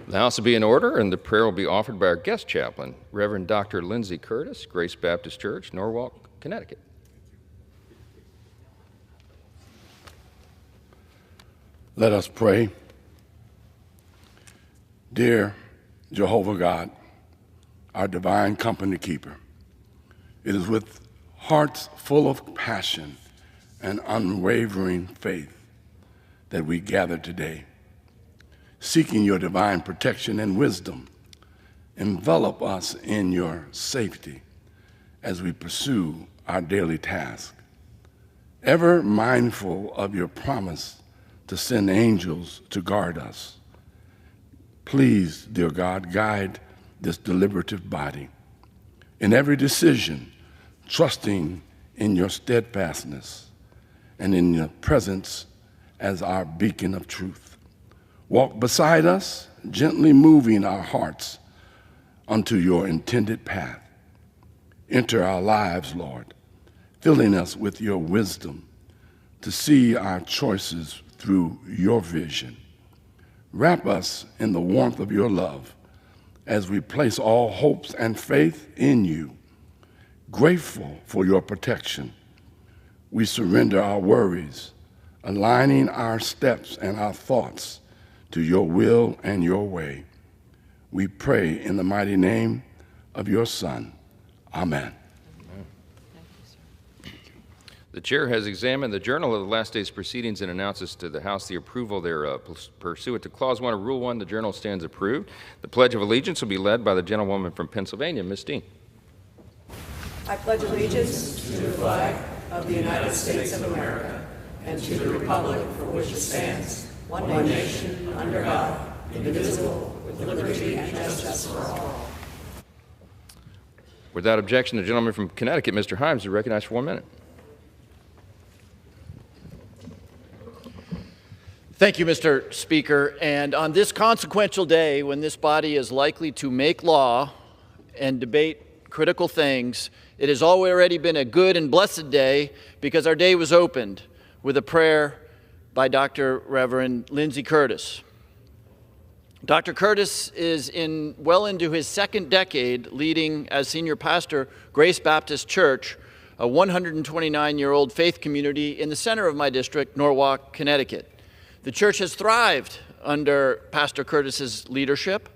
The House will be in order, and the prayer will be offered by our guest chaplain, Reverend Dr. Lindsay Curtis, Grace Baptist Church, Norwalk, Connecticut. Let us pray. Dear Jehovah God, our divine company keeper, it is with hearts full of passion and unwavering faith that we gather today, seeking your divine protection and wisdom. Envelop us in your safety as we pursue our daily task. Ever mindful of your promise to send angels to guard us, please, dear God, guide this deliberative body in every decision, trusting in your steadfastness and in your presence as our beacon of truth. Walk beside us, gently moving our hearts unto your intended path. Enter our lives, Lord, filling us with your wisdom to see our choices through your vision. Wrap us in the warmth of your love as we place all hopes and faith in you. Grateful for your protection, we surrender our worries, aligning our steps and our thoughts to your will and your way. We pray in the mighty name of your Son. Amen. The chair has examined the journal of the last day's proceedings and announces to the House the approval thereof. Pursuant to Clause 1 of Rule 1, the journal stands approved. The Pledge of Allegiance will be led by the gentlewoman from Pennsylvania, Ms. Dean. I pledge allegiance to the flag of the United States of America and to the republic for which it stands, one nation, under God, indivisible, with liberty and justice for all. Without objection, the gentleman from Connecticut, Mr. Himes, is recognized for 1 minute. Thank you, Mr. Speaker. And on this consequential day, when this body is likely to make law and debate critical things, it has already been a good and blessed day because our day was opened with a prayer by Dr. Reverend Lindsay Curtis. Dr. Curtis is well into his second decade leading as senior pastor Grace Baptist Church, a 129-year-old faith community in the center of my district, Norwalk, Connecticut. The church has thrived under Pastor Curtis's leadership,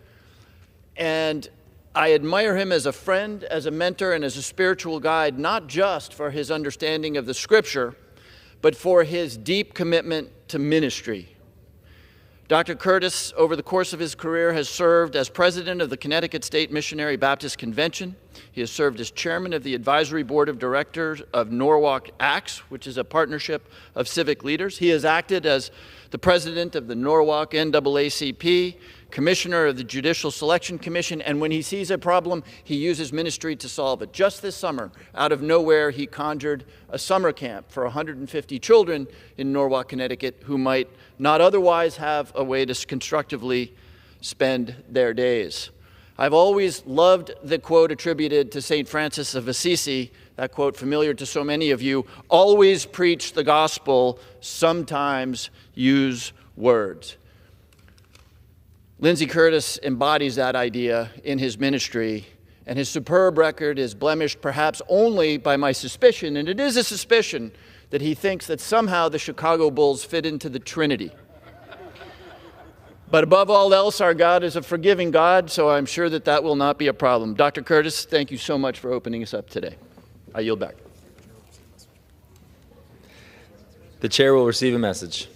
and I admire him as a friend, as a mentor, and as a spiritual guide, not just for his understanding of the Scripture, but for his deep commitment to ministry. Dr. Curtis, over the course of his career, has served as president of the Connecticut State Missionary Baptist Convention. He has served as chairman of the advisory board of directors of Norwalk Acts, which is a partnership of civic leaders. He has acted as the president of the Norwalk NAACP, commissioner of the Judicial Selection Commission, and when he sees a problem, he uses ministry to solve it. Just this summer, out of nowhere, he conjured a summer camp for 150 children in Norwalk, Connecticut, who might not otherwise have a way to constructively spend their days. I've always loved the quote attributed to St. Francis of Assisi, that quote familiar to so many of you: always preach the gospel, sometimes use words. Lindsay Curtis embodies that idea in his ministry, and his superb record is blemished perhaps only by my suspicion, and it is a suspicion, that he thinks that somehow the Chicago Bulls fit into the Trinity. But above all else, our God is a forgiving God, so I'm sure that that will not be a problem. Dr. Curtis, thank you so much for opening us up today. I yield back. The chair will receive a message.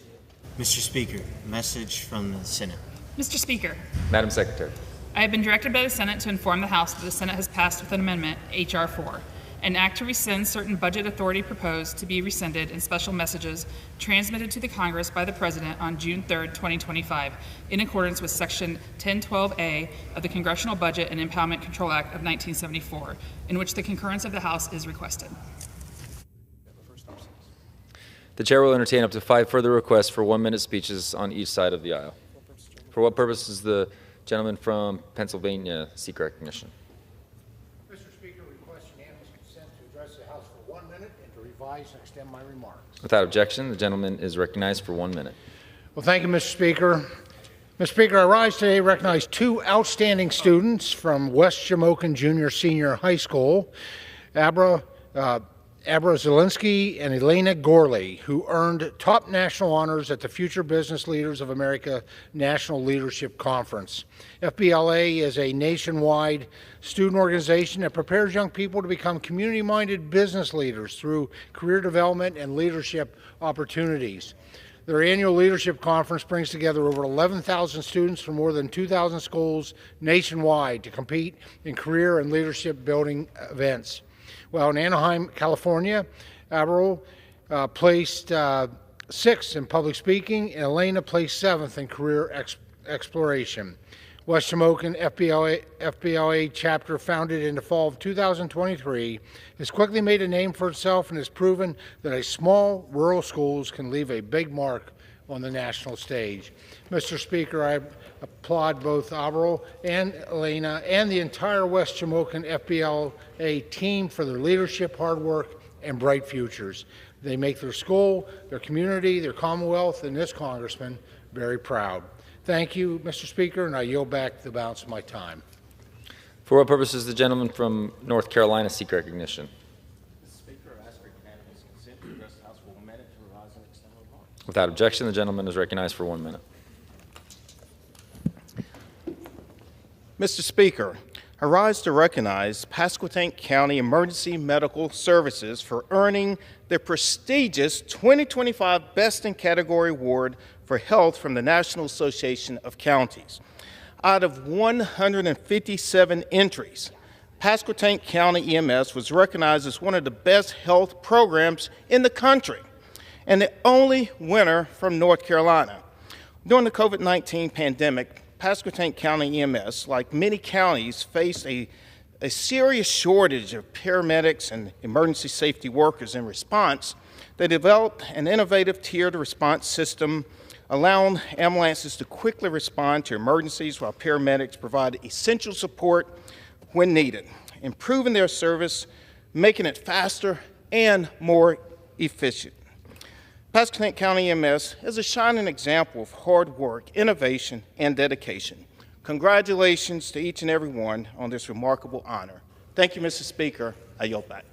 Mr. Speaker, message from the Senate. Mr. Speaker, Madam Secretary. I have been directed by the Senate to inform the House that the Senate has passed with an amendment, H.R. 4, an act to rescind certain budget authority proposed to be rescinded in special messages transmitted to the Congress by the President on June 3, 2025, in accordance with Section 1012A of the Congressional Budget and Impoundment Control Act of 1974, in which the concurrence of the House is requested. The chair will entertain up to 5 further requests for 1-minute speeches on each side of the aisle. For what purpose does the gentleman from Pennsylvania seek recognition? Mr. Speaker, request unanimous consent to address the House for 1 minute and to revise and extend my remarks. Without objection, the gentleman is recognized for 1 minute. Well, thank you, Mr. Speaker. Mr. Speaker, I rise today to recognize two outstanding students from West Shamokin Junior Senior High School, Abra Zielinski and Elena Gorley, who earned top national honors at the Future Business Leaders of America National Leadership Conference. FBLA is a nationwide student organization that prepares young people to become community-minded business leaders through career development and leadership opportunities. Their annual leadership conference brings together over 11,000 students from more than 2,000 schools nationwide to compete in career and leadership building events. Well, in Anaheim, California, Avril placed 6th in public speaking, and Elena placed 7th in career exploration. West Shamokin FBLA chapter, founded in the fall of 2023, has quickly made a name for itself and has proven that a small rural schools can leave a big mark on the national stage. Mr. Speaker, I applaud both Avril and Elena and the entire West Shamokin FBLA team for their leadership, hard work, and bright futures. They make their school, their community, their Commonwealth, and this Congressman very proud. Thank you, Mr. Speaker, and I yield back the balance of my time. For what purpose does the gentleman from North Carolina seek recognition? Mr. Speaker, I ask for unanimous consent to address the House for 1 minute to revise and extend my remarks. Without objection, the gentleman is recognized for 1 minute. Mr. Speaker, I rise to recognize Pasquotank County Emergency Medical Services for earning the prestigious 2025 Best in Category Award for Health from the National Association of Counties. Out of 157 entries, Pasquotank County EMS was recognized as one of the best health programs in the country and the only winner from North Carolina. During the COVID-19 pandemic, Pasquotank County EMS, like many counties, faced a serious shortage of paramedics and emergency safety workers. In response, they developed an innovative tiered response system, allowing ambulances to quickly respond to emergencies while paramedics provide essential support when needed, improving their service, making it faster and more efficient. Pasquotank County EMS is a shining example of hard work, innovation, and dedication. Congratulations to each and every one on this remarkable honor. Thank you, Mr. Speaker. I yield back.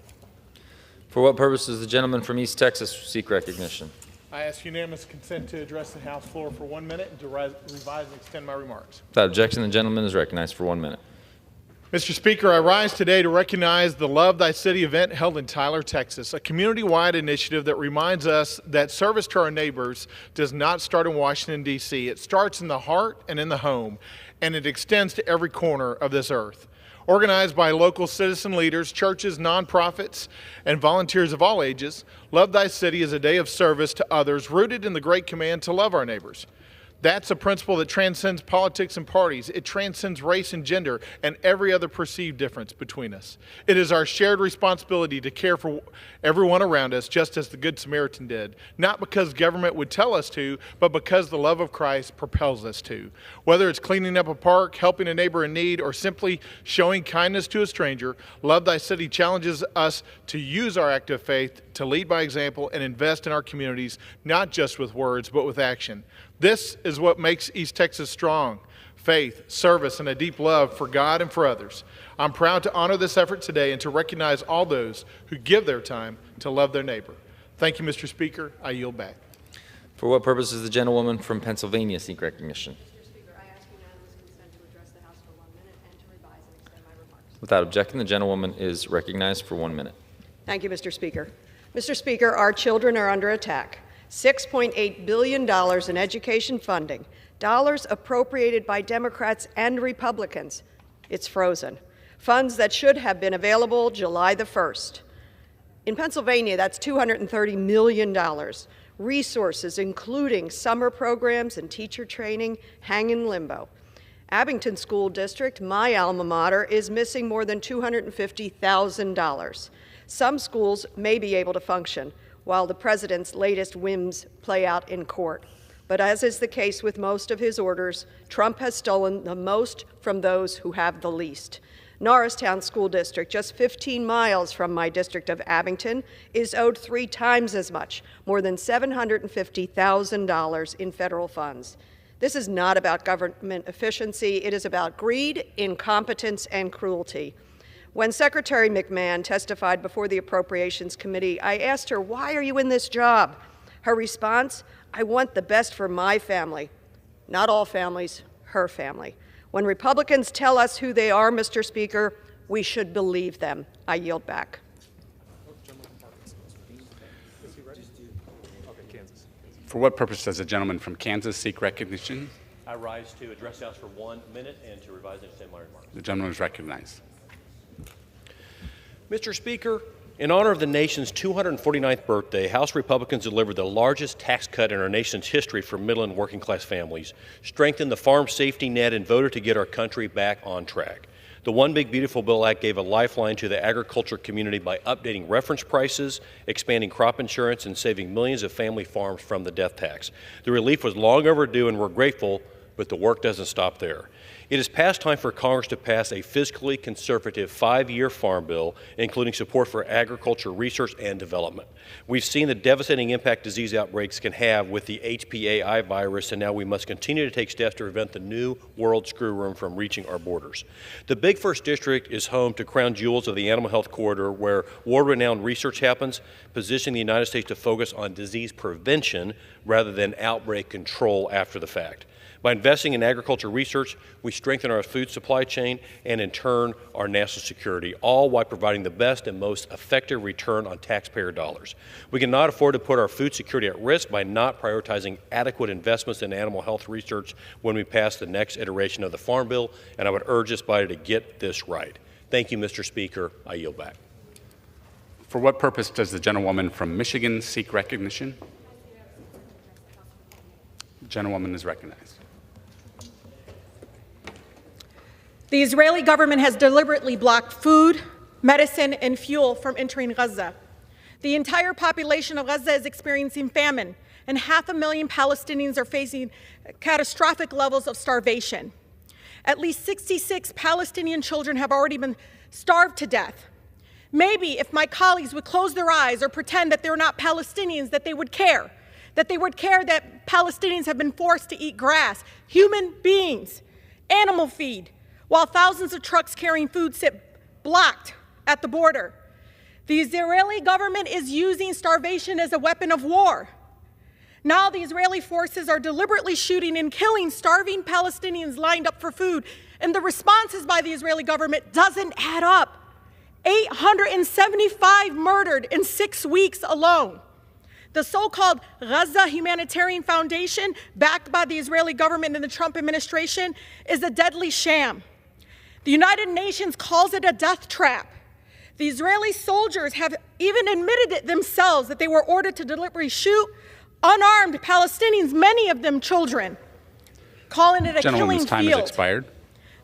For what purpose does the gentleman from East Texas seek recognition? I ask unanimous consent to address the House floor for 1 minute and to revise and extend my remarks. Without objection, the gentleman is recognized for 1 minute. Mr. Speaker, I rise today to recognize the Love Thy City event held in Tyler, Texas, a community-wide initiative that reminds us that service to our neighbors does not start in Washington, D.C. It starts in the heart and in the home, and it extends to every corner of this earth. Organized by local citizen leaders, churches, nonprofits, and volunteers of all ages, Love Thy City is a day of service to others rooted in the great command to love our neighbors. That's a principle that transcends politics and parties. It transcends race and gender and every other perceived difference between us. It is our shared responsibility to care for everyone around us, just as the Good Samaritan did, not because government would tell us to, but because the love of Christ propels us to. Whether it's cleaning up a park, helping a neighbor in need, or simply showing kindness to a stranger, Love Thy City challenges us to use our act of faith to lead by example and invest in our communities, not just with words, but with action. This is what makes East Texas strong: faith, service, and a deep love for God and for others. I'm proud to honor this effort today and to recognize all those who give their time to love their neighbor. Thank you, Mr. Speaker. I yield back. For what purpose does the gentlewoman from Pennsylvania seek recognition? Mr. Speaker, I ask unanimous consent to address the House for 1 minute and to revise and extend my remarks. Without objection, the gentlewoman is recognized for 1 minute. Thank you, Mr. Speaker. Mr. Speaker, our children are under attack. $6.8 billion in education funding, dollars appropriated by Democrats and Republicans. It's frozen. Funds that should have been available July the 1st. In Pennsylvania, that's $230 million. Resources, including summer programs and teacher training, hang in limbo. Abington School District, my alma mater, is missing more than $250,000. Some schools may be able to function, while the president's latest whims play out in court. But as is the case with most of his orders, Trump has stolen the most from those who have the least. Norristown School District, just 15 miles from my district of Abington, is owed 3 times as much, more than $750,000 in federal funds. This is not about government efficiency. It is about greed, incompetence, and cruelty. When Secretary McMahon testified before the Appropriations Committee, I asked her, "Why are you in this job?" Her response, "I want the best for my family." Not all families, her family. When Republicans tell us who they are, Mr. Speaker, we should believe them. I yield back. For what purpose does the gentleman from Kansas seek recognition? I rise to address the House for 1 minute and to revise and extend my remarks. The gentleman is recognized. Mr. Speaker, in honor of the nation's 249th birthday, House Republicans delivered the largest tax cut in our nation's history for middle and working class families, strengthened the farm safety net, and voted to get our country back on track. The One Big Beautiful Bill Act gave a lifeline to the agriculture community by updating reference prices, expanding crop insurance, and saving millions of family farms from the death tax. The relief was long overdue, and we're grateful, but the work doesn't stop there. It is past time for Congress to pass a fiscally conservative 5-year farm bill, including support for agriculture research and development. We've seen the devastating impact disease outbreaks can have with the HPAI virus, and now we must continue to take steps to prevent the new world screwworm from reaching our borders. The Big First District is home to crown jewels of the animal health corridor, where world-renowned research happens, positioning the United States to focus on disease prevention rather than outbreak control after the fact. By investing in agriculture research, we strengthen our food supply chain and, in turn, our national security, all while providing the best and most effective return on taxpayer dollars. We cannot afford to put our food security at risk by not prioritizing adequate investments in animal health research when we pass the next iteration of the Farm Bill, and I would urge this body to get this right. Thank you, Mr. Speaker. I yield back. For what purpose does the gentlewoman from Michigan seek recognition? The gentlewoman is recognized. The Israeli government has deliberately blocked food, medicine, and fuel from entering Gaza. The entire population of Gaza is experiencing famine, and 500,000 Palestinians are facing catastrophic levels of starvation. At least 66 Palestinian children have already been starved to death. Maybe if my colleagues would close their eyes or pretend that they're not Palestinians, that they would care that Palestinians have been forced to eat grass, human beings, animal feed, while thousands of trucks carrying food sit blocked at the border. The Israeli government is using starvation as a weapon of war. Now the Israeli forces are deliberately shooting and killing starving Palestinians lined up for food, and the responses by the Israeli government doesn't add up. 875 murdered in 6 weeks alone. The so-called Gaza Humanitarian Foundation, backed by the Israeli government and the Trump administration, is a deadly sham. The United Nations calls it a death trap. The Israeli soldiers have even admitted it themselves that they were ordered to deliberately shoot unarmed Palestinians, many of them children, calling it a killing field. Time has expired.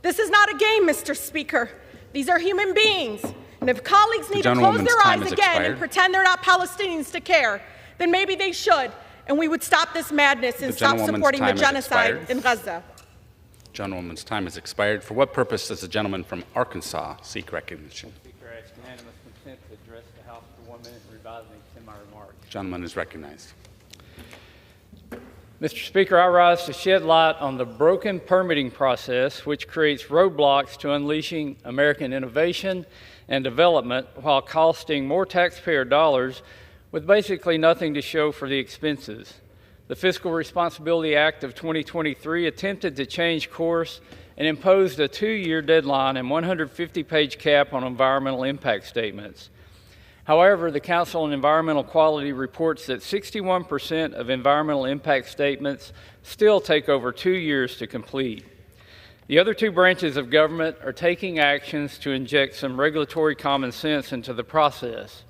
This is not a game, Mr. Speaker. These are human beings. And if colleagues need to close their eyes again and pretend they're not Palestinians to care, then maybe they should, and we would stop this madness and stop supporting the genocide in Gaza. Gentlewoman's time has expired. For what purpose does the gentleman from Arkansas seek recognition? Speaker, I ask unanimous consent to address the House for 1 minute and revise and extend my remarks. The gentleman is recognized. Mr. Speaker, I rise to shed light on the broken permitting process which creates roadblocks to unleashing American innovation and development while costing more taxpayer dollars with basically nothing to show for the expenses. The Fiscal Responsibility Act of 2023 attempted to change course and imposed a 2-year deadline and 150-page cap on environmental impact statements. However, the Council on Environmental Quality reports that 61% of environmental impact statements still take over 2 years to complete. The other 2 branches of government are taking actions to inject some regulatory common sense into the process.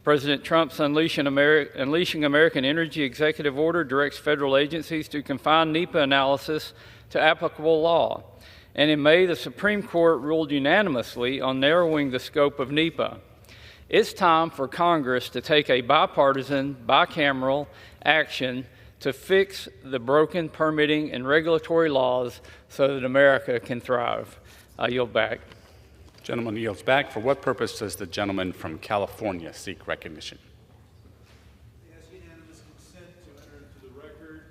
President Trump's Unleashing American Energy executive order directs federal agencies to confine NEPA analysis to applicable law. And in May, the Supreme Court ruled unanimously on narrowing the scope of NEPA. It's time for Congress to take a bipartisan, bicameral action to fix the broken permitting and regulatory laws so that America can thrive. I yield back. Gentleman yields back. For what purpose does the gentleman from California seek recognition? I ask unanimous consent to enter into the record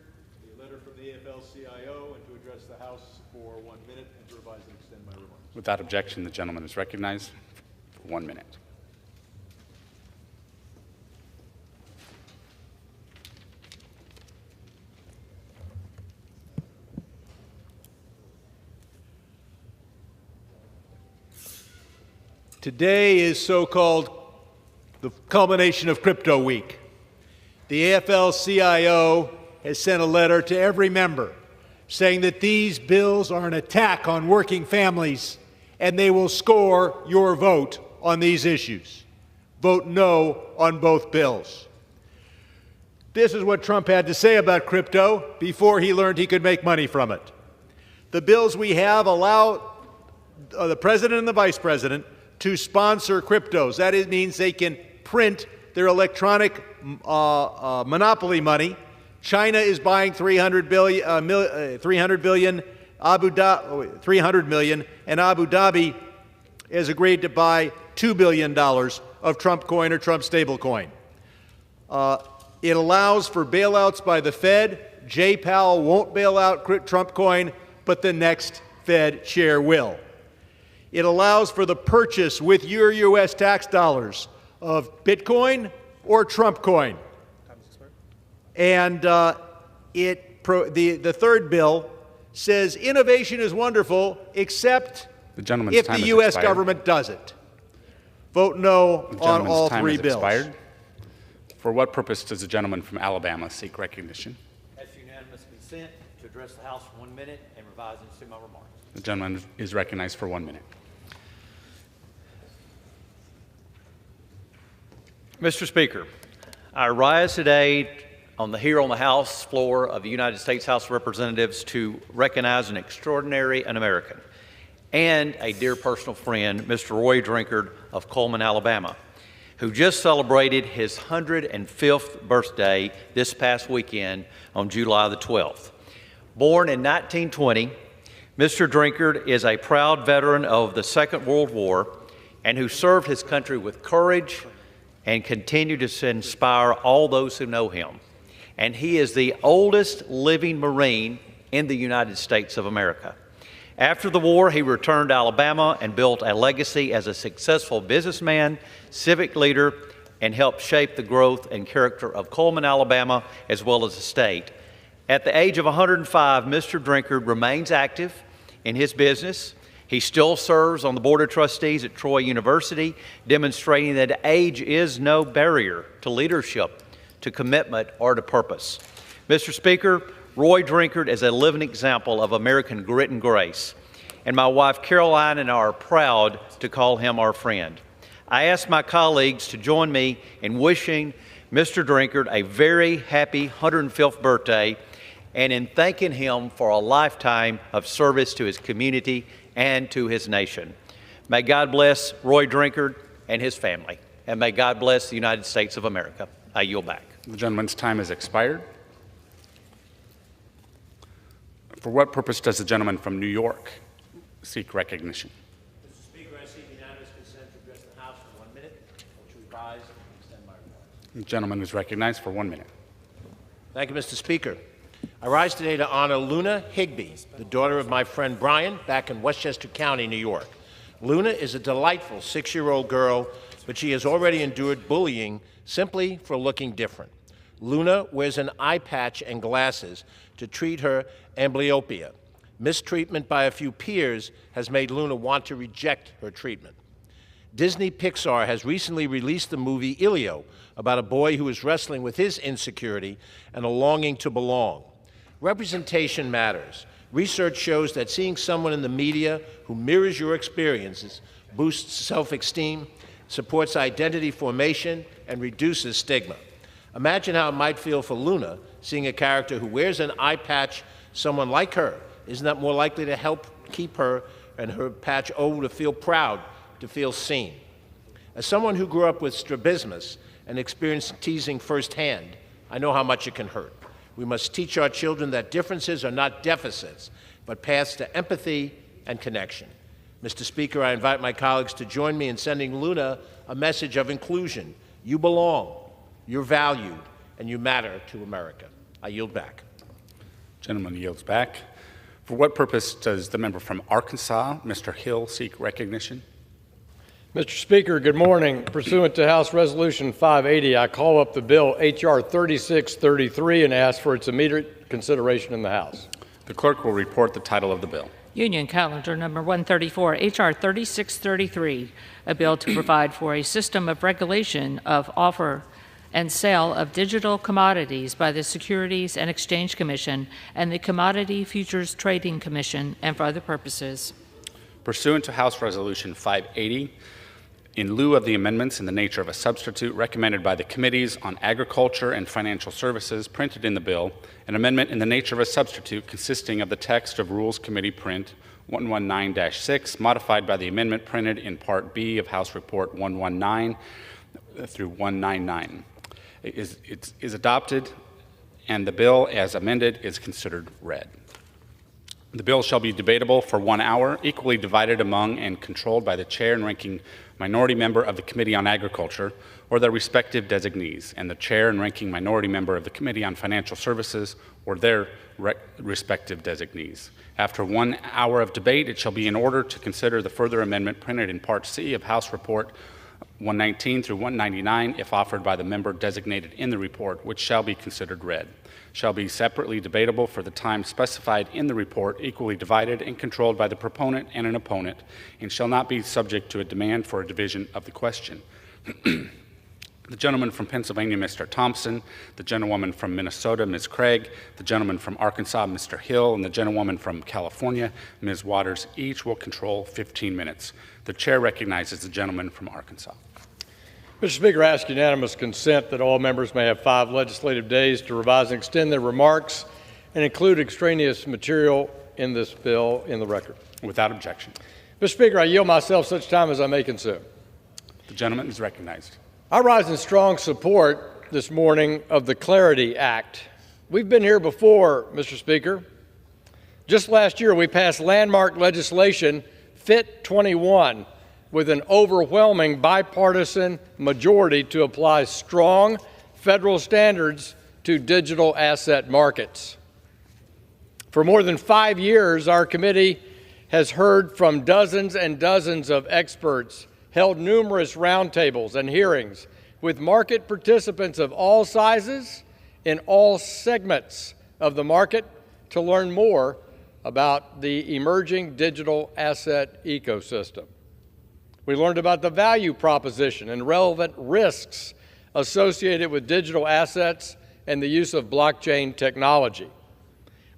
the letter from the AFL-CIO House for 1 minute and to revise and extend my remarks. Without objection, the gentleman is recognized for 1 minute. Today is so-called the culmination of Crypto Week. The AFL-CIO has sent a letter to every member saying that these bills are an attack on working families and they will score your vote on these issues. Vote no on both bills. This is what Trump had to say about crypto before he learned he could make money from it. The bills we have allow the president and the vice president to sponsor cryptos. That means they can print their electronic monopoly money. China is buying 300 million, and Abu Dhabi has agreed to buy $2 billion of Trump coin or Trump stablecoin. It allows for bailouts by the Fed. Jay Powell won't bail out Trump coin, but the next Fed chair will. It allows for the purchase with your U.S. tax dollars of Bitcoin or Trump coin. And the third bill says innovation is wonderful, except if the U.S. government does it. Vote no on all three bills. Expired. For what purpose does the gentleman from Alabama seek recognition? That's unanimous consent to address the House for 1 minute and revise and extend my remarks. The gentleman is recognized for 1 minute. Mr. Speaker, I rise today here on the House floor of the United States House of Representatives to recognize an extraordinary American and a dear personal friend, Mr. Roy Drinkard of Coleman, Alabama, who just celebrated his 105th birthday this past weekend on July the 12th. Born in 1920, Mr. Drinkard is a proud veteran of the Second World War and who served his country with courage and continue to inspire all those who know him. And he is the oldest living Marine in the United States of America. After the war, he returned to Alabama and built a legacy as a successful businessman, civic leader, and helped shape the growth and character of Coleman, Alabama, as well as the state. At the age of 105, Mr. Drinkard remains active in his business. He still serves on the Board of Trustees at Troy University, demonstrating that age is no barrier to leadership, to commitment, or to purpose. Mr. Speaker, Roy Drinkard is a living example of American grit and grace, and my wife Caroline and I are proud to call him our friend. I ask my colleagues to join me in wishing Mr. Drinkard a very happy 105th birthday and in thanking him for a lifetime of service to his community and to his nation. May God bless Roy Drinkard and his family, and may God bless the United States of America. I yield back. The gentleman's time has expired. For what purpose does the gentleman from New York seek recognition? Mr. Speaker, I seek unanimous consent to address the House for 1 minute, or to revise and extend my remarks. The gentleman is recognized for 1 minute. Thank you, Mr. Speaker. I rise today to honor Luna Higbee, the daughter of my friend Brian, back in Westchester County, New York. Luna is a delightful 6-year-old girl, but she has already endured bullying simply for looking different. Luna wears an eye patch and glasses to treat her amblyopia. Mistreatment by a few peers has made Luna want to reject her treatment. Disney Pixar has recently released the movie Elio, about a boy who is wrestling with his insecurity and a longing to belong. Representation matters. Research shows that seeing someone in the media who mirrors your experiences boosts self-esteem, supports identity formation, and reduces stigma. Imagine how it might feel for Luna seeing a character who wears an eye patch, someone like her. Isn't that more likely to help keep her and her patch over to feel proud, to feel seen? As someone who grew up with strabismus and experienced teasing firsthand, I know how much it can hurt. We must teach our children that differences are not deficits, but paths to empathy and connection. Mr. Speaker, I invite my colleagues to join me in sending Luna a message of inclusion. You belong, you're valued, and you matter to America. I yield back. Gentleman yields back. For what purpose does the member from Arkansas, Mr. Hill, seek recognition? Mr. Speaker, good morning. Pursuant to House Resolution 580, I call up the bill H.R. 3633 and ask for its immediate consideration in the House. The clerk will report the title of the bill. Union Calendar Number 134, H.R. 3633, a bill to provide for a system of regulation of offer and sale of digital commodities by the Securities and Exchange Commission and the Commodity Futures Trading Commission and for other purposes. Pursuant to House Resolution 580, in lieu of the amendments in the nature of a substitute recommended by the Committees on Agriculture and Financial Services printed in the bill, an amendment in the nature of a substitute consisting of the text of Rules Committee Print 119-6, modified by the amendment printed in Part B of House Report 119 through 199, is adopted, and the bill as amended is considered read. The bill shall be debatable for 1 hour, equally divided among and controlled by the chair and ranking minority member of the Committee on Agriculture or their respective designees, and the chair and ranking minority member of the Committee on Financial Services or their respective designees. After 1 hour of debate, it shall be in order to consider the further amendment printed in Part C of House Report 119 through 199, if offered by the member designated in the report, which shall be considered read, shall be separately debatable for the time specified in the report, equally divided and controlled by the proponent and an opponent, and shall not be subject to a demand for a division of the question. The gentleman from Pennsylvania, Mr. Thompson, the gentlewoman from Minnesota, Ms. Craig, the gentleman from Arkansas, Mr. Hill, and the gentlewoman from California, Ms. Waters, each will control 15 minutes. The chair recognizes the gentleman from Arkansas. Mr. Speaker, I ask unanimous consent that all members may have 5 legislative days to revise and extend their remarks and include extraneous material in this bill in the record. Without objection. Mr. Speaker, I yield myself such time as I may consume. The gentleman is recognized. I rise in strong support this morning of the Clarity Act. We've been here before, Mr. Speaker. Just last year, we passed landmark legislation, Fit 21, with an overwhelming bipartisan majority to apply strong federal standards to digital asset markets. For more than 5 years, our committee has heard from dozens and dozens of experts, held numerous roundtables and hearings with market participants of all sizes in all segments of the market to learn more about the emerging digital asset ecosystem. We learned about the value proposition and relevant risks associated with digital assets and the use of blockchain technology.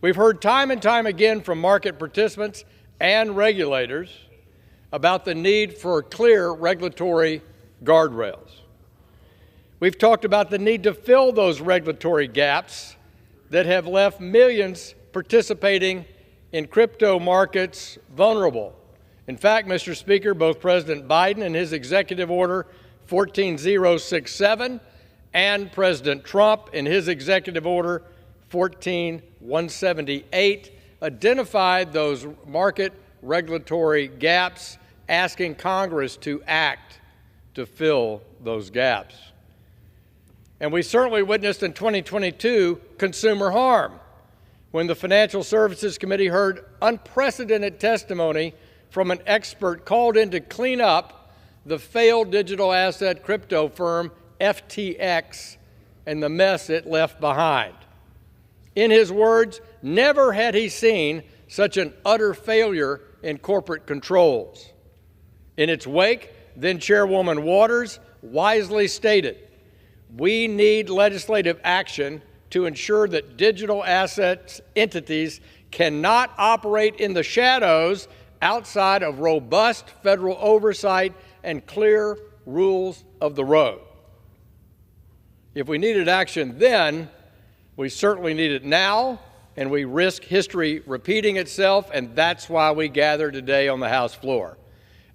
We've heard time and time again from market participants and regulators about the need for clear regulatory guardrails. We've talked about the need to fill those regulatory gaps that have left millions participating in crypto markets vulnerable. In fact, Mr. Speaker, both President Biden in his Executive Order 14067 and President Trump in his Executive Order 14178 identified those market regulatory gaps, asking Congress to act to fill those gaps. And we certainly witnessed in 2022 consumer harm when the Financial Services Committee heard unprecedented testimony from an expert called in to clean up the failed digital asset crypto firm FTX and the mess it left behind. In his words, never had he seen such an utter failure in corporate controls. In its wake, then Chairwoman Waters wisely stated, "We need legislative action to ensure that digital assets entities cannot operate in the shadows outside of robust federal oversight and clear rules of the road." If we needed action then, we certainly need it now, and we risk history repeating itself, and that's why we gather today on the House floor.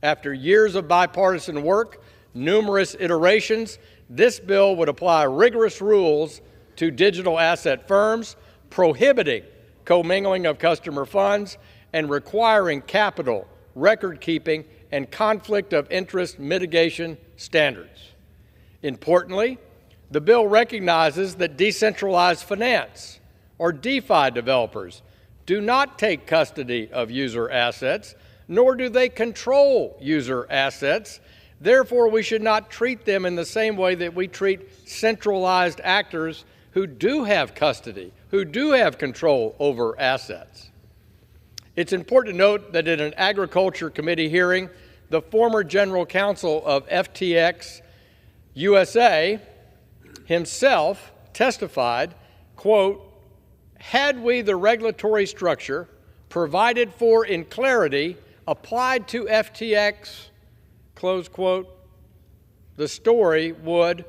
After years of bipartisan work, numerous iterations, this bill would apply rigorous rules to digital asset firms, prohibiting commingling of customer funds and requiring capital, record-keeping, and conflict of interest mitigation standards. Importantly, the bill recognizes that decentralized finance, or DeFi developers, do not take custody of user assets, nor do they control user assets. Therefore, we should not treat them in the same way that we treat centralized actors who do have custody, who do have control over assets. It's important to note that in an Agriculture Committee hearing, the former General Counsel of FTX USA himself testified, quote, "Had we the regulatory structure provided for in clarity applied to FTX," close quote, "the story would,"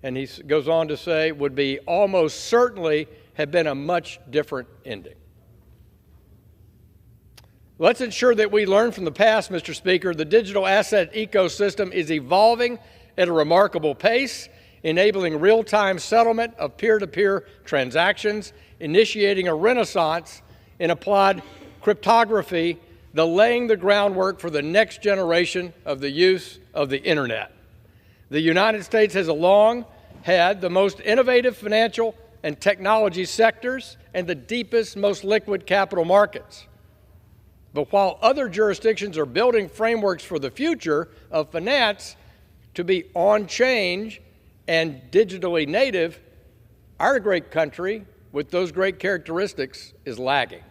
and he goes on to say, "would be almost certainly have been a much different ending." Let's ensure that we learn from the past, Mr. Speaker. The digital asset ecosystem is evolving at a remarkable pace, enabling real-time settlement of peer-to-peer transactions, initiating a renaissance in applied cryptography, laying the groundwork for the next generation of the use of the Internet. The United States has long had the most innovative financial and technology sectors and the deepest, most liquid capital markets. But while other jurisdictions are building frameworks for the future of finance to be on-chain and digitally native, our great country, with those great characteristics, is lagging.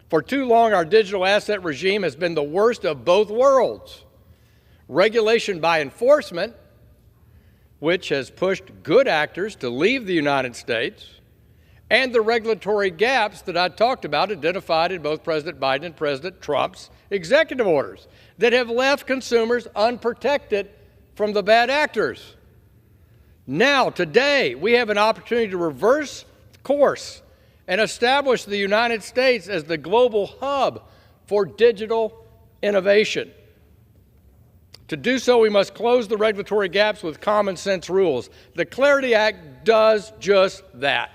For too long, our digital asset regime has been the worst of both worlds. Regulation by enforcement, which has pushed good actors to leave the United States, and the regulatory gaps that I talked about identified in both President Biden and President Trump's executive orders that have left consumers unprotected from the bad actors. Now, today, we have an opportunity to reverse course and establish the United States as the global hub for digital innovation. To do so, we must close the regulatory gaps with common sense rules. The Clarity Act does just that.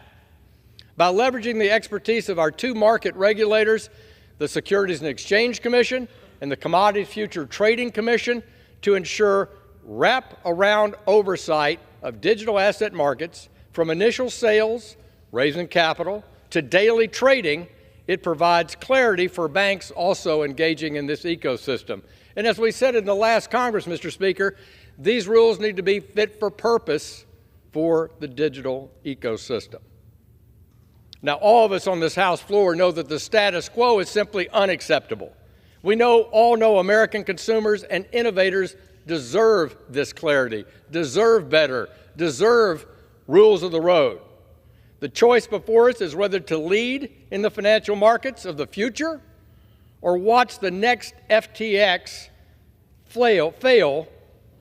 By leveraging the expertise of our two market regulators, the Securities and Exchange Commission and the Commodity Future Trading Commission, to ensure wrap-around oversight of digital asset markets from initial sales, raising capital, to daily trading, it provides clarity for banks also engaging in this ecosystem. And as we said in the last Congress, Mr. Speaker, these rules need to be fit for purpose for the digital ecosystem. Now, all of us on this House floor know that the status quo is simply unacceptable. We all know American consumers and innovators deserve this clarity, deserve better, deserve rules of the road. The choice before us is whether to lead in the financial markets of the future or watch the next FTX fail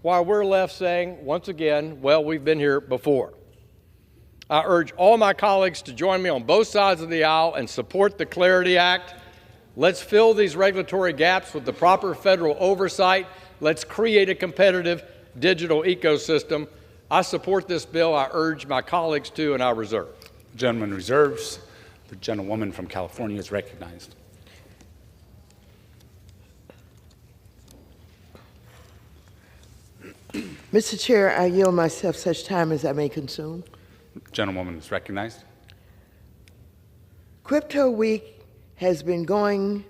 while we're left saying, once again, well, we've been here before. I urge all my colleagues to join me on both sides of the aisle and support the Clarity Act. Let's fill these regulatory gaps with the proper federal oversight. Let's create a competitive digital ecosystem. I support this bill. I urge my colleagues to, and I reserve. The gentleman reserves. The gentlewoman from California is recognized. Mr. Chair, I yield myself such time as I may consume. Gentlewoman is recognized. Crypto Week has been going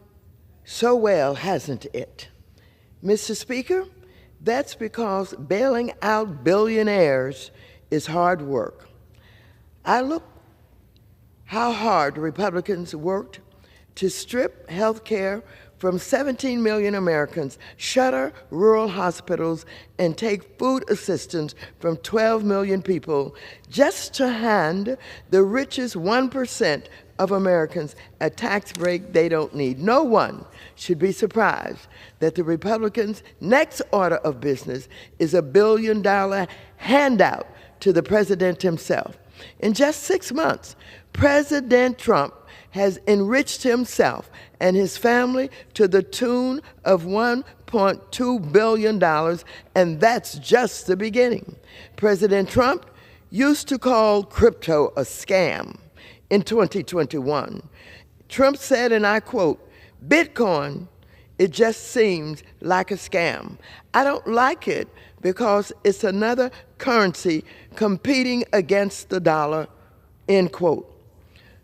so well, hasn't it? Mr. Speaker, that's because bailing out billionaires is hard work. I look how hard Republicans worked to strip health care from 17 million Americans, shutter rural hospitals, and take food assistance from 12 million people just to hand the richest 1% of Americans a tax break they don't need. No one should be surprised that the Republicans' next order of business is $1 billion handout to the president himself. In just 6 months, President Trump has enriched himself and his family to the tune of $1.2 billion, and that's just the beginning. President Trump used to call crypto a scam in 2021. Trump said, and I quote, "Bitcoin, it just seems like a scam. I don't like it because it's another currency competing against the dollar," end quote.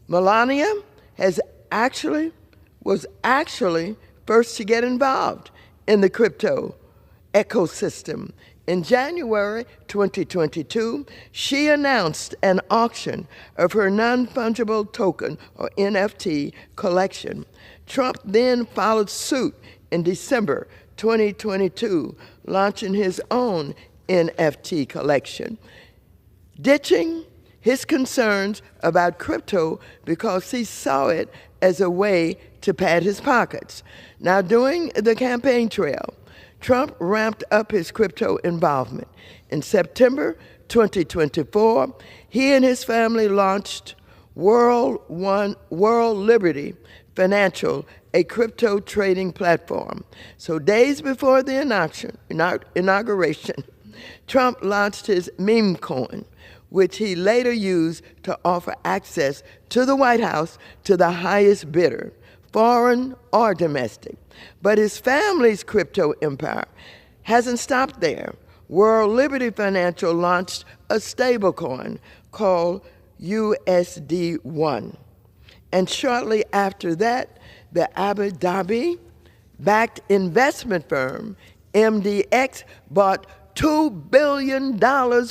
Melania has was actually first to get involved in the crypto ecosystem. In January 2022, she announced an auction of her non-fungible token, or NFT, collection. Trump then followed suit in December 2022, launching his own NFT collection, ditching his concerns about crypto because he saw it as a way to pad his pockets. Now, during the campaign trail, Trump ramped up his crypto involvement. In September 2024, he and his family launched World Liberty Financial, a crypto trading platform. So days before the inauguration, Trump launched his meme coin, which he later used to offer access to the White House to the highest bidder, foreign or domestic. But his family's crypto empire hasn't stopped there. World Liberty Financial launched a stablecoin called USD1. And shortly after that, the Abu Dhabi-backed investment firm MDX bought $2 billion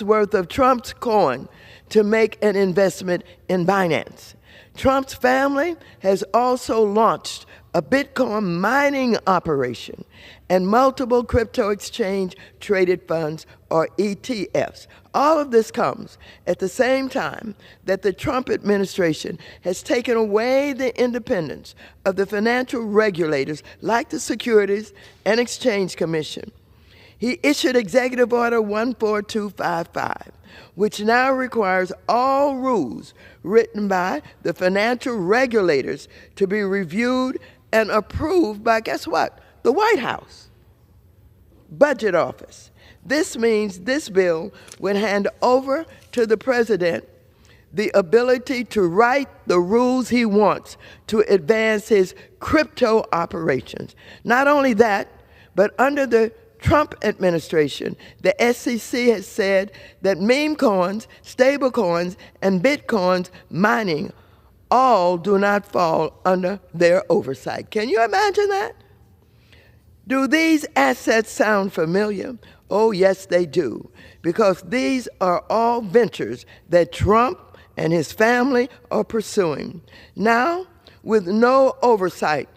worth of Trump's coin to make an investment in Binance. Trump's family has also launched a Bitcoin mining operation and multiple crypto exchange traded funds, or ETFs. All of this comes at the same time that the Trump administration has taken away the independence of the financial regulators like the Securities and Exchange Commission. He issued Executive Order 14255, which now requires all rules written by the financial regulators to be reviewed and approved by, guess what? The White House Budget Office. This means this bill would hand over to the president the ability to write the rules he wants to advance his crypto operations. Not only that, but under the Trump administration, the SEC has said that meme coins, stable coins, and Bitcoins mining all do not fall under their oversight. Can you imagine that? Do these assets sound familiar? Oh, yes, they do, because these are all ventures that Trump and his family are pursuing. Now, with no oversight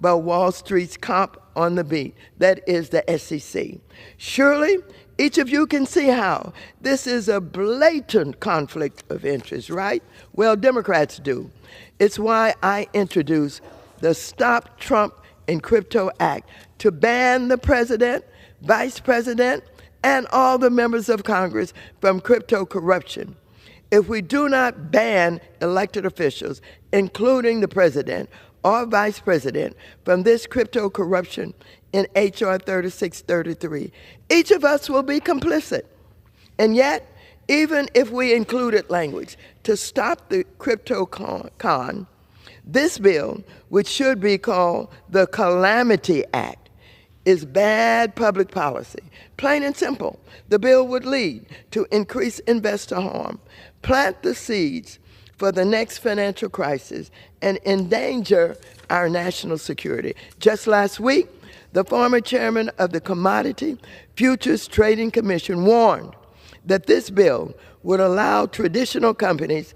by Wall Street's comp on the beat, that is the SEC. Surely, each of you can see how this is a blatant conflict of interest, right? Well, Democrats do. It's why I introduced the Stop Trump and Crypto Act to ban the president, vice president, and all the members of Congress from crypto corruption. If we do not ban elected officials, including the president or vice president, from this crypto corruption in H.R. 3633, each of us will be complicit. And yet, even if we included language to stop the crypto con, this bill, which should be called the Calamity Act, is bad public policy. Plain and simple, the bill would lead to increased investor harm, plant the seeds for the next financial crisis, and endanger our national security. Just last week, the former chairman of the Commodity Futures Trading Commission warned that this bill would allow traditional companies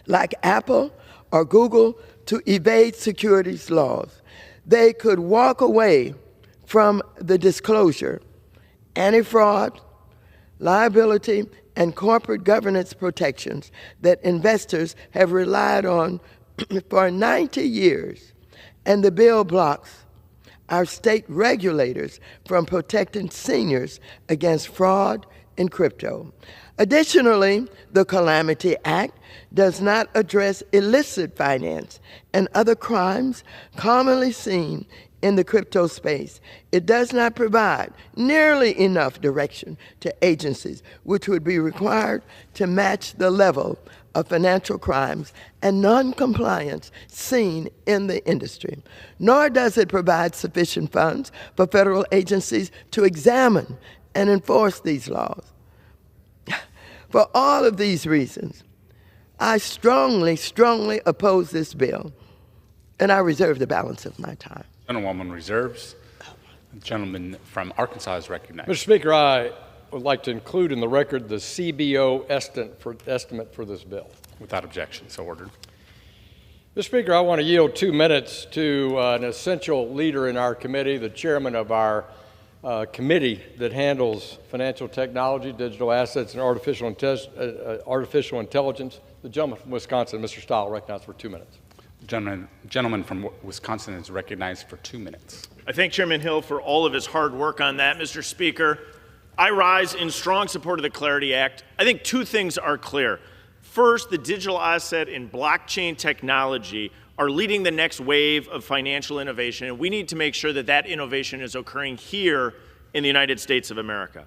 like Apple or Google to evade securities laws. They could walk away from the disclosure, anti-fraud, liability, and corporate governance protections that investors have relied on for 90 years. And the bill blocks our state regulators from protecting seniors against fraud in crypto. Additionally, the Calamity Act does not address illicit finance and other crimes commonly seen in the crypto space. It does not provide nearly enough direction to agencies, which would be required to match the level of financial crimes and noncompliance seen in the industry. Nor does it provide sufficient funds for federal agencies to examine and enforce these laws. For all of these reasons, I strongly, strongly oppose this bill, and I reserve the balance of my time. Gentlewoman reserves. The gentleman from Arkansas is recognized. Mr. Speaker, I would like to include in the record the CBO estimate for this bill. Without objection, so ordered. Mr. Speaker, I want to yield 2 minutes to an essential leader in our committee, the chairman of our committee that handles financial technology, digital assets, and artificial intelligence. The gentleman from Wisconsin, Mr. Stahl, recognized for 2 minutes. Gentleman from Wisconsin is recognized for 2 minutes. I thank Chairman Hill for all of his hard work on that, Mr. Speaker. I rise in strong support of the Clarity Act. I think two things are clear. First, the digital asset and blockchain technology are leading the next wave of financial innovation, and we need to make sure that that innovation is occurring here in the United States of America.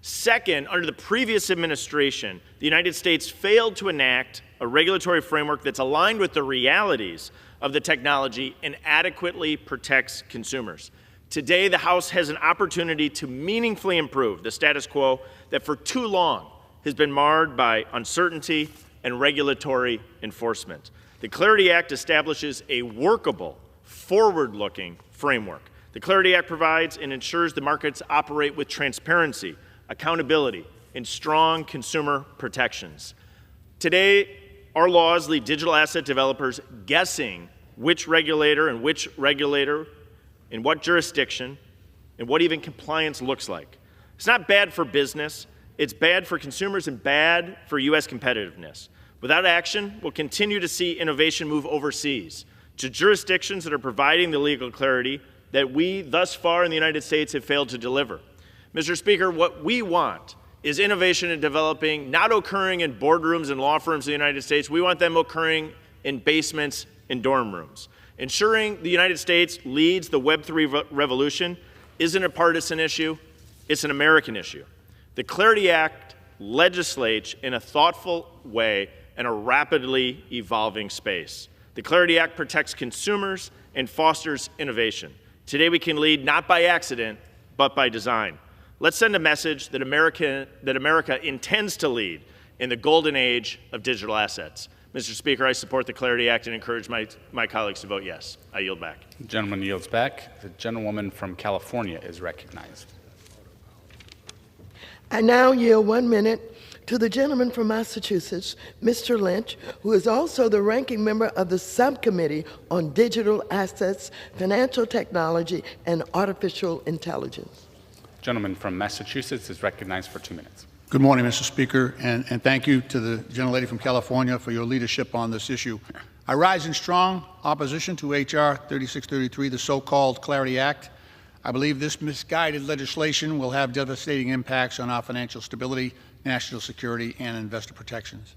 Second, under the previous administration, the United States failed to enact a regulatory framework that's aligned with the realities of the technology and adequately protects consumers. Today, the House has an opportunity to meaningfully improve the status quo that for too long has been marred by uncertainty and regulatory enforcement. The Clarity Act establishes a workable, forward-looking framework. The Clarity Act provides and ensures the markets operate with transparency, accountability, and strong consumer protections. Today, our laws leave digital asset developers guessing which regulator in what jurisdiction, and what even compliance looks like. It's not bad for business, it's bad for consumers and bad for U.S. competitiveness. Without action, we'll continue to see innovation move overseas to jurisdictions that are providing the legal clarity that we, thus far in the United States, have failed to deliver. Mr. Speaker, what we want is innovation and developing not occurring in boardrooms and law firms in the United States. We want them occurring in basements and dorm rooms. Ensuring the United States leads the Web3 revolution isn't a partisan issue, it's an American issue. The Clarity Act legislates in a thoughtful way in a rapidly evolving space. The Clarity Act protects consumers and fosters innovation. Today we can lead not by accident, but by design. Let's send a message that America intends to lead in the golden age of digital assets. Mr. Speaker, I support the Clarity Act and encourage my colleagues to vote yes. I yield back. The gentleman yields back. The gentlewoman from California is recognized. I now yield 1 minute to the gentleman from Massachusetts, Mr. Lynch, who is also the ranking member of the Subcommittee on Digital Assets, Financial Technology, and Artificial Intelligence. Gentleman from Massachusetts is recognized for 2 minutes. Good morning, Mr. Speaker, and thank you to the gentlelady from California for your leadership on this issue. I rise in strong opposition to H.R. 3633, the so-called Clarity Act. I believe this misguided legislation will have devastating impacts on our financial stability, national security, and investor protections.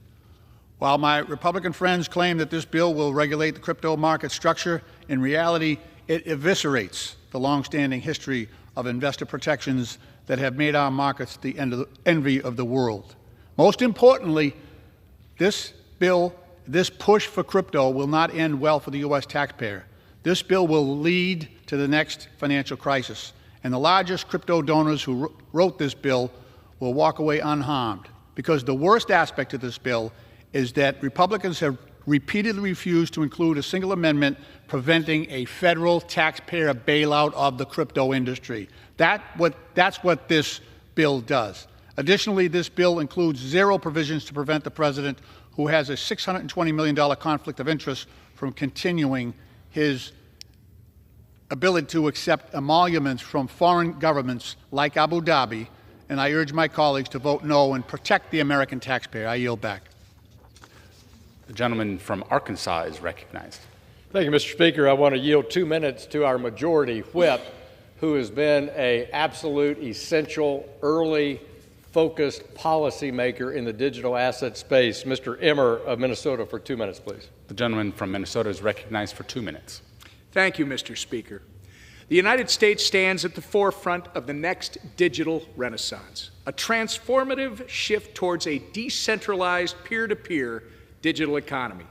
While my Republican friends claim that this bill will regulate the crypto market structure, in reality, it eviscerates the long-standing history of investor protections that have made our markets the envy of the world. Most importantly, this bill, this push for crypto will not end well for the U.S. taxpayer. This bill will lead to the next financial crisis, and the largest crypto donors who wrote this bill will walk away unharmed, because the worst aspect of this bill is that Republicans have repeatedly refused to include a single amendment preventing a federal taxpayer bailout of the crypto industry. That's what this bill does. Additionally, this bill includes zero provisions to prevent the president, who has a $620 million conflict of interest, from continuing his ability to accept emoluments from foreign governments like Abu Dhabi, and I urge my colleagues to vote no and protect the American taxpayer. I yield back. The gentleman from Arkansas is recognized. Thank you, Mr. Speaker. I want to yield 2 minutes to our majority whip, who has been an absolute essential, early, focused policymaker in the digital asset space. Mr. Emmer of Minnesota for 2 minutes, please. The gentleman from Minnesota is recognized for 2 minutes. Thank you, Mr. Speaker. The United States stands at the forefront of the next digital renaissance, a transformative shift towards a decentralized peer-to-peer digital economy.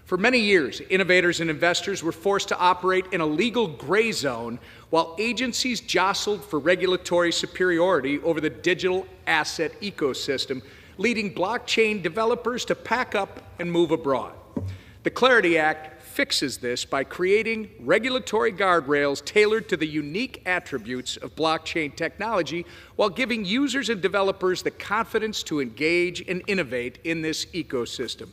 For many years, innovators and investors were forced to operate in a legal gray zone while agencies jostled for regulatory superiority over the digital asset ecosystem leading blockchain developers to pack up and move abroad. The Clarity Act fixes this by creating regulatory guardrails tailored to the unique attributes of blockchain technology while giving users and developers the confidence to engage and innovate in this ecosystem.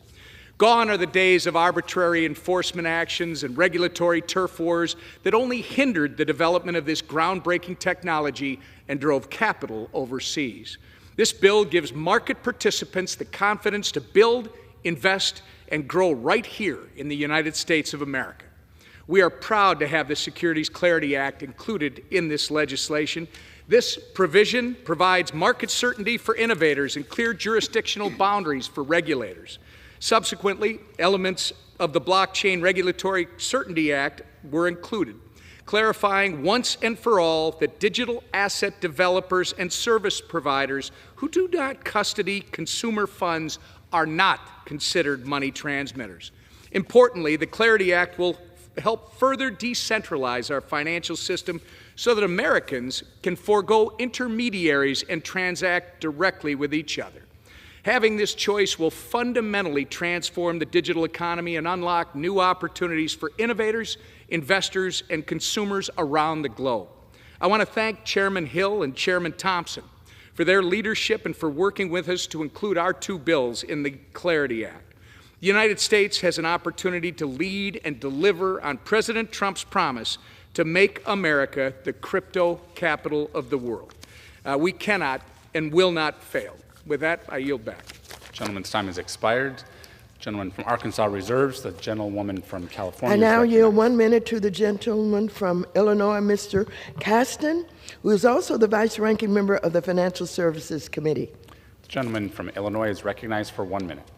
Gone are the days of arbitrary enforcement actions and regulatory turf wars that only hindered the development of this groundbreaking technology and drove capital overseas. This bill gives market participants the confidence to build, invest, and grow right here in the United States of America. We are proud to have the Securities Clarity Act included in this legislation. This provision provides market certainty for innovators and clear jurisdictional boundaries for regulators. Subsequently, elements of the Blockchain Regulatory Certainty Act were included, clarifying once and for all that digital asset developers and service providers who do not custody consumer funds are not considered money transmitters. Importantly, the Clarity Act will help further decentralize our financial system so that Americans can forego intermediaries and transact directly with each other. Having this choice will fundamentally transform the digital economy and unlock new opportunities for innovators, investors, and consumers around the globe. I want to thank Chairman Hill and Chairman Thompson for their leadership and for working with us to include our two bills in the Clarity Act. The United States has an opportunity to lead and deliver on President Trump's promise to make America the crypto capital of the world. We cannot and will not fail. With that, I yield back. Gentleman's time has expired. Gentleman from Arkansas reserves. The gentlewoman from California. I now yield 1 minute to the gentleman from Illinois, Mr. Caston, who is also the vice-ranking member of the Financial Services Committee. The gentleman from Illinois is recognized for 1 minute.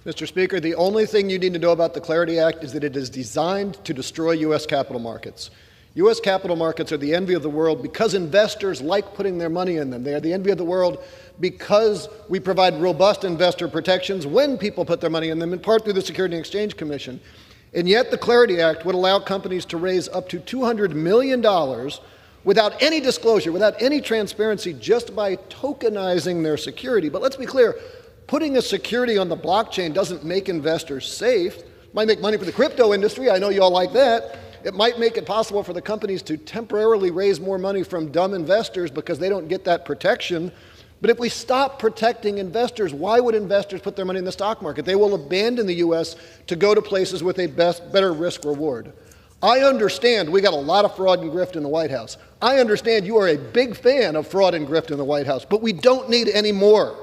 Mr. Speaker, the only thing you need to know about the Clarity Act is that it is designed to destroy U.S. capital markets. U.S. capital markets are the envy of the world because investors like putting their money in them. They are the envy of the world because we provide robust investor protections when people put their money in them, in part through the Securities and Exchange Commission. And yet the Clarity Act would allow companies to raise up to $200 million without any disclosure, without any transparency, just by tokenizing their security. But let's be clear, putting a security on the blockchain doesn't make investors safe. It might make money for the crypto industry. I know you all like that. It might make it possible for the companies to temporarily raise more money from dumb investors because they don't get that protection. But if we stop protecting investors, why would investors put their money in the stock market? They will abandon the U.S. to go to places with a better risk reward. I understand we got a lot of fraud and grift in the White House. I understand you are a big fan of fraud and grift in the White House, but we don't need any more.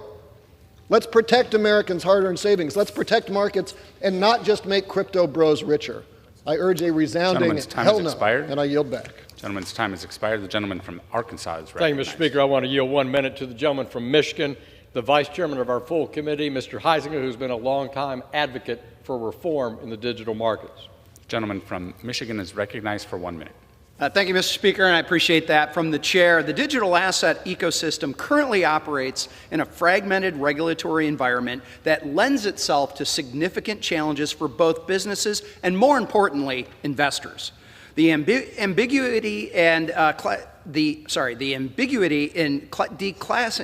Let's protect Americans' hard-earned savings. Let's protect markets and not just make crypto bros richer. I urge a resounding hell no, and I yield back. Gentleman's time has expired. The gentleman from Arkansas is recognized. Thank you, Mr. Speaker. I want to yield 1 minute to the gentleman from Michigan, the vice chairman of our full committee, Mr. Heisinger, who's been a long-time advocate for reform in the digital markets. The gentleman from Michigan is recognized for 1 minute. Thank you, Mr. Speaker, and I appreciate that. From the chair, the digital asset ecosystem currently operates in a fragmented regulatory environment that lends itself to significant challenges for both businesses and, more importantly, investors. The ambiguity in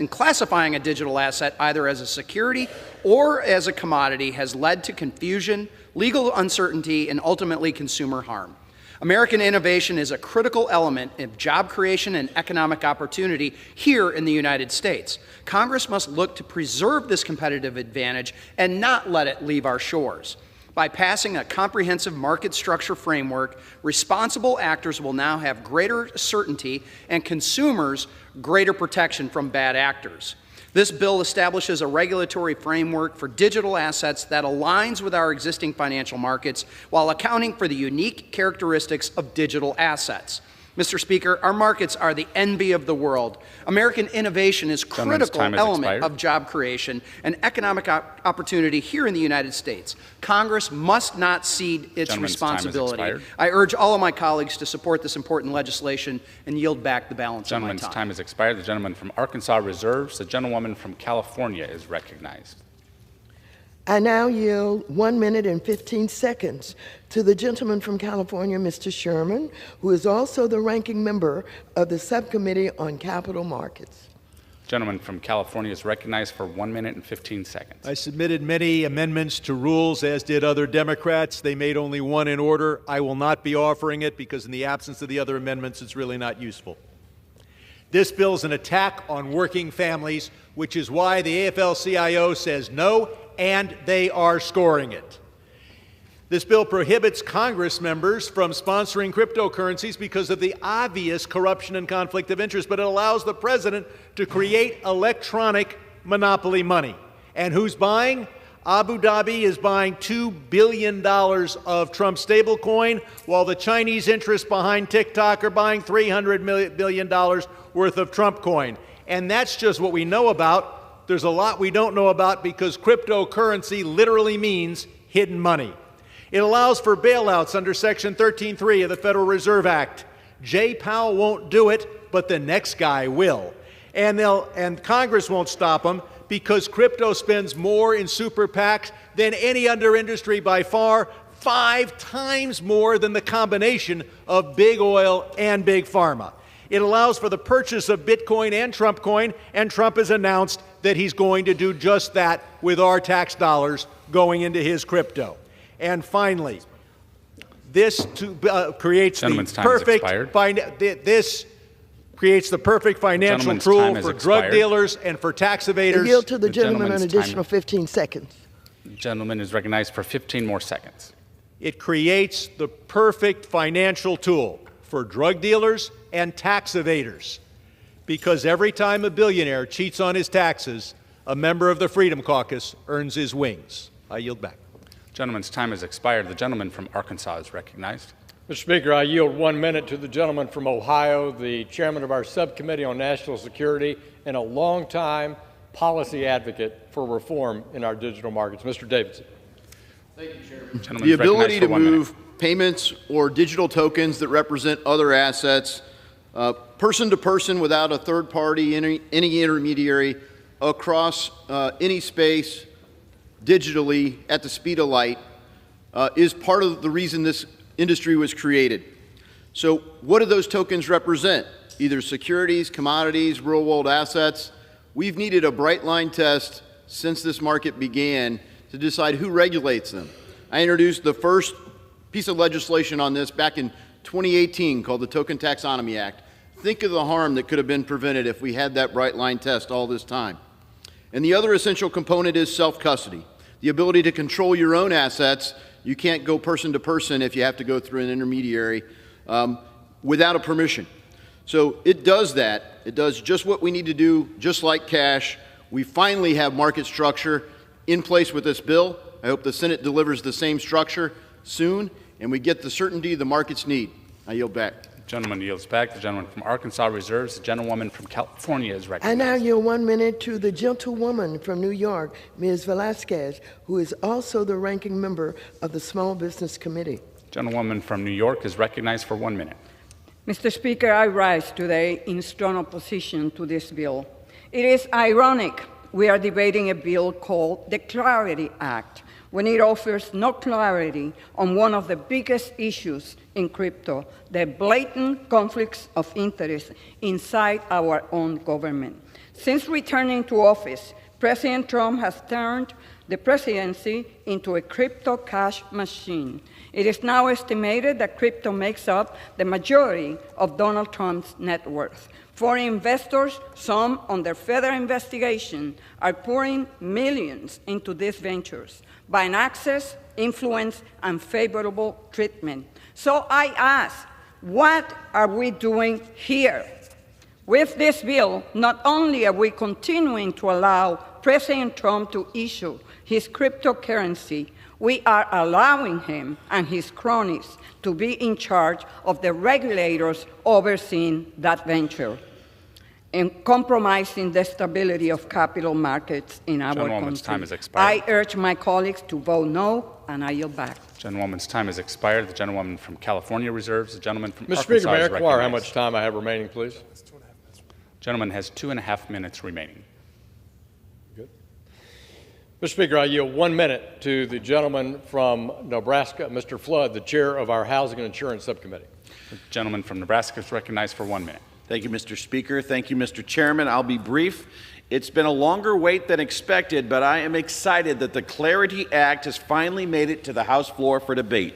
classifying a digital asset either as a security or as a commodity has led to confusion, legal uncertainty, and ultimately consumer harm. American innovation is a critical element of job creation and economic opportunity here in the United States. Congress must look to preserve this competitive advantage and not let it leave our shores. By passing a comprehensive market structure framework, responsible actors will now have greater certainty and consumers greater protection from bad actors. This bill establishes a regulatory framework for digital assets that aligns with our existing financial markets while accounting for the unique characteristics of digital assets. Mr. Speaker, our markets are the envy of the world. American innovation is a critical element of job creation and economic opportunity here in the United States. Congress must not cede its responsibility. I urge all of my colleagues to support this important legislation and yield back the balance of my time. Gentleman's time has expired. The gentleman from Arkansas reserves. The gentlewoman from California is recognized. I now yield 1 minute and 15 seconds to the gentleman from California, Mr. Sherman, who is also the ranking member of the Subcommittee on Capital Markets. Gentleman from California is recognized for 1 minute and 15 seconds. I submitted many amendments to rules, as did other Democrats. They made only one in order. I will not be offering it because in the absence of the other amendments, it's really not useful. This bill is an attack on working families, which is why the AFL-CIO says no, and they are scoring it. This bill prohibits Congress members from sponsoring cryptocurrencies because of the obvious corruption and conflict of interest, but it allows the president to create electronic monopoly money. And who's buying? Abu Dhabi is buying $2 billion of Trump stablecoin, while the Chinese interests behind TikTok are buying $300 billion worth of Trump coin. And that's just what we know about. There's a lot we don't know about because cryptocurrency literally means hidden money. It allows for bailouts under Section 13.3 of the Federal Reserve Act. Jay Powell won't do it, but the next guy will. And Congress won't stop them because crypto spends more in super PACs than any other industry by far, 5 times more than the combination of big oil and big pharma. It allows for the purchase of Bitcoin and Trump coin, and Trump has announced that he's going to do just that with our tax dollars going into his crypto. And finally, this creates the perfect financial tool for drug dealers and for tax evaders. I yield to the gentleman an additional 15 seconds. The gentleman is recognized for 15 more seconds. It creates the perfect financial tool for drug dealers and tax evaders, because every time a billionaire cheats on his taxes, a member of the Freedom Caucus earns his wings. I yield back. Gentleman's time has expired. The gentleman from Arkansas is recognized. Mr. Speaker, I yield 1 minute to the gentleman from Ohio, the chairman of our subcommittee on national security and a longtime policy advocate for reform in our digital markets. Mr. Davidson. Thank you, Chairman. The ability to move payments or digital tokens that represent other assets, person to person without a third party, any intermediary, across any space, digitally at the speed of light, is part of the reason this industry was created. So what do those tokens represent? Either securities, commodities, real-world assets. We've needed a bright line test since this market began to decide who regulates them. I introduced the first piece of legislation on this back in 2018 called the Token Taxonomy Act. Think of the harm that could have been prevented if we had that bright line test all this time. And the other essential component is self-custody, the ability to control your own assets. You can't go person to person if you have to go through an intermediary without a permission. So it does that. It does just what we need to do, just like cash. We finally have market structure in place with this bill. I hope the Senate delivers the same structure soon, and we get the certainty the markets need. I yield back. The gentleman yields back. The gentleman from Arkansas reserves. The gentlewoman from California is recognized. I now yield 1 minute to the gentlewoman from New York, Ms. Velasquez, who is also the ranking member of the Small Business Committee. Gentlewoman from New York is recognized for 1 minute. Mr. Speaker, I rise today in strong opposition to this bill. It is ironic we are debating a bill called the Clarity Act when it offers no clarity on one of the biggest issues in crypto, the blatant conflicts of interest inside our own government. Since returning to office, President Trump has turned the presidency into a crypto cash machine. It is now estimated that crypto makes up the majority of Donald Trump's net worth. Foreign investors, some under federal investigation, are pouring millions into these ventures, buying access, influence, and favorable treatment. So I ask, what are we doing here? With this bill, not only are we continuing to allow President Trump to issue his cryptocurrency, we are allowing him and his cronies to be in charge of the regulators overseeing that venture and compromising the stability of capital markets in our country. Time has expired. I urge my colleagues to vote no, and I yield back. Gentlewoman's time has expired. The gentlewoman from California reserves. The gentleman from Mr. Arkansas Speaker, may I is inquire how recognized. much time I have remaining, please? Gentleman has 2.5 minutes remaining. Good. Mr. Speaker, I yield 1 minute to the gentleman from Nebraska, Mr. Flood, the chair of our Housing and Insurance Subcommittee. The gentleman from Nebraska is recognized for 1 minute. Thank you, Mr. Speaker. Thank you, Mr. Chairman. I'll be brief. It's been a longer wait than expected, but I am excited that the Clarity Act has finally made it to the House floor for debate.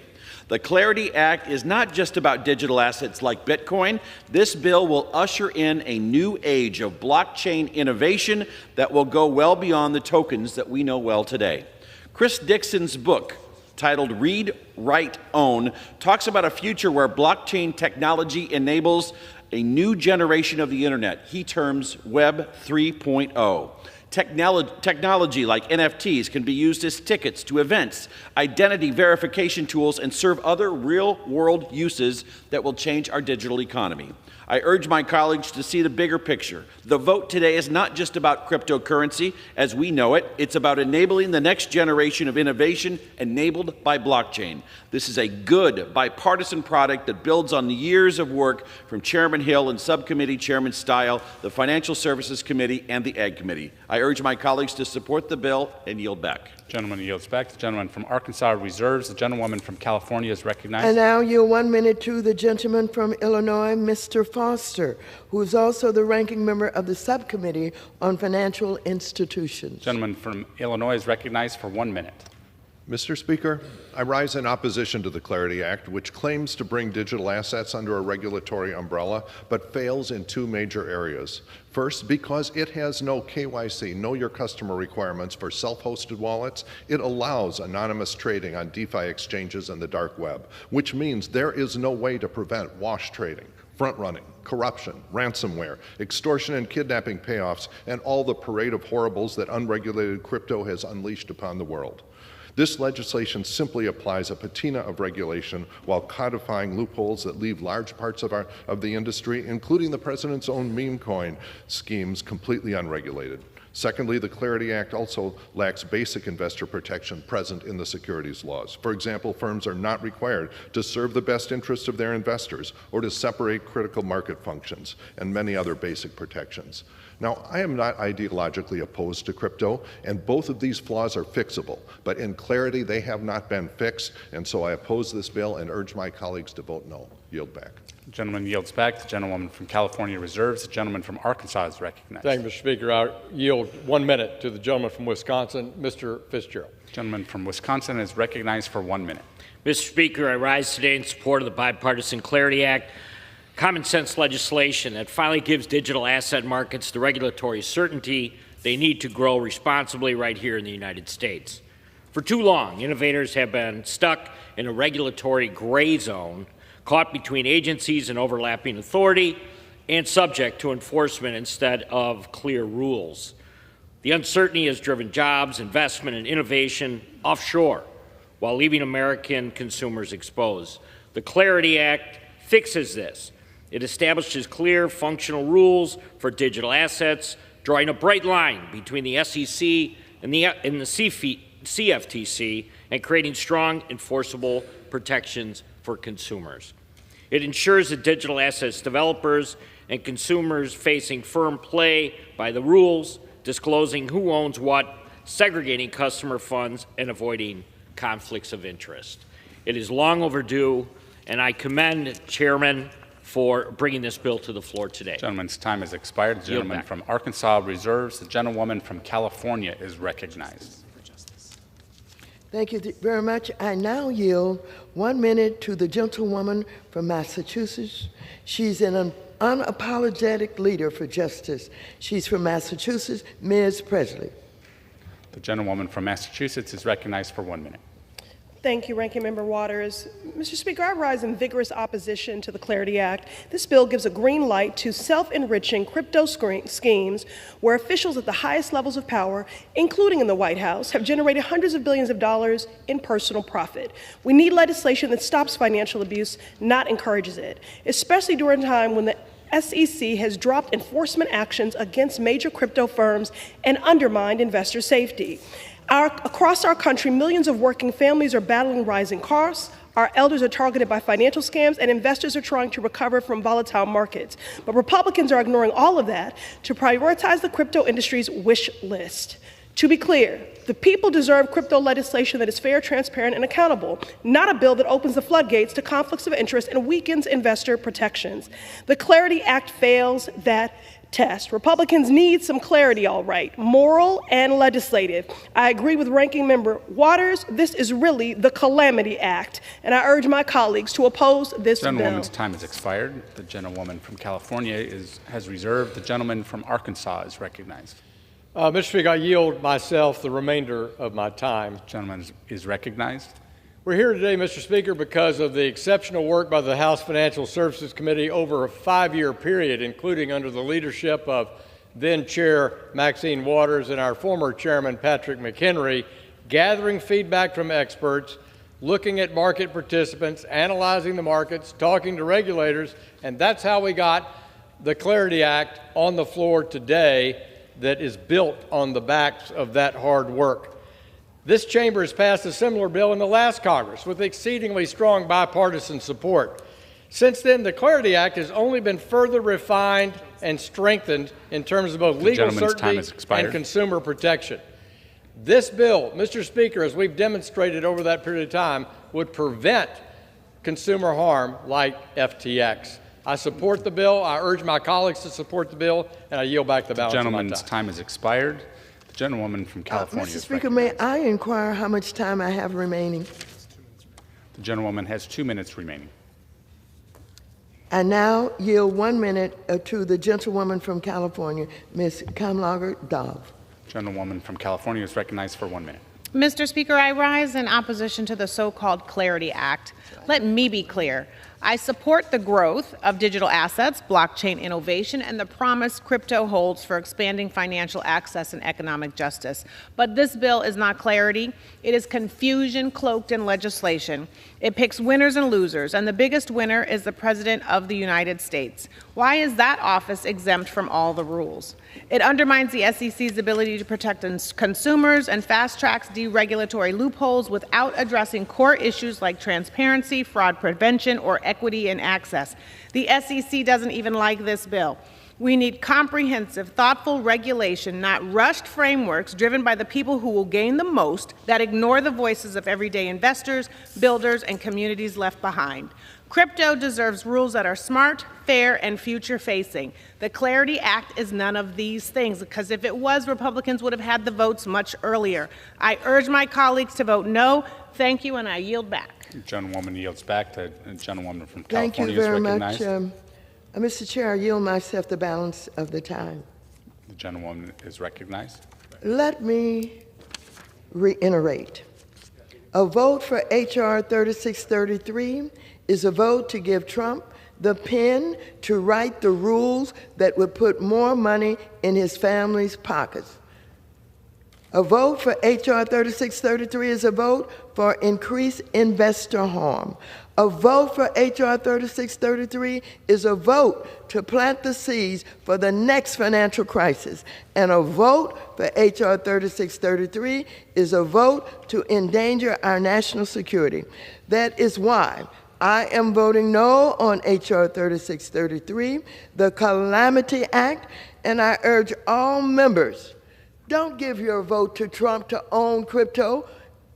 The Clarity Act is not just about digital assets like Bitcoin. This bill will usher in a new age of blockchain innovation that will go well beyond the tokens that we know well today. Chris Dixon's book, titled Read, Write, Own, talks about a future where blockchain technology enables a new generation of the internet he terms Web 3.0. Technology like NFTs can be used as tickets to events, identity verification tools, and serve other real-world uses that will change our digital economy. I urge my colleagues to see the bigger picture. The vote today is not just about cryptocurrency as we know it. It's about enabling the next generation of innovation enabled by blockchain. This is a good bipartisan product that builds on the years of work from Chairman Hill and Subcommittee Chairman Stile, the Financial Services Committee, and the Ag Committee. I urge my colleagues to support the bill and yield back. Gentleman yields back. The gentleman from Arkansas reserves. The gentlewoman from California is recognized. And now yield 1 minute to the gentleman from Illinois, Mr. Foster, who is also the ranking member of the Subcommittee on Financial Institutions. The gentleman from Illinois is recognized for 1 minute. Mr. Speaker, I rise in opposition to the Clarity Act, which claims to bring digital assets under a regulatory umbrella, but fails in two major areas. First, because it has no KYC, know your customer requirements for self-hosted wallets, it allows anonymous trading on DeFi exchanges and the dark web, which means there is no way to prevent wash trading, front-running, corruption, ransomware, extortion and kidnapping payoffs, and all the parade of horribles that unregulated crypto has unleashed upon the world. This legislation simply applies a patina of regulation while codifying loopholes that leave large parts of the industry, including the president's own meme coin schemes, completely unregulated. Secondly, the Clarity Act also lacks basic investor protection present in the securities laws. For example, firms are not required to serve the best interests of their investors or to separate critical market functions and many other basic protections. Now, I am not ideologically opposed to crypto, and both of these flaws are fixable, but in Clarity, they have not been fixed, and so I oppose this bill and urge my colleagues to vote no. Yield back. The gentleman yields back. The gentlewoman from California reserves. The gentleman from Arkansas is recognized. Thank you, Mr. Speaker. I yield 1 minute to the gentleman from Wisconsin, Mr. Fitzgerald. The gentleman from Wisconsin is recognized for 1 minute. Mr. Speaker, I rise today in support of the bipartisan Clarity Act, common sense legislation that finally gives digital asset markets the regulatory certainty they need to grow responsibly right here in the United States. For too long, innovators have been stuck in a regulatory gray zone, caught between agencies and overlapping authority, and subject to enforcement instead of clear rules. The uncertainty has driven jobs, investment, and innovation offshore while leaving American consumers exposed. The Clarity Act fixes this. It establishes clear, functional rules for digital assets, drawing a bright line between the SEC and the CFTC, and creating strong, enforceable protections for consumers. It ensures that digital assets developers and consumers facing firm play by the rules, disclosing who owns what, segregating customer funds, and avoiding conflicts of interest. It is long overdue, and I commend Chairman for bringing this bill to the floor today. Gentleman's time has expired. The gentleman from Arkansas reserves. The gentlewoman from California is recognized. Thank you very much. I now yield 1 minute to the gentlewoman from Massachusetts. She's an unapologetic leader for justice. She's from Massachusetts, Ms. Presley. The gentlewoman from Massachusetts is recognized for 1 minute. Thank you, Ranking Member Waters. Mr. Speaker, I rise in vigorous opposition to the Clarity Act. This bill gives a green light to self-enriching crypto schemes where officials at the highest levels of power, including in the White House, have generated hundreds of billions of dollars in personal profit. We need legislation that stops financial abuse, not encourages it, especially during a time when the SEC has dropped enforcement actions against major crypto firms and undermined investor safety. Across our country, millions of working families are battling rising costs. Our elders are targeted by financial scams, and investors are trying to recover from volatile markets. But Republicans are ignoring all of that to prioritize the crypto industry's wish list. To be clear, the people deserve crypto legislation that is fair, transparent, and accountable, not a bill that opens the floodgates to conflicts of interest and weakens investor protections. The Clarity Act fails that test. Republicans need some clarity, all right, moral and legislative. I agree with Ranking Member Waters. This is really the Calamity Act, and I urge my colleagues to oppose this bill. The gentlewoman's time has expired. The gentlewoman from California has reserved. The gentleman from Arkansas is recognized. Mr. Speaker, I yield myself the remainder of my time. The gentleman is recognized. We're here today, Mr. Speaker, because of the exceptional work by the House Financial Services Committee over a 5-year period, including under the leadership of then-Chair Maxine Waters and our former Chairman Patrick McHenry, gathering feedback from experts, looking at market participants, analyzing the markets, talking to regulators, and that's how we got the Clarity Act on the floor today that is built on the backs of that hard work. This chamber has passed a similar bill in the last Congress with exceedingly strong bipartisan support. Since then, the Clarity Act has only been further refined and strengthened in terms of both legal certainty and consumer protection. This bill, Mr. Speaker, as we've demonstrated over that period of time, would prevent consumer harm like FTX. I support the bill. I urge my colleagues to support the bill, and I yield back the balance of my time. The gentleman's time has expired. The gentlewoman from California Mr. Speaker, may I inquire how much time I have remaining? The gentlewoman has 2 minutes remaining. I now yield 1 minute to the gentlewoman from California, Ms. Kamlager-Dove. Gentlewoman from California is recognized for 1 minute. Mr. Speaker, I rise in opposition to the so-called Clarity Act. Let me be clear. I support the growth of digital assets, blockchain innovation, and the promise crypto holds for expanding financial access and economic justice. But this bill is not clarity. It is confusion cloaked in legislation. It picks winners and losers, and the biggest winner is the President of the United States. Why is that office exempt from all the rules? It undermines the SEC's ability to protect consumers and fast-tracks deregulatory loopholes without addressing core issues like transparency, fraud prevention, or equity and access. The SEC doesn't even like this bill. We need comprehensive, thoughtful regulation, not rushed frameworks driven by the people who will gain the most that ignore the voices of everyday investors, builders, and communities left behind. Crypto deserves rules that are smart, fair, and future-facing. The Clarity Act is none of these things, because if it was, Republicans would have had the votes much earlier. I urge my colleagues to vote no. Thank you, and I yield back. The gentlewoman yields back. The gentlewoman from Thank California you very is recognized. much. Mr. Chair, I yield myself the balance of the time. The gentlewoman is recognized. Let me reiterate. A vote for H.R. 3633 is a vote to give Trump the pen to write the rules that would put more money in his family's pockets. A vote for H.R. 3633 is a vote for increased investor harm. A vote for H.R. 3633 is a vote to plant the seeds for the next financial crisis. And a vote for H.R. 3633 is a vote to endanger our national security. That is why I am voting no on H.R. 3633, the Calamity Act, and I urge all members, don't give your vote to Trump to own crypto.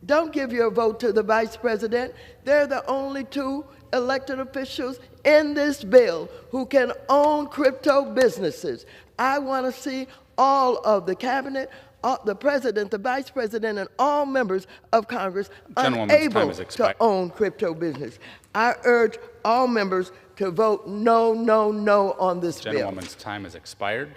Don't give your vote to the Vice President. They're the only two elected officials in this bill who can own crypto businesses. I want to see all of the cabinet, the President, the Vice President, and all members of Congress unable to own crypto business. I urge all members to vote no, no, no on this bill. Gentlewoman's time has expired.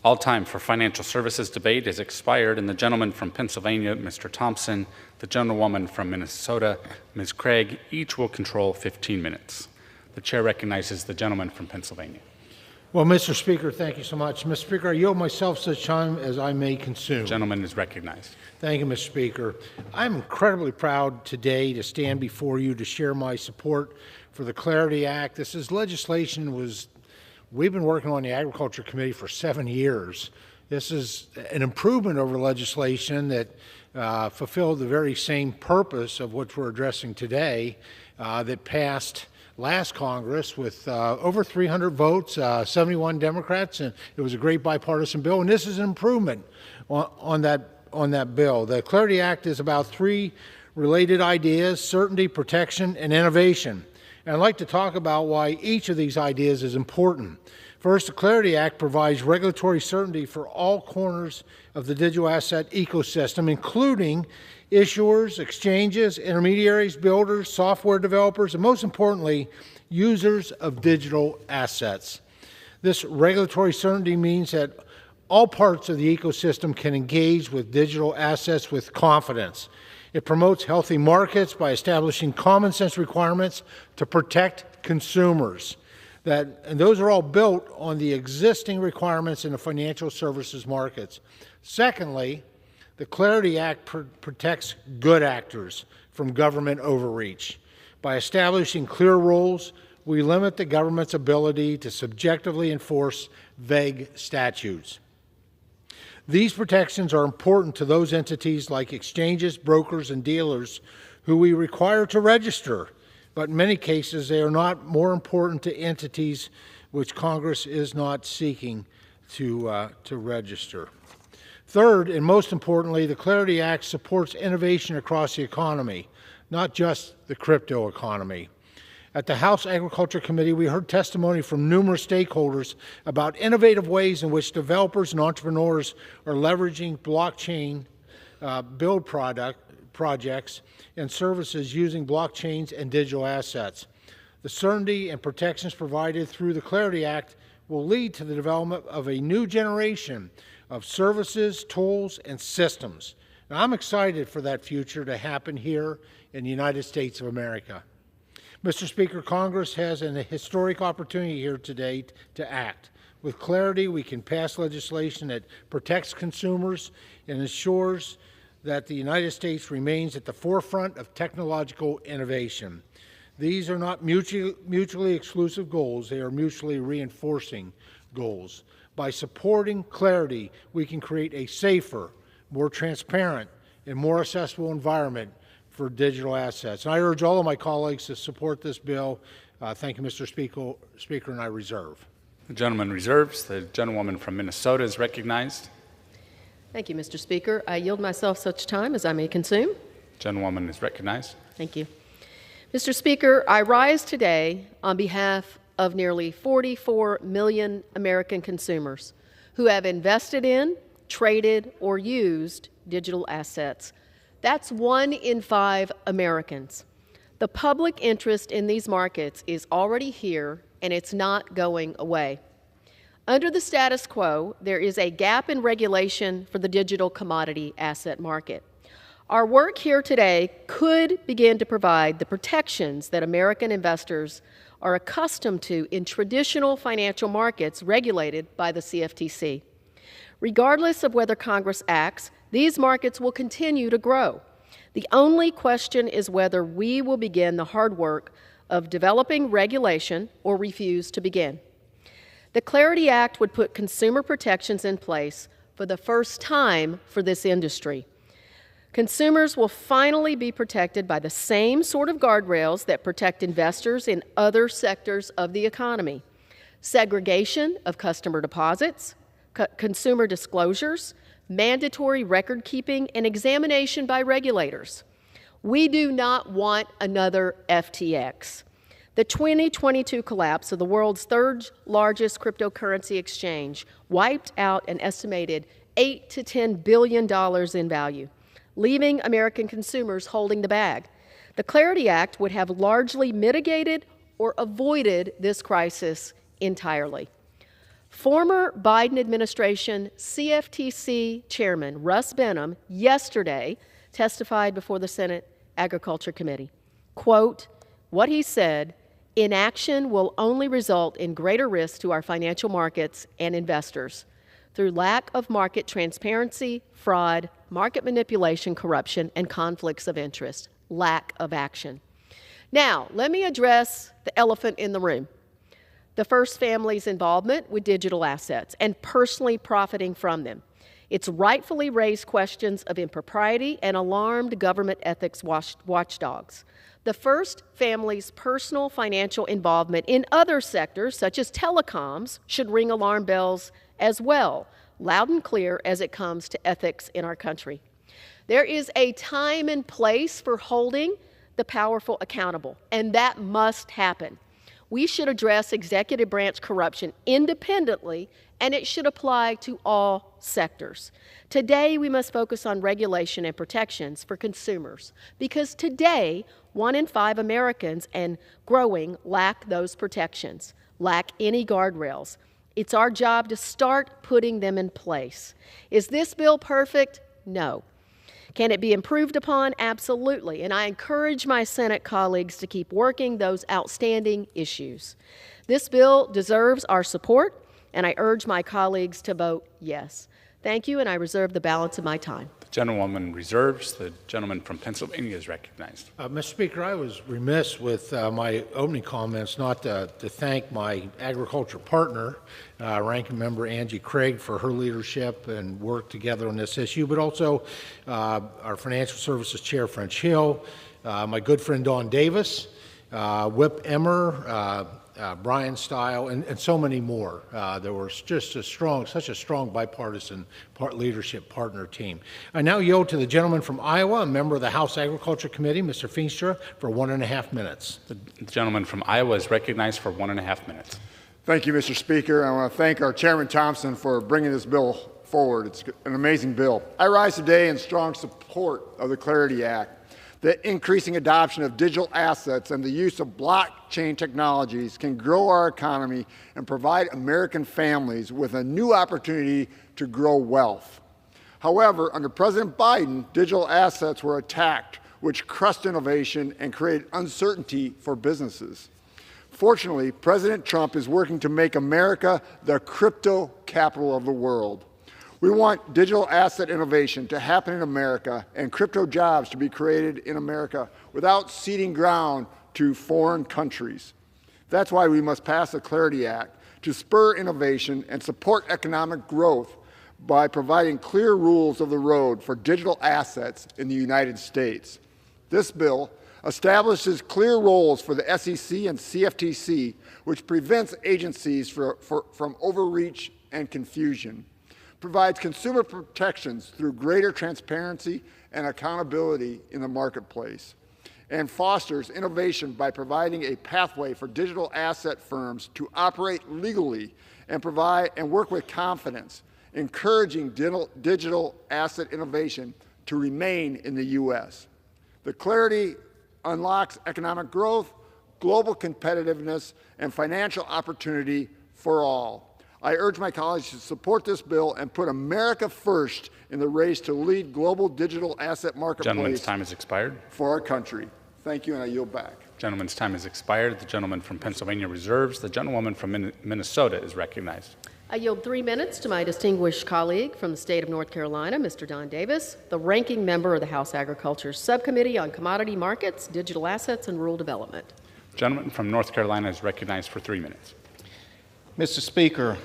All time for financial services debate is expired, and the gentleman from Pennsylvania, Mr. Thompson, the gentlewoman from Minnesota, Ms. Craig, each will control 15 minutes. The chair recognizes the gentleman from Pennsylvania. Well, Mr. Speaker, thank you so much. Mr. Speaker, I yield myself such time as I may consume. The gentleman is recognized. Thank you, Mr. Speaker. I'm incredibly proud today to stand before you to share my support for the Clarity Act. This is legislation we've been working on the Agriculture Committee for 7 years. This is an improvement over legislation that fulfilled the very same purpose of what we're addressing today that passed last Congress with over 300 votes, 71 Democrats, and it was a great bipartisan bill. And this is an improvement on that bill. The Clarity Act is about 3 related ideas: certainty, protection, and innovation. And I'd like to talk about why each of these ideas is important. First, the Clarity Act provides regulatory certainty for all corners of the digital asset ecosystem, including issuers, exchanges, intermediaries, builders, software developers, and most importantly, users of digital assets. This regulatory certainty means that all parts of the ecosystem can engage with digital assets with confidence. It promotes healthy markets by establishing common sense requirements to protect consumers. And those are all built on the existing requirements in the financial services markets. Secondly, the Clarity Act protects good actors from government overreach. By establishing clear rules, we limit the government's ability to subjectively enforce vague statutes. These protections are important to those entities like exchanges, brokers, and dealers who we require to register, but in many cases they are not more important to entities which Congress is not seeking to register. Third, and most importantly, the Clarity Act supports innovation across the economy, not just the crypto economy. At the House Agriculture Committee, we heard testimony from numerous stakeholders about innovative ways in which developers and entrepreneurs are leveraging blockchain build projects and services using blockchains and digital assets. The certainty and protections provided through the Clarity Act will lead to the development of a new generation of services, tools, and systems. And I'm excited for that future to happen here in the United States of America. Mr. Speaker, Congress has a historic opportunity here today to act. With clarity, we can pass legislation that protects consumers and ensures that the United States remains at the forefront of technological innovation. These are not mutually exclusive goals, they are mutually reinforcing goals. By supporting clarity, we can create a safer, more transparent, and more accessible environment for digital assets. And I urge all of my colleagues to support this bill. Thank you, Mr. Speaker, and I reserve. The gentleman reserves. The gentlewoman from Minnesota is recognized. Thank you, Mr. Speaker. I yield myself such time as I may consume. Gentlewoman is recognized. Thank you. Mr. Speaker, I rise today on behalf of nearly 44 million American consumers who have invested in, traded, or used digital assets. That's 1 in 5 Americans. The public interest in these markets is already here, and it's not going away. Under the status quo, there is a gap in regulation for the digital commodity asset market. Our work here today could begin to provide the protections that American investors are accustomed to in traditional financial markets regulated by the CFTC. Regardless of whether Congress acts, these markets will continue to grow. The only question is whether we will begin the hard work of developing regulation or refuse to begin. The Clarity Act would put consumer protections in place for the first time for this industry. Consumers will finally be protected by the same sort of guardrails that protect investors in other sectors of the economy: segregation of customer deposits, consumer disclosures, mandatory record keeping, and examination by regulators. We do not want another FTX. The 2022 collapse of the world's third largest cryptocurrency exchange wiped out an estimated $8 to $10 billion in value, leaving American consumers holding the bag. The Clarity Act would have largely mitigated or avoided this crisis entirely. Former Biden administration CFTC Chairman Russ Benham yesterday testified before the Senate Agriculture Committee. Quote, what he said, Inaction will only result in greater risk to our financial markets and investors through lack of market transparency, fraud, market manipulation, corruption, and conflicts of interest. Lack of action. Now, let me address the elephant in the room. The first family's involvement with digital assets and personally profiting from them. It's rightfully raised questions of impropriety and alarmed government ethics watchdogs. The first family's personal financial involvement in other sectors, such as telecoms, should ring alarm bells as well, loud and clear as it comes to ethics in our country. There is a time and place for holding the powerful accountable, and that must happen. We should address executive branch corruption independently, and it should apply to all sectors. Today, we must focus on regulation and protections for consumers, because today, 1 in 5 Americans and growing lack those protections, lack any guardrails. It's our job to start putting them in place. Is this bill perfect? No. Can it be improved upon? Absolutely. And I encourage my Senate colleagues to keep working those outstanding issues. This bill deserves our support, and I urge my colleagues to vote yes. Thank you, and I reserve the balance of my time. The gentlewoman reserves. The gentleman from Pennsylvania is recognized. Mr. Speaker, I was remiss with my opening comments not to thank my agriculture partner, Ranking Member Angie Craig, for her leadership and work together on this issue, but also our Financial Services Chair, French Hill, my good friend Don Davis, Whip Emmer, Brian Stile, and so many more. There was just such a strong bipartisan leadership partner team. I now yield to the gentleman from Iowa, a member of the House Agriculture Committee, Mr. Feenstra, for 1.5 minutes. The gentleman from Iowa is recognized for 1.5 minutes. Thank you, Mr. Speaker. I want to thank our Chairman Thompson for bringing this bill forward. It's an amazing bill. I rise today in strong support of the Clarity Act. The increasing adoption of digital assets and the use of blockchain technologies can grow our economy and provide American families with a new opportunity to grow wealth. However, under President Biden, digital assets were attacked, which crushed innovation and created uncertainty for businesses. Fortunately, President Trump is working to make America the crypto capital of the world. We want digital asset innovation to happen in America and crypto jobs to be created in America without ceding ground to foreign countries. That's why we must pass the Clarity Act to spur innovation and support economic growth by providing clear rules of the road for digital assets in the United States. This bill establishes clear roles for the SEC and CFTC, which prevents agencies from overreach and confusion, provides consumer protections through greater transparency and accountability in the marketplace, and fosters innovation by providing a pathway for digital asset firms to operate legally and work with confidence, encouraging digital asset innovation to remain in the U.S. The Clarity unlocks economic growth, global competitiveness, and financial opportunity for all. I urge my colleagues to support this bill and put America first in the race to lead global digital asset marketplace. Gentleman's time has expired. For our country. Thank you, and I yield back. Gentleman's time has expired. The gentleman from Pennsylvania reserves. The gentlewoman from Minnesota is recognized. I yield 3 minutes to my distinguished colleague from the state of North Carolina, Mr. Don Davis, the ranking member of the House Agriculture Subcommittee on Commodity Markets, Digital Assets, and Rural Development. The gentleman from North Carolina is recognized for 3 minutes. Mr. Speaker,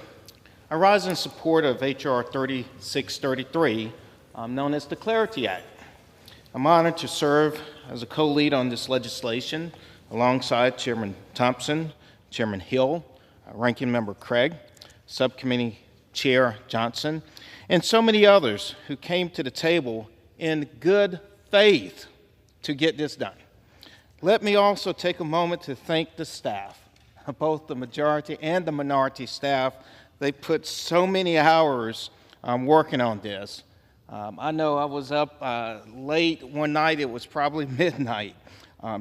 I rise in support of H.R. 3633, known as the Clarity Act. I'm honored to serve as a co-lead on this legislation alongside Chairman Thompson, Chairman Hill, Ranking Member Craig, Subcommittee Chair Johnson, and so many others who came to the table in good faith to get this done. Let me also take a moment to thank the staff, both the majority and the minority staff. They put so many hours working on this. I know I was up late one night. It was probably midnight.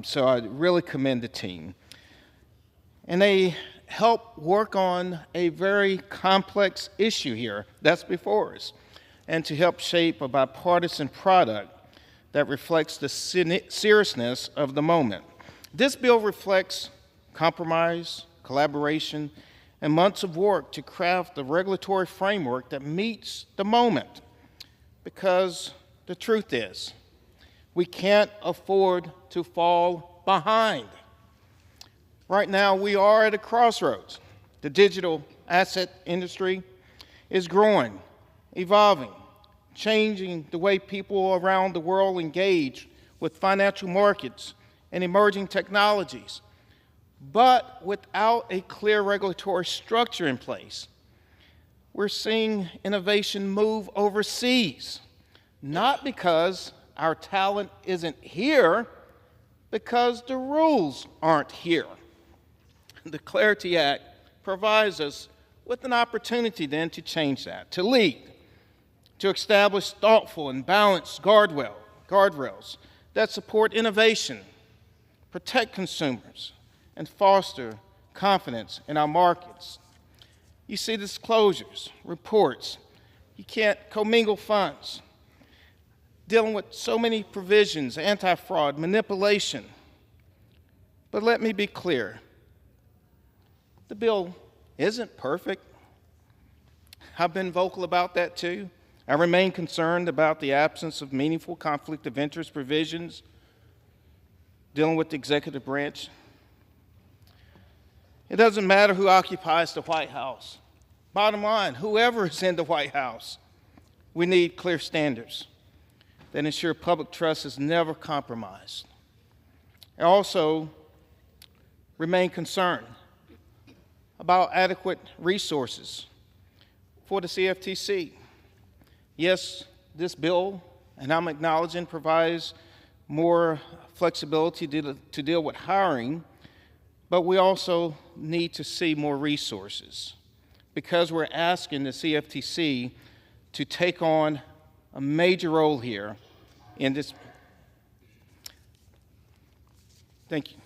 So I really commend the team. And they help work on a very complex issue here that's before us, and to help shape a bipartisan product that reflects the seriousness of the moment. This bill reflects compromise, collaboration, and months of work to craft a regulatory framework that meets the moment. Because the truth is, we can't afford to fall behind. Right now, we are at a crossroads. The digital asset industry is growing, evolving, changing the way people around the world engage with financial markets and emerging technologies. But without a clear regulatory structure in place, we're seeing innovation move overseas, not because our talent isn't here, because the rules aren't here. The Clarity Act provides us with an opportunity then to change that, to lead, to establish thoughtful and balanced guardrails that support innovation, protect consumers, and foster confidence in our markets. You see disclosures, reports. You can't commingle funds. Dealing with so many provisions, anti-fraud, manipulation. But let me be clear. The bill isn't perfect. I've been vocal about that too. I remain concerned about the absence of meaningful conflict of interest provisions dealing with the executive branch. It doesn't matter who occupies the White House. Bottom line, whoever is in the White House, we need clear standards that ensure public trust is never compromised. I also remain concerned about adequate resources for the CFTC. Yes, this bill, and I'm acknowledging, provides more flexibility to deal with hiring, but we also need to see more resources because we're asking the CFTC to take on a major role here in this. Thank you.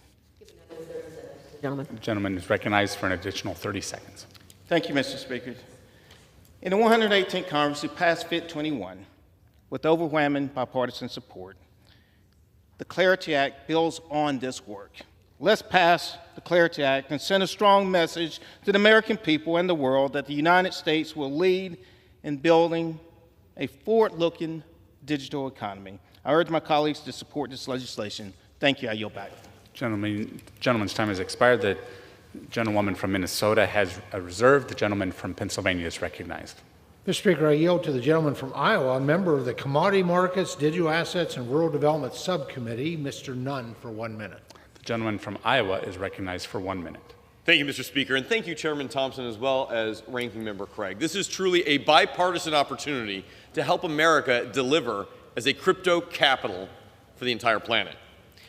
The gentleman is recognized for an additional 30 seconds. Thank you, Mr. Speaker. In the 118th Congress, we passed FIT 21 with overwhelming bipartisan support. The Clarity Act builds on this work. Let's pass the Clarity Act and send a strong message to the American people and the world that the United States will lead in building a forward-looking digital economy. I urge my colleagues to support this legislation. Thank you. I yield back. Gentleman's time has expired. The gentlewoman from Minnesota has reserved. The gentleman from Pennsylvania is recognized. Mr. Speaker, I yield to the gentleman from Iowa, a member of the Commodity Markets, Digital Assets, and Rural Development Subcommittee, Mr. Nunn, for 1 minute. The gentleman from Iowa is recognized for 1 minute. Thank you, Mr. Speaker, and thank you, Chairman Thompson, as well as Ranking Member Craig. This is truly a bipartisan opportunity to help America deliver as a crypto capital for the entire planet.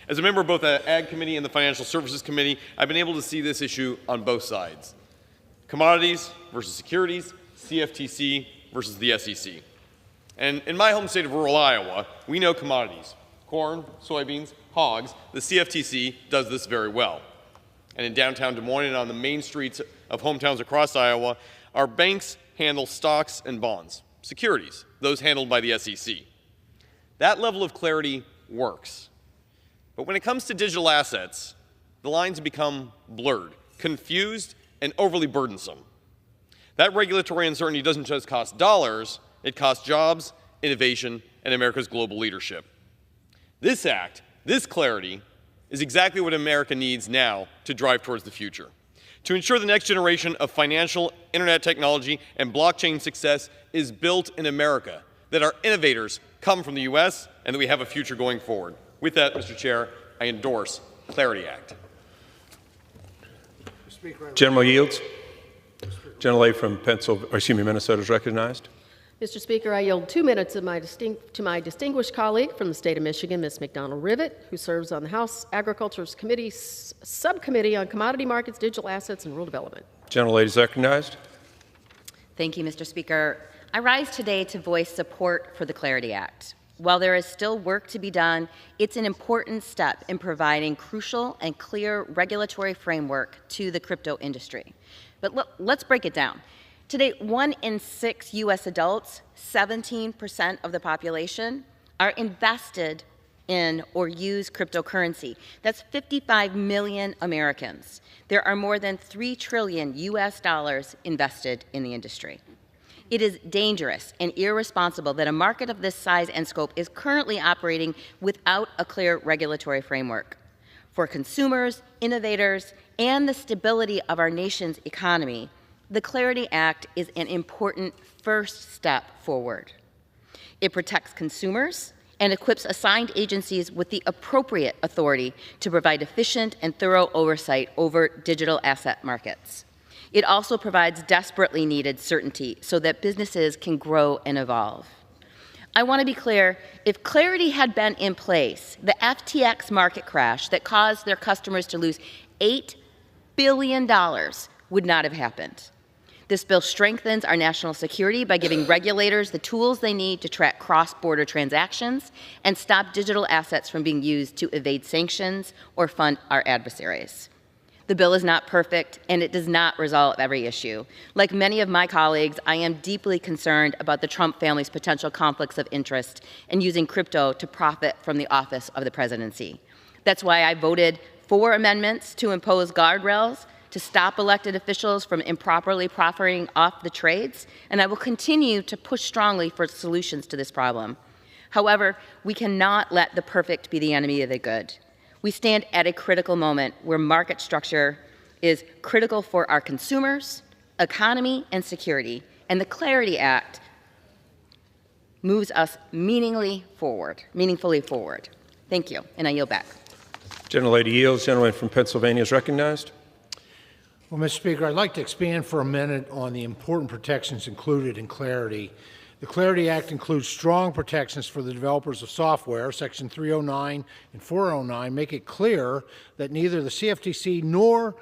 As a member of both the Ag Committee and the Financial Services Committee, I've been able to see this issue on both sides. Commodities versus securities, CFTC versus the SEC. And in my home state of rural Iowa, we know commodities. Corn, soybeans, hogs. The CFTC does this very well. And in downtown Des Moines and on the main streets of hometowns across Iowa, our banks handle stocks and bonds. Securities, those handled by the SEC. That level of clarity works. But when it comes to digital assets, the lines become blurred, confused, and overly burdensome. That regulatory uncertainty doesn't just cost dollars, it costs jobs, innovation, and America's global leadership. This act, this clarity, is exactly what America needs now to drive towards the future. To ensure the next generation of financial, internet technology, and blockchain success is built in America, that our innovators come from the U.S., and that we have a future going forward. With that, Mr. Chair, I endorse Clarity Act. General yields. Gentlelady from Minnesota is recognized. Mr. Speaker, I yield 2 minutes to my distinguished colleague from the state of Michigan, Ms. McDonald-Rivet, who serves on the House Agriculture Committee's Subcommittee on Commodity Markets, Digital Assets, and Rural Development. Gentlelady is recognized. Thank you, Mr. Speaker. I rise today to voice support for the Clarity Act. While there is still work to be done, it's an important step in providing crucial and clear regulatory framework to the crypto industry. But let's break it down. Today, 1 in 6 U.S. adults, 17% of the population, are invested in or use cryptocurrency. That's 55 million Americans. There are more than $3 trillion US invested in the industry. It is dangerous and irresponsible that a market of this size and scope is currently operating without a clear regulatory framework. For consumers, innovators, and the stability of our nation's economy, the Clarity Act is an important first step forward. It protects consumers and equips assigned agencies with the appropriate authority to provide efficient and thorough oversight over digital asset markets. It also provides desperately needed certainty so that businesses can grow and evolve. I want to be clear, if clarity had been in place, the FTX market crash that caused their customers to lose $8 billion would not have happened. This bill strengthens our national security by giving regulators the tools they need to track cross-border transactions and stop digital assets from being used to evade sanctions or fund our adversaries. The bill is not perfect, and it does not resolve every issue. Like many of my colleagues, I am deeply concerned about the Trump family's potential conflicts of interest in using crypto to profit from the office of the presidency. That's why I voted for amendments to impose guardrails to stop elected officials from improperly profiting off the trades, and I will continue to push strongly for solutions to this problem. However, we cannot let the perfect be the enemy of the good. We stand at a critical moment where market structure is critical for our consumers, economy, and security, and the Clarity Act moves us meaningfully forward. Thank you, and I yield back. Gentlelady yields. Gentleman from Pennsylvania is recognized. Well, Mr. Speaker, I'd like to expand for a minute on the important protections included in Clarity. The Clarity Act includes strong protections for the developers of software. Section 309 and 409 make it clear that neither the CFTC nor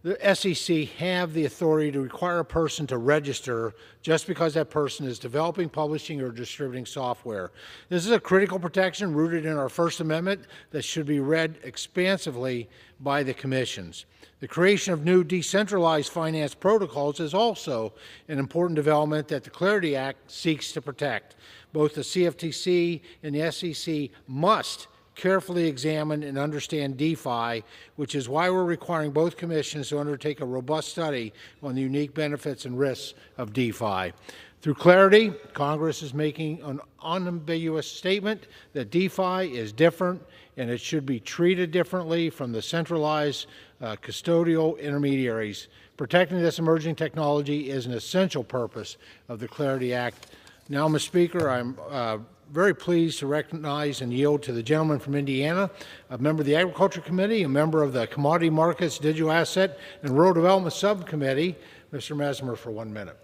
the SEC have the authority to require a person to register just because that person is developing, publishing, or distributing software. This is a critical protection rooted in our First Amendment that should be read expansively by the commissions. The creation of new decentralized finance protocols is also an important development that the Clarity Act seeks to protect. Both the CFTC and the SEC must carefully examine and understand DeFi, which is why we're requiring both commissions to undertake a robust study on the unique benefits and risks of DeFi. Through Clarity, Congress is making an unambiguous statement that DeFi is different and it should be treated differently from the centralized custodial intermediaries. Protecting this emerging technology is an essential purpose of the Clarity Act. Now, Mr. Speaker, I'm very pleased to recognize and yield to the gentleman from Indiana, a member of the Agriculture Committee, a member of the Commodity Markets, Digital Asset, and Rural Development Subcommittee, Mr. Mesmer, for 1 minute.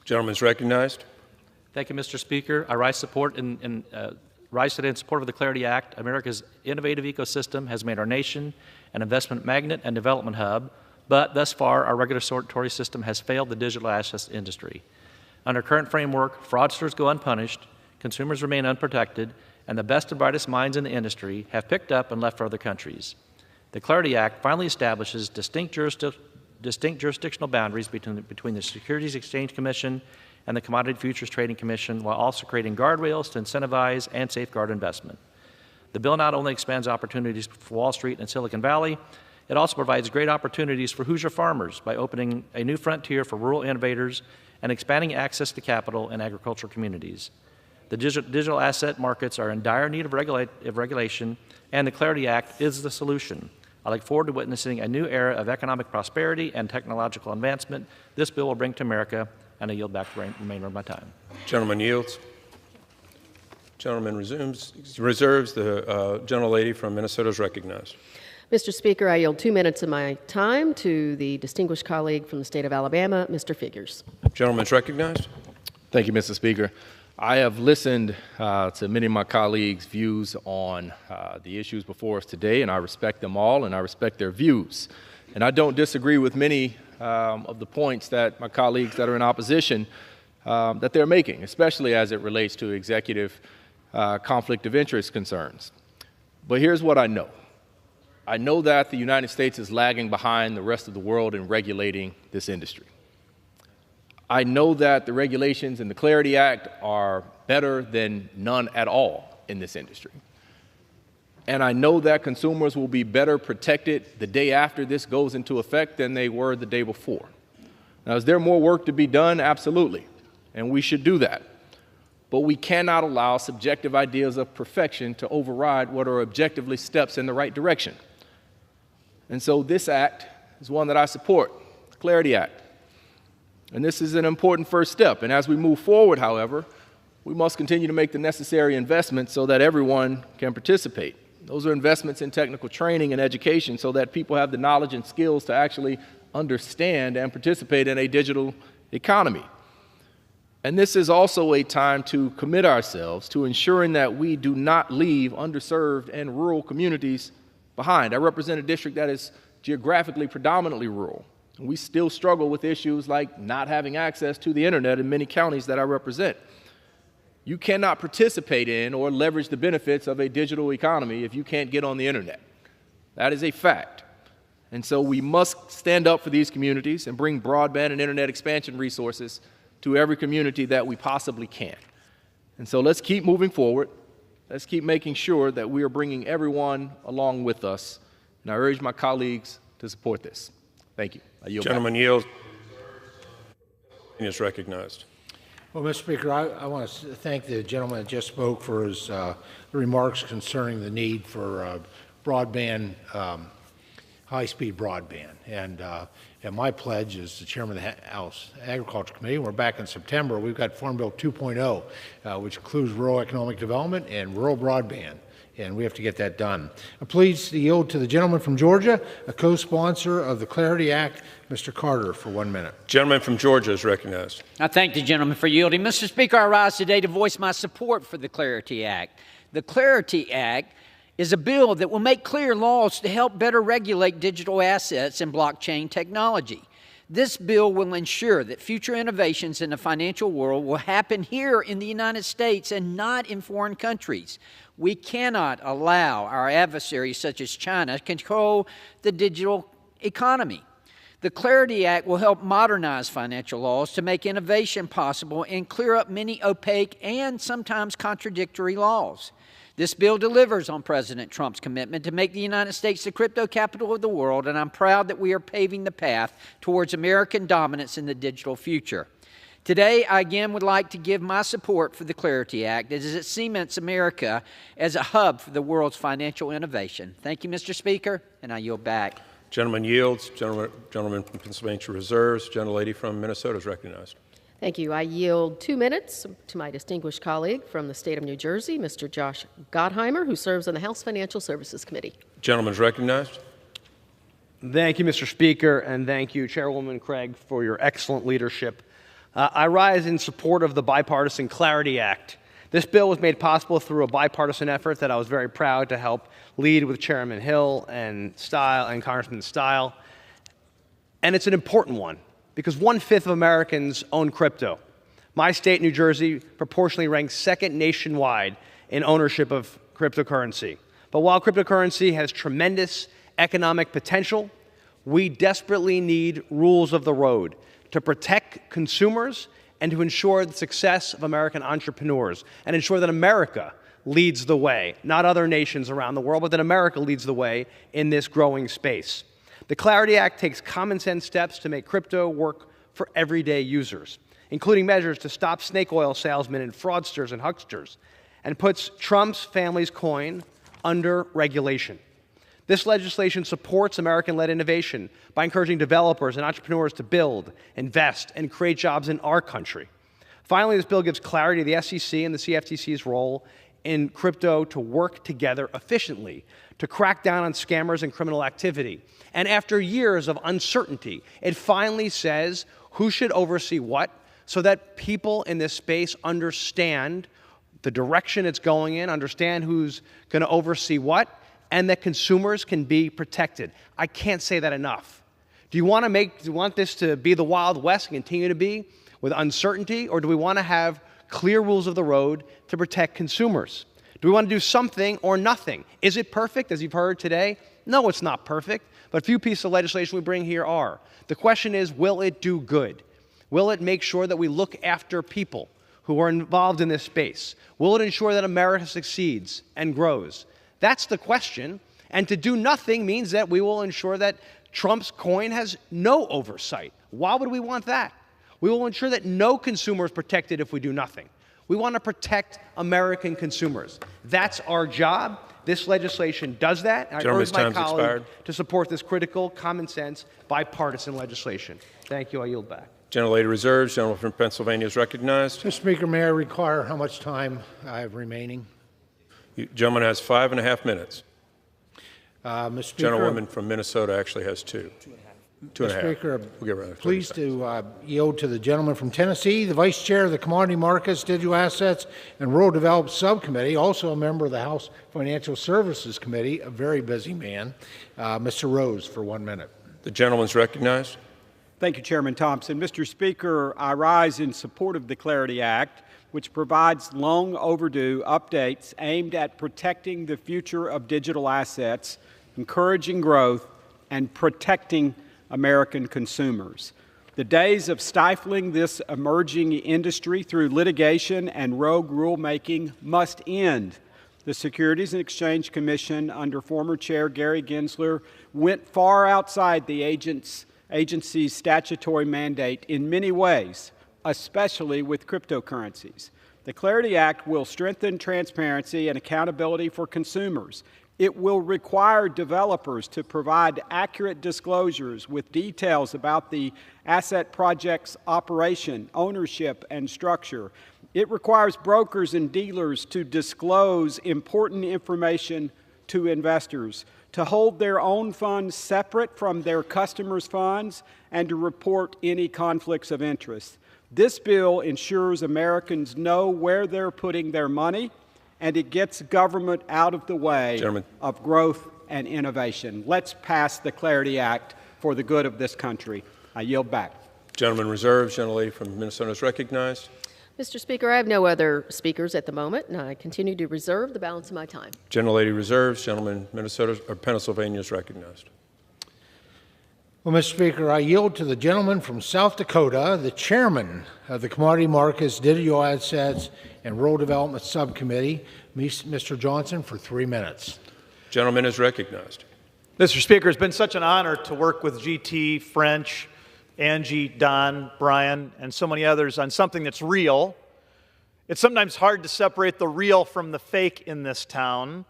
Gentleman is recognized. Thank you, Mr. Speaker. I rise today in support of the Clarity Act. America's innovative ecosystem has made our nation an investment magnet and development hub, but thus far our regulatory system has failed the digital assets industry. Under current framework, fraudsters go unpunished, consumers remain unprotected, and the best and brightest minds in the industry have picked up and left for other countries. The Clarity Act finally establishes distinct jurisdictional boundaries between the Securities Exchange Commission and the Commodity Futures Trading Commission, while also creating guardrails to incentivize and safeguard investment. The bill not only expands opportunities for Wall Street and Silicon Valley, it also provides great opportunities for Hoosier farmers by opening a new frontier for rural innovators and expanding access to capital in agricultural communities. The digital asset markets are in dire need of regulation, and the Clarity Act is the solution. I look forward to witnessing a new era of economic prosperity and technological advancement this bill will bring to America, and I yield back the remainder of my time. Gentleman yields. Gentleman reserves. The gentlelady from Minnesota is recognized. Mr. Speaker, I yield 2 minutes of my time to the distinguished colleague from the state of Alabama, Mr. Figures. Gentleman is recognized. Thank you, Mr. Speaker. I have listened to many of my colleagues' views on the issues before us today, and I respect them all, and I respect their views. And I don't disagree with many of the points that my colleagues that are in opposition that they're making, especially as it relates to executive conflict of interest concerns. But here's what I know. I know that the United States is lagging behind the rest of the world in regulating this industry. I know that the regulations in the Clarity Act are better than none at all in this industry. And I know that consumers will be better protected the day after this goes into effect than they were the day before. Now, is there more work to be done? Absolutely. And we should do that. But we cannot allow subjective ideas of perfection to override what are objectively steps in the right direction. And so this act is one that I support, the Clarity Act. And this is an important first step. And as we move forward, however, we must continue to make the necessary investments so that everyone can participate. Those are investments in technical training and education so that people have the knowledge and skills to actually understand and participate in a digital economy. And this is also a time to commit ourselves to ensuring that we do not leave underserved and rural communities behind. I represent a district that is geographically predominantly rural. And we still struggle with issues like not having access to the internet in many counties that I represent. You cannot participate in or leverage the benefits of a digital economy if you can't get on the internet. That is a fact. And so we must stand up for these communities and bring broadband and internet expansion resources to every community that we possibly can. And so let's keep moving forward. Let's keep making sure that we are bringing everyone along with us. And I urge my colleagues to support this. Thank you. I yield Gentleman back. yields. Is recognized. Well, Mr. Speaker, I want to thank the gentleman that just spoke for his remarks concerning the need for broadband, high-speed broadband. And my pledge as the chairman of the House Agriculture Committee, we're back in September, we've got Farm Bill 2.0, which includes rural economic development and rural broadband. And we have to get that done. I'm pleased to yield to the gentleman from Georgia, a co-sponsor of the Clarity Act, Mr. Carter, for 1 minute. Gentleman from Georgia is recognized. I thank the gentleman for yielding. Mr. Speaker, I rise today to voice my support for the Clarity Act. The Clarity Act is a bill that will make clear laws to help better regulate digital assets and blockchain technology. This bill will ensure that future innovations in the financial world will happen here in the United States and not in foreign countries. We cannot allow our adversaries, such as China, to control the digital economy. The Clarity Act will help modernize financial laws to make innovation possible and clear up many opaque and sometimes contradictory laws. This bill delivers on President Trump's commitment to make the United States the crypto capital of the world, and I'm proud that we are paving the path towards American dominance in the digital future. Today, I again would like to give my support for the Clarity Act as it cements America as a hub for the world's financial innovation. Thank you, Mr. Speaker, and I yield back. Gentleman yields. Gentleman from Pennsylvania reserves. Gentlelady from Minnesota is recognized. Thank you. I yield 2 minutes to my distinguished colleague from the state of New Jersey, Mr. Josh Gottheimer, who serves on the House Financial Services Committee. Gentleman is recognized. Thank you, Mr. Speaker, and thank you, Chairwoman Craig, for your excellent leadership. I rise in support of the bipartisan Clarity Act. This bill was made possible through a bipartisan effort that I was very proud to help lead with Chairman Hill and Congressman Stile. And it's an important one, because 1/5 of Americans own crypto. My state, New Jersey, proportionally ranks second nationwide in ownership of cryptocurrency. But while cryptocurrency has tremendous economic potential, we desperately need rules of the road to protect consumers and to ensure the success of American entrepreneurs and ensure that America leads the way, not other nations around the world, but that America leads the way in this growing space. The Clarity Act takes common sense steps to make crypto work for everyday users, including measures to stop snake oil salesmen and fraudsters and hucksters, and puts Trump's family's coin under regulation. This legislation supports American-led innovation by encouraging developers and entrepreneurs to build, invest, and create jobs in our country. Finally, this bill gives clarity to the SEC and the CFTC's role in crypto to work together efficiently to crack down on scammers and criminal activity. And after years of uncertainty, it finally says who should oversee what so that people in this space understand the direction it's going in, understand who's going to oversee what, and that consumers can be protected. I can't say that enough. Do you want this to be the Wild West and continue to be with uncertainty, or do we want to have clear rules of the road to protect consumers? Do we want to do something or nothing? Is it perfect, as you've heard today? No, it's not perfect, but few pieces of legislation we bring here are. The question is, will it do good? Will it make sure that we look after people who are involved in this space? Will it ensure that America succeeds and grows? That's the question. And to do nothing means that we will ensure that Trump's coin has no oversight. Why would we want that? We will ensure that no consumer is protected if we do nothing. We want to protect American consumers. That's our job. This legislation does that. I urge my colleague to support this critical, common sense, bipartisan legislation. Thank you. I yield back. Gentlelady reserves. Gentleman from Pennsylvania is recognized. Mr. Speaker, may I require how much time I have remaining? Gentleman has 5.5 minutes. Mr. Speaker, Gentlewoman from Minnesota actually has 2. 2.5. Mr. Speaker, We'll get rid of pleased to yield to the gentleman from Tennessee, the Vice Chair of the Commodity Markets, Digital Assets, and Rural Development Subcommittee, also a member of the House Financial Services Committee, a very busy man, Mr. Rose, for 1 minute. The gentleman's recognized. Thank you, Chairman Thompson. Mr. Speaker, I rise in support of the Clarity Act, which provides long overdue updates aimed at protecting the future of digital assets, encouraging growth, and protecting American consumers. The days of stifling this emerging industry through litigation and rogue rulemaking must end. The Securities and Exchange Commission, under former Chair Gary Gensler, went far outside the agency's statutory mandate in many ways, especially with cryptocurrencies. The Clarity Act will strengthen transparency and accountability for consumers. It will require developers to provide accurate disclosures with details about the asset project's operation, ownership, and structure. It requires brokers and dealers to disclose important information to investors, to hold their own funds separate from their customers' funds, and to report any conflicts of interest. This bill ensures Americans know where they're putting their money, and it gets government out of the way of growth and innovation. Let's pass the Clarity Act for the good of this country. I yield back. Gentleman reserves. Gentlelady from Minnesota is recognized. Mr. Speaker, I have no other speakers at the moment, and I continue to reserve the balance of my time. Gentlelady reserves. Gentleman Pennsylvania is recognized. Well, Mr. Speaker, I yield to the gentleman from South Dakota, the chairman of the Commodity Markets, Digital Assets, and Rural Development Subcommittee, Mr. Johnson, for 3 minutes. Gentleman is recognized. Mr. Speaker, it's been such an honor to work with GT, French, Angie, Don, Brian, and so many others on something that's real. It's sometimes hard to separate the real from the fake in this town.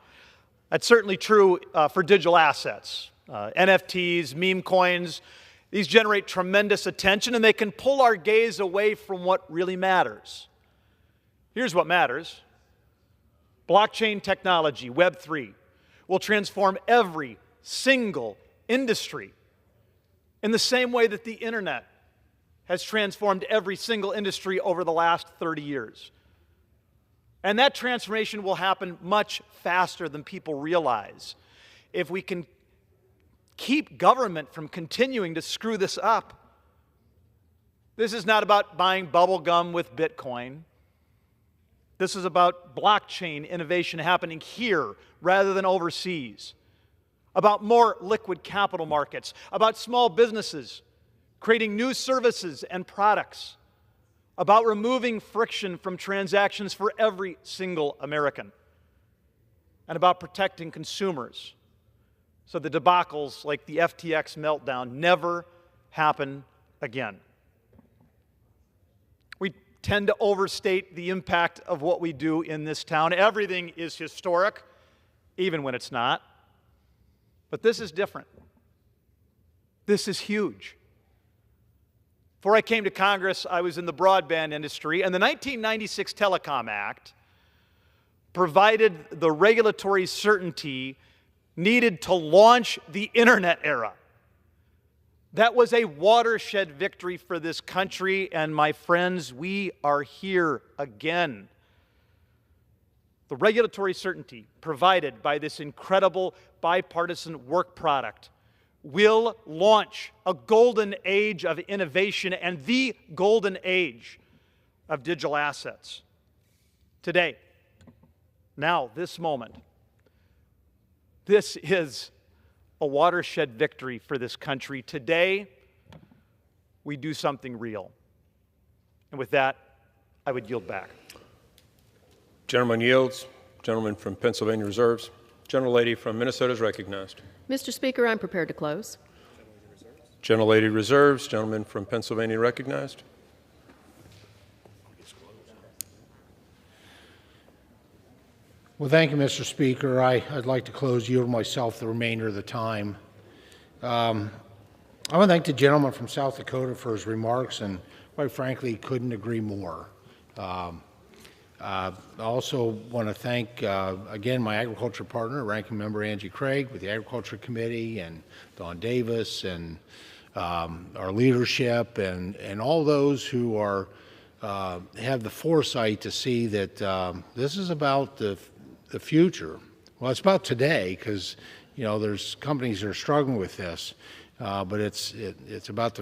That's certainly true for digital assets. NFTs, meme coins, these generate tremendous attention, and they can pull our gaze away from what really matters. Here's what matters. Blockchain technology, Web3, will transform every single industry in the same way that the internet has transformed every single industry over the last 30 years. And that transformation will happen much faster than people realize. If we can keep government from continuing to screw this up. This is not about buying bubble gum with Bitcoin. This is about blockchain innovation happening here rather than overseas, about more liquid capital markets, about small businesses creating new services and products, about removing friction from transactions for every single American, and about protecting consumers so the debacles like the FTX meltdown never happen again. We tend to overstate the impact of what we do in this town. Everything is historic, even when it's not. But this is different. This is huge. Before I came to Congress, I was in the broadband industry, and the 1996 Telecom Act provided the regulatory certainty needed to launch the internet era. That was a watershed victory for this country, and my friends, we are here again. The regulatory certainty provided by this incredible bipartisan work product will launch a golden age of innovation and the golden age of digital assets. Today, now, this moment, this is a watershed victory for this country. Today, we do something real. And with that, I would yield back. Gentleman yields. Gentleman from Pennsylvania reserves. Gentlelady from Minnesota is recognized. Mr. Speaker, I'm prepared to close. Gentlelady reserves. Gentleman from Pennsylvania recognized. Well, thank you, Mr. Speaker. I'd like to close, yield myself the remainder of the time. I want to thank the gentleman from South Dakota for his remarks, and quite frankly, couldn't agree more. I also want to thank, again, my agriculture partner, Ranking Member Angie Craig with the Agriculture Committee, and Don Davis, and our leadership, and all those who are have the foresight to see that this is about the future. Well, it's about today, because there's companies that are struggling with this, but it's about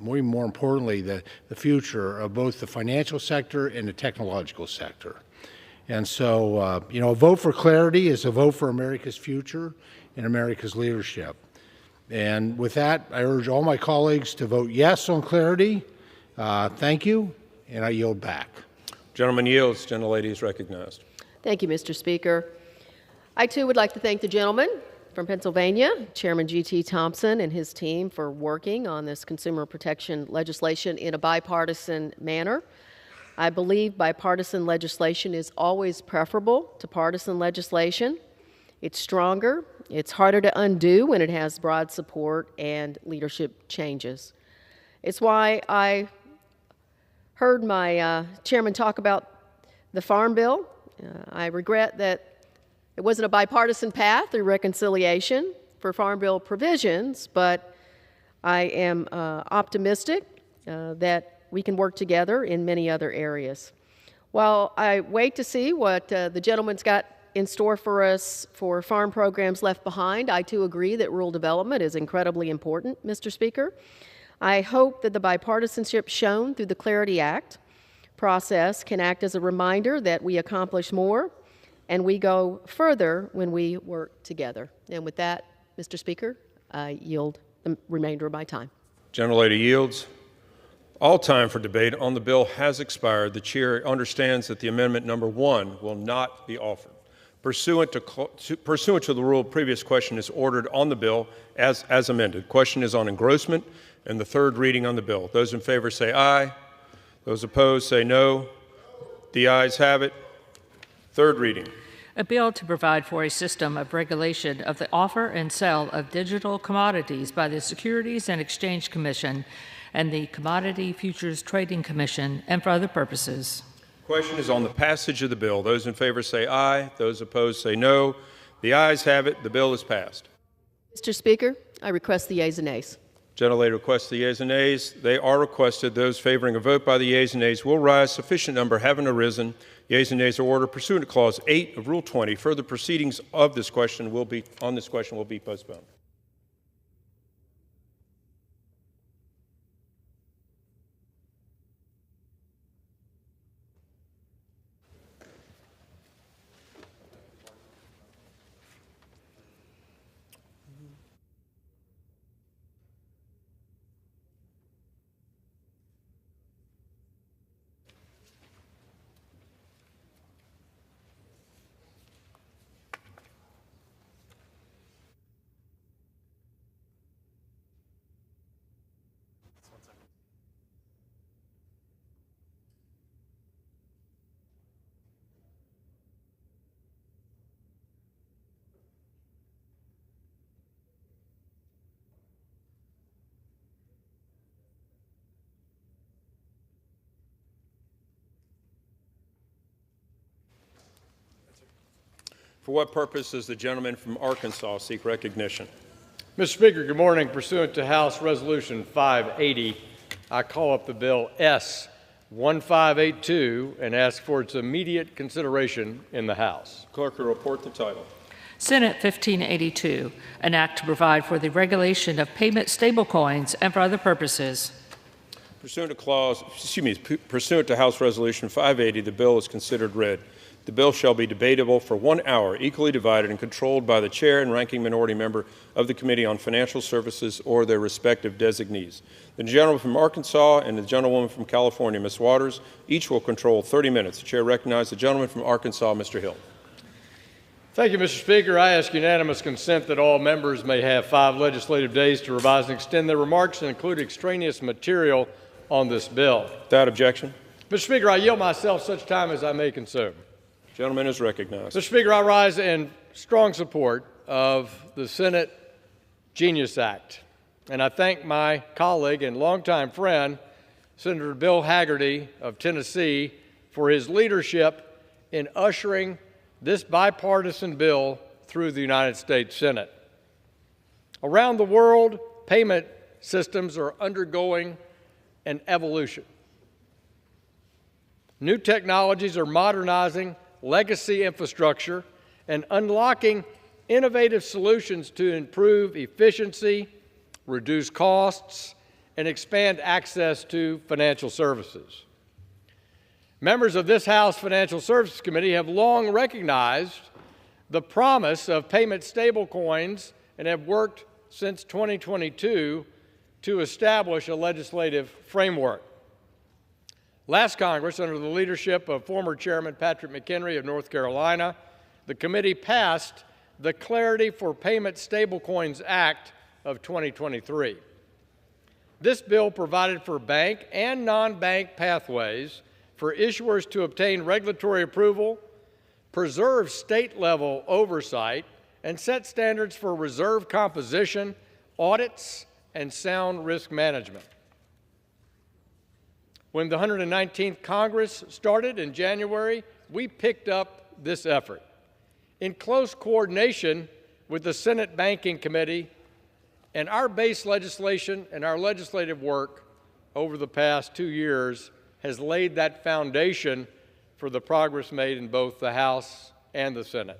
more importantly the future of both the financial sector and the technological sector. And so a vote for clarity is a vote for America's future and America's leadership. And with that, I urge all my colleagues to vote yes on clarity. Thank you, and I yield back. Gentleman yields. Gentlelady is recognized. Thank you, Mr. Speaker. I, too, would like to thank the gentleman from Pennsylvania, Chairman G.T. Thompson, and his team for working on this consumer protection legislation in a bipartisan manner. I believe bipartisan legislation is always preferable to partisan legislation. It's stronger, it's harder to undo when it has broad support and leadership changes. It's why I heard my chairman talk about the Farm Bill. I regret that it wasn't a bipartisan path through reconciliation for Farm Bill provisions, but I am optimistic that we can work together in many other areas. While I wait to see what the gentleman's got in store for us for farm programs left behind, I too agree that rural development is incredibly important, Mr. Speaker. I hope that the bipartisanship shown through the Clarity Act process can act as a reminder that we accomplish more and we go further when we work together. And with that, Mr. Speaker, I yield the remainder of my time. Gentlelady yields. All time for debate on the bill has expired. The chair understands that the amendment number 1 will not be offered. Pursuant to the rule, previous question is ordered on the bill as amended. Question is on engrossment and the third reading on the bill. Those in favor say aye. Those opposed say no. The ayes have it. Third reading. A bill to provide for a system of regulation of the offer and sale of digital commodities by the Securities and Exchange Commission and the Commodity Futures Trading Commission, and for other purposes. Question is on the passage of the bill. Those in favor say aye. Those opposed say no. The ayes have it. The bill is passed. Mr. Speaker, I request the yeas and nays. Gentlelady requests the yeas and nays. They are requested. Those favoring a vote by the yeas and nays will rise. Sufficient number having arisen. Yeas and nays are ordered pursuant to Clause 8 of Rule 20. Further proceedings of this question will be postponed. For what purpose does the gentleman from Arkansas seek recognition? Mr. Speaker, good morning. Pursuant to House Resolution 580, I call up the bill S-1582 and ask for its immediate consideration in the House. Clerk will report the title. Senate 1582, an act to provide for the regulation of payment stablecoins and for other purposes. Pursuant to House Resolution 580, the bill is considered read. The bill shall be debatable for 1 hour, equally divided and controlled by the chair and ranking minority member of the Committee on Financial Services or their respective designees. The gentleman from Arkansas and the gentlewoman from California, Ms. Waters, each will control 30 minutes. The chair recognizes the gentleman from Arkansas, Mr. Hill. Thank you, Mr. Speaker. I ask unanimous consent that all members may have 5 legislative days to revise and extend their remarks and include extraneous material on this bill. Without objection. Mr. Speaker, I yield myself such time as I may consume. Gentleman is recognized. Mr. Speaker, I rise in strong support of the Senate Genius Act, and I thank my colleague and longtime friend, Senator Bill Hagerty of Tennessee, for his leadership in ushering this bipartisan bill through the United States Senate. Around the world, payment systems are undergoing an evolution. New technologies are modernizing legacy infrastructure and unlocking innovative solutions to improve efficiency, reduce costs, and expand access to financial services. Members of this House Financial Services Committee have long recognized the promise of payment stablecoins and have worked since 2022 to establish a legislative framework. Last Congress, under the leadership of former Chairman Patrick McHenry of North Carolina, the committee passed the Clarity for Payment Stablecoins Act of 2023. This bill provided for bank and non-bank pathways for issuers to obtain regulatory approval, preserve state-level oversight, and set standards for reserve composition, audits, and sound risk management. When the 119th Congress started in January, we picked up this effort. In close coordination with the Senate Banking Committee and our base legislation and our legislative work over the past 2 years has laid that foundation for the progress made in both the House and the Senate.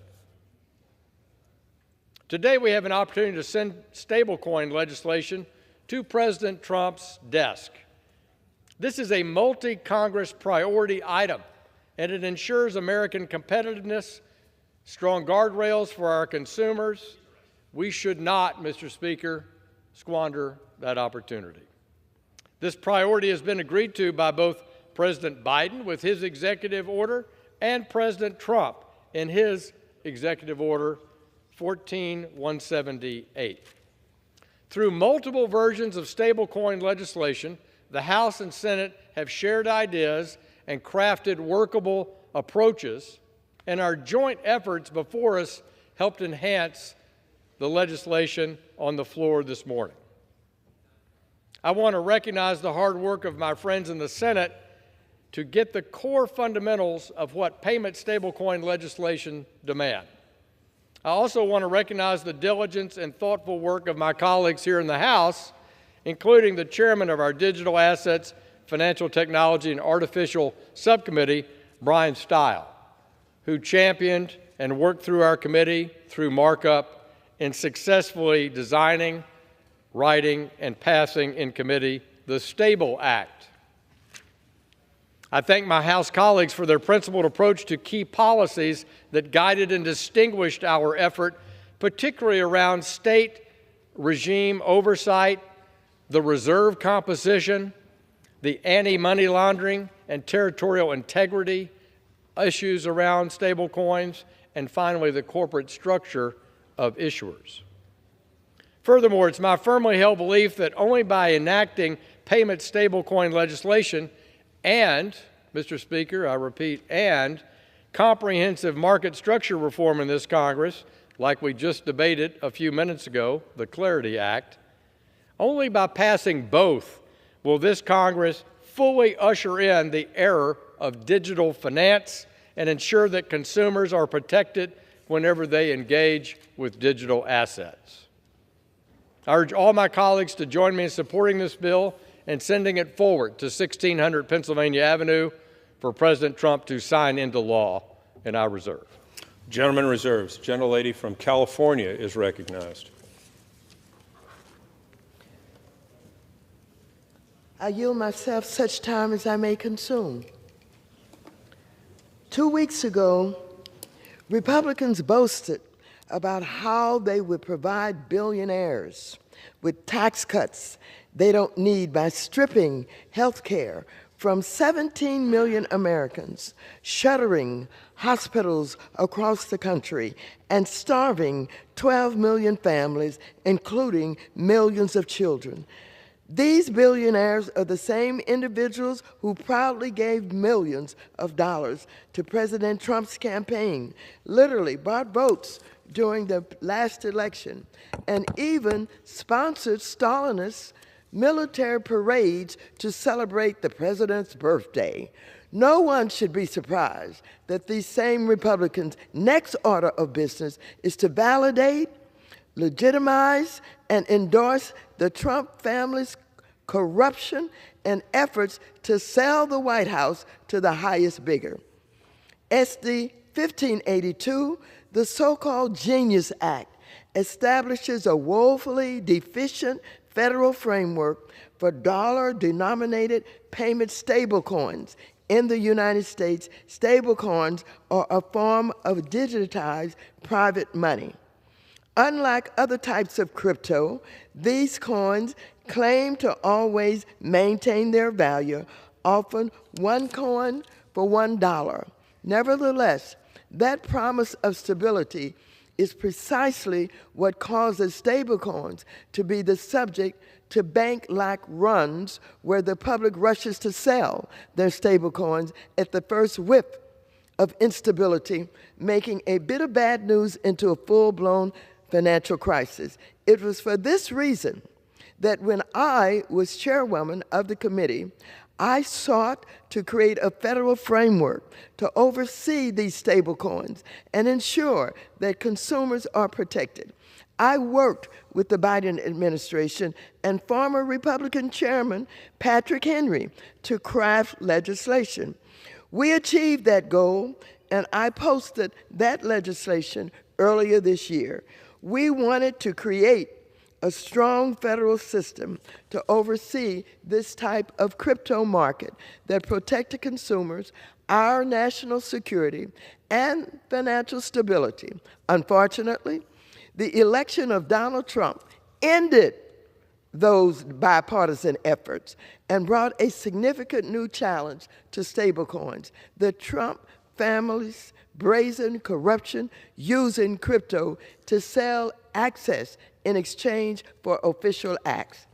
Today we have an opportunity to send stablecoin legislation to President Trump's desk. This is a multi-Congress priority item, and it ensures American competitiveness, strong guardrails for our consumers. We should not, Mr. Speaker, squander that opportunity. This priority has been agreed to by both President Biden with his executive order and President Trump in his executive order 14178. Through multiple versions of stablecoin legislation, the House and Senate have shared ideas and crafted workable approaches, and our joint efforts before us helped enhance the legislation on the floor this morning. I want to recognize the hard work of my friends in the Senate to get the core fundamentals of what payment stablecoin legislation demand. I also want to recognize the diligence and thoughtful work of my colleagues here in the House, including the chairman of our Digital Assets, Financial Technology, and Artificial Subcommittee, Brian Stile, who championed and worked through our committee through markup in successfully designing, writing, and passing in committee the STABLE Act. I thank my House colleagues for their principled approach to key policies that guided and distinguished our effort, particularly around state regime oversight, the reserve composition, the anti-money laundering and territorial integrity issues around stablecoins, and finally, the corporate structure of issuers. Furthermore, it's my firmly held belief that only by enacting payment stablecoin legislation and, Mr. Speaker, I repeat, and comprehensive market structure reform in this Congress, like we just debated a few minutes ago, the Clarity Act, only by passing both will this Congress fully usher in the era of digital finance and ensure that consumers are protected whenever they engage with digital assets. I urge all my colleagues to join me in supporting this bill and sending it forward to 1600 Pennsylvania Avenue for President Trump to sign into law, and I reserve. Gentleman reserves. Gentlelady from California is recognized. I yield myself such time as I may consume. 2 weeks ago, Republicans boasted about how they would provide billionaires with tax cuts they don't need by stripping health care from 17 million Americans, shuttering hospitals across the country and starving 12 million families, including millions of children. These billionaires are the same individuals who proudly gave millions of dollars to President Trump's campaign, literally bought votes during the last election, and even sponsored Stalinist military parades to celebrate the president's birthday. No one should be surprised that these same Republicans' next order of business is to validate, legitimize, and endorse the Trump family's corruption and efforts to sell the White House to the highest bidder. SD 1582, the so-called Genius Act, establishes a woefully deficient federal framework for dollar-denominated payment stablecoins. In the United States, stablecoins are a form of digitized private money. Unlike other types of crypto, these coins claim to always maintain their value, often one coin for $1. Nevertheless, that promise of stability is precisely what causes stablecoins to be the subject to bank-like runs where the public rushes to sell their stablecoins at the first whiff of instability, making a bit of bad news into a full-blown financial crisis. It was for this reason that when I was chairwoman of the committee, I sought to create a federal framework to oversee these stablecoins and ensure that consumers are protected. I worked with the Biden administration and former Republican Chairman Patrick Henry to craft legislation. We achieved that goal, and I posted that legislation earlier this year. We wanted to create a strong federal system to oversee this type of crypto market that protected consumers, our national security, and financial stability. Unfortunately, the election of Donald Trump ended those bipartisan efforts and brought a significant new challenge to stablecoins. The Trump family's brazen corruption using crypto to sell access in exchange for official acts.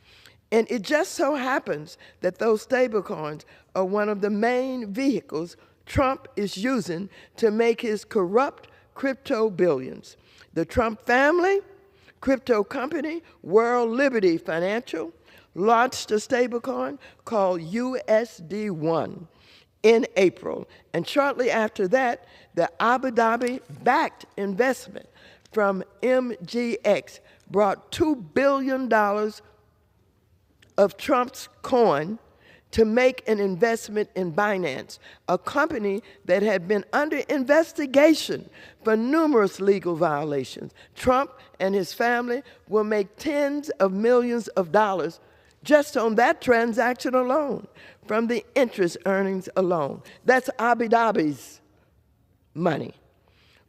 And it just so happens that those stablecoins are one of the main vehicles Trump is using to make his corrupt crypto billions. The Trump family, crypto company, World Liberty Financial, launched a stablecoin called USD1 in April. And shortly after that, the Abu Dhabi-backed investment from MGX brought $2 billion of Trump's coin to make an investment in Binance, a company that had been under investigation for numerous legal violations. Trump and his family will make tens of millions of dollars just on that transaction alone, from the interest earnings alone. That's Abu Dhabi's money.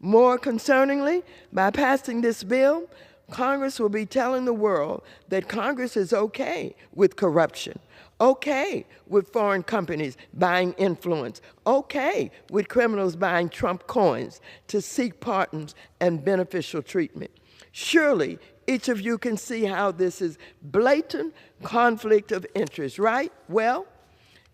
More concerningly, by passing this bill, Congress will be telling the world that Congress is okay with corruption, okay with foreign companies buying influence, okay with criminals buying Trump coins to seek pardons and beneficial treatment. Surely, each of you can see how this is blatant conflict of interest, right? Well,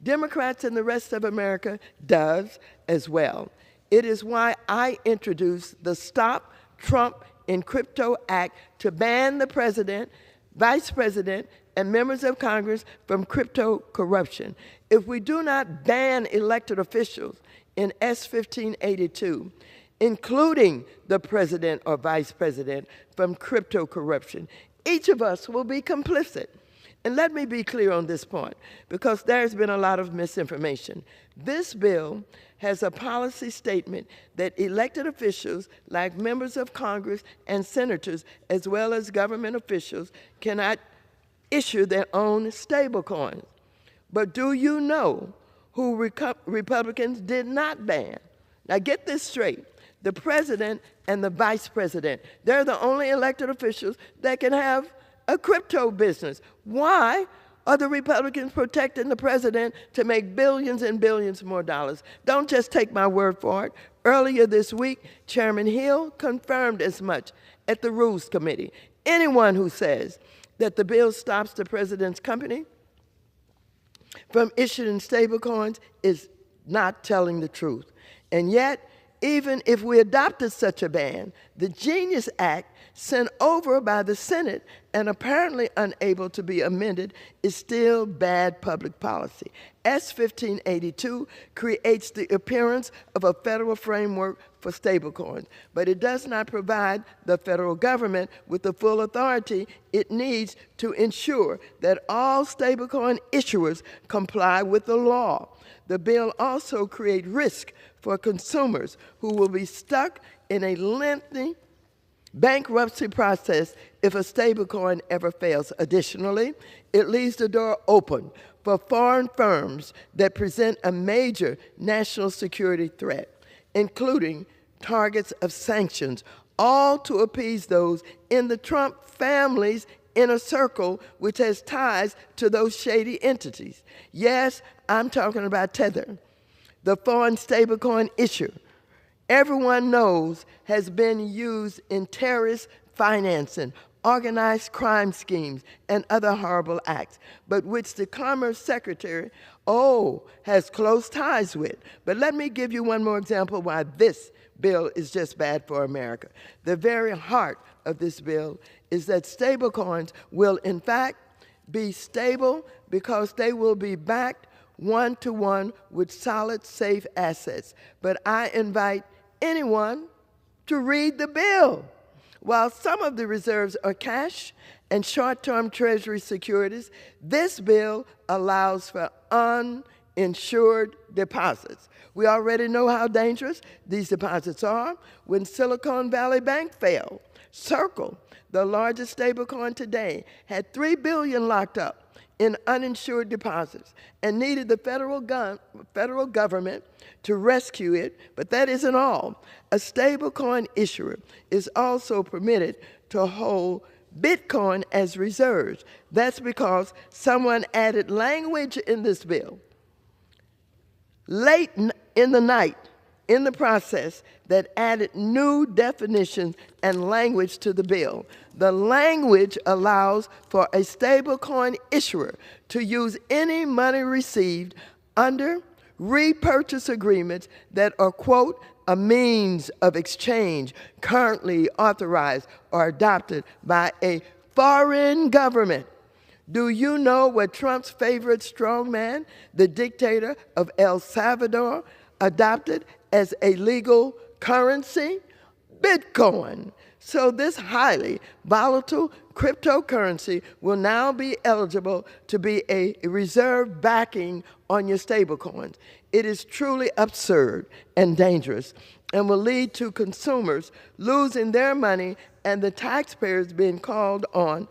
Democrats and the rest of America does as well. It is why I introduced the Stop Trump in Crypto Act to ban the president, vice president, and members of Congress from crypto corruption. If we do not ban elected officials in S 1582, including the president or vice president, from crypto corruption, each of us will be complicit. And let me be clear on this point, because there's been a lot of misinformation. This bill has a policy statement that elected officials, like members of Congress and senators, as well as government officials, cannot issue their own stablecoins. But do you know who Republicans did not ban? Now get this straight. The president and the vice president, they're the only elected officials that can have a crypto business. Why are the Republicans protecting the president to make billions and billions more dollars? Don't just take my word for it. Earlier this week, Chairman Hill confirmed as much at the Rules Committee. Anyone who says that the bill stops the president's company from issuing stablecoins is not telling the truth. And yet, even if we adopted such a ban, the Genius Act, sent over by the Senate and apparently unable to be amended, is still bad public policy. S. 1582 creates the appearance of a federal framework for stablecoins, but it does not provide the federal government with the full authority it needs to ensure that all stablecoin issuers comply with the law. The bill also creates risk for consumers who will be stuck in a lengthy bankruptcy process if a stablecoin ever fails. Additionally, it leaves the door open for foreign firms that present a major national security threat, including targets of sanctions, all to appease those in the Trump family's inner circle, which has ties to those shady entities. Yes, I'm talking about Tether, the foreign stablecoin issuer everyone knows has been used in terrorist financing, organized crime schemes, and other horrible acts, but which the Commerce Secretary, has close ties with. But let me give you one more example why this bill is just bad for America. The very heart of this bill is that stablecoins will, in fact, be stable because they will be backed one-to-one with solid, safe assets. But I invite anyone to read the bill. While some of the reserves are cash and short-term Treasury securities, this bill allows for uninsured deposits. We already know how dangerous these deposits are. When Silicon Valley Bank failed, Circle, the largest stablecoin today, had $3 billion locked up in uninsured deposits and needed the federal government to rescue it. But that isn't all. A stablecoin issuer is also permitted to hold Bitcoin as reserves. That's because someone added language in this bill late in the night in the process that added new definitions and language to the bill. The language allows for a stablecoin issuer to use any money received under repurchase agreements that are, quote, a means of exchange currently authorized or adopted by a foreign government. Do you know what Trump's favorite strongman, the dictator of El Salvador, adopted as a legal currency? Bitcoin. So this highly volatile cryptocurrency will now be eligible to be a reserve backing on your stablecoins. It is truly absurd and dangerous and will lead to consumers losing their money and the taxpayers being called on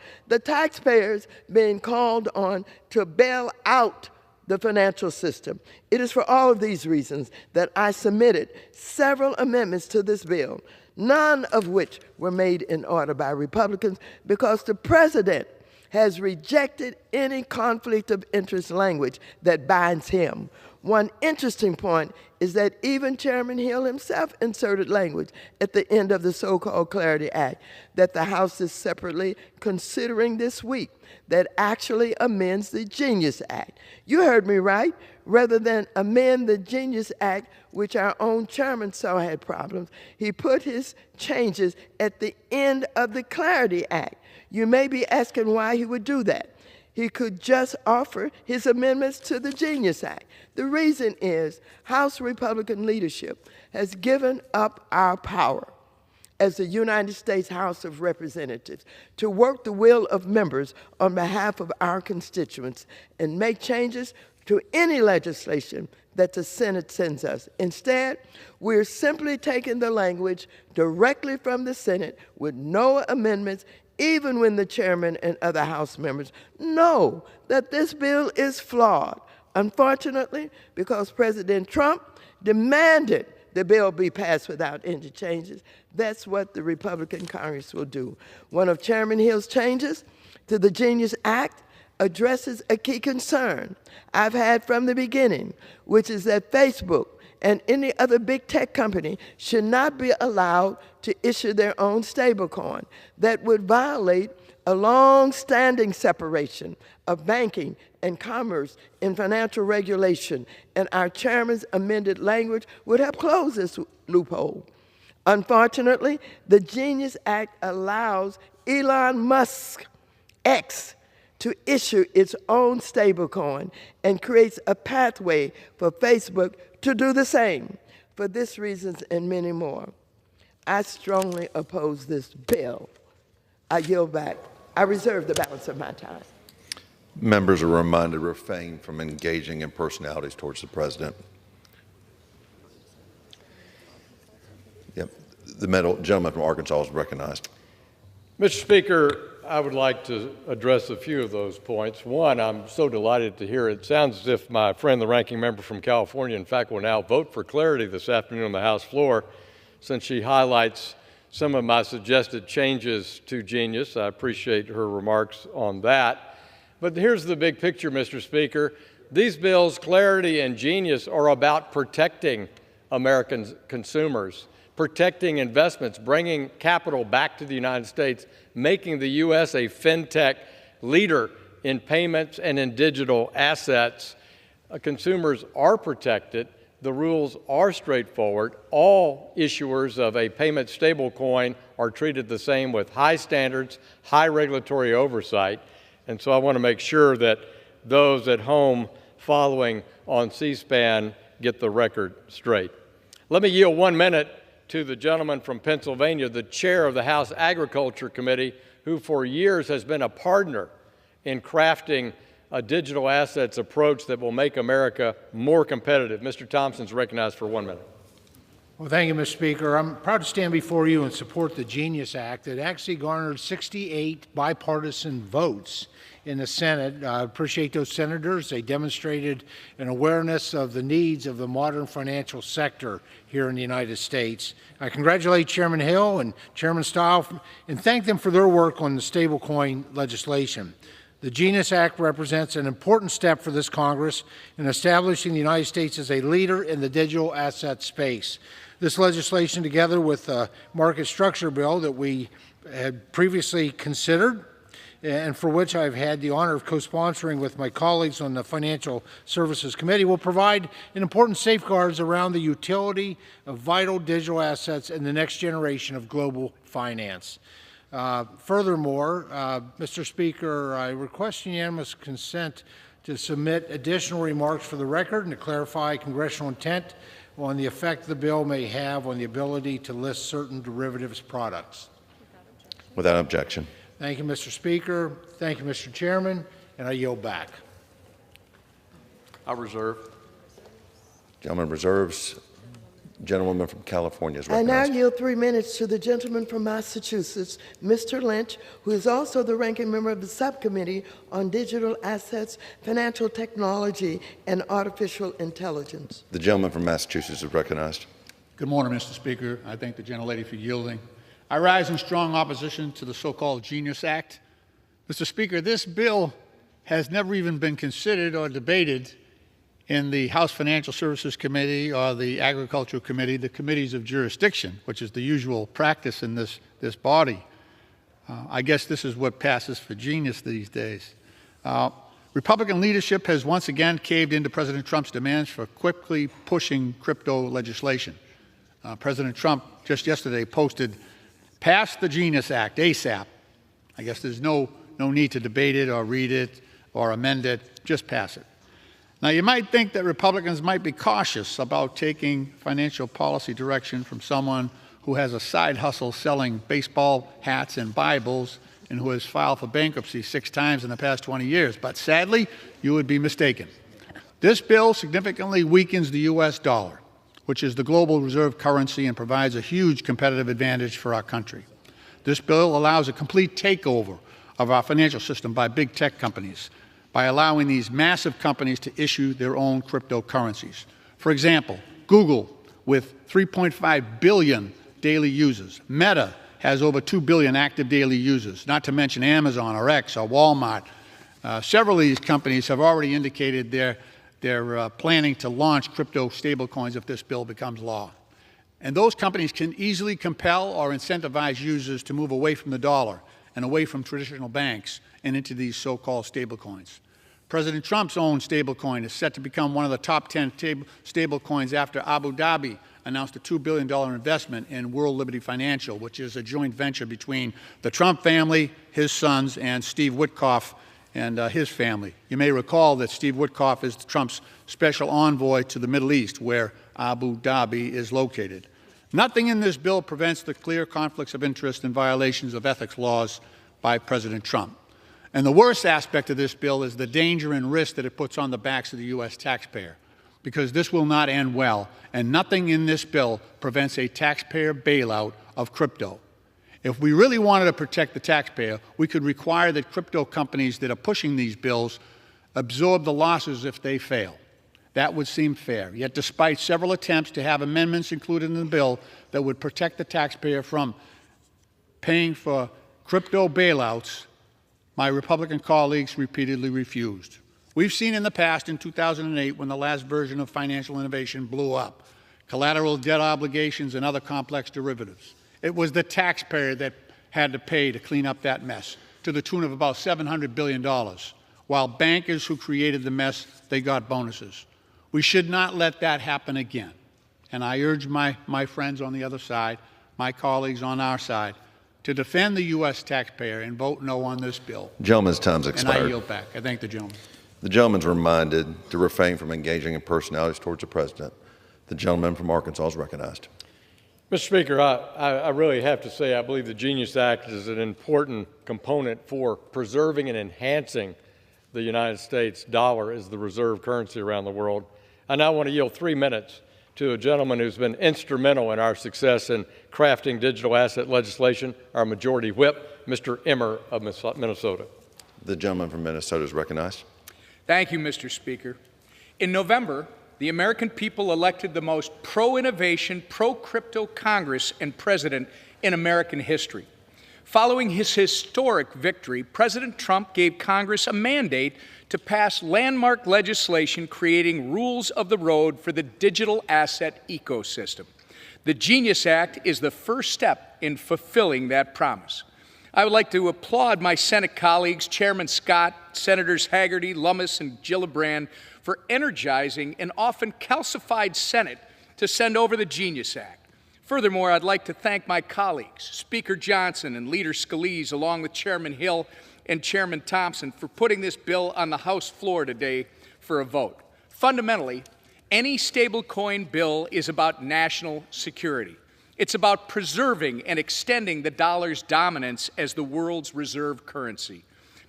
to bail out the financial system. It is for all of these reasons that I submitted several amendments to this bill, none of which were made in order by Republicans because the president has rejected any conflict of interest language that binds him. One interesting point is that even Chairman Hill himself inserted language at the end of the so-called Clarity Act that the House is separately considering this week that actually amends the Genius Act. You heard me right. Rather than amend the Genius Act, which our own chairman saw had problems, he put his changes at the end of the Clarity Act. You may be asking why he would do that. He could just offer his amendments to the Genius Act. The reason is House Republican leadership has given up our power as the United States House of Representatives to work the will of members on behalf of our constituents and make changes to any legislation that the Senate sends us. Instead, we're simply taking the language directly from the Senate with no amendments, even when the chairman and other House members know that this bill is flawed. Unfortunately, because President Trump demanded the bill be passed without any changes, that's what the Republican Congress will do. One of Chairman Hill's changes to the Genius Act addresses a key concern I've had from the beginning, which is that Facebook and any other big tech company should not be allowed to issue their own stablecoin. That would violate a long-standing separation of banking and commerce in financial regulation, and our chairman's amended language would help close this loophole. Unfortunately, the Genius Act allows Elon Musk, X, to issue its own stablecoin and creates a pathway for Facebook to do the same. For these reasons and many more, I strongly oppose this bill. I yield back. I reserve the balance of my time. Members are reminded to refrain from engaging in personalities towards the president. Yep. The gentleman from Arkansas is recognized. Mr. Speaker, I would like to address a few of those points. One, I'm so delighted to hear it sounds as if my friend, the ranking member from California, in fact, will now vote for clarity this afternoon on the House floor, since she highlights some of my suggested changes to Genius. I appreciate her remarks on that. But here's the big picture, Mr. Speaker. These bills, Clarity and Genius, are about protecting American consumers, protecting investments, bringing capital back to the United States, making the U.S. a fintech leader in payments and in digital assets. Consumers are protected. The rules are straightforward. All issuers of a payment stablecoin are treated the same with high standards, high regulatory oversight. And so I want to make sure that those at home following on C-SPAN get the record straight. Let me yield 1 minute to the gentleman from Pennsylvania, the chair of the House Agriculture Committee, who for years has been a partner in crafting a digital assets approach that will make America more competitive. Mr. Thompson's recognized for 1 minute. Well, thank you, Mr. Speaker. I'm proud to stand before you and support the Genius Act that actually garnered 68 bipartisan votes in the Senate. I appreciate those senators. They demonstrated an awareness of the needs of the modern financial sector here in the United States. I congratulate Chairman Hill and Chairman Stile and thank them for their work on the stablecoin legislation. The Genius Act represents an important step for this Congress in establishing the United States as a leader in the digital asset space. This legislation, together with the market structure bill that we had previously considered, and for which I've had the honor of co-sponsoring with my colleagues on the Financial Services Committee, will provide an important safeguards around the utility of vital digital assets in the next generation of global finance. Furthermore, Mr. Speaker, I request unanimous consent to submit additional remarks for the record and to clarify congressional intent on the effect the bill may have on the ability to list certain derivatives products. Without objection. Thank you, Mr. Speaker. Thank you, Mr. Chairman, and I yield back. I reserve. Gentleman reserves. Gentlewoman from California is I now recognized. yield 3 minutes to the gentleman from Massachusetts, Mr. Lynch, who is also the ranking member of the Subcommittee on Digital Assets, Financial Technology, and Artificial Intelligence. The gentleman from Massachusetts is recognized. Good morning, Mr. Speaker. I thank the gentlelady for yielding. I rise in strong opposition to the so-called Genius Act. Mr. Speaker, this bill has never even been considered or debated in the House Financial Services Committee or the Agricultural Committee, the committees of jurisdiction, which is the usual practice in this body. I guess this is what passes for genius these days. Republican leadership has once again caved into President Trump's demands for quickly pushing crypto legislation. President Trump just yesterday posted, "Pass the Genius Act ASAP." I guess there's no need to debate it or read it or amend it, just pass it. Now, you might think that Republicans might be cautious about taking financial policy direction from someone who has a side hustle selling baseball hats and Bibles and who has filed for bankruptcy 6 times in the past 20 years. But sadly, you would be mistaken. This bill significantly weakens the U.S. dollar, which is the global reserve currency and provides a huge competitive advantage for our country. This bill allows a complete takeover of our financial system by big tech companies, by allowing these massive companies to issue their own cryptocurrencies. For example, Google with 3.5 billion daily users. Meta has over 2 billion active daily users, not to mention Amazon or X or Walmart. Several of these companies have already indicated they're planning to launch crypto stablecoins if this bill becomes law. And those companies can easily compel or incentivize users to move away from the dollar and away from traditional banks and into these so-called stablecoins. President Trump's own stablecoin is set to become one of the top 10 stablecoins after Abu Dhabi announced a $2 billion investment in World Liberty Financial, which is a joint venture between the Trump family, his sons, and Steve Witkoff and his family. You may recall that Steve Witkoff is Trump's special envoy to the Middle East, where Abu Dhabi is located. Nothing in this bill prevents the clear conflicts of interest and violations of ethics laws by President Trump. And the worst aspect of this bill is the danger and risk that it puts on the backs of the U.S. taxpayer, because this will not end well, and nothing in this bill prevents a taxpayer bailout of crypto. If we really wanted to protect the taxpayer, we could require that crypto companies that are pushing these bills absorb the losses if they fail. That would seem fair. Yet despite several attempts to have amendments included in the bill that would protect the taxpayer from paying for crypto bailouts, my Republican colleagues repeatedly refused. We've seen in the past, in 2008, when the last version of financial innovation blew up, collateral debt obligations and other complex derivatives. It was the taxpayer that had to pay to clean up that mess, to the tune of about $700 billion, while bankers who created the mess, they got bonuses. We should not let that happen again. And I urge my friends on the other side, my colleagues on our side, to defend the U.S. taxpayer and vote no on this bill. Gentleman's time's expired. And I yield back. I thank the gentleman. The gentleman's reminded to refrain from engaging in personalities towards the president. The gentleman from Arkansas is recognized. Mr. Speaker, I really have to say I believe the Genius Act is an important component for preserving and enhancing the United States dollar as the reserve currency around the world. I now want to yield 3 minutes to a gentleman who's been instrumental in our success in crafting digital asset legislation, our Majority Whip, Mr. Emmer of Minnesota. The gentleman from Minnesota is recognized. Thank you, Mr. Speaker. In November, the American people elected the most pro-innovation, pro-crypto Congress and president in American history. Following his historic victory, President Trump gave Congress a mandate to pass landmark legislation creating rules of the road for the digital asset ecosystem. The Genius Act is the first step in fulfilling that promise. I would like to applaud my Senate colleagues, Chairman Scott, Senators Hagerty, Lummis, and Gillibrand, for energizing an often calcified Senate to send over the Genius Act. Furthermore, I'd like to thank my colleagues, Speaker Johnson and Leader Scalise, along with Chairman Hill and Chairman Thompson, for putting this bill on the House floor today for a vote. Fundamentally, any stablecoin bill is about national security. It's about preserving and extending the dollar's dominance as the world's reserve currency.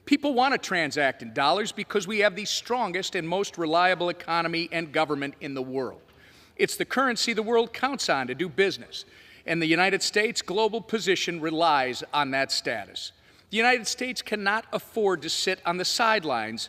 People want to transact in dollars because we have the strongest and most reliable economy and government in the world. It's the currency the world counts on to do business, and the United States' global position relies on that status. The United States cannot afford to sit on the sidelines.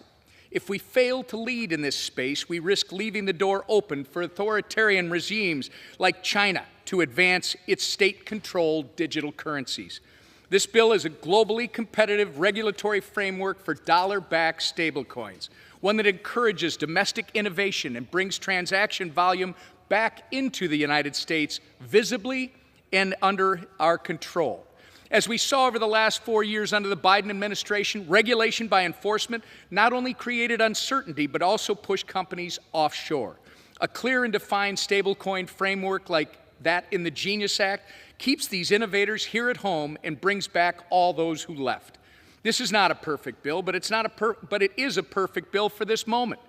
If we fail to lead in this space, we risk leaving the door open for authoritarian regimes like China to advance its state-controlled digital currencies. This bill is a globally competitive regulatory framework for dollar-backed stablecoins, one that encourages domestic innovation and brings transaction volume back into the United States visibly and under our control. As we saw over the last 4 years under the Biden administration, regulation by enforcement not only created uncertainty, but also pushed companies offshore. A clear and defined stablecoin framework like that in the Genius Act keeps these innovators here at home and brings back all those who left. This is not a perfect bill, but it is a perfect bill for this moment.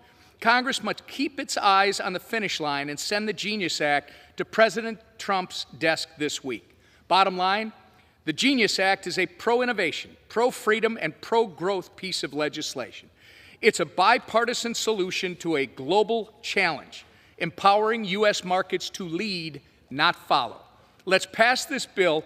Congress must keep its eyes on the finish line and send the Genius Act to President Trump's desk this week. Bottom line, the Genius Act is a pro-innovation, pro-freedom, and pro-growth piece of legislation. It's a bipartisan solution to a global challenge, empowering U.S. markets to lead, not follow. Let's pass this bill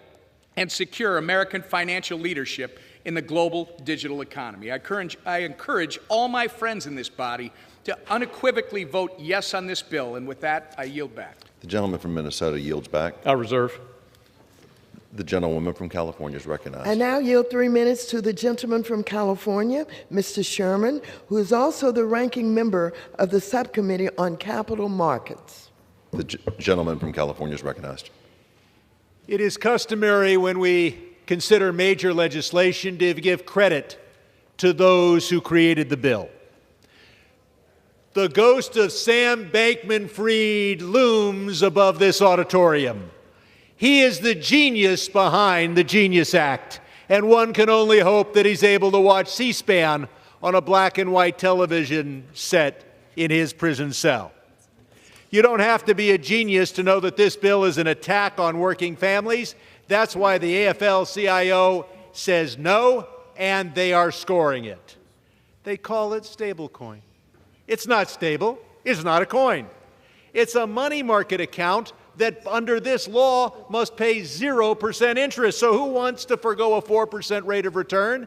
and secure American financial leadership in the global digital economy. I encourage all my friends in this body to unequivocally vote yes on this bill, and with that, I yield back. The gentleman from Minnesota yields back. I reserve. The gentlewoman from California is recognized. I now yield 3 minutes to the gentleman from California, Mr. Sherman, who is also the ranking member of the Subcommittee on Capital Markets. The gentleman from California is recognized. It is customary when we consider major legislation to give credit to those who created the bill. The ghost of Sam Bankman-Fried looms above this auditorium. He is the genius behind the Genius Act, and one can only hope that he's able to watch C-SPAN on a black and white television set in his prison cell. You don't have to be a genius to know that this bill is an attack on working families. That's why the AFL-CIO says no, and they are scoring it. They call it stablecoin. It's not stable. It's not a coin. It's a money market account that under this law must pay 0% interest. So who wants to forgo a 4% rate of return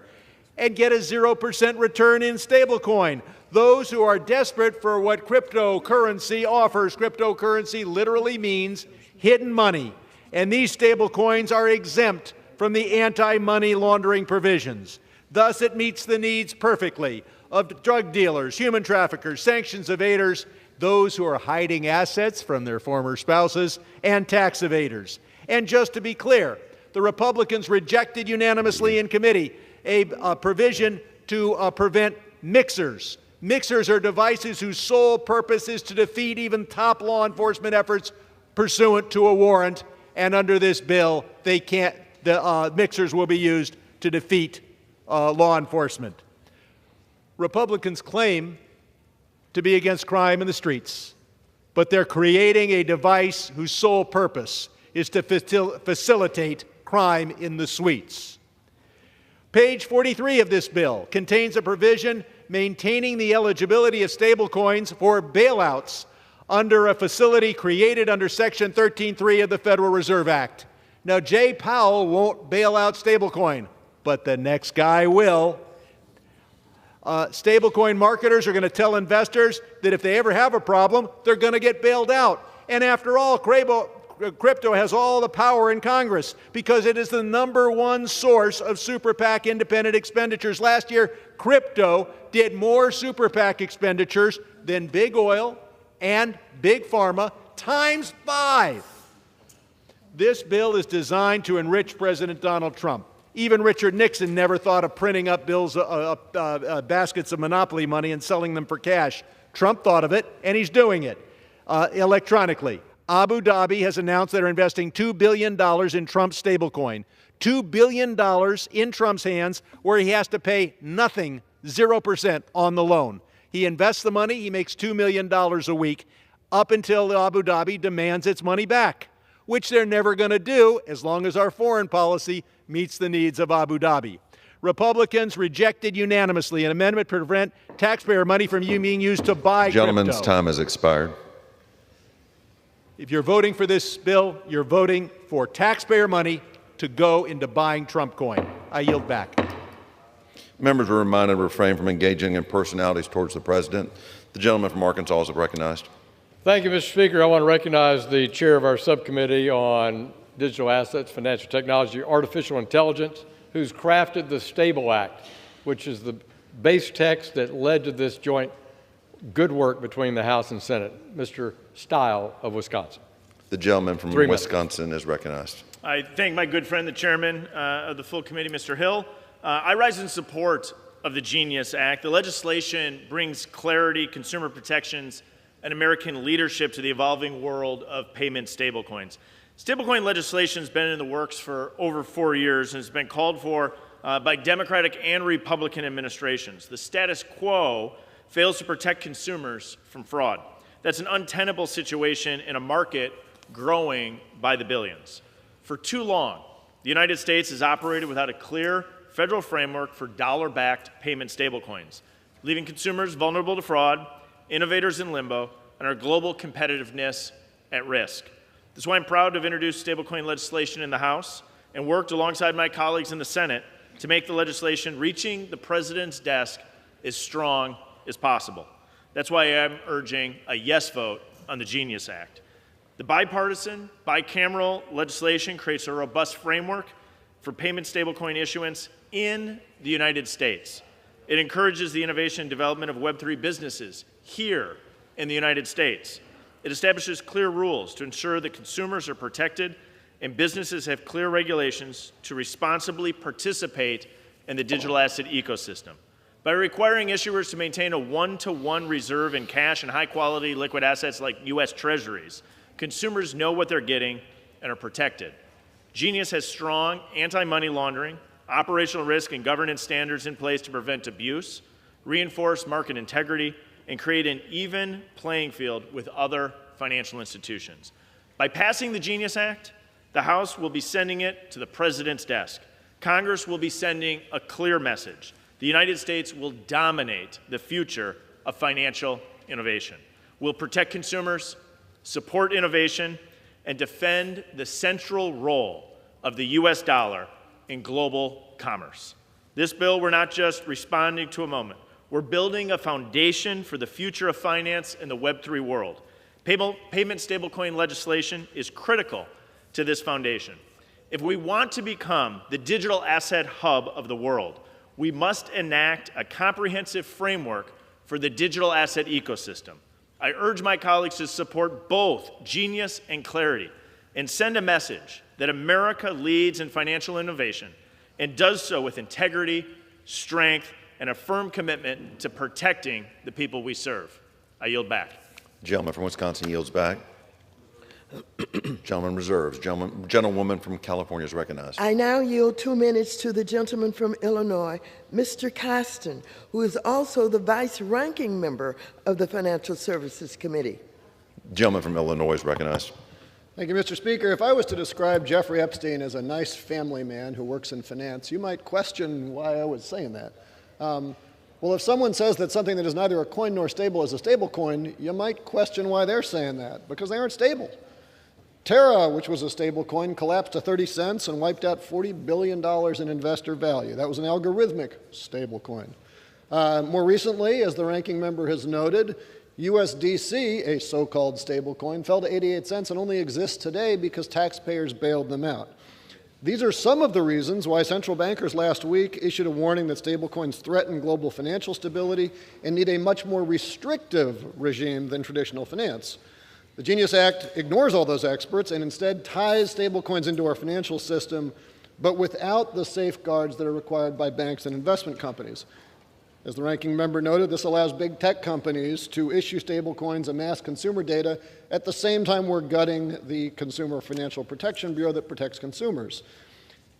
and get a 0% return in stablecoin? Those who are desperate for what cryptocurrency offers. Cryptocurrency literally means hidden money. And these stablecoins are exempt from the anti-money laundering provisions. Thus, it meets the needs perfectly of drug dealers, human traffickers, sanctions evaders, those who are hiding assets from their former spouses, and tax evaders. And just to be clear, the Republicans rejected unanimously in committee a provision to prevent mixers. Mixers are devices whose sole purpose is to defeat even top law enforcement efforts pursuant to a warrant. And under this bill, they can't. The mixers will be used to defeat law enforcement. Republicans claim to be against crime in the streets, but they're creating a device whose sole purpose is to facilitate crime in the suites. Page 43 of this bill contains a provision maintaining the eligibility of stablecoins for bailouts under a facility created under Section 13.3 of the Federal Reserve Act. Now, Jay Powell won't bail out stablecoin, but the next guy will. Stablecoin marketers are going to tell investors that if they ever have a problem, they're going to get bailed out. And after all, crypto has all the power in Congress because it is the #1 source of super PAC independent expenditures. Last year, crypto did more super PAC expenditures than big oil and big pharma times 5. This bill is designed to enrich President Donald Trump. Even Richard Nixon never thought of printing up baskets of monopoly money and selling them for cash. Trump thought of it, and he's doing it electronically. Abu Dhabi has announced they're investing $2 billion in Trump's stablecoin. $2 billion in Trump's hands where he has to pay nothing, 0% on the loan. He invests the money, he makes $2 million a week up until Abu Dhabi demands its money back, which they're never going to do as long as our foreign policy meets the needs of Abu Dhabi. Republicans rejected unanimously an amendment to prevent taxpayer money from being used to buy Gentleman's crypto. time has expired. If you're voting for this bill, you're voting for taxpayer money to go into buying Trump coin. I yield back. Members are reminded to refrain from engaging in personalities towards the president. The gentleman from Arkansas is recognized. Thank you, Mr. Speaker. I want to recognize the chair of our subcommittee on digital assets, financial technology, artificial intelligence, who's crafted the STABLE Act, which is the base text that led to this joint good work between the House and Senate. Mr. Stile of Wisconsin. The gentleman from 3 minutes. Wisconsin is recognized. I thank my good friend, the chairman of the full committee, Mr. Hill. I rise in support of the Genius Act. The legislation brings clarity, consumer protections, and American leadership to the evolving world of payment stablecoins. Stablecoin legislation has been in the works for over 4 years and has been called for by Democratic and Republican administrations. The status quo fails to protect consumers from fraud. That's an untenable situation in a market growing by the billions. For too long, the United States has operated without a clear federal framework for dollar-backed payment stablecoins, leaving consumers vulnerable to fraud, innovators in limbo, and our global competitiveness at risk. That's why I'm proud to have introduced stablecoin legislation in the House and worked alongside my colleagues in the Senate to make the legislation reaching the President's desk as strong as possible. That's why I'm urging a yes vote on the Genius Act. The bipartisan, bicameral legislation creates a robust framework for payment stablecoin issuance in the United States. It encourages the innovation and development of Web3 businesses here in the United States. It establishes clear rules to ensure that consumers are protected and businesses have clear regulations to responsibly participate in the digital asset ecosystem. By requiring issuers to maintain a one-to-one reserve in cash and high-quality liquid assets like U.S. Treasuries, consumers know what they're getting and are protected. Genius has strong anti-money laundering, operational risk, and governance standards in place to prevent abuse, reinforce market integrity, and create an even playing field with other financial institutions. By passing the Genius Act, the House will be sending it to the President's desk. Congress will be sending a clear message. The United States will dominate the future of financial innovation. We'll protect consumers, support innovation, and defend the central role of the U.S. dollar in global commerce. This bill, we're not just responding to a moment. We're building a foundation for the future of finance in the Web3 world. Payment stablecoin legislation is critical to this foundation. If we want to become the digital asset hub of the world, we must enact a comprehensive framework for the digital asset ecosystem. I urge my colleagues to support both Genius and Clarity and send a message that America leads in financial innovation and does so with integrity, strength, and a firm commitment to protecting the people we serve. I yield back. Gentleman from Wisconsin yields back. Gentleman reserves. Gentlewoman from California is recognized. I now yield 2 minutes to the gentleman from Illinois, Mr. Costin, who is also the vice-ranking member of the Financial Services Committee. Gentleman from Illinois is recognized. Thank you, Mr. Speaker. If I was to describe Jeffrey Epstein as a nice family man who works in finance, you might question why I was saying that. Well, if someone says that something that is neither a coin nor stable is a stable coin, you might question why they're saying that, because they aren't stable. Terra, which was a stable coin, collapsed to 30 cents and wiped out $40 billion in investor value. That was an algorithmic stable coin. More recently, as the ranking member has noted, USDC, a so-called stable coin, fell to 88 cents and only exists today because taxpayers bailed them out. These are some of the reasons why central bankers last week issued a warning that stablecoins threaten global financial stability and need a much more restrictive regime than traditional finance. The Genius Act ignores all those experts and instead ties stablecoins into our financial system, but without the safeguards that are required by banks and investment companies. As the ranking member noted, this allows big tech companies to issue stablecoins, amass consumer data, at the same time we're gutting the Consumer Financial Protection Bureau that protects consumers.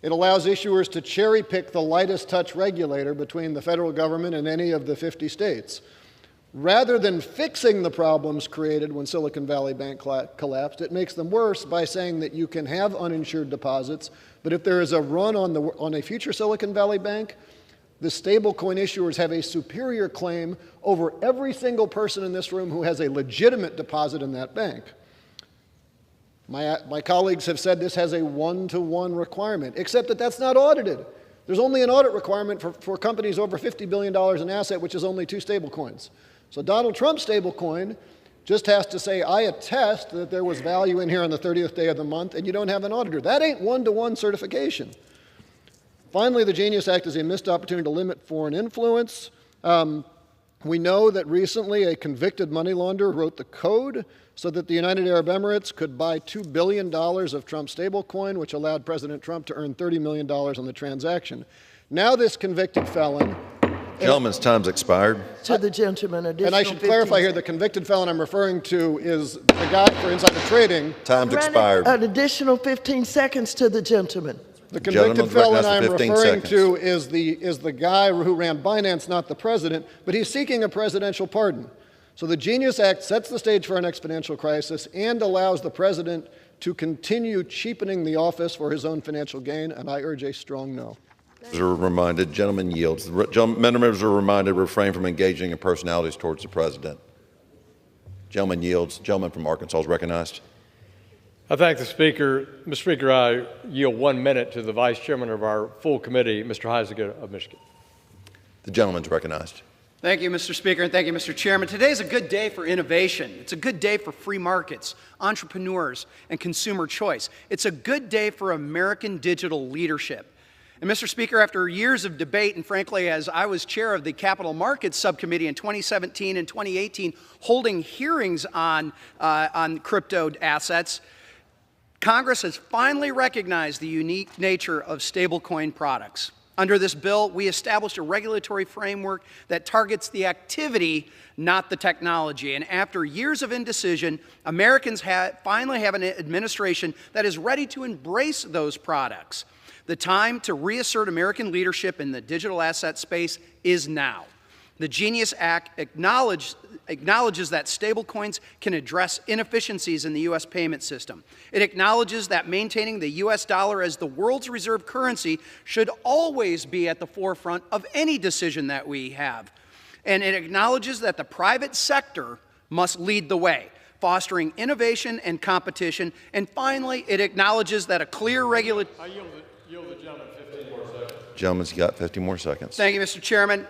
It allows issuers to cherry pick the lightest touch regulator between the federal government and any of the 50 states. Rather than fixing the problems created when Silicon Valley Bank collapsed, it makes them worse by saying that you can have uninsured deposits, but if there is a run on a future Silicon Valley Bank, the stablecoin issuers have a superior claim over every single person in this room who has a legitimate deposit in that bank. My colleagues have said this has a one-to-one requirement, except that that's not audited. There's only an audit requirement for companies over $50 billion in asset, which is only 2 stablecoins. So Donald Trump's stablecoin just has to say, I attest that there was value in here on the 30th day of the month, and you don't have an auditor. That ain't one-to-one certification. Finally, the Genius Act is a missed opportunity to limit foreign influence. We know that recently a convicted money launderer wrote the code so that the United Arab Emirates could buy $2 billion of Trump's stablecoin, which allowed President Trump to earn $30 million on the transaction. Now this convicted felon... Gentleman's time's expired. To the gentleman, additional And I should clarify here, the convicted felon I'm referring to is the guy for insider trading. Time's expired. An additional 15 seconds to the gentleman. The convicted felon I'm referring to is the guy who ran Binance, not the president, but he's seeking a presidential pardon. So the Genius Act sets the stage for an exponential crisis and allows the president to continue cheapening the office for his own financial gain, and I urge a strong no. Are reminded, gentleman yields. Members are reminded to refrain from engaging in personalities towards the president. Gentleman yields. Gentleman from Arkansas is recognized. I thank the Speaker. Mr. Speaker, I yield 1 minute to the Vice Chairman of our full committee, Mr. Heisinger of Michigan. The gentleman is recognized. Thank you, Mr. Speaker, and thank you, Mr. Chairman. Today is a good day for innovation. It's a good day for free markets, entrepreneurs, and consumer choice. It's a good day for American digital leadership. And Mr. Speaker, after years of debate, and frankly, as I was chair of the Capital Markets Subcommittee in 2017 and 2018, holding hearings on crypto assets, Congress has finally recognized the unique nature of stablecoin products. Under this bill, we established a regulatory framework that targets the activity, not the technology. And after years of indecision, Americans finally have an administration that is ready to embrace those products. The time to reassert American leadership in the digital asset space is now. The Genius Act acknowledges that stablecoins can address inefficiencies in the U.S. payment system. It acknowledges that maintaining the U.S. dollar as the world's reserve currency should always be at the forefront of any decision that we have. And it acknowledges that the private sector must lead the way, fostering innovation and competition. And finally, it acknowledges that a clear regulatory... I yield the gentleman 15 more seconds. Gentleman's got 50 more seconds. Thank you, Mr. Chairman.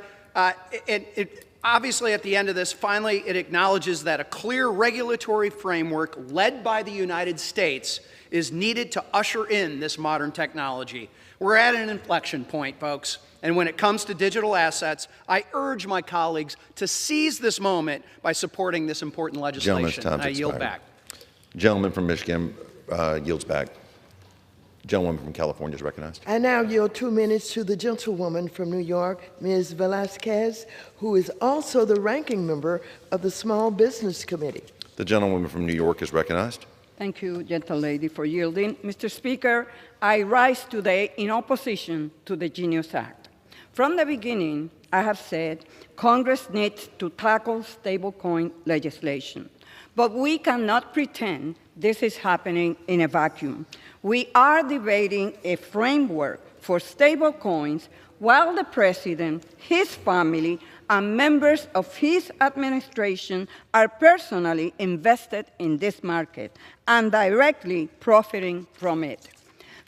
Obviously, at the end of this, finally, it acknowledges that a clear regulatory framework led by the United States is needed to usher in this modern technology. We're at an inflection point, folks. And when it comes to digital assets, I urge my colleagues to seize this moment by supporting this important legislation. Gentleman's I yield expired. back. Gentleman from Michigan yields back. Gentlewoman from California is recognized. I now yield 2 minutes to the gentlewoman from New York, Ms. Velasquez, who is also the ranking member of the Small Business Committee. The gentlewoman from New York is recognized. Thank you, gentlelady, for yielding. Mr. Speaker, I rise today in opposition to the Genius Act. From the beginning, I have said Congress needs to tackle stablecoin legislation. But we cannot pretend this is happening in a vacuum. We are debating a framework for stablecoins while the President, his family, and members of his administration are personally invested in this market and directly profiting from it.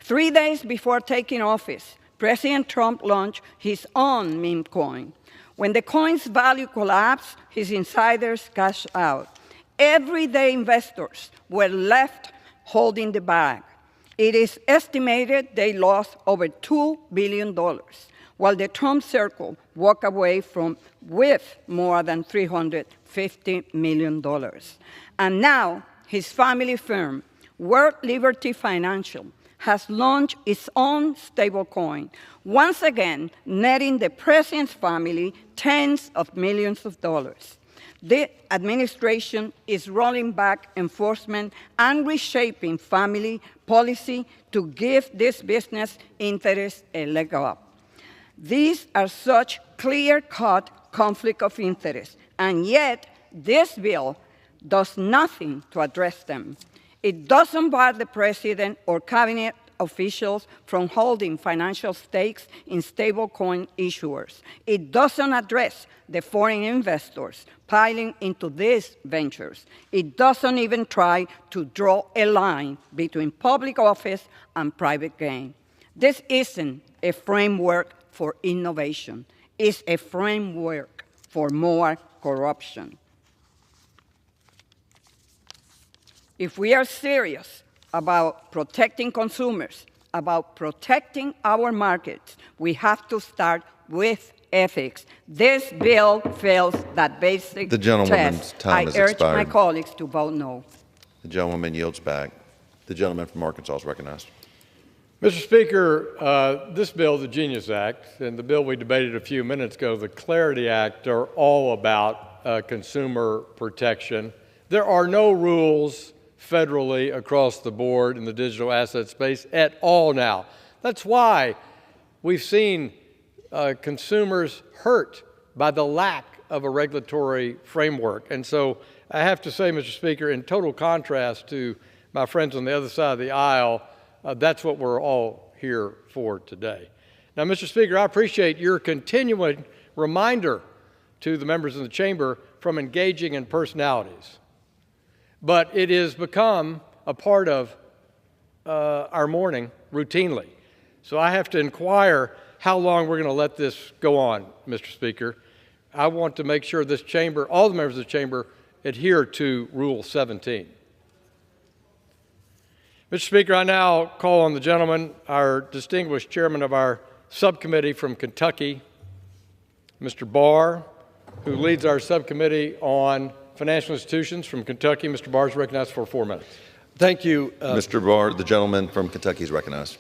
3 days before taking office, President Trump launched his own meme coin. When the coin's value collapsed, his insiders cashed out. Everyday investors were left holding the bag. It is estimated they lost over $2 billion, while the Trump circle walked away with more than $350 million. And now his family firm, World Liberty Financial, has launched its own stablecoin, once again netting the president's family tens of millions of dollars. The administration is rolling back enforcement and reshaping family policy to give this business interest a leg up. These are such clear-cut conflict of interest, and yet this bill does nothing to address them. It doesn't bar the president or cabinet officials from holding financial stakes in stablecoin issuers. It doesn't address the foreign investors piling into these ventures. It doesn't even try to draw a line between public office and private gain. This isn't a framework for innovation. It's a framework for more corruption. If we are serious about protecting consumers, about protecting our markets, we have to start with ethics. This bill fails that basic The gentlewoman's test. time has I urge expired. my colleagues to vote no. The gentlewoman yields back. The gentleman from Arkansas is recognized. Mr. Speaker, this bill, the Genius Act, and the bill we debated a few minutes ago, the Clarity Act, are all about consumer protection. There are no rules federally across the board in the digital asset space at all now. That's why we've seen consumers hurt by the lack of a regulatory framework. And so I have to say, Mr. Speaker, in total contrast to my friends on the other side of the aisle, that's what we're all here for today. Now, Mr. Speaker, I appreciate your continuing reminder to the members in the chamber from engaging in personalities. But it has become a part of our morning routinely. So I have to inquire how long we're going to let this go on, Mr. Speaker. I want to make sure this chamber, all the members of the chamber, adhere to Rule 17. Mr. Speaker, I now call on the gentleman, our distinguished chairman of our subcommittee from Kentucky, Mr. Barr, who leads our subcommittee on financial institutions from Kentucky. Mr. Barr is recognized for 4 minutes. Thank you. Mr. Barr, the gentleman from Kentucky is recognized.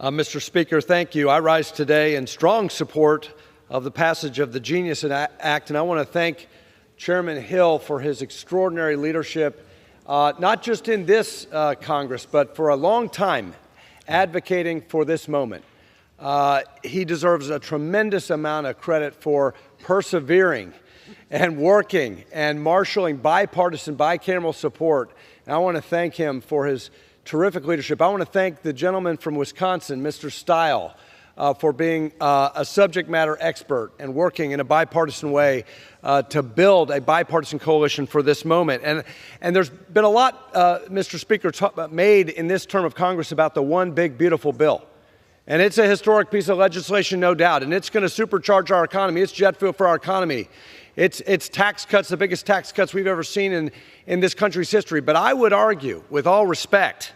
Mr. Speaker, thank you. I rise today in strong support of the passage of the Genius Act, and I want to thank Chairman Hill for his extraordinary leadership, not just in this Congress, but for a long time advocating for this moment. He deserves a tremendous amount of credit for persevering and working and marshaling bipartisan, bicameral support. And I want to thank him for his terrific leadership. I want to thank the gentleman from Wisconsin, Mr. Stile, for being a subject matter expert and working in a bipartisan way to build a bipartisan coalition for this moment. And there's been a lot, Mr. Speaker, made in this term of Congress about the one big, beautiful bill. And it's a historic piece of legislation, no doubt, and it's going to supercharge our economy. It's jet fuel for our economy. It's tax cuts, the biggest tax cuts we've ever seen in this country's history. But I would argue, with all respect,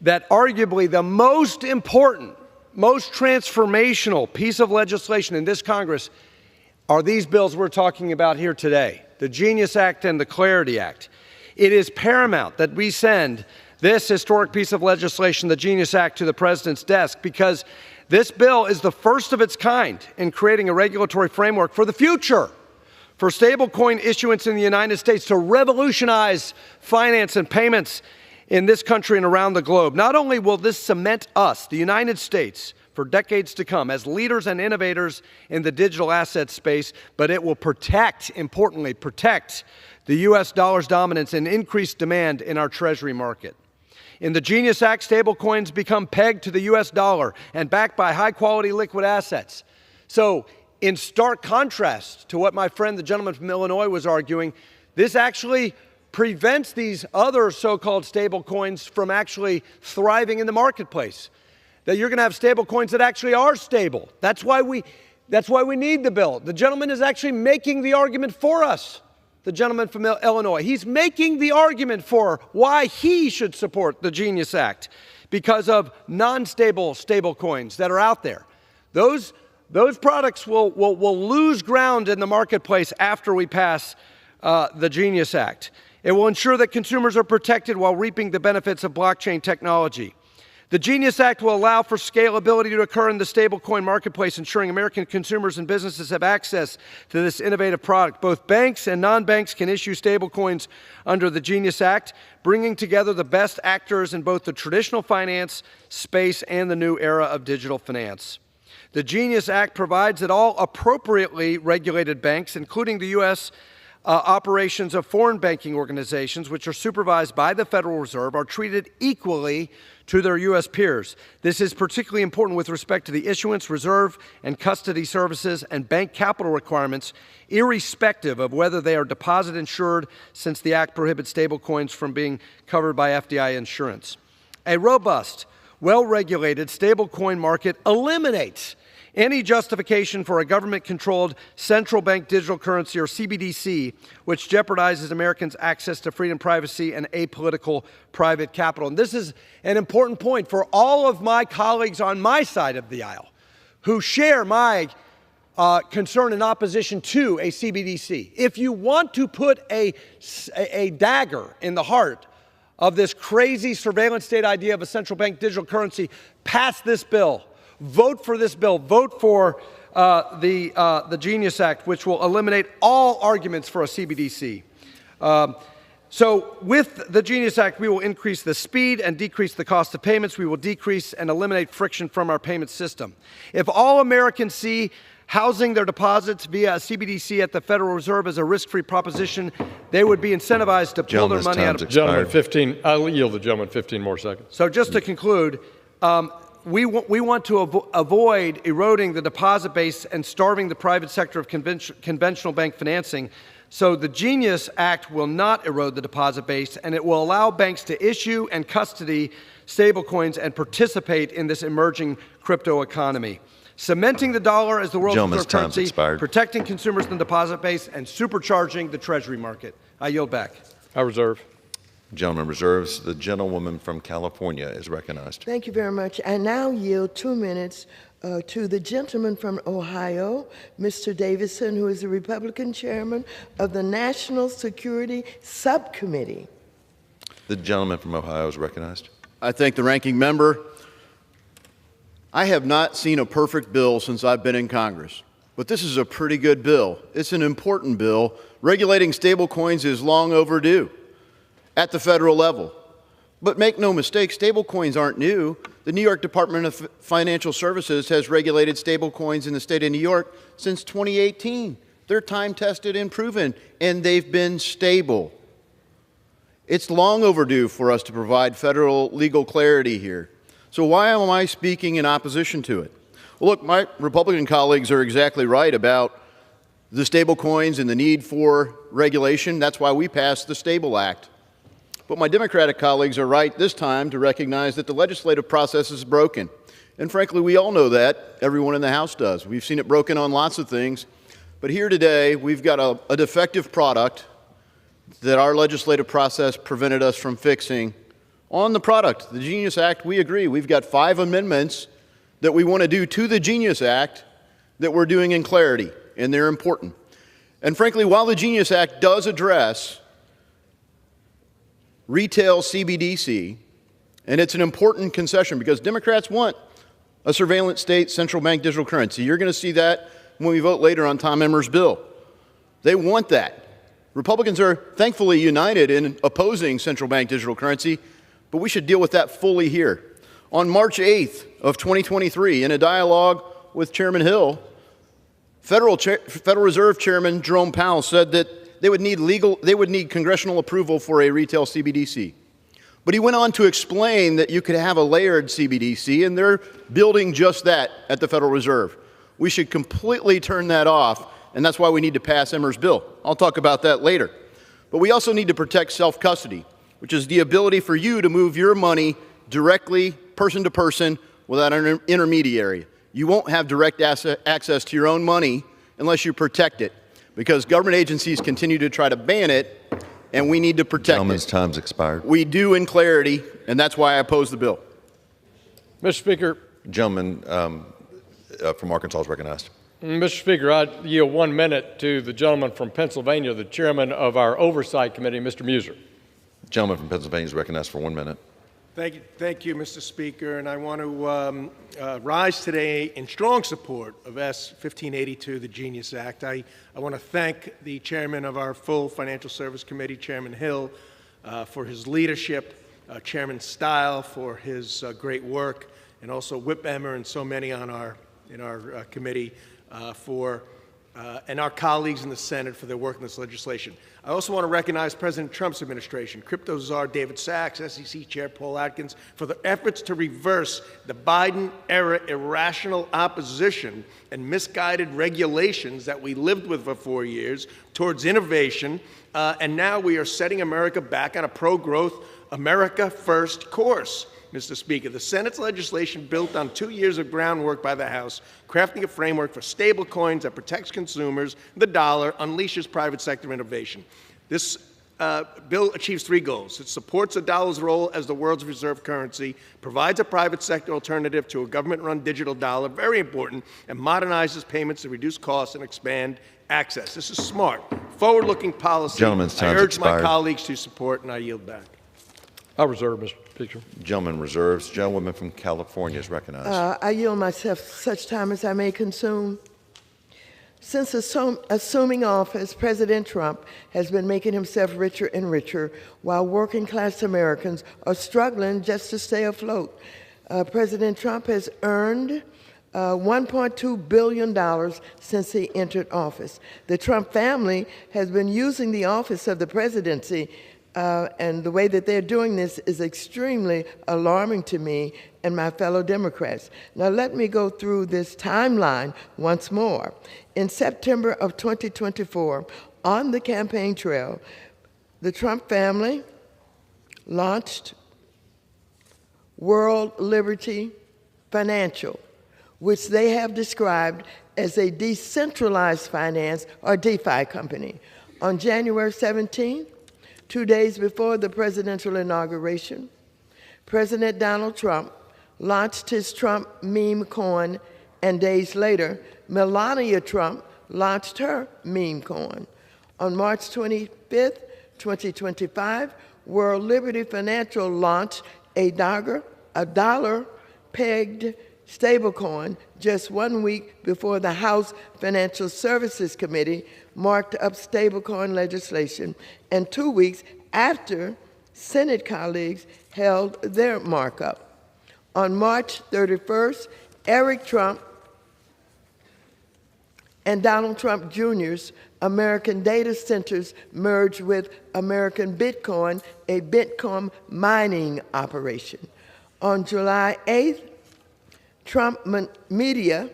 that arguably the most important, most transformational piece of legislation in this Congress are these bills we're talking about here today, the Genius Act and the Clarity Act. It is paramount that we send this historic piece of legislation, the Genius Act, to the President's desk, because this bill is the first of its kind in creating a regulatory framework for the future for stablecoin issuance in the United States to revolutionize finance and payments in this country and around the globe. Not only will this cement us, the United States, for decades to come as leaders and innovators in the digital asset space, but it will protect, importantly, protect the U.S. dollar's dominance and increase demand in our Treasury market. In the Genius Act, stablecoins become pegged to the U.S. dollar and backed by high-quality liquid assets. So, in stark contrast to what my friend, the gentleman from Illinois, was arguing, this actually prevents these other so-called stable coins from actually thriving in the marketplace. That you're going to have stable coins that actually are stable. That's why we need the bill. The gentleman is actually making the argument for us. The gentleman from Illinois. He's making the argument for why he should support the Genius Act because of non-stable stable coins that are out there. Those products will lose ground in the marketplace after we pass the Genius Act. It will ensure that consumers are protected while reaping the benefits of blockchain technology. The Genius Act will allow for scalability to occur in the stablecoin marketplace, ensuring American consumers and businesses have access to this innovative product. Both banks and non-banks can issue stablecoins under the Genius Act, bringing together the best actors in both the traditional finance space and the new era of digital finance. The Genius Act provides that all appropriately regulated banks, including the U.S. Operations of foreign banking organizations, which are supervised by the Federal Reserve, are treated equally to their U.S. peers. This is particularly important with respect to the issuance, reserve, and custody services and bank capital requirements, irrespective of whether they are deposit insured, since the Act prohibits stablecoins from being covered by FDI insurance. A robust, well-regulated stablecoin market eliminates any justification for a government-controlled central bank digital currency, or CBDC, which jeopardizes Americans' access to freedom, privacy, and apolitical private capital. And this is an important point for all of my colleagues on my side of the aisle who share my concern and opposition to a CBDC. If you want to put a dagger in the heart of this crazy surveillance state idea of a central bank digital currency, pass this bill. Vote for this bill. Vote for the Genius Act, which will eliminate all arguments for a CBDC. So with the Genius Act, we will increase the speed and decrease the cost of payments. We will decrease and eliminate friction from our payment system. If all Americans see housing their deposits via a CBDC at the Federal Reserve as a risk-free proposition, they would be incentivized to pull their money out of... Gentleman, I'll yield the gentleman 15 more seconds. So just to conclude, we want to avoid eroding the deposit base and starving the private sector of conventional bank financing. So the Genius Act will not erode the deposit base, and it will allow banks to issue and custody stablecoins and participate in this emerging crypto economy. cementing the dollar as the world's reserve currency, protecting consumers in the deposit base, and supercharging the Treasury market. I yield back. I reserve. Gentleman reserves. The gentlewoman from California is recognized. Thank you very much. I now yield 2 minutes to the gentleman from Ohio, Mr. Davison, who is the Republican chairman of the National Security Subcommittee. The gentleman from Ohio is recognized. I thank the ranking member. I have not seen a perfect bill since I've been in Congress, but this is a pretty good bill. It's an important bill. Regulating stablecoins is long overdue at the federal level. But make no mistake, stablecoins aren't new. The New York Department of Financial Services has regulated stablecoins in the state of New York since 2018. They're time-tested and proven, and they've been stable. It's long overdue for us to provide federal legal clarity here. So why am I speaking in opposition to it? Well, look, my Republican colleagues are exactly right about the stablecoins and the need for regulation. That's why we passed the Stable Act. But my Democratic colleagues are right this time to recognize that the legislative process is broken. And frankly, we all know that. Everyone in the House does. We've seen it broken on lots of things. But here today, we've got a defective product that our legislative process prevented us from fixing. On the product, the Genius Act, we agree. We've got 5 amendments that we want to do to the Genius Act that we're doing in clarity, and they're important. And frankly, while the Genius Act does address retail CBDC, and it's an important concession because Democrats want a surveillance state central bank digital currency. You're going to see that when we vote later on Tom Emmer's bill. They want that. Republicans are thankfully united in opposing central bank digital currency, but we should deal with that fully here. On March 8th of 2023, in a dialogue with Chairman Hill, Federal Reserve Chairman Jerome Powell said that they would need congressional approval for a retail CBDC. But he went on to explain that you could have a layered CBDC, and they're building just that at the Federal Reserve. We should completely turn that off, and that's why we need to pass Emmer's bill. I'll talk about that later. But we also need to protect self-custody, which is the ability for you to move your money directly, person to person, without an intermediary. You won't have direct access to your own money unless you protect it, because government agencies continue to try to ban it, and we need to protect Gentleman's it. time's expired. We do in clarity, and that's why I oppose the bill. Mr. Speaker. Gentleman from Arkansas is recognized. Mr. Speaker, I yield 1 minute to the gentleman from Pennsylvania, the chairman of our Oversight Committee, Mr. Muser. Gentleman from Pennsylvania is recognized for 1 minute. Thank you, Mr. Speaker, and I want to rise today in strong support of S. 1582, the Genius Act. I want to thank the chairman of our full Financial Service Committee, Chairman Hill, for his leadership, Chairman Stile for his great work, and also Whip Emmer and so many on in our committee and our colleagues in the Senate for their work in this legislation. I also want to recognize President Trump's administration, crypto czar David Sachs, SEC Chair Paul Atkins, for their efforts to reverse the Biden-era irrational opposition and misguided regulations that we lived with for 4 years towards innovation, and now we are setting America back on a pro-growth, America First course. Mr. Speaker, the Senate's legislation built on 2 years of groundwork by the House, crafting a framework for stable coins that protects consumers, the dollar, unleashes private sector innovation. This bill achieves 3 goals. It supports the dollar's role as the world's reserve currency, provides a private sector alternative to a government-run digital dollar, very important, and modernizes payments to reduce costs and expand access. This is smart, forward-looking policy. Gentleman's time's I urge expired. my colleagues to support, and I yield back. I reserve, Mr. Speaker. Gentleman reserves. Gentlewoman from California is recognized. I yield myself such time as I may consume. Since assuming office, President Trump has been making himself richer and richer while working-class Americans are struggling just to stay afloat. President Trump has earned $1.2 billion since he entered office. The Trump family has been using the office of the presidency, and the way that they're doing this is extremely alarming to me and my fellow Democrats. Now, let me go through this timeline once more. In September of 2024, on the campaign trail, the Trump family launched World Liberty Financial, which they have described as a decentralized finance or DeFi company. On January 17th, 2 days before the presidential inauguration, President Donald Trump launched his Trump meme coin, and days later, Melania Trump launched her meme coin. On March 25th, 2025, World Liberty Financial launched a dollar-pegged stablecoin just 1 week before the House Financial Services Committee marked up stablecoin legislation, and 2 weeks after Senate colleagues held their markup. On March 31st, Eric Trump and Donald Trump Jr.'s American data centers merged with American Bitcoin, a Bitcoin mining operation. On July 8th, Trump Media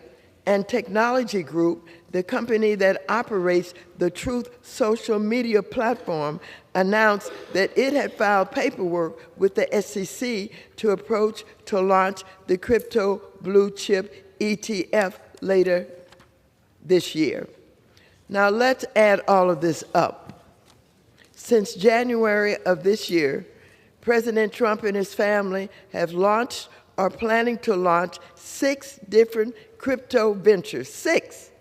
and Technology Group, the company that operates the Truth social media platform, announced that it had filed paperwork with the SEC to launch the crypto blue chip ETF later this year. Now let's add all of this up. Since January of this year, President Trump and his family have launched or planning to launch 6 different crypto ventures. 6.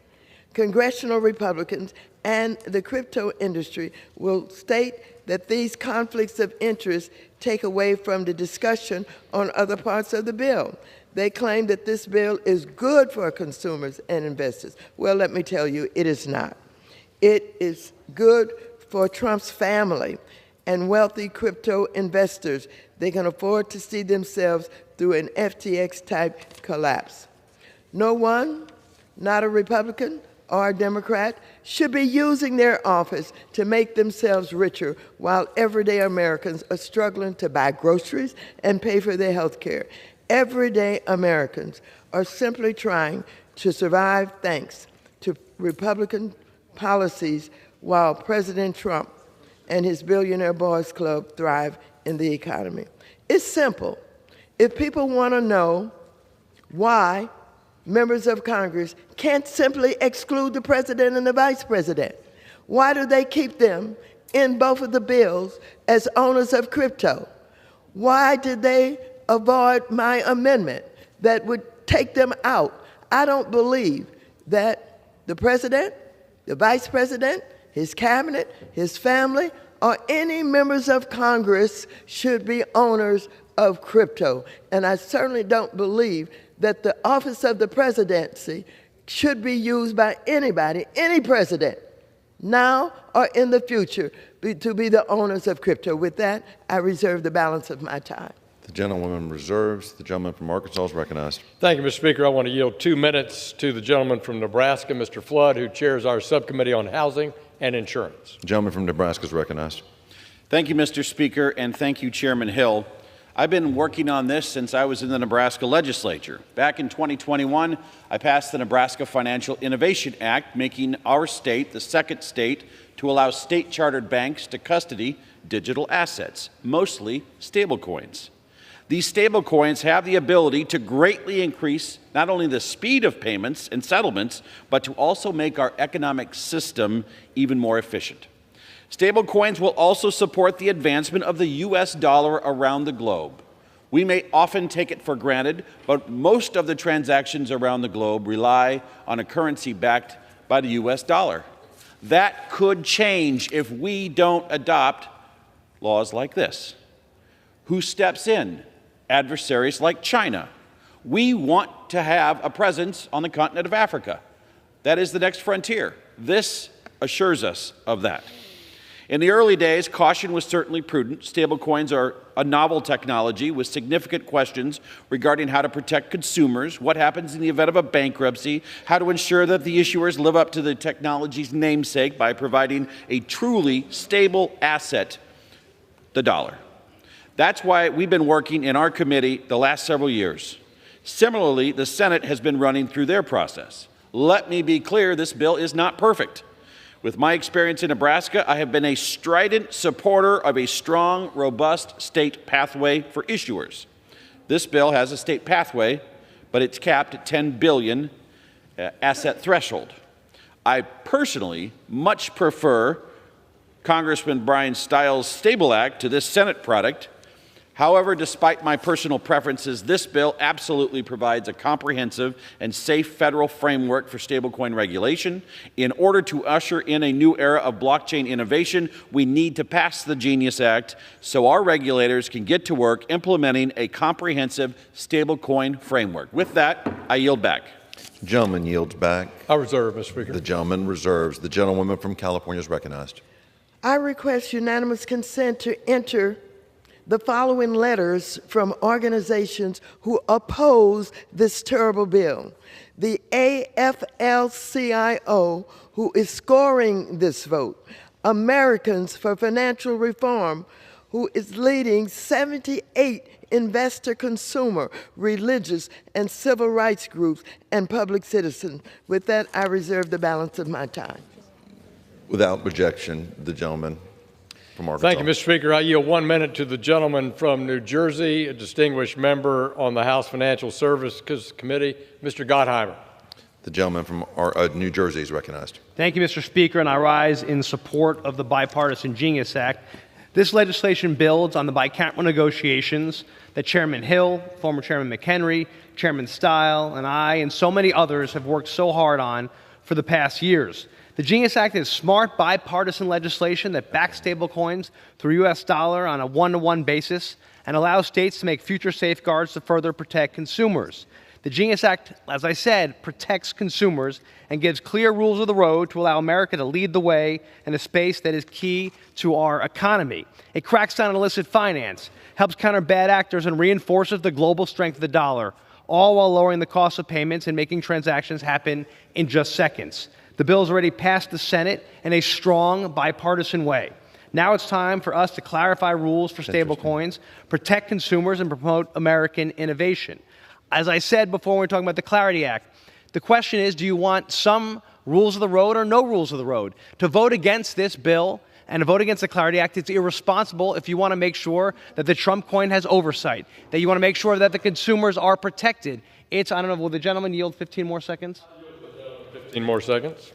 Congressional Republicans and the crypto industry will state that these conflicts of interest take away from the discussion on other parts of the bill. They claim that this bill is good for consumers and investors. Well, let me tell you, it is not. It is good for Trump's family and wealthy crypto investors. They can afford to see themselves through an FTX-type collapse. No one, not a Republican or a Democrat, should be using their office to make themselves richer while everyday Americans are struggling to buy groceries and pay for their health care. Everyday Americans are simply trying to survive thanks to Republican policies while President Trump and his billionaire boys club thrive in the economy. It's simple. If people want to know why members of Congress can't simply exclude the president and the vice president, why do they keep them in both of the bills as owners of crypto? Why did they avoid my amendment that would take them out? I don't believe that the president, the vice president, his cabinet, his family, or any members of Congress should be owners of crypto. And I certainly don't believe that the office of the presidency should be used by anybody, any president, now or in the future, to be the owners of crypto. With that, I reserve the balance of my time. The gentlewoman reserves. The gentleman from Arkansas is recognized. Thank you, Mr. Speaker. I want to yield 2 minutes to the gentleman from Nebraska, Mr. Flood, who chairs our subcommittee on housing and insurance. The gentleman from Nebraska is recognized. Thank you, Mr. Speaker, and thank you, Chairman Hill. I've been working on this since I was in the Nebraska legislature. Back in 2021, I passed the Nebraska Financial Innovation Act, making our state the second state to allow state-chartered banks to custody digital assets, mostly stablecoins. These stablecoins have the ability to greatly increase not only the speed of payments and settlements, but to also make our economic system even more efficient. Stablecoins will also support the advancement of the U.S. dollar around the globe. We may often take it for granted, but most of the transactions around the globe rely on a currency backed by the U.S. dollar. That could change if we don't adopt laws like this. Who steps in? Adversaries like China. We want to have a presence on the continent of Africa. That is the next frontier. This assures us of that. In the early days, caution was certainly prudent. Stablecoins are a novel technology with significant questions regarding how to protect consumers, what happens in the event of a bankruptcy, how to ensure that the issuers live up to the technology's namesake by providing a truly stable asset, the dollar. That's why we've been working in our committee the last several years. Similarly, the Senate has been running through their process. Let me be clear, this bill is not perfect. With my experience in Nebraska, I have been a strident supporter of a strong, robust state pathway for issuers. This bill has a state pathway, but it's capped at $10 billion asset threshold. I personally much prefer Congressman Brian Stiles' Stable Act to this Senate product. However, despite my personal preferences, this bill absolutely provides a comprehensive and safe federal framework for stablecoin regulation. In order to usher in a new era of blockchain innovation, we need to pass the Genius Act so our regulators can get to work implementing a comprehensive stablecoin framework. With that, I yield back. The gentleman yields back. I reserve, Mr. Speaker. The gentleman reserves. The gentlewoman from California is recognized. I request unanimous consent to enter the following letters from organizations who oppose this terrible bill. The AFL-CIO, who is scoring this vote. Americans for Financial Reform, who is leading 78 investor, consumer, religious, and civil rights groups and public citizens. With that, I reserve the balance of my time. Without objection, the gentleman from Arkansas. Thank you, Mr. Speaker. I yield 1 minute to the gentleman from New Jersey, a distinguished member on the House Financial Services Committee, Mr. Gottheimer. The gentleman from New Jersey is recognized. Thank you, Mr. Speaker, and I rise in support of the Bipartisan Genius Act. This legislation builds on the bicameral negotiations that Chairman Hill, former Chairman McHenry, Chairman Stile, and I, and so many others have worked so hard on for the past years. The Genius Act is smart bipartisan legislation that backs stablecoins through U.S. dollar on a one-to-one basis and allows states to make future safeguards to further protect consumers. The Genius Act, as I said, protects consumers and gives clear rules of the road to allow America to lead the way in a space that is key to our economy. It cracks down on illicit finance, helps counter bad actors, and reinforces the global strength of the dollar, all while lowering the cost of payments and making transactions happen in just seconds. The bill has already passed the Senate in a strong bipartisan way. Now it's time for us to clarify rules for stablecoins, protect consumers, and promote American innovation. As I said before when we were talking about the Clarity Act, the question is, do you want some rules of the road or no rules of the road? To vote against this bill and to vote against the Clarity Act, it's irresponsible if you want to make sure that the Trump coin has oversight, that you want to make sure that the consumers are protected. I don't know, will the gentleman yield 15 more seconds? 15 more seconds.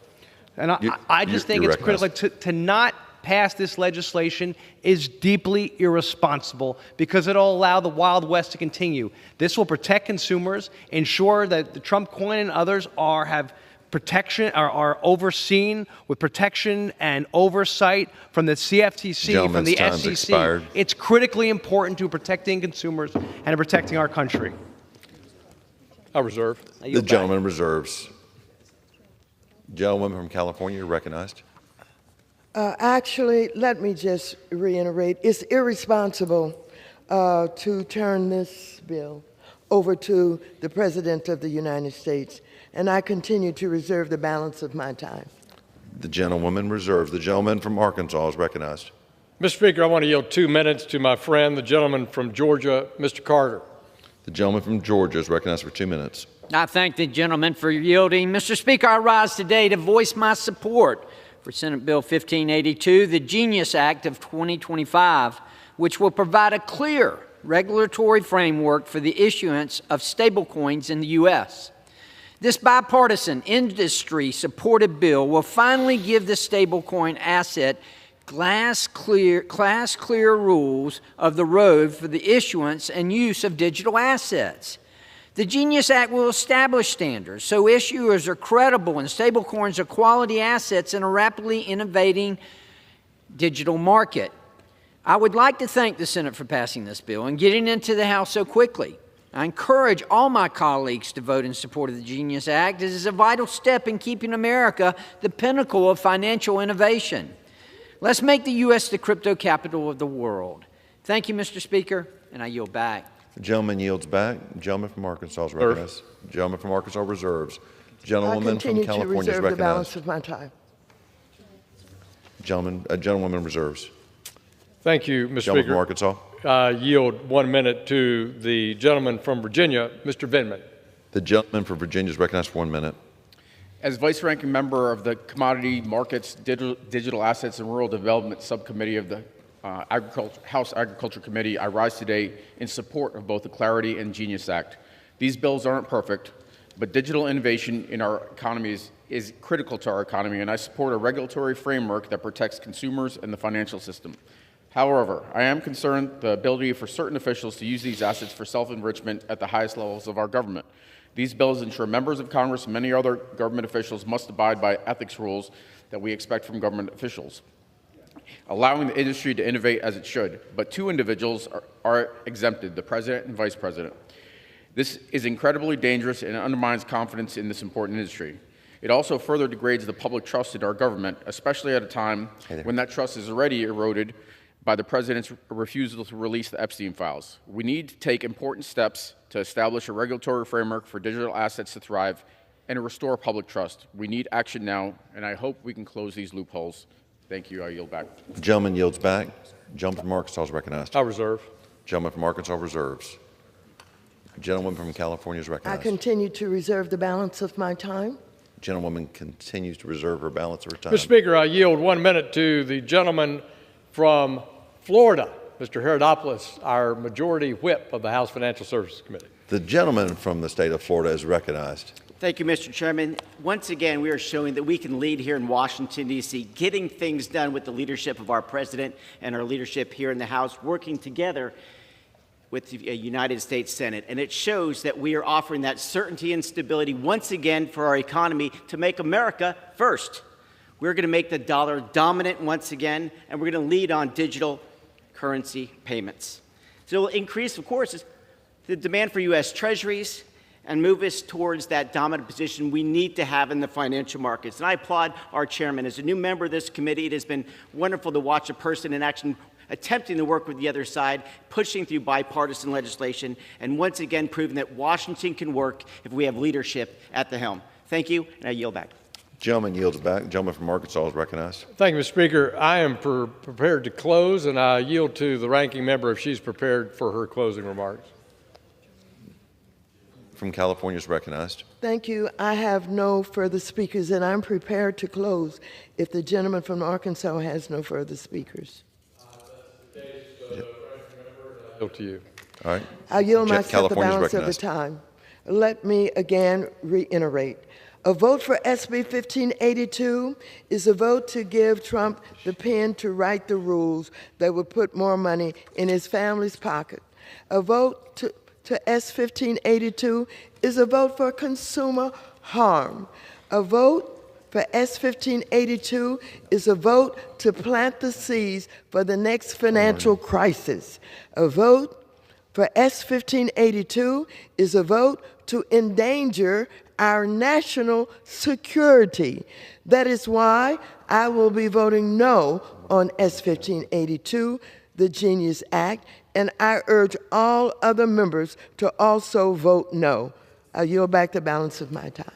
And I just think it's critical to not pass this legislation is deeply irresponsible because it'll allow the Wild West to continue. This will protect consumers, ensure that the Trump coin and others have protection, are overseen with protection and oversight from the CFTC, from the SEC. Expired. It's critically important to protecting consumers and to protecting our country. I reserve. The gentleman reserves. Gentleman from California, you're recognized. Actually, let me just reiterate, it's irresponsible to turn this bill over to the President of the United States, and I continue to reserve the balance of my time. The gentlewoman reserves. The gentleman from Arkansas is recognized. Mr. Speaker, I want to yield 2 minutes to my friend, the gentleman from Georgia, Mr. Carter. The gentleman from Georgia is recognized for 2 minutes. I thank the gentleman for yielding. Mr. Speaker, I rise today to voice my support for Senate Bill 1582, the Genius Act of 2025, which will provide a clear regulatory framework for the issuance of stablecoins in the U.S. This bipartisan, industry-supported bill will finally give the stablecoin asset class clear rules of the road for the issuance and use of digital assets. The Genius Act will establish standards so issuers are credible and stablecoins are quality assets in a rapidly innovating digital market. I would like to thank the Senate for passing this bill and getting into the House so quickly. I encourage all my colleagues to vote in support of the Genius Act. It is a vital step in keeping America the pinnacle of financial innovation. Let's make the U.S. the crypto capital of the world. Thank you, Mr. Speaker, and I yield back. The gentleman yields back. The gentleman from Arkansas is recognized. The gentleman from Arkansas reserves. The gentlewoman from California is recognized. I continue to reserve the balance of my time. Gentlewoman reserves. Thank you, Mr. Gentleman Speaker. from Arkansas. I yield 1 minute to the gentleman from Virginia, Mr. Vindman. The gentleman from Virginia is recognized for 1 minute. As Vice Ranking Member of the Commodity Markets, Digital Assets, and Rural Development Subcommittee of the House Agriculture Committee, I rise today in support of both the Clarity and Genius Act. These bills aren't perfect, but digital innovation in our economy is critical to our economy, and I support a regulatory framework that protects consumers and the financial system. However, I am concerned the ability for certain officials to use these assets for self-enrichment at the highest levels of our government. These bills ensure members of Congress and many other government officials must abide by ethics rules that we expect from government officials, allowing the industry to innovate as it should. But two individuals are exempted, the President and Vice President. This is incredibly dangerous and undermines confidence in this important industry. It also further degrades the public trust in our government, especially at a time when that trust is already eroded by the President's refusal to release the Epstein files. We need to take important steps to establish a regulatory framework for digital assets to thrive and to restore public trust. We need action now, and I hope we can close these loopholes. Thank you. I yield back. The gentleman yields back. Gentleman from Arkansas is recognized. I reserve. Gentleman from Arkansas reserves. Gentleman from California is I recognized. continue to reserve the balance of my time. Gentlewoman continues to reserve her balance of her time. Mr. Speaker, I yield 1 minute to the gentleman from Florida, Mr. Herodopoulos, our majority whip of the House Financial Services Committee. The gentleman from the state of Florida is recognized. Thank you, Mr. Chairman. Once again, we are showing that we can lead here in Washington, D.C., getting things done with the leadership of our president and our leadership here in the House, working together with the United States Senate. And it shows that we are offering that certainty and stability once again for our economy to make America first. We're going to make the dollar dominant once again, and we're going to lead on digital currency payments. So it will increase, of course, the demand for U.S. treasuries and move us towards that dominant position we need to have in the financial markets. And I applaud our chairman. As a new member of this committee, it has been wonderful to watch a person in action attempting to work with the other side, pushing through bipartisan legislation, and once again proving that Washington can work if we have leadership at the helm. Thank you, and I yield back. Gentleman yields back. Gentleman from Arkansas is recognized. Thank you, Mr. Speaker. I am prepared to close, and I yield to the ranking member if she's prepared for her closing remarks. From California is recognized. Thank you. I have no further speakers, and I'm prepared to close if the gentleman from Arkansas has no further speakers. I yield to you. All right. I yield myself the California's balance of the time. Let me again reiterate. A vote for SB 1582 is a vote to give Trump the pen to write the rules that would put more money in his family's pocket. A vote to S 1582 is a vote for consumer harm. A vote for S 1582 is a vote to plant the seeds for the next financial crisis. A vote for S 1582 is a vote to endanger our national security. That is why I will be voting no on S 1582, the Genius Act, and I urge all other members to also vote no. I yield back the balance of my time.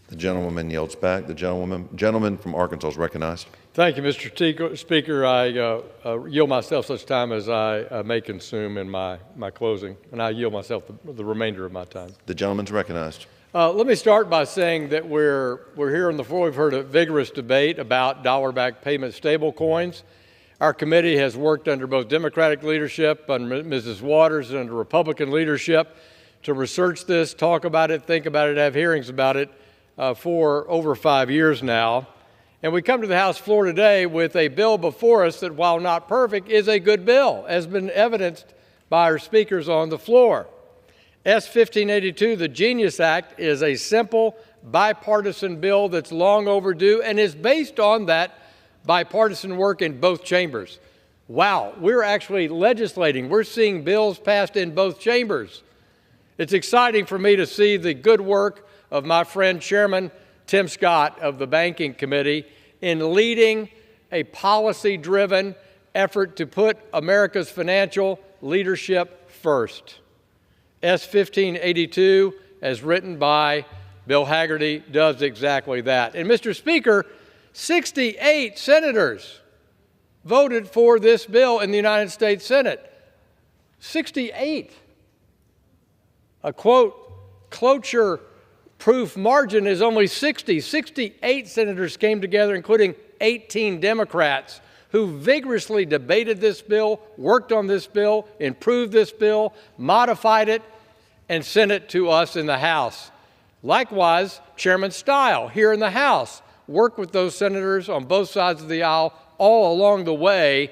The gentlewoman yields back. The gentleman from Arkansas is recognized. Thank you, Mr. Speaker. I yield myself such time as I may consume in my closing, and I yield myself the remainder of my time. The gentleman's recognized. Let me start by saying that we're here on the floor. We've heard a vigorous debate about dollar-backed payment stablecoins. Our committee has worked under both Democratic leadership and Mrs. Waters and under Republican leadership to research this, talk about it, think about it, have hearings about it for over 5 years now. And we come to the House floor today with a bill before us that, while not perfect, is a good bill, as has been evidenced by our speakers on the floor. S 1582, the Genius Act, is a simple bipartisan bill that's long overdue and is based on that bipartisan work in both chambers. Wow, we're actually legislating. We're seeing bills passed in both chambers. It's exciting for me to see the good work of my friend Chairman Tim Scott of the Banking Committee in leading a policy-driven effort to put America's financial leadership first. S 1582, as written by Bill Hagerty, does exactly that. And Mr. Speaker, 68 senators voted for this bill in the United States Senate. 68. A quote, cloture-proof margin is only 60. 68 senators came together, including 18 Democrats, who vigorously debated this bill, worked on this bill, improved this bill, modified it, and sent it to us in the House. Likewise, Chairman Steil here in the House worked with those senators on both sides of the aisle all along the way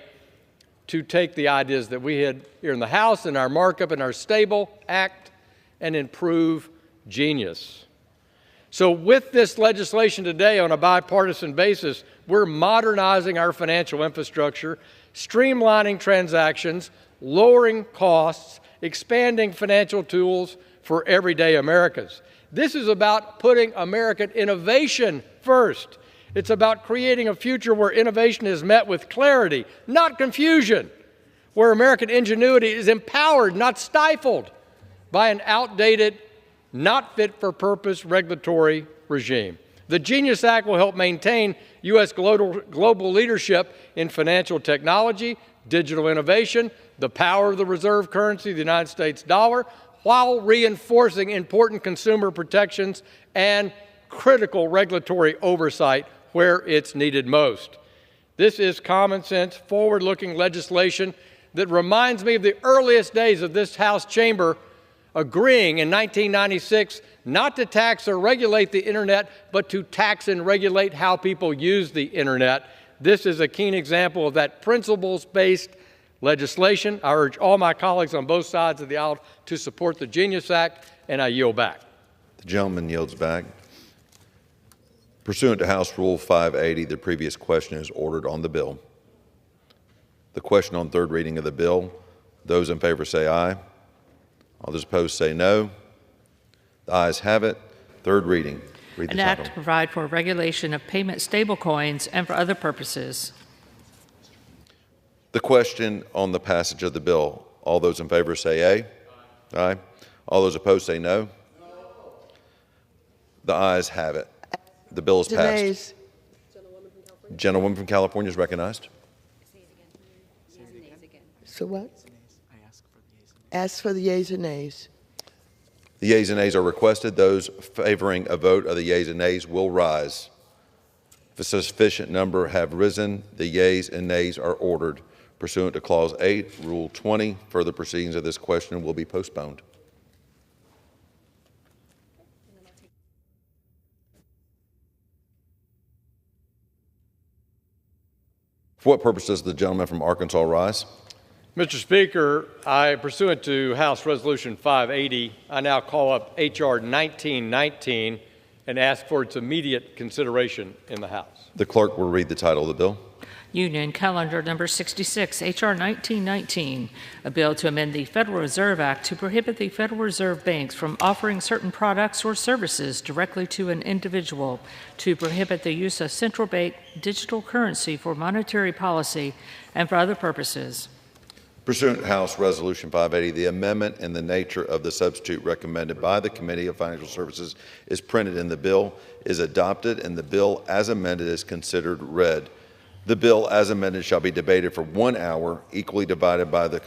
to take the ideas that we had here in the House and our markup and our Stable Act and improve Genius. So with this legislation today on a bipartisan basis, we're modernizing our financial infrastructure, streamlining transactions, lowering costs, expanding financial tools for everyday Americans. This is about putting American innovation first. It's about creating a future where innovation is met with clarity, not confusion, where American ingenuity is empowered, not stifled by an outdated, not fit-for-purpose regulatory regime. The Genius Act will help maintain U.S. global leadership in financial technology, digital innovation, the power of the reserve currency, the United States dollar, while reinforcing important consumer protections and critical regulatory oversight where it's needed most. This is common sense, forward-looking legislation that reminds me of the earliest days of this House chamber agreeing in 1996 not to tax or regulate the Internet, but to tax and regulate how people use the Internet. This is a keen example of that principles-based legislation. I urge all my colleagues on both sides of the aisle to support the Genius Act, and I yield back. The gentleman yields back. Pursuant to House Rule 580, the previous question is ordered on the bill. The question on third reading of the bill, those in favor say aye. All those opposed say no. The ayes have it. Third reading. Read the An title. act to provide for regulation of payment stablecoins and for other purposes. The question on the passage of the bill, all those in favor say aye. Aye. All those opposed say no. The ayes have it. The bill is passed. Gentlewoman from California is recognized. So what? Ask for the yeas and nays. The yeas and nays are requested. Those favoring a vote of the yeas and nays will rise. If a sufficient number have risen, the yeas and nays are ordered. Pursuant to Clause 8, Rule 20, further proceedings of this question will be postponed. For what purpose does the gentleman from Arkansas rise? Mr. Speaker, pursuant to House Resolution 580, I now call up H.R. 1919 and ask for its immediate consideration in the House. The clerk will read the title of the bill. Union Calendar Number 66, H.R. 1919, a bill to amend the Federal Reserve Act to prohibit the Federal Reserve banks from offering certain products or services directly to an individual, to prohibit the use of central bank digital currency for monetary policy and for other purposes. Pursuant to House Resolution 580, the amendment and the nature of the substitute recommended by the Committee of Financial Services is printed in the bill, is adopted, and the bill as amended is considered read. The bill as amended shall be debated for 1 hour, equally divided by the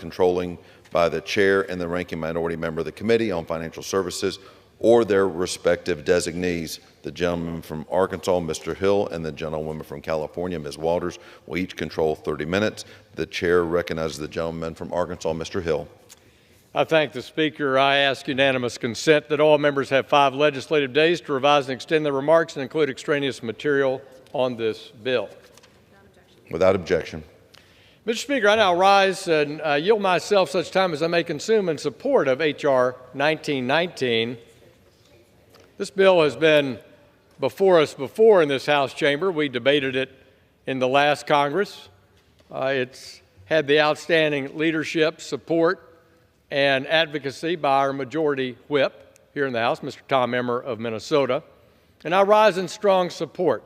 chair and the ranking minority member of the Committee on Financial Services or their respective designees. The gentleman from Arkansas, Mr. Hill, and the gentlewoman from California, Ms. Walters, will each control 30 minutes. The chair recognizes the gentleman from Arkansas, Mr. Hill. I thank the Speaker. I ask unanimous consent that all members have 5 legislative days to revise and extend their remarks and include extraneous material on this bill. Without objection. Mr. Speaker, I now rise and yield myself such time as I may consume in support of H.R. 1919. This bill has been before us before in this House chamber. We debated it in the last Congress. It's had the outstanding leadership, support, and advocacy by our majority whip here in the House, Mr. Tom Emmer of Minnesota, and I rise in strong support.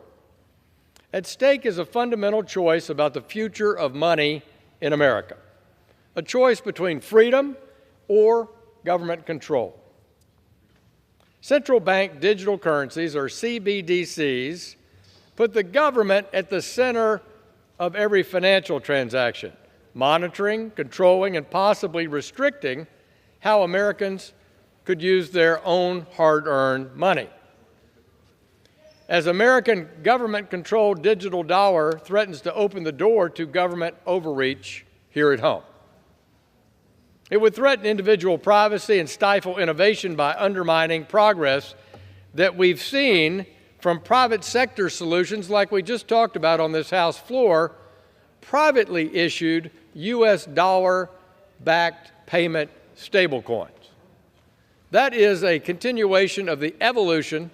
At stake is a fundamental choice about the future of money in America, a choice between freedom or government control. Central bank digital currencies, or CBDCs, put the government at the center of every financial transaction, monitoring, controlling, and possibly restricting how Americans could use their own hard-earned money. As American government-controlled digital dollar threatens to open the door to government overreach here at home. It would threaten individual privacy and stifle innovation by undermining progress that we've seen from private sector solutions like we just talked about on this House floor, privately issued U.S. dollar-backed payment stablecoins. That is a continuation of the evolution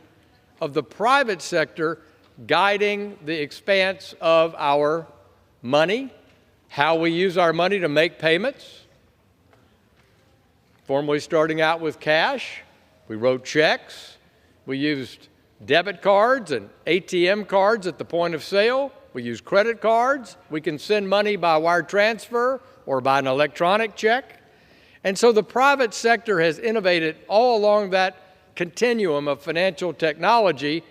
of the private sector guiding the expanse of our money, how we use our money to make payments. Formerly starting out with cash, we wrote checks, we used debit cards and ATM cards at the point of sale, we use credit cards, we can send money by wire transfer or by an electronic check. And so the private sector has innovated all along that continuum of financial technology,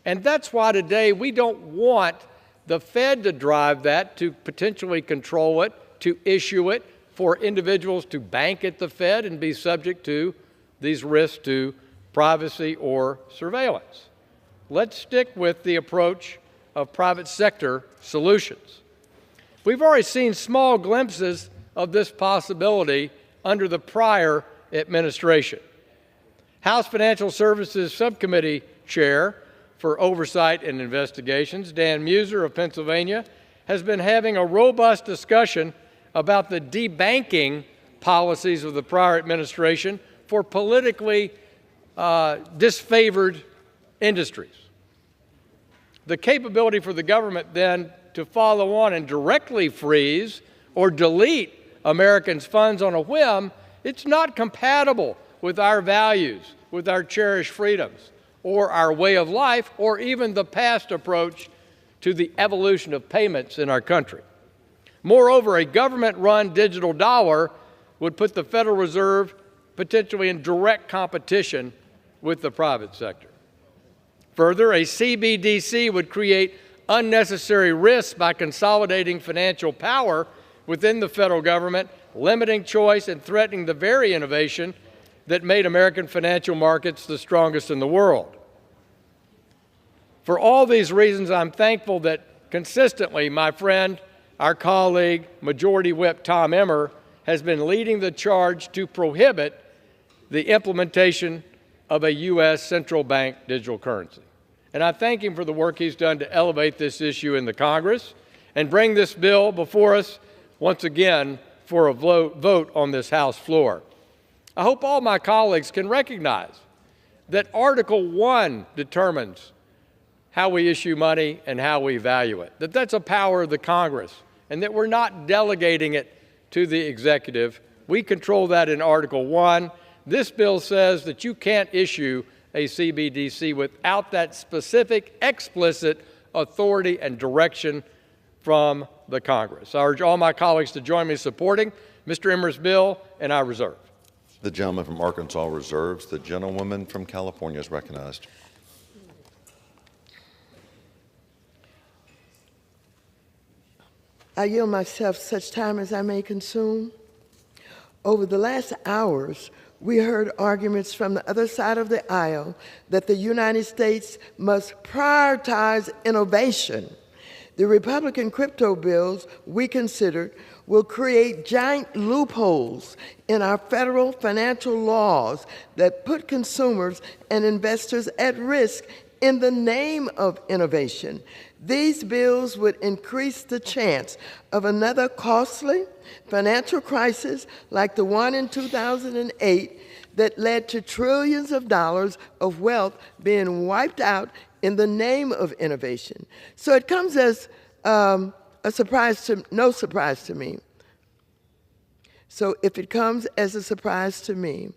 and that's why today we don't want the Fed to drive that, to potentially control it, to issue it, for individuals to bank at the Fed and be subject to these risks to privacy or surveillance. Let's stick with the approach of private sector solutions. We've already seen small glimpses of this possibility under the prior administration. House Financial Services Subcommittee Chair for Oversight and Investigations, Dan Muser of Pennsylvania, has been having a robust discussion about the debanking policies of the prior administration for politically disfavored industries. The capability for the government then to follow on and directly freeze or delete Americans' funds on a whim, it's not compatible with our values, with our cherished freedoms, or our way of life, or even the past approach to the evolution of payments in our country. Moreover, a government-run digital dollar would put the Federal Reserve potentially in direct competition with the private sector. Further, a CBDC would create unnecessary risks by consolidating financial power within the federal government, limiting choice and threatening the very innovation that made American financial markets the strongest in the world. For all these reasons, I'm thankful that consistently my friend, our colleague, Majority Whip Tom Emmer, has been leading the charge to prohibit the implementation of a U.S. central bank digital currency. And I thank him for the work he's done to elevate this issue in the Congress and bring this bill before us once again for a vote on this House floor. I hope all my colleagues can recognize that Article 1 determines how we issue money and how we value it, that that's a power of the Congress, and that we're not delegating it to the executive. We control that in Article 1. This bill says that you can't issue a CBDC without that specific, explicit authority and direction from the Congress. I urge all my colleagues to join me in supporting Mr. Emmer's bill, and I reserve. The gentleman from Arkansas reserves. The gentlewoman from California is recognized. I yield myself such time as I may consume. Over the last hours, we heard arguments from the other side of the aisle that the United States must prioritize innovation. The Republican crypto bills we considered will create giant loopholes in our federal financial laws that put consumers and investors at risk in the name of innovation. These bills would increase the chance of another costly financial crisis like the one in 2008 that led to trillions of dollars of wealth being wiped out in the name of innovation. So it comes as no surprise to me. So if it comes as a surprise to me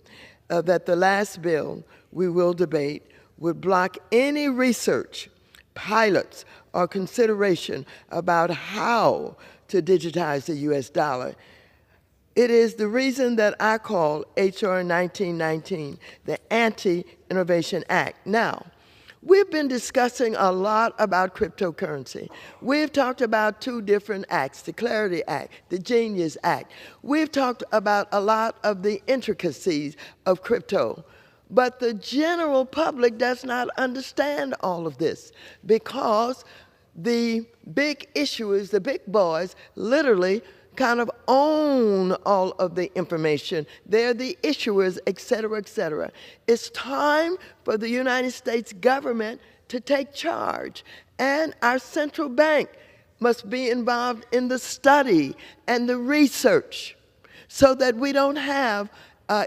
that the last bill we will debate would block any research, pilots, or consideration about how to digitize the U.S. dollar, it is the reason that I call H.R. 1919 the Anti-Innovation Act. Now, we've been discussing a lot about cryptocurrency. We've talked about two different acts, the Clarity Act, the Genius Act. We've talked about a lot of the intricacies of crypto. But the general public does not understand all of this because the big issuers, the big boys, literally kind of own all of the information. They're the issuers, et cetera, et cetera. It's time for the United States government to take charge. And our central bank must be involved in the study and the research so that we don't have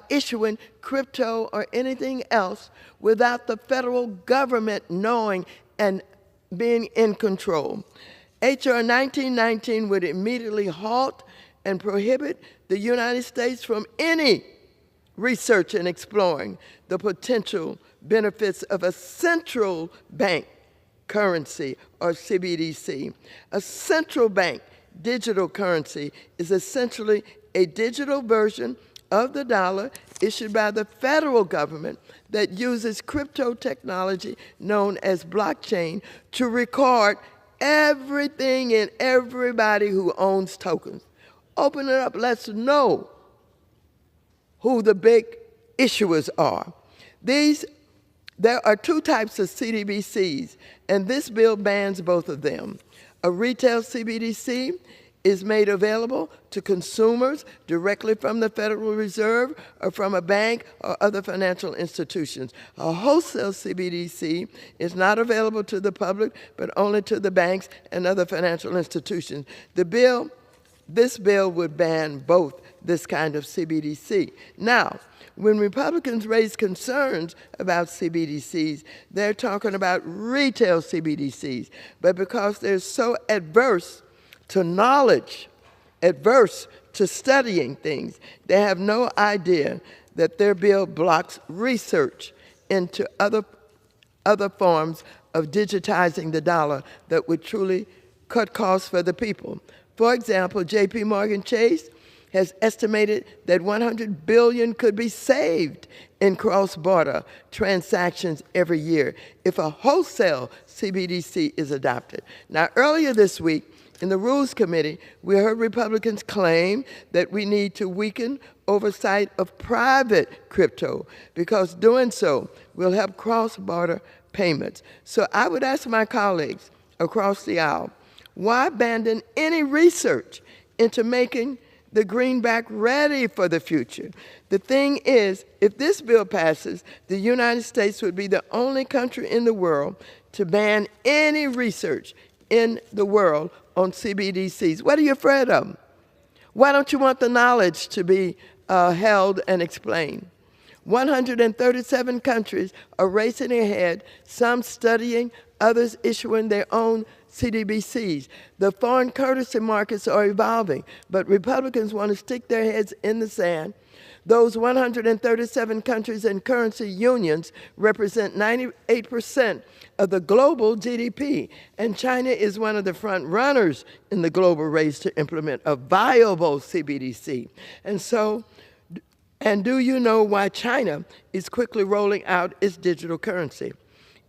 issuing crypto or anything else without the federal government knowing and being in control. H.R. 1919 would immediately halt and prohibit the United States from any research and exploring the potential benefits of a central bank currency, or CBDC. A central bank digital currency is essentially a digital version of the dollar issued by the federal government that uses crypto technology known as blockchain to record everything and everybody who owns tokens. Open it up, let's know who the big issuers are. There are two types of CBDCs, and this bill bans both of them. A retail CBDC is made available to consumers directly from the Federal Reserve or from a bank or other financial institutions. A wholesale CBDC is not available to the public, but only to the banks and other financial institutions. This bill would ban both this kind of CBDC. Now, when Republicans raise concerns about CBDCs, they're talking about retail CBDCs. But because they're so adverse to knowledge, adverse to studying things, they have no idea that their bill blocks research into other forms of digitizing the dollar that would truly cut costs for the people. For example, J.P. Morgan Chase has estimated that $100 billion could be saved in cross-border transactions every year if a wholesale CBDC is adopted. Now, earlier this week, in the Rules Committee, we heard Republicans claim that we need to weaken oversight of private crypto because doing so will help cross-border payments. So I would ask my colleagues across the aisle, why abandon any research into making the greenback ready for the future? The thing is, if this bill passes, the United States would be the only country in the world to ban any research in the world on CBDCs. What are you afraid of? Why don't you want the knowledge to be held and explained? 137 countries are racing ahead, some studying, others issuing their own CBDCs. The foreign currency markets are evolving, but Republicans want to stick their heads in the sand. Those 137 countries and currency unions represent 98% of the global GDP, and China is one of the front runners in the global race to implement a viable CBDC. And do you know why China is quickly rolling out its digital currency?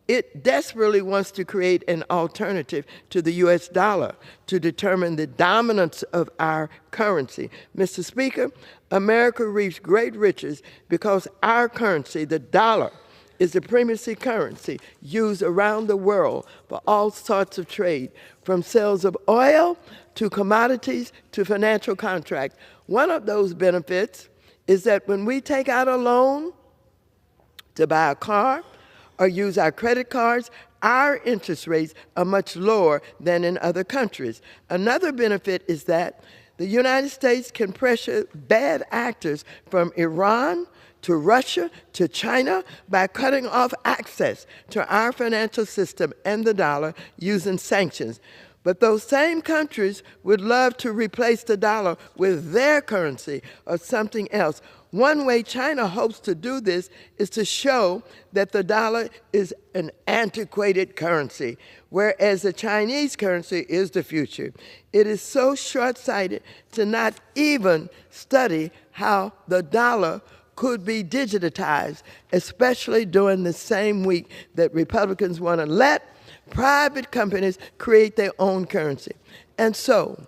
It desperately wants to create an alternative to the U.S. dollar to determine the dominance of our currency. Mr. Speaker, America reaps great riches because our currency, the dollar, is the primacy currency used around the world for all sorts of trade, from sales of oil to commodities to financial contracts. One of those benefits is that when we take out a loan to buy a car, or use our credit cards, our interest rates are much lower than in other countries. Another benefit is that the United States can pressure bad actors from Iran to Russia to China by cutting off access to our financial system and the dollar using sanctions. But those same countries would love to replace the dollar with their currency or something else. One way China hopes to do this is to show that the dollar is an antiquated currency, whereas the Chinese currency is the future. It is so short-sighted to not even study how the dollar could be digitized, especially during the same week that Republicans want to let private companies create their own currency. And so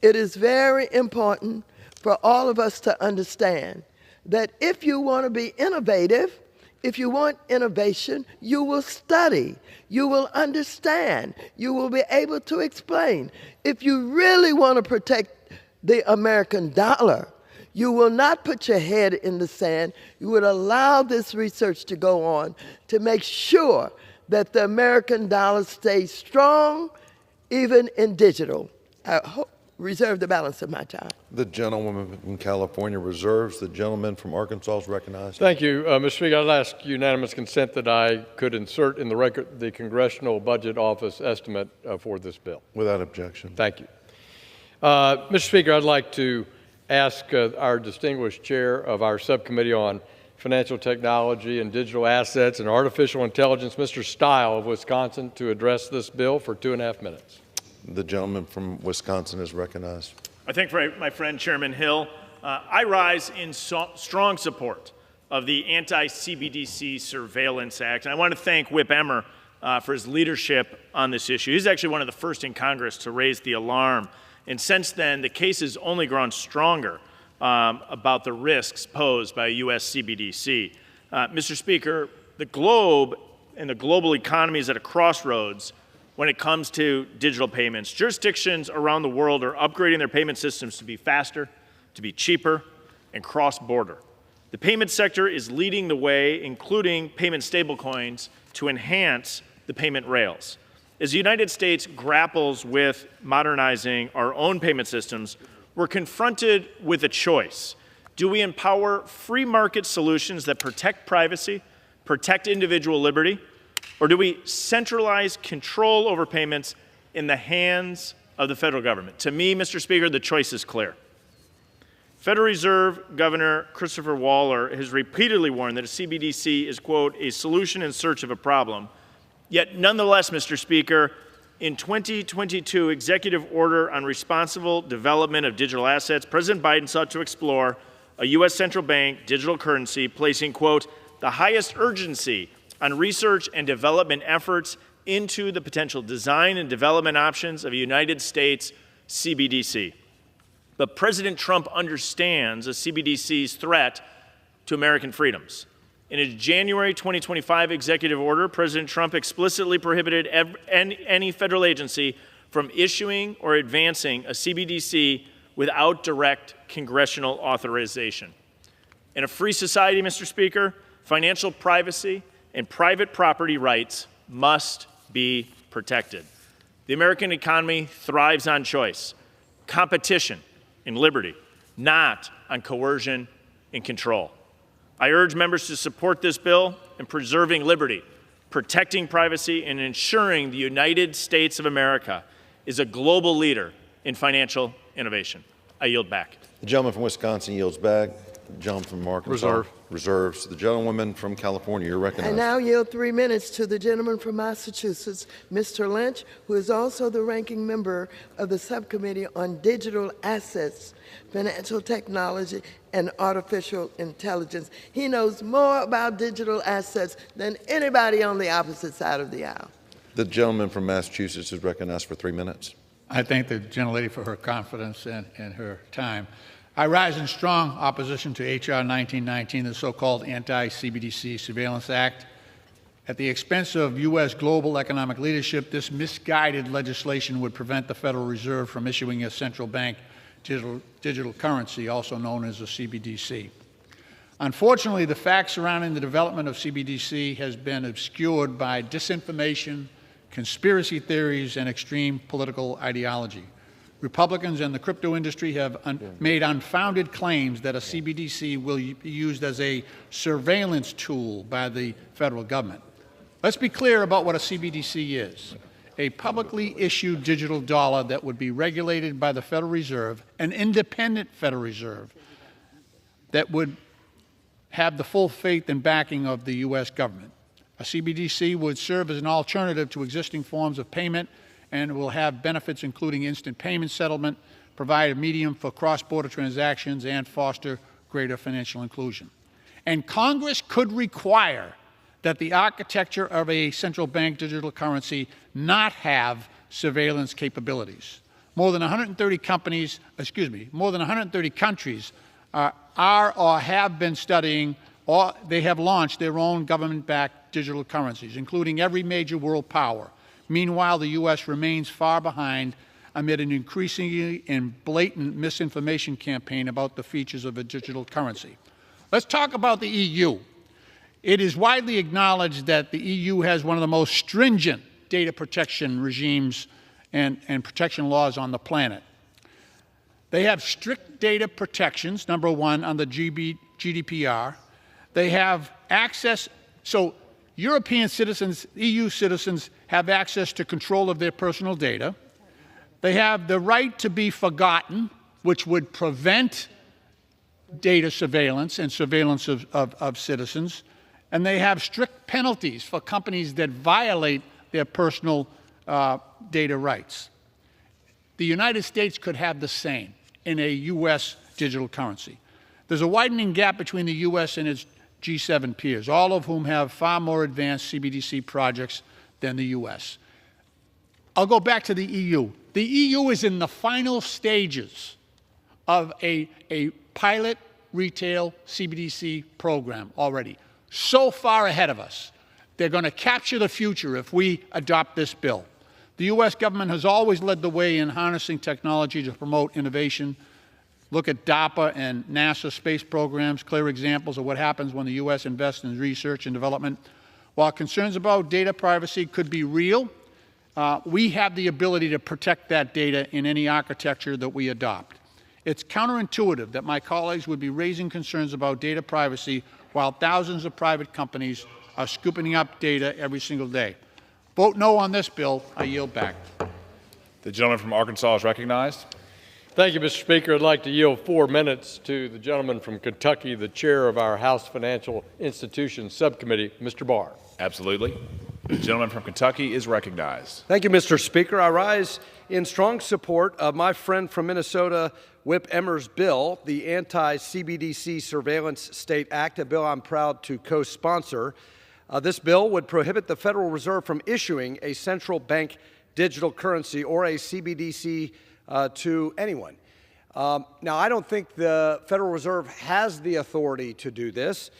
it is very important for all of us to understand that if you want to be innovative, if you want innovation, you will study, you will understand, you will be able to explain. If you really want to protect the American dollar. You will not put your head in the sand. You would allow this research to go on to make sure that the American dollar stays strong, even in digital. I reserve the balance of my time. The gentlewoman from California reserves. The gentleman from Arkansas is recognized. Thank you, Mr. Speaker. I'd ask unanimous consent that I could insert in the record the Congressional Budget Office estimate for this bill. Without objection. Thank you. Mr. Speaker, I'd like to ask our distinguished chair of our subcommittee on financial technology and digital assets and artificial intelligence, Mr. Stile of Wisconsin, to address this bill for 2.5 minutes. The gentleman from Wisconsin is recognized. I thank my friend Chairman Hill. I rise in strong support of the Anti-CBDC Surveillance Act, and I want to thank Whip Emmer for his leadership on this issue. He's actually one of the first in Congress to raise the alarm, and since then, the case has only grown stronger about the risks posed by U.S. CBDC. Mr. Speaker, the globe and the global economy is at a crossroads when it comes to digital payments. Jurisdictions around the world are upgrading their payment systems to be faster, to be cheaper, and cross-border. The payment sector is leading the way, including payment stablecoins, to enhance the payment rails. As the United States grapples with modernizing our own payment systems, we're confronted with a choice. Do we empower free market solutions that protect privacy, protect individual liberty, or do we centralize control over payments in the hands of the federal government? To me, Mr. Speaker, the choice is clear. Federal Reserve Governor Christopher Waller has repeatedly warned that a CBDC is, quote, a solution in search of a problem. Yet, nonetheless, Mr. Speaker, in 2022 Executive Order on Responsible Development of Digital Assets, President Biden sought to explore a U.S. central bank digital currency, placing, quote, the highest urgency on research and development efforts into the potential design and development options of a United States CBDC. But President Trump understands a CBDC's threat to American freedoms. In a January 2025 executive order, President Trump explicitly prohibited any federal agency from issuing or advancing a CBDC without direct congressional authorization. In a free society, Mr. Speaker, financial privacy and private property rights must be protected. The American economy thrives on choice, competition, and liberty, not on coercion and control. I urge members to support this bill in preserving liberty, protecting privacy, and ensuring the United States of America is a global leader in financial innovation. I yield back. The gentleman from Wisconsin yields back. The gentleman from Arkansas reserves. The gentlewoman from California, you're recognized. I now yield 3 minutes to the gentleman from Massachusetts, Mr. Lynch, who is also the ranking member of the Subcommittee on Digital Assets, Financial Technology, and Artificial Intelligence. He knows more about digital assets than anybody on the opposite side of the aisle. The gentleman from Massachusetts is recognized for 3 minutes. I thank the gentlelady for her confidence and her time. I rise in strong opposition to H.R. 1919, the so-called Anti-CBDC Surveillance Act. At the expense of U.S. global economic leadership, this misguided legislation would prevent the Federal Reserve from issuing a central bank digital currency, also known as a CBDC. Unfortunately, the facts surrounding the development of CBDC has been obscured by disinformation, conspiracy theories, and extreme political ideology. Republicans and the crypto industry have made unfounded claims that a CBDC will be used as a surveillance tool by the federal government. Let's be clear about what a CBDC is. A publicly issued digital dollar that would be regulated by the Federal Reserve, an independent Federal Reserve that would have the full faith and backing of the U.S. government. A CBDC would serve as an alternative to existing forms of payment and will have benefits including instant payment settlement, provide a medium for cross-border transactions, and foster greater financial inclusion. And Congress could require that the architecture of a central bank digital currency not have surveillance capabilities. More than 130 countries are or have been studying, or they have launched their own government-backed digital currencies, including every major world power. Meanwhile, the U.S. remains far behind amid an increasingly and blatant misinformation campaign about the features of a digital currency. Let's talk about the EU. It is widely acknowledged that the EU has one of the most stringent data protection regimes and protection laws on the planet. They have strict data protections, number one, on the GDPR. They have access, so European citizens, EU citizens have access to control of their personal data. They have the right to be forgotten, which would prevent data surveillance and surveillance of citizens. And they have strict penalties for companies that violate their personal data rights. The United States could have the same in a U.S. digital currency. There's a widening gap between the U.S. and its G7 peers, all of whom have far more advanced CBDC projects than the U.S. I'll go back to the EU. The EU is in the final stages of a pilot retail CBDC program already, so far ahead of us. They're going to capture the future if we adopt this bill. The U.S. government has always led the way in harnessing technology to promote innovation. Look at DARPA and NASA space programs, clear examples of what happens when the U.S. invests in research and development. While concerns about data privacy could be real, we have the ability to protect that data in any architecture that we adopt. It's counterintuitive that my colleagues would be raising concerns about data privacy while thousands of private companies are scooping up data every single day. Vote no on this bill. I yield back. The gentleman from Arkansas is recognized. Thank you, Mr. Speaker. I'd like to yield 4 minutes to the gentleman from Kentucky, the chair of our House Financial Institutions Subcommittee, Mr. Barr. Absolutely. The gentleman from Kentucky is recognized. Thank you, Mr. Speaker. I rise in strong support of my friend from Minnesota, Whip Emmer's bill, the Anti-CBDC Surveillance State Act, a bill I'm proud to co-sponsor. This bill would prohibit the Federal Reserve from issuing a central bank digital currency or a CBDC to anyone. Now, I don't think the Federal Reserve has the authority to do this.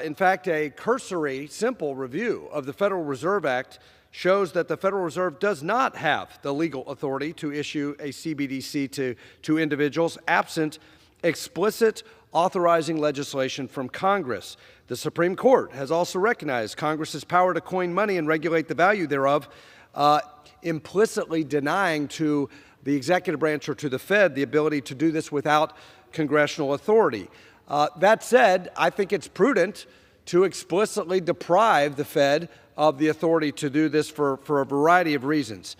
In fact, a cursory, simple review of the Federal Reserve Act shows that the Federal Reserve does not have the legal authority to issue a CBDC to individuals absent explicit authorizing legislation from Congress. The Supreme Court has also recognized Congress's power to coin money and regulate the value thereof, implicitly denying to the executive branch or to the Fed the ability to do this without congressional authority. That said, I think it's prudent to explicitly deprive the Fed of the authority to do this for a variety of reasons.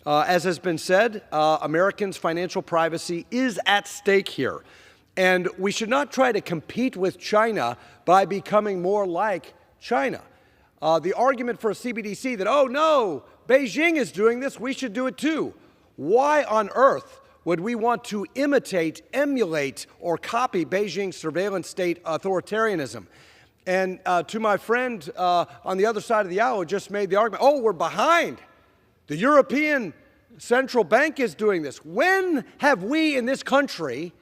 As has been said, Americans' financial privacy is at stake here. And we should not try to compete with China by becoming more like China. The argument for a CBDC that, oh no, Beijing is doing this, we should do it too. Why on earth would we want to imitate, emulate, or copy Beijing's surveillance state authoritarianism? And to my friend on the other side of the aisle who just made the argument, oh, we're behind. The European Central Bank is doing this. When have we in this country,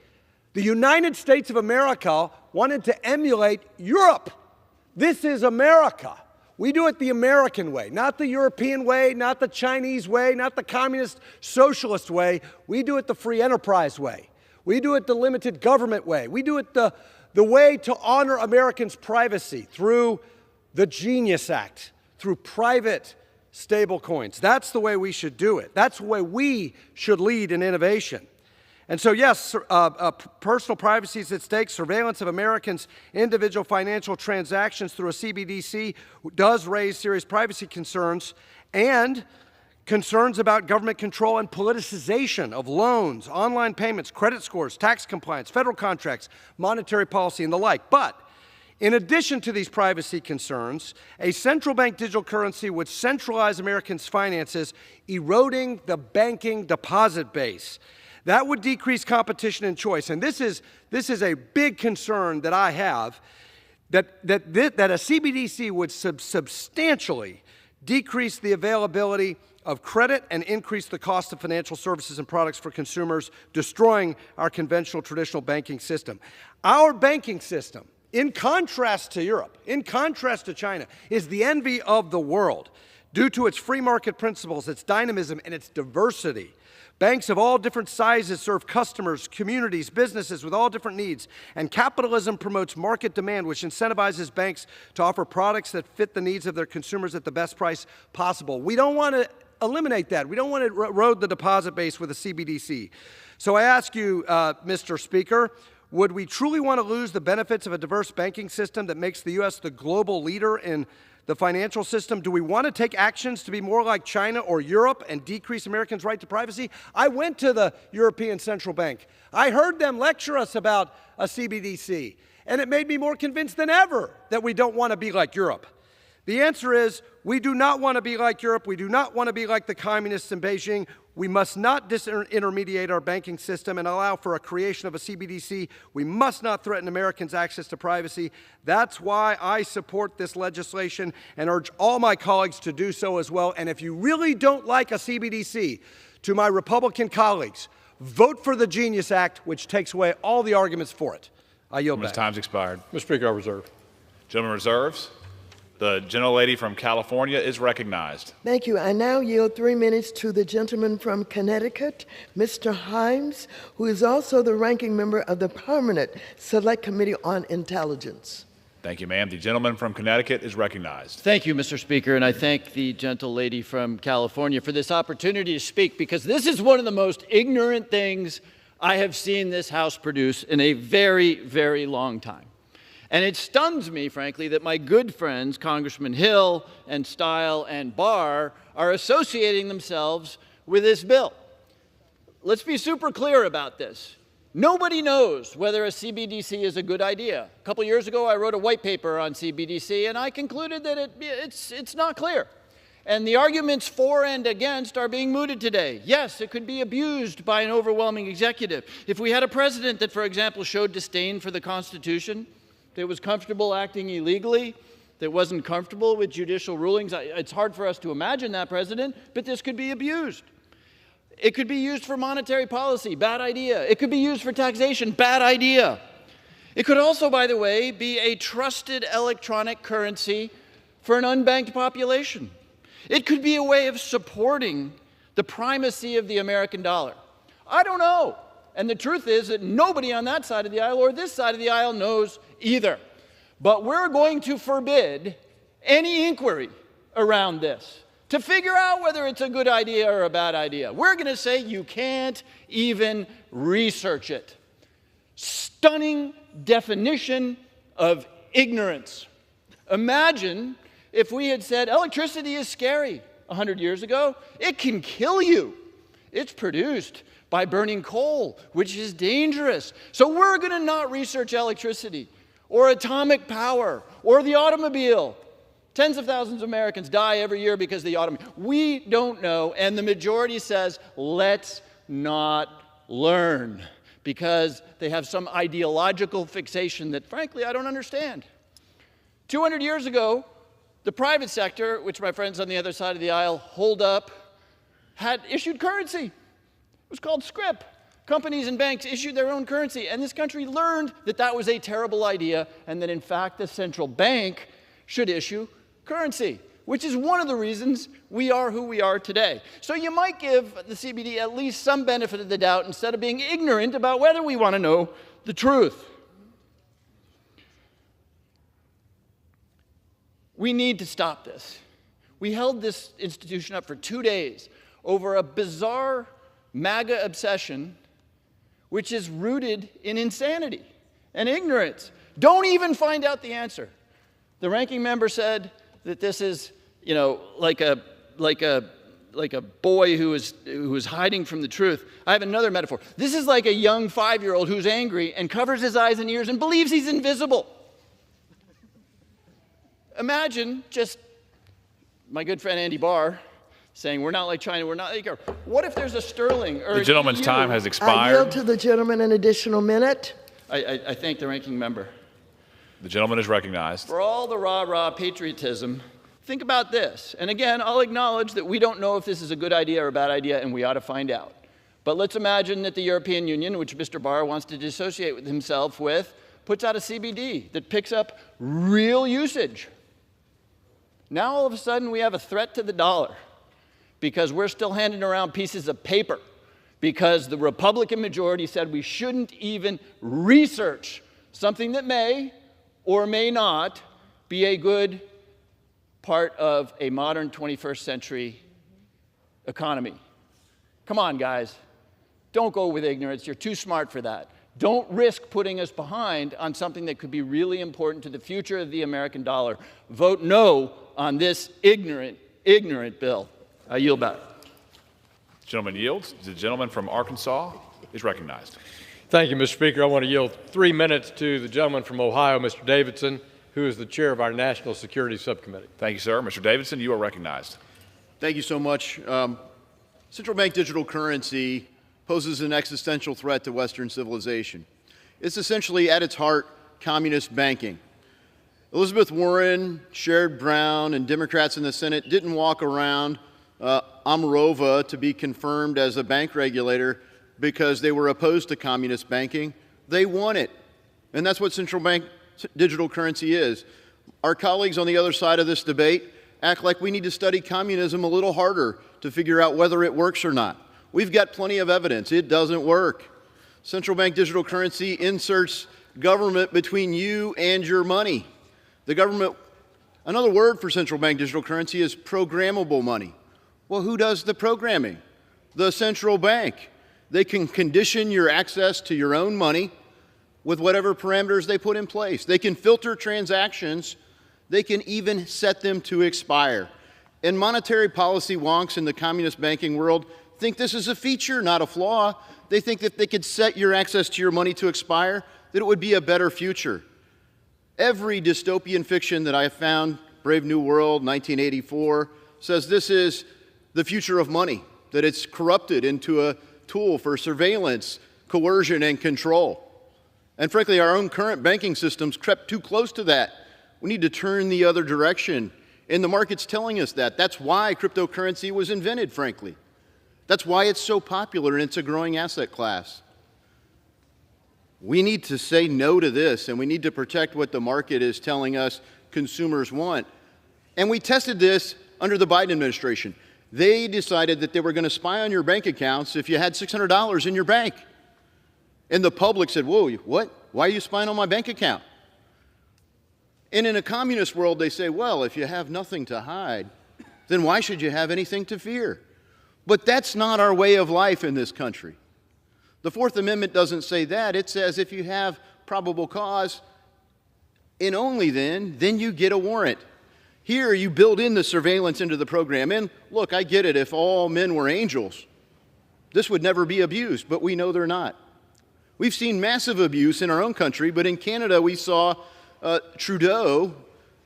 the United States of America, wanted to emulate Europe? This is America. We do it the American way, not the European way, not the Chinese way, not the communist socialist way. We do it the free enterprise way. We do it the limited government way. We do it the way to honor Americans' privacy through the Genius Act, through private stable coins. That's the way we should do it. That's the way we should lead in innovation. And so, yes, personal privacy is at stake. Surveillance of Americans' individual financial transactions through a CBDC does raise serious privacy concerns and concerns about government control and politicization of loans, online payments, credit scores, tax compliance, federal contracts, monetary policy, and the like. But in addition to these privacy concerns, a central bank digital currency would centralize Americans' finances, eroding the banking deposit base. That would decrease competition and choice. And this is a big concern that I have, that a CBDC would substantially decrease the availability of credit and increase the cost of financial services and products for consumers, destroying our conventional traditional banking system. Our banking system, in contrast to Europe, in contrast to China, is the envy of the world. Due to its free market principles, its dynamism, and its diversity, banks of all different sizes serve customers, communities, businesses with all different needs. And capitalism promotes market demand, which incentivizes banks to offer products that fit the needs of their consumers at the best price possible. We don't want to eliminate that. We don't want to erode the deposit base with a CBDC. So I ask you, Mr. Speaker, would we truly want to lose the benefits of a diverse banking system that makes the U.S. the global leader in the financial system? Do we want to take actions to be more like China or Europe and decrease Americans' right to privacy? I went to the European Central Bank. I heard them lecture us about a CBDC, and it made me more convinced than ever that we don't want to be like Europe. The answer is we do not want to be like Europe. We do not want to be like the communists in Beijing. We must not disintermediate our banking system and allow for a creation of a CBDC. We must not threaten Americans' access to privacy. That's why I support this legislation and urge all my colleagues to do so as well. And if you really don't like a CBDC, to my Republican colleagues, vote for the Genius Act, which takes away all the arguments for it. I yield back. Time's expired. Mr. Speaker, I reserve. Gentleman reserves. The gentlelady from California is recognized. Thank you. I now yield 3 minutes to the gentleman from Connecticut, Mr. Himes, who is also the ranking member of the Permanent Select Committee on Intelligence. Thank you, ma'am. The gentleman from Connecticut is recognized. Thank you, Mr. Speaker, and I thank the gentle lady from California for this opportunity to speak, because this is one of the most ignorant things I have seen this House produce in a very, very long time. And it stuns me, frankly, that my good friends, Congressman Hill and Stile and Barr, are associating themselves with this bill. Let's be super clear about this. Nobody knows whether a CBDC is a good idea. A couple years ago, I wrote a white paper on CBDC, and I concluded that it's not clear. And the arguments for and against are being mooted today. Yes, it could be abused by an overwhelming executive. If we had a president that, for example, showed disdain for the Constitution, that was comfortable acting illegally, that wasn't comfortable with judicial rulings. It's hard for us to imagine that president, but this could be abused. It could be used for monetary policy, bad idea. It could be used for taxation, bad idea. It could also, by the way, be a trusted electronic currency for an unbanked population. It could be a way of supporting the primacy of the American dollar. I don't know. And the truth is that nobody on that side of the aisle or this side of the aisle knows either. But we're going to forbid any inquiry around this to figure out whether it's a good idea or a bad idea. We're going to say you can't even research it. Stunning definition of ignorance. Imagine if we had said electricity is scary 100 years ago. It can kill you. It's produced by burning coal, which is dangerous. So we're going to not research electricity or atomic power or the automobile. Tens of thousands of Americans die every year because of the automobile. We don't know, and the majority says, let's not learn, because they have some ideological fixation that, frankly, I don't understand. 200 years ago, the private sector, which my friends on the other side of the aisle hold up, had issued currency. It was called scrip. Companies and banks issued their own currency, and this country learned that that was a terrible idea, and that in fact the central bank should issue currency, which is one of the reasons we are who we are today. So you might give the CBD at least some benefit of the doubt instead of being ignorant about whether we want to know the truth. We need to stop this. We held this institution up for 2 days over a bizarre MAGA obsession, which is rooted in insanity and ignorance. Don't even find out the answer. The ranking member said that this is, like a boy who is hiding from the truth. I have another metaphor. This is like a young 5-year-old who's angry and covers his eyes and ears and believes he's invisible. Imagine just my good friend Andy Barr saying, we're not like China, we're not like Europe. What if there's a sterling or the gentleman's time has I expired. yield to the gentleman an additional minute. I thank the ranking member. The gentleman is recognized. For all the rah-rah patriotism, think about this. And again, I'll acknowledge that we don't know if this is a good idea or a bad idea, and we ought to find out. But let's imagine that the European Union, which Mr. Barr wants to dissociate with himself with, puts out a CBD that picks up real usage. Now all of a sudden we have a threat to the dollar because we're still handing around pieces of paper because the Republican majority said we shouldn't even research something that may or may not be a good part of a modern 21st century economy. Come on, guys. Don't go with ignorance. You're too smart for that. Don't risk putting us behind on something that could be really important to the future of the American dollar. Vote no on this ignorant bill. I yield back. Gentleman yields. The gentleman from Arkansas is recognized. Thank you, Mr. Speaker. I want to yield 3 minutes to the gentleman from Ohio, Mr. Davidson, who is the chair of our National Security Subcommittee. Thank you, sir. Mr. Davidson, you are recognized. Thank you so much. Central bank digital currency poses an existential threat to Western civilization. It's essentially, at its heart, communist banking. Elizabeth Warren, Sherrod Brown, and Democrats in the Senate didn't walk around Omarova to be confirmed as a bank regulator because they were opposed to communist banking. They want it. And that's what central bank digital currency is. Our colleagues on the other side of this debate act like we need to study communism a little harder to figure out whether it works or not. We've got plenty of evidence. It doesn't work. Central bank digital currency inserts government between you and your money. The government, another word for central bank digital currency is programmable money. Well, who does the programming? The central bank. They can condition your access to your own money with whatever parameters they put in place. They can filter transactions. They can even set them to expire. And monetary policy wonks in the communist banking world think this is a feature, not a flaw. They think that they could set your access to your money to expire, that it would be a better future. Every dystopian fiction that I have found, Brave New World, 1984, says this is the future of money, that it's corrupted into a tool for surveillance, coercion, and control. And frankly, our own current banking systems crept too close to that. We need to turn the other direction. And the market's telling us that. That's why cryptocurrency was invented, frankly. That's why it's so popular and it's a growing asset class. We need to say no to this, and we need to protect what the market is telling us consumers want. And we tested this under the Biden administration. They decided that they were going to spy on your bank accounts if you had $600 in your bank. And the public said, whoa, what? Why are you spying on my bank account? And in a communist world, they say, well, if you have nothing to hide, then why should you have anything to fear? But that's not our way of life in this country. The Fourth Amendment doesn't say that. It says if you have probable cause, and only then you get a warrant. Here, you build in the surveillance into the program. And look, I get it. If all men were angels, this would never be abused, but we know they're not. We've seen massive abuse in our own country, but in Canada, we saw Trudeau,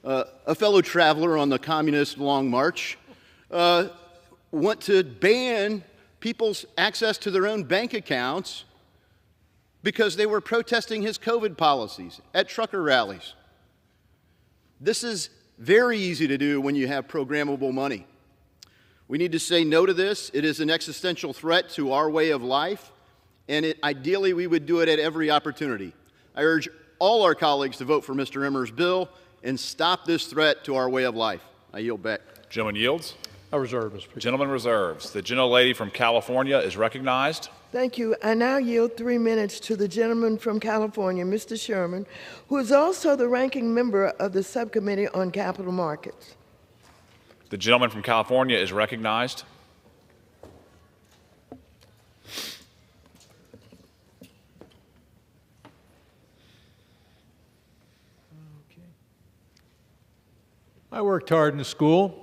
a fellow traveler on the communist Long March, want to ban people's access to their own bank accounts because they were protesting his COVID policies at trucker rallies. This is very easy to do when you have programmable money. We need to say no to this. It is an existential threat to our way of life, and ideally we would do it at every opportunity. I urge all our colleagues to vote for Mr. Emmer's bill and stop this threat to our way of life. I yield back. Gentleman yields. I reserve, Mr. Speaker. Gentleman reserves. The gentlelady from California is recognized. Thank you. I now yield 3 minutes to the gentleman from California, Mr. Sherman, who is also the ranking member of the Subcommittee on Capital Markets. The gentleman from California is recognized. I worked hard in school,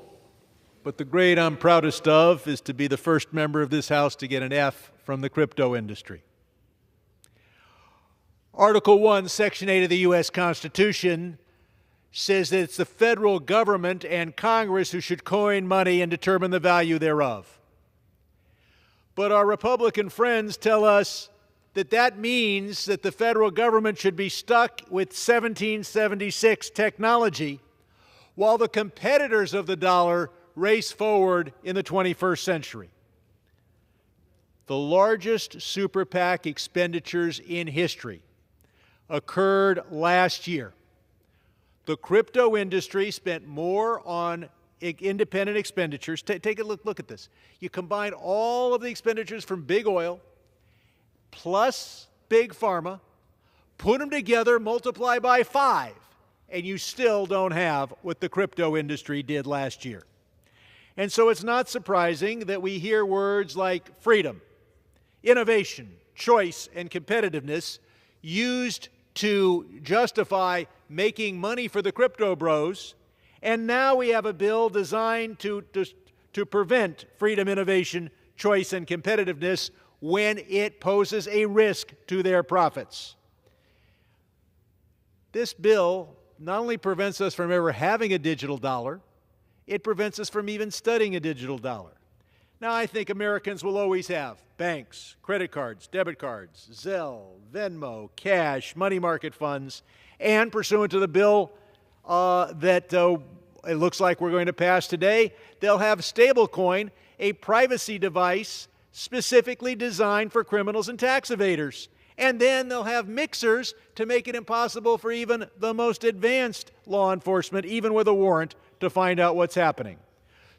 but the grade I'm proudest of is to be the first member of this House to get an F from the crypto industry. Article 1, Section 8 of the U.S. Constitution says that it's the federal government and Congress who should coin money and determine the value thereof. But our Republican friends tell us that that means that the federal government should be stuck with 1776 technology while the competitors of the dollar race forward in the 21st century. The largest super PAC expenditures in history occurred last year. The crypto industry spent more on independent expenditures. Take a look at this. You combine all of the expenditures from big oil plus big pharma, put them together, multiply by 5, and you still don't have what the crypto industry did last year. And so it's not surprising that we hear words like freedom, innovation, choice, and competitiveness used to justify making money for the crypto bros. And now we have a bill designed to prevent freedom, innovation, choice, and competitiveness when it poses a risk to their profits. This bill not only prevents us from ever having a digital dollar, it prevents us from even studying a digital dollar. Now, I think Americans will always have banks, credit cards, debit cards, Zelle, Venmo, cash, money market funds, and pursuant to the bill that it looks like we're going to pass today, they'll have stablecoin, a privacy device specifically designed for criminals and tax evaders. And then they'll have mixers to make it impossible for even the most advanced law enforcement, even with a warrant, to find out what's happening.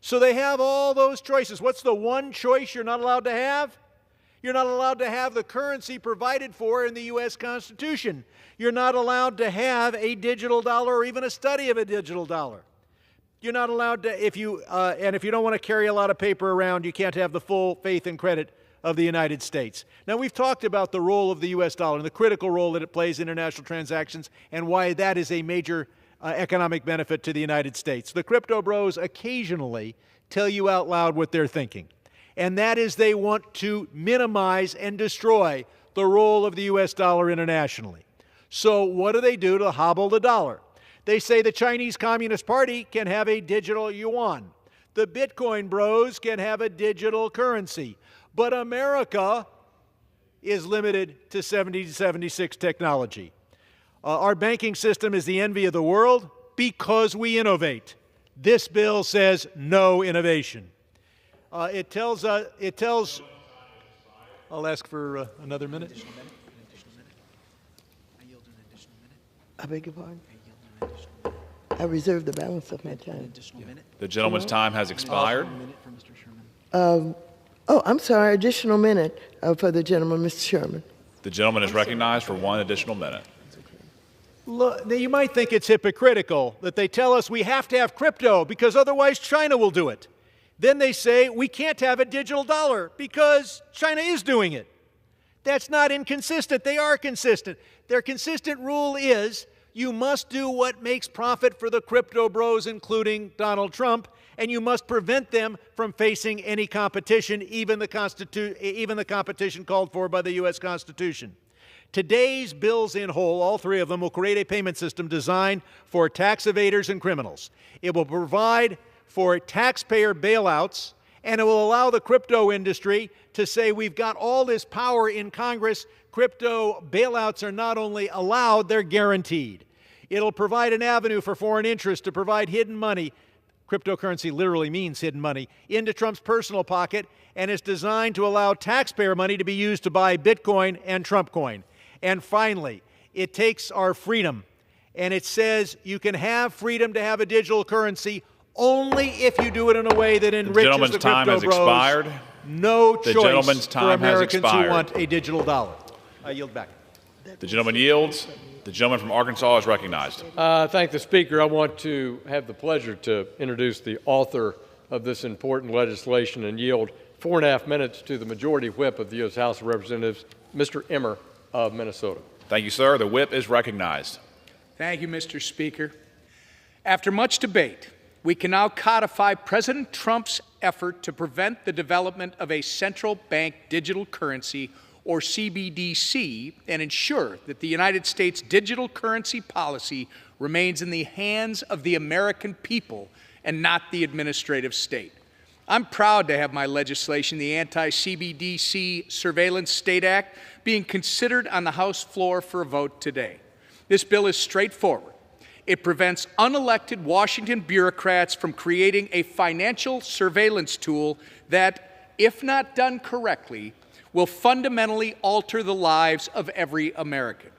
So they have all those choices. What's the one choice you're not allowed to have? You're not allowed to have the currency provided for in the U.S. Constitution. You're not allowed to have a digital dollar or even a study of a digital dollar. You're not allowed to, if you don't want to carry a lot of paper around, you can't have the full faith and credit of the United States. Now, we've talked about the role of the U.S. dollar and the critical role that it plays in international transactions and why that is a major economic benefit to the United States. The crypto bros occasionally tell you out loud what they're thinking, and that is they want to minimize and destroy the role of the U.S. dollar internationally. So what do they do to hobble the dollar? They say the Chinese Communist Party can have a digital yuan. The Bitcoin bros can have a digital currency. But America is limited to 7076 technology. Our banking system is the envy of the world because we innovate. This bill says no innovation. I'll ask for another minute. I beg your pardon? I reserve the balance of my time. The gentleman's time has expired. I'm sorry, additional minute for the gentleman, Mr. Sherman. The gentleman is recognized for 1 additional minute. Look, you might think it's hypocritical that they tell us we have to have crypto because otherwise China will do it. Then they say we can't have a digital dollar because China is doing it. That's not inconsistent. They are consistent. Their consistent rule is you must do what makes profit for the crypto bros, including Donald Trump, and you must prevent them from facing any competition, even the competition called for by the U.S. Constitution. Today's bills in whole, all three of them, will create a payment system designed for tax evaders and criminals. It will provide for taxpayer bailouts, and it will allow the crypto industry to say we've got all this power in Congress. Crypto bailouts are not only allowed, they're guaranteed. It'll provide an avenue for foreign interests to provide hidden money. Cryptocurrency literally means hidden money, into Trump's personal pocket, and is designed to allow taxpayer money to be used to buy Bitcoin and Trump coin. And finally, it takes our freedom, and it says you can have freedom to have a digital currency only if you do it in a way that enriches the crypto bros. Expired. No the choice gentleman's time for Americans has expired. who want a digital dollar. I yield back. The gentleman yields. The gentleman from Arkansas is recognized. Thank the Speaker. I want to have the pleasure to introduce the author of this important legislation and yield 4.5 minutes to the Majority Whip of the U.S. House of Representatives, Mr. Emmer of Minnesota. Thank you, sir. The whip is recognized. Thank you, Mr. Speaker. After much debate, we can now codify President Trump's effort to prevent the development of a central bank digital currency, or CBDC, and ensure that the United States digital currency policy remains in the hands of the American people and not the administrative state. I'm proud to have my legislation, the Anti-CBDC Surveillance State Act, being considered on the House floor for a vote today. This bill is straightforward. It prevents unelected Washington bureaucrats from creating a financial surveillance tool that, if not done correctly, will fundamentally alter the lives of every American.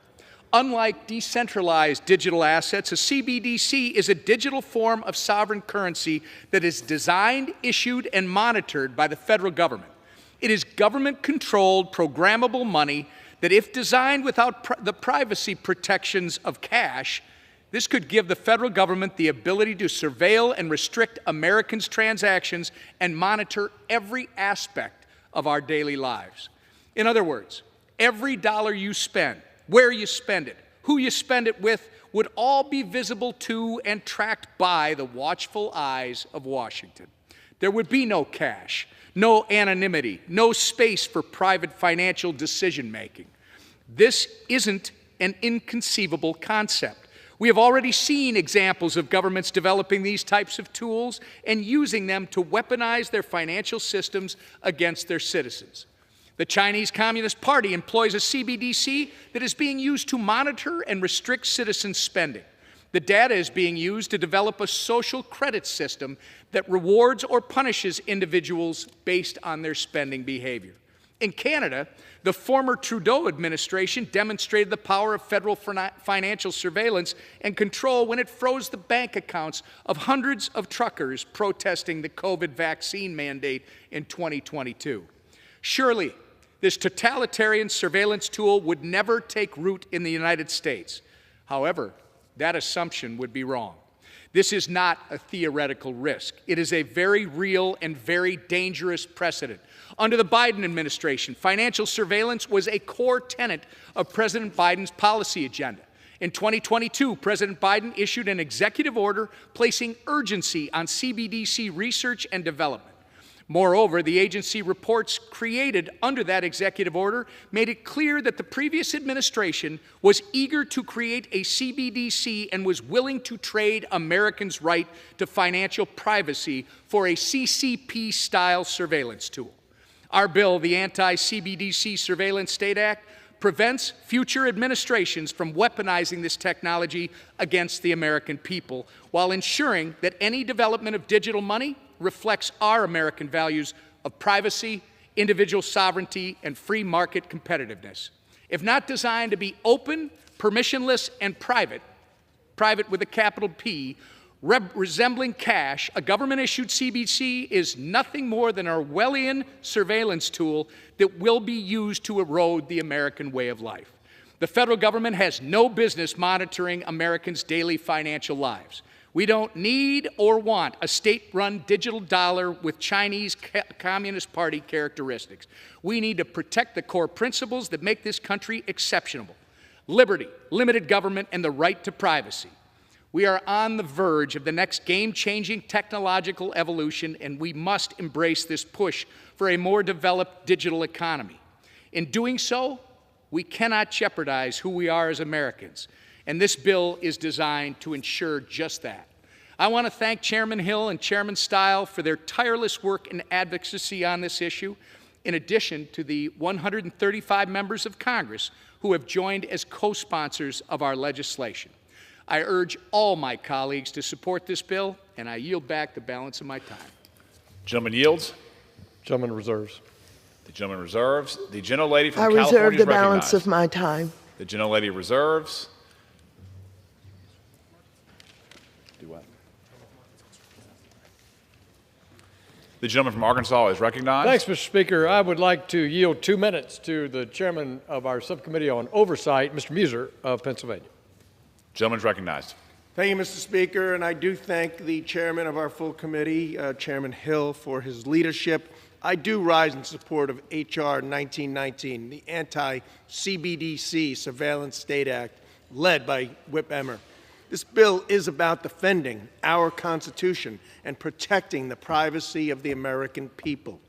Unlike decentralized digital assets, a CBDC is a digital form of sovereign currency that is designed, issued, and monitored by the federal government. It is government-controlled, programmable money that, if designed without the privacy protections of cash, this could give the federal government the ability to surveil and restrict Americans' transactions and monitor every aspect of our daily lives. In other words, every dollar you spend, where you spend it, who you spend it with, would all be visible to and tracked by the watchful eyes of Washington. There would be no cash, no anonymity, no space for private financial decision-making. This isn't an inconceivable concept. We have already seen examples of governments developing these types of tools and using them to weaponize their financial systems against their citizens. The Chinese Communist Party employs a CBDC that is being used to monitor and restrict citizens' spending. The data is being used to develop a social credit system that rewards or punishes individuals based on their spending behavior. In Canada, the former Trudeau administration demonstrated the power of federal financial surveillance and control when it froze the bank accounts of hundreds of truckers protesting the COVID vaccine mandate in 2022. Surely, this totalitarian surveillance tool would never take root in the United States. However, that assumption would be wrong. This is not a theoretical risk. It is a very real and very dangerous precedent. Under the Biden administration, financial surveillance was a core tenet of President Biden's policy agenda. In 2022, President Biden issued an executive order placing urgency on CBDC research and development. Moreover, the agency reports created under that executive order made it clear that the previous administration was eager to create a CBDC and was willing to trade Americans' right to financial privacy for a CCP-style surveillance tool. Our bill, the Anti-CBDC Surveillance State Act, prevents future administrations from weaponizing this technology against the American people, while ensuring that any development of digital money reflects our American values of privacy, individual sovereignty, and free market competitiveness. If not designed to be open, permissionless, and private with a capital P, resembling cash, a government-issued CBDC is nothing more than an Orwellian surveillance tool that will be used to erode the American way of life. The federal government has no business monitoring Americans' daily financial lives. We don't need or want a state-run digital dollar with Chinese Communist Party characteristics. We need to protect the core principles that make this country exceptional: liberty, limited government, and the right to privacy. We are on the verge of the next game-changing technological evolution, and we must embrace this push for a more developed digital economy. In doing so, we cannot jeopardize who we are as Americans, and this bill is designed to ensure just that. I want to thank Chairman Hill and Chairman Stile for their tireless work and advocacy on this issue, in addition to the 135 members of Congress who have joined as co-sponsors of our legislation. I urge all my colleagues to support this bill, and I yield back the balance of my time. Gentleman yields. Gentleman reserves. The gentleman reserves. The gentlelady from I California reserve is the balance recognized. of my time. The gentlelady reserves. Do what? The gentleman from Arkansas is recognized. Thanks, Mr. Speaker. I would like to yield 2 minutes to the chairman of our subcommittee on oversight, Mr. Muser of Pennsylvania. Gentleman's recognized. Thank you, Mr. Speaker, and I do thank the chairman of our full committee, Chairman Hill, for his leadership. I do rise in support of H.R. 1919, the Anti-CBDC Surveillance State Act, led by Whip Emmer. This bill is about defending our Constitution and protecting the privacy of the American people.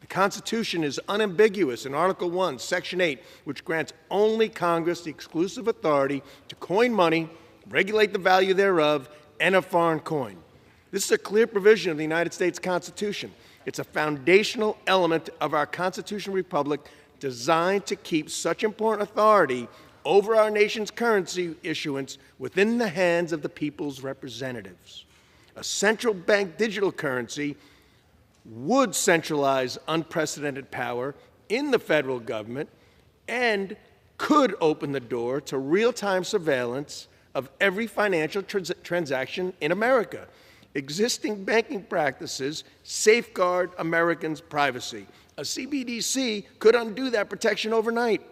The Constitution is unambiguous in Article 1, Section 8, which grants only Congress the exclusive authority to coin money, regulate the value thereof, and a foreign coin. This is a clear provision of the United States Constitution. It's a foundational element of our constitutional republic designed to keep such important authority over our nation's currency issuance within the hands of the people's representatives. A central bank digital currency would centralize unprecedented power in the federal government and could open the door to real-time surveillance of every financial transaction in America. Existing banking practices safeguard Americans' privacy. A CBDC could undo that protection overnight,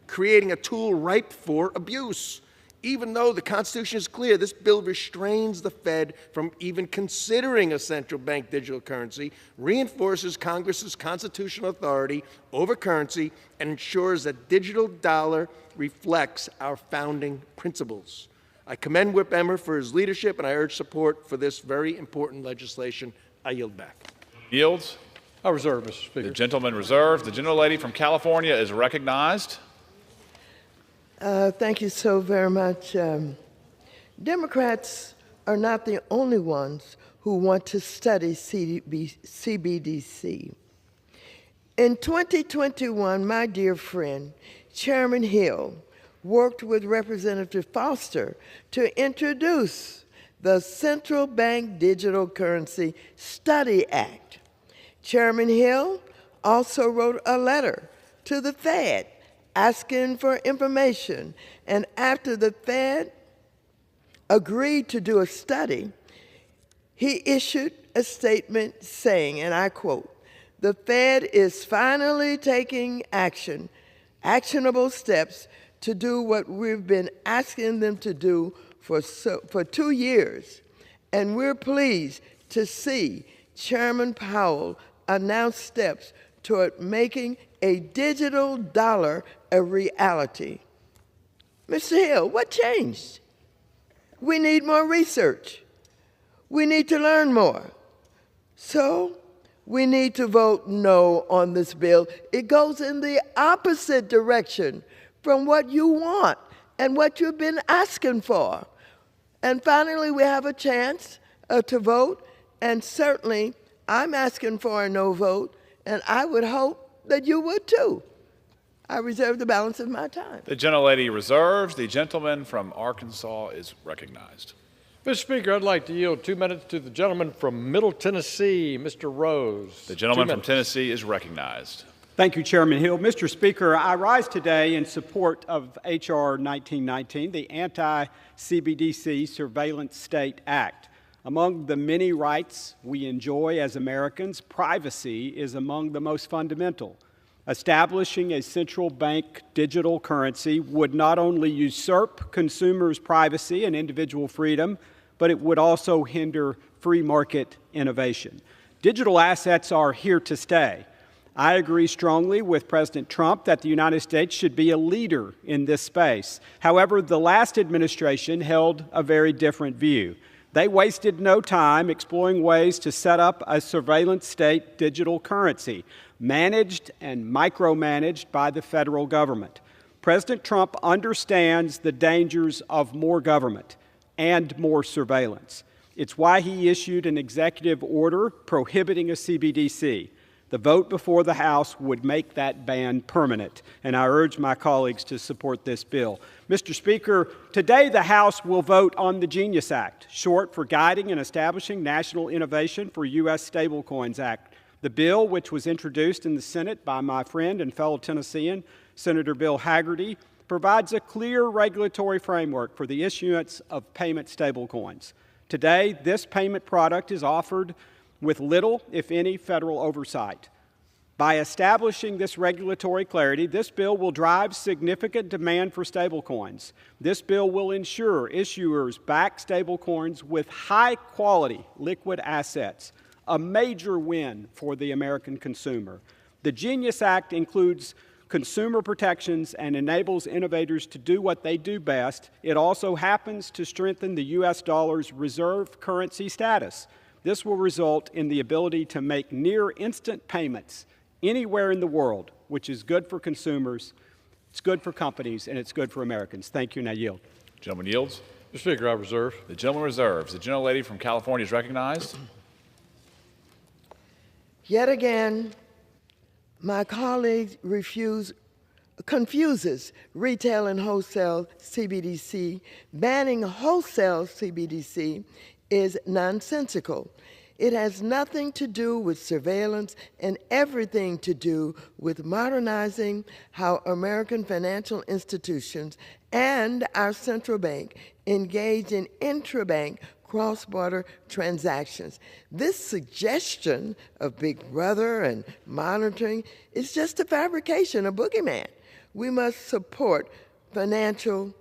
creating a tool ripe for abuse. Even though the Constitution is clear, this bill restrains the Fed from even considering a central bank digital currency, reinforces Congress's constitutional authority over currency, and ensures that digital dollar reflects our founding principles. I commend Whip Emmer for his leadership, and I urge support for this very important legislation. I yield back. Yields. I reserve, Mr. Speaker. The gentleman reserved. The gentlelady from California is recognized. Thank you so very much. Democrats are not the only ones who want to study CBDC. In 2021, my dear friend, Chairman Hill, worked with Representative Foster to introduce the Central Bank Digital Currency Study Act. Chairman Hill also wrote a letter to the Fed asking for information, and after the Fed agreed to do a study, he issued a statement saying, and I quote, "The Fed is finally taking actionable steps to do what we've been asking them to do for 2 years, and we're pleased to see Chairman Powell announce steps toward making a digital dollar a reality." Mr. Hill, what changed? We need more research. We need to learn more. So we need to vote no on this bill. It goes in the opposite direction from what you want and what you've been asking for. And finally, we have a chance to vote, and certainly I'm asking for a no vote, and I would hope that you would too. I reserve the balance of my time. The gentlelady reserves. The gentleman from Arkansas is recognized. Mr. Speaker, I'd like to yield 2 minutes to the gentleman from Middle Tennessee, Mr. Rose. The gentleman from Tennessee is recognized. Thank you, Chairman Hill. Mr. Speaker, I rise today in support of H.R. 1919, the Anti-CBDC Surveillance State Act. Among the many rights we enjoy as Americans, privacy is among the most fundamental. Establishing a central bank digital currency would not only usurp consumers' privacy and individual freedom, but it would also hinder free market innovation. Digital assets are here to stay. I agree strongly with President Trump that the United States should be a leader in this space. However, the last administration held a very different view. They wasted no time exploring ways to set up a surveillance state digital currency, managed and micromanaged by the federal government. President Trump understands the dangers of more government and more surveillance. It's why he issued an executive order prohibiting a CBDC. The vote before the House would make that ban permanent, and I urge my colleagues to support this bill. Mr. Speaker, today the House will vote on the Genius Act, short for Guiding and Establishing National Innovation for U.S. Stablecoins Act. The bill, which was introduced in the Senate by my friend and fellow Tennessean, Senator Bill Hagerty, provides a clear regulatory framework for the issuance of payment stablecoins. Today, this payment product is offered with little, if any, federal oversight. By establishing this regulatory clarity, this bill will drive significant demand for stablecoins. This bill will ensure issuers back stablecoins with high-quality liquid assets, a major win for the American consumer. The Genius Act includes consumer protections and enables innovators to do what they do best. It also happens to strengthen the U.S. dollar's reserve currency status. This will result in the ability to make near-instant payments anywhere in the world, which is good for consumers, it's good for companies, and it's good for Americans. Thank you, and I yield. Gentleman yields. Mr. Speaker, I reserve. The gentleman reserves. The gentlelady from California is recognized. Yet again, my colleague confuses retail and wholesale CBDC. Banning wholesale CBDC is nonsensical. It has nothing to do with surveillance and everything to do with modernizing how American financial institutions and our central bank engage in intrabank cross-border transactions. This suggestion of Big Brother and monitoring is just a fabrication, a boogeyman. We must support financial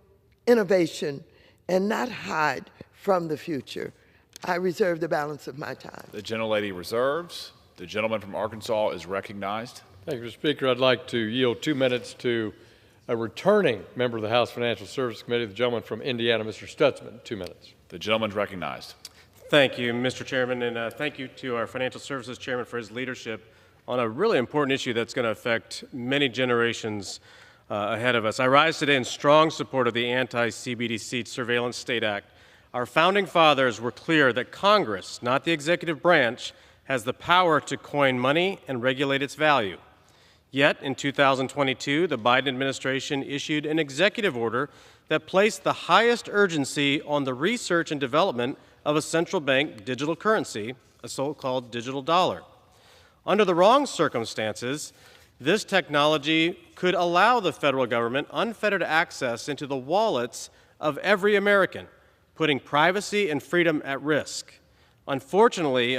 innovation and not hide from the future. I reserve the balance of my time. The gentlelady reserves. The gentleman from Arkansas is recognized. Thank you, Mr. Speaker. I'd like to yield 2 minutes to a returning member of the House Financial Services Committee, the gentleman from Indiana, Mr. Stutzman. 2 minutes. The gentleman's recognized. Thank you, Mr. Chairman, and thank you to our Financial Services Chairman for his leadership on a really important issue that's going to affect many generations ahead of us. I rise today in strong support of the anti-CBDC Surveillance State Act. Our founding fathers were clear that Congress, not the executive branch, has the power to coin money and regulate its value. Yet, in 2022, the Biden administration issued an executive order that placed the highest urgency on the research and development of a central bank digital currency, a so-called digital dollar. Under the wrong circumstances, this technology could allow the federal government unfettered access into the wallets of every American, putting privacy and freedom at risk. Unfortunately,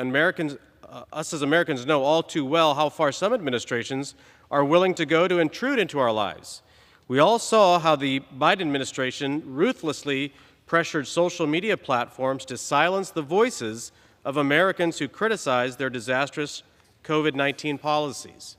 us as Americans know all too well how far some administrations are willing to go to intrude into our lives. We all saw how the Biden administration ruthlessly pressured social media platforms to silence the voices of Americans who criticized their disastrous COVID-19 policies.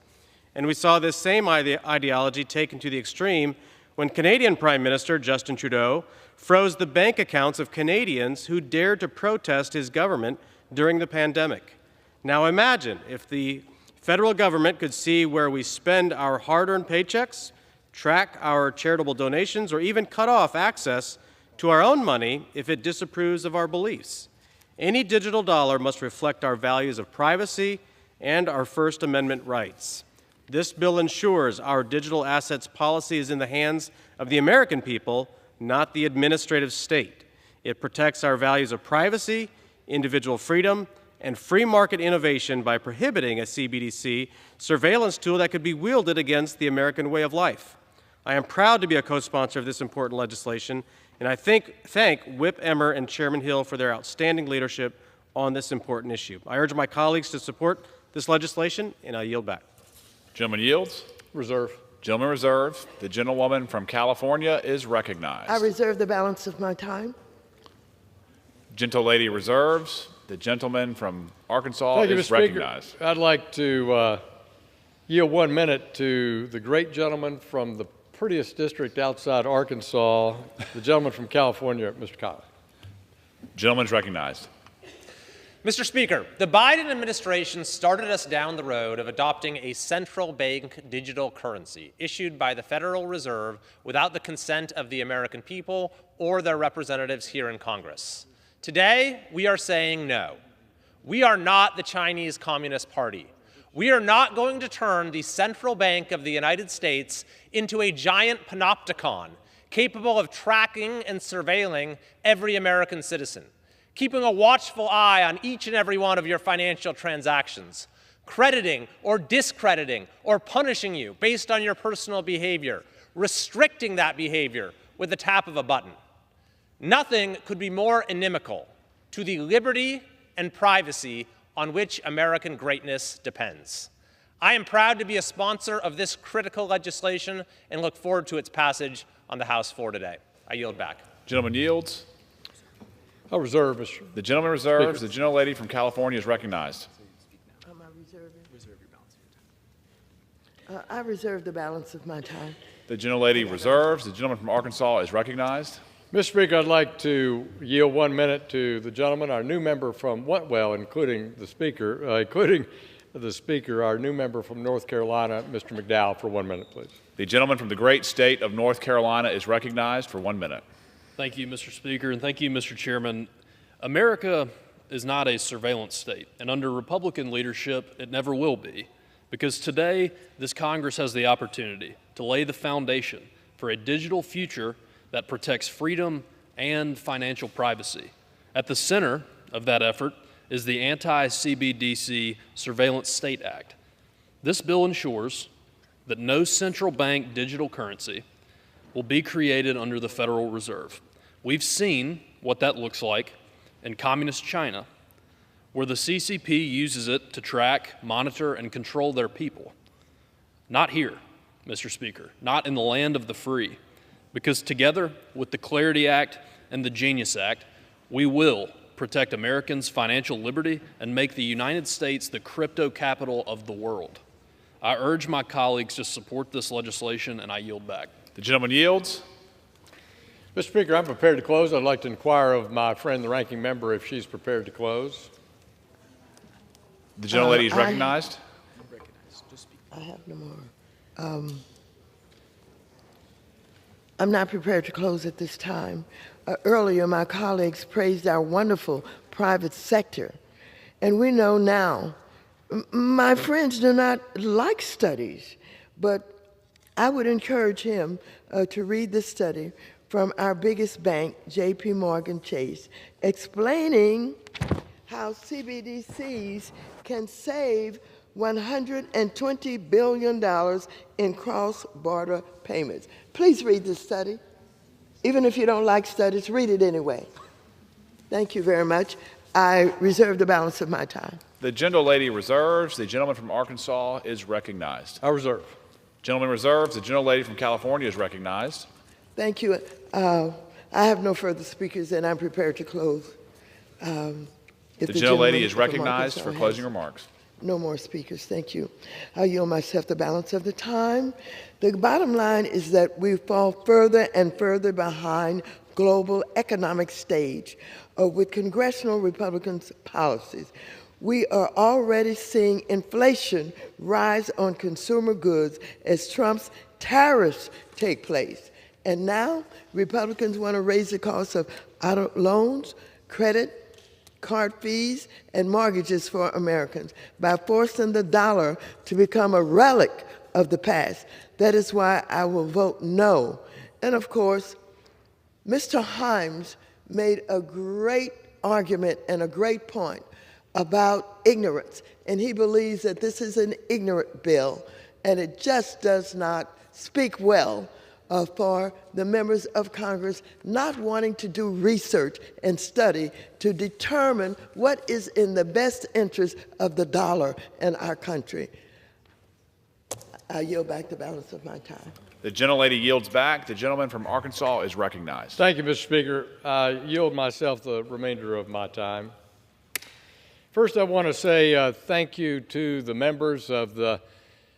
And we saw this same ideology taken to the extreme when Canadian Prime Minister Justin Trudeau froze the bank accounts of Canadians who dared to protest his government during the pandemic. Now imagine if the federal government could see where we spend our hard-earned paychecks, track our charitable donations, or even cut off access to our own money if it disapproves of our beliefs. Any digital dollar must reflect our values of privacy and our First Amendment rights. This bill ensures our digital assets policy is in the hands of the American people, not the administrative state. It protects our values of privacy, individual freedom, and free market innovation by prohibiting a CBDC surveillance tool that could be wielded against the American way of life. I am proud to be a co-sponsor of this important legislation, and I thank Whip Emmer and Chairman Hill for their outstanding leadership on this important issue. I urge my colleagues to support this legislation, and I yield back. Gentleman yields. Reserve. Gentleman reserves. The gentlewoman from California is recognized. I reserve the balance of my time. Gentlelady reserves. The gentleman from Arkansas is recognized. Speaker. I'd like to yield 1 minute to the great gentleman from the prettiest district outside Arkansas, the gentleman from California, Mr. Conley. Gentleman's recognized. Mr. Speaker, the Biden administration started us down the road of adopting a central bank digital currency issued by the Federal Reserve without the consent of the American people or their representatives here in Congress. Today, we are saying no. We are not the Chinese Communist Party. We are not going to turn the central bank of the United States into a giant panopticon capable of tracking and surveilling every American citizen, keeping a watchful eye on each and every one of your financial transactions, crediting or discrediting or punishing you based on your personal behavior, restricting that behavior with the tap of a button. Nothing could be more inimical to the liberty and privacy on which American greatness depends. I am proud to be a sponsor of this critical legislation and look forward to its passage on the House floor today. I yield back. Gentleman yields. I'll reserve, Mr. The gentleman reserves. Speaker. The gentlelady from California is recognized. I reserve the balance of my time. The gentlelady reserves. The gentleman from Arkansas is recognized. Mr. Speaker, I'd like to yield 1 minute to the gentleman, our new member from including the Speaker, our new member from North Carolina, Mr. McDowell, for 1 minute, please. The gentleman from the great state of North Carolina is recognized for 1 minute. Thank you, Mr. Speaker, and thank you, Mr. Chairman. America is not a surveillance state, and under Republican leadership, it never will be, because today, this Congress has the opportunity to lay the foundation for a digital future that protects freedom and financial privacy. At the center of that effort is the Anti-CBDC Surveillance State Act. This bill ensures that no central bank digital currency will be created under the Federal Reserve. We've seen what that looks like in communist China, where the CCP uses it to track, monitor, and control their people. Not here, Mr. Speaker, not in the land of the free, because together with the Clarity Act and the Genius Act, we will protect Americans' financial liberty and make the United States the crypto capital of the world. I urge my colleagues to support this legislation, and I yield back. The gentleman yields. Mr. Speaker, I'm prepared to close. I'd like to inquire of my friend, the ranking member, if she's prepared to close. The gentlelady is recognized. I have no more. I'm not prepared to close at this time. Earlier, my colleagues praised our wonderful private sector, and we know now my friends do not like studies, but I would encourage him to read the study from our biggest bank, J.P. Morgan Chase, explaining how CBDCs can save $120 billion in cross-border payments. Please read this study. Even if you don't like studies, read it anyway. Thank you very much. I reserve the balance of my time. The gentlelady reserves. The gentleman from Arkansas is recognized. I reserve. Gentleman reserves. The gentlelady from California is recognized. Thank you. I have no further speakers, and I'm prepared to close. The gentlelady is recognized for closing remarks. No more speakers. Thank you. I yield myself the balance of the time. The bottom line is that we fall further and further behind global economic stage with congressional Republicans' policies. We are already seeing inflation rise on consumer goods as Trump's tariffs take place. And now Republicans want to raise the cost of auto loans, credit, card fees, and mortgages for Americans by forcing the dollar to become a relic of the past. That is why I will vote no. And of course, Mr. Himes made a great argument and a great point about ignorance. And he believes that this is an ignorant bill, and it just does not speak well for the members of Congress not wanting to do research and study to determine what is in the best interest of the dollar and our country. I yield back the balance of my time. The gentlelady yields back. The gentleman from Arkansas is recognized. Thank you, Mr. Speaker. I yield myself the remainder of my time. First, I want to say thank you to the members of the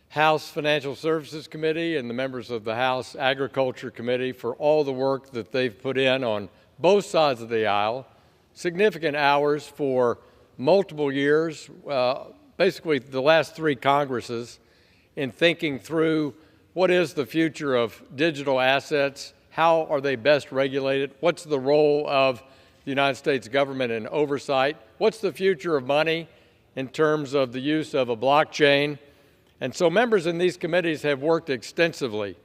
House Financial Services Committee and the members of the House Agriculture Committee for all the work that they've put in on both sides of the aisle. Significant hours for multiple years, basically the last three Congresses, in thinking through what is the future of digital assets, how are they best regulated, what's the role of the United States government in oversight, what's the future of money in terms of the use of a blockchain. And so members in these committees have worked extensively.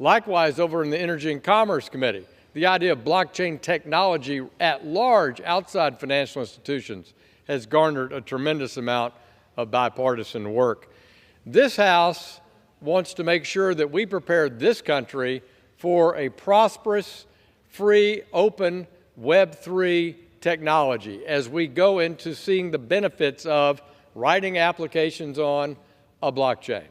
Likewise, over in the Energy and Commerce Committee, the idea of blockchain technology at large outside financial institutions has garnered a tremendous amount of bipartisan work. This House wants to make sure that we prepare this country for a prosperous, free, open Web3 technology as we go into seeing the benefits of writing applications on a blockchain.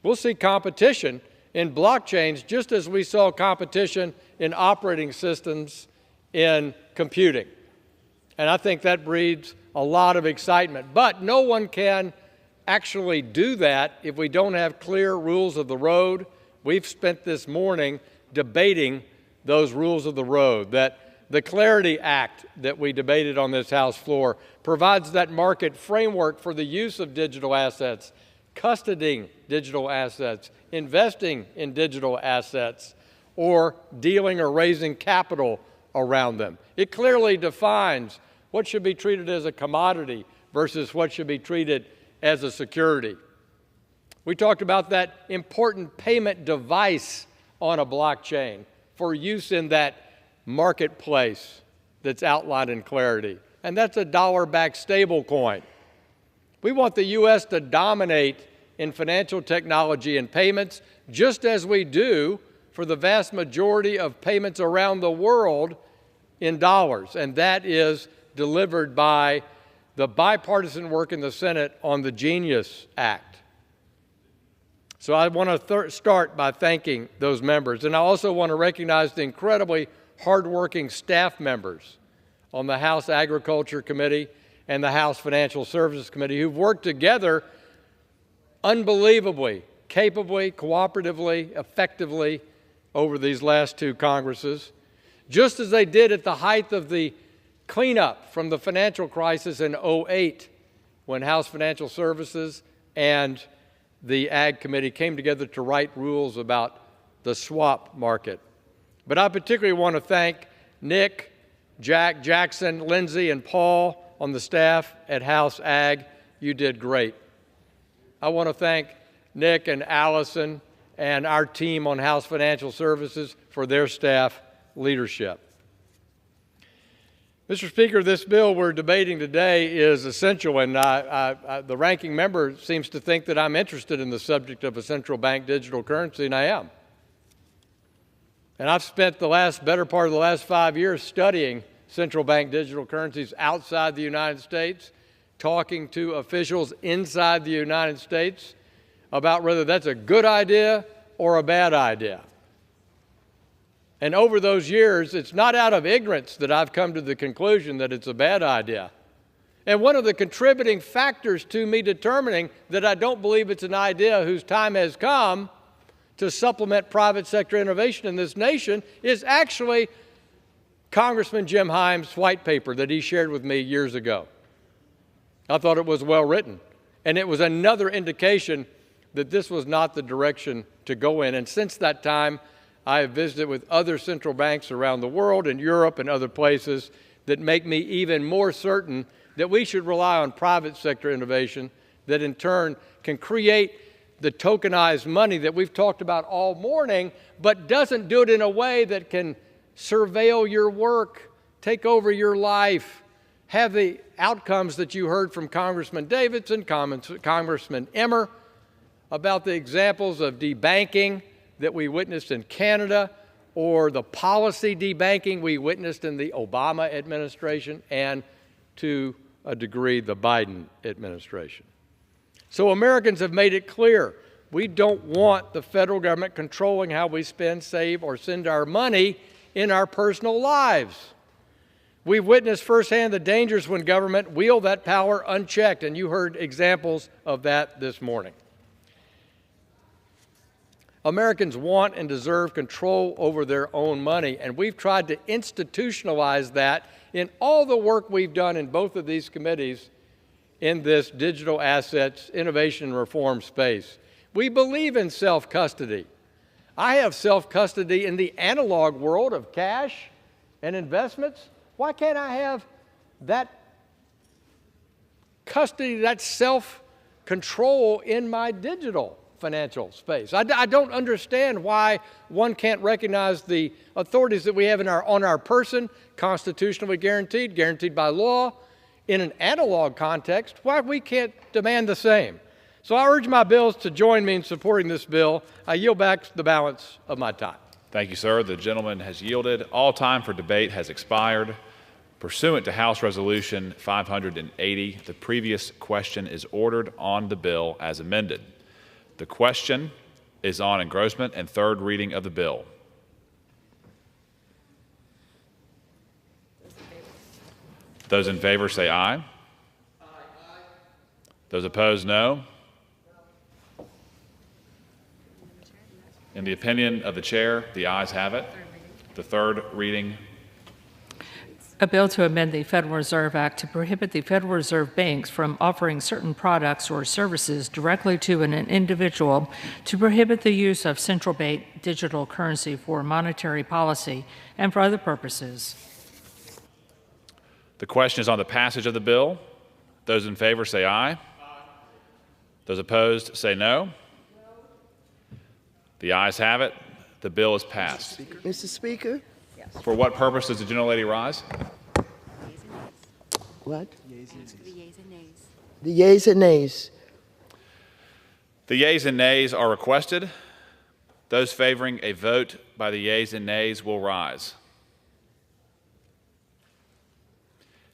We'll see competition in blockchains just as we saw competition in operating systems in computing. And I think that breeds a lot of excitement. But no one can actually do that if we don't have clear rules of the road. We've spent this morning debating those rules of the road, that the Clarity Act that we debated on this House floor provides that market framework for the use of digital assets, custodying digital assets, investing in digital assets, or dealing or raising capital around them. It clearly defines what should be treated as a commodity versus what should be treated as a security. We talked about that important payment device on a blockchain for use in that marketplace that's outlined in Clarity. and that's a dollar-backed stablecoin. We want the U.S. to dominate in financial technology and payments, just as we do for the vast majority of payments around the world in dollars, and that is delivered by the bipartisan work in the Senate on the Genius Act. So I want to start by thanking those members, and I also want to recognize the incredibly hardworking staff members on the House Agriculture Committee and the House Financial Services Committee who've worked together unbelievably, capably, cooperatively, effectively over these last two Congresses, just as they did at the height of the cleanup from the financial crisis in 2008, when House Financial Services and the Ag Committee came together to write rules about the swap market. But I particularly want to thank Nick, Jack, Jackson, Lindsay, and Paul on the staff at House Ag. You did great. I want to thank Nick and Allison and our team on House Financial Services for their staff leadership. Mr. Speaker, this bill we're debating today is essential, and the ranking member seems to think that I'm interested in the subject of a central bank digital currency, and I am. And I've spent the better part of the last 5 years studying central bank digital currencies outside the United States, talking to officials inside the United States about whether that's a good idea or a bad idea. And over those years, it's not out of ignorance that I've come to the conclusion that it's a bad idea. And one of the contributing factors to me determining that I don't believe it's an idea whose time has come to supplement private sector innovation in this nation is actually Congressman Jim Himes' white paper that he shared with me years ago. I thought it was well written, and it was another indication that this was not the direction to go in. And since that time, I have visited with other central banks around the world, in Europe and other places, that make me even more certain that we should rely on private sector innovation that in turn can create the tokenized money that we've talked about all morning, but doesn't do it in a way that can surveil your work, take over your life, have the outcomes that you heard from Congressman Davidson, Congressman Emmer, about the examples of debanking that we witnessed in Canada, or the policy debanking we witnessed in the Obama administration, and to a degree the Biden administration. So Americans have made it clear we don't want the federal government controlling how we spend, save, or send our money in our personal lives. We've witnessed firsthand the dangers when government wield that power unchecked, and you heard examples of that this morning. Americans want and deserve control over their own money, and we've tried to institutionalize that in all the work we've done in both of these committees in this digital assets innovation and reform space. We believe in self-custody. I have self-custody in the analog world of cash and investments. Why can't I have that custody, that self-control in my digital financial space? I don't understand why one can't recognize the authorities that we have on our person, constitutionally guaranteed by law, in an analog context, why we can't demand the same. So I urge my bills to join me in supporting this bill. I yield back the balance of my time. Thank you, sir. The gentleman has yielded. All time for debate has expired. Pursuant to House Resolution 580, the previous question is ordered on the bill as amended. The question is on engrossment and third reading of the bill. Those in favor say aye. Aye. Those opposed, no. In the opinion of the chair, the ayes have it. The third reading. A bill to amend the Federal Reserve Act to prohibit the Federal Reserve banks from offering certain products or services directly to an individual, to prohibit the use of central bank digital currency for monetary policy and for other purposes. The question is on the passage of the bill. Those in favor say aye. Aye. Those opposed say no. The ayes have it. The bill is passed. Mr. Speaker? For what purpose does the gentlelady rise? What? The yeas and nays. The yeas and nays. The yeas and nays are requested. Those favoring a vote by the yeas and nays will rise.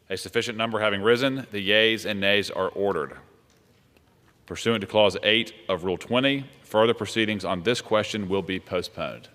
A sufficient number having risen, the yeas and nays are ordered. Pursuant to Clause 8 of Rule 20, further proceedings on this question will be postponed.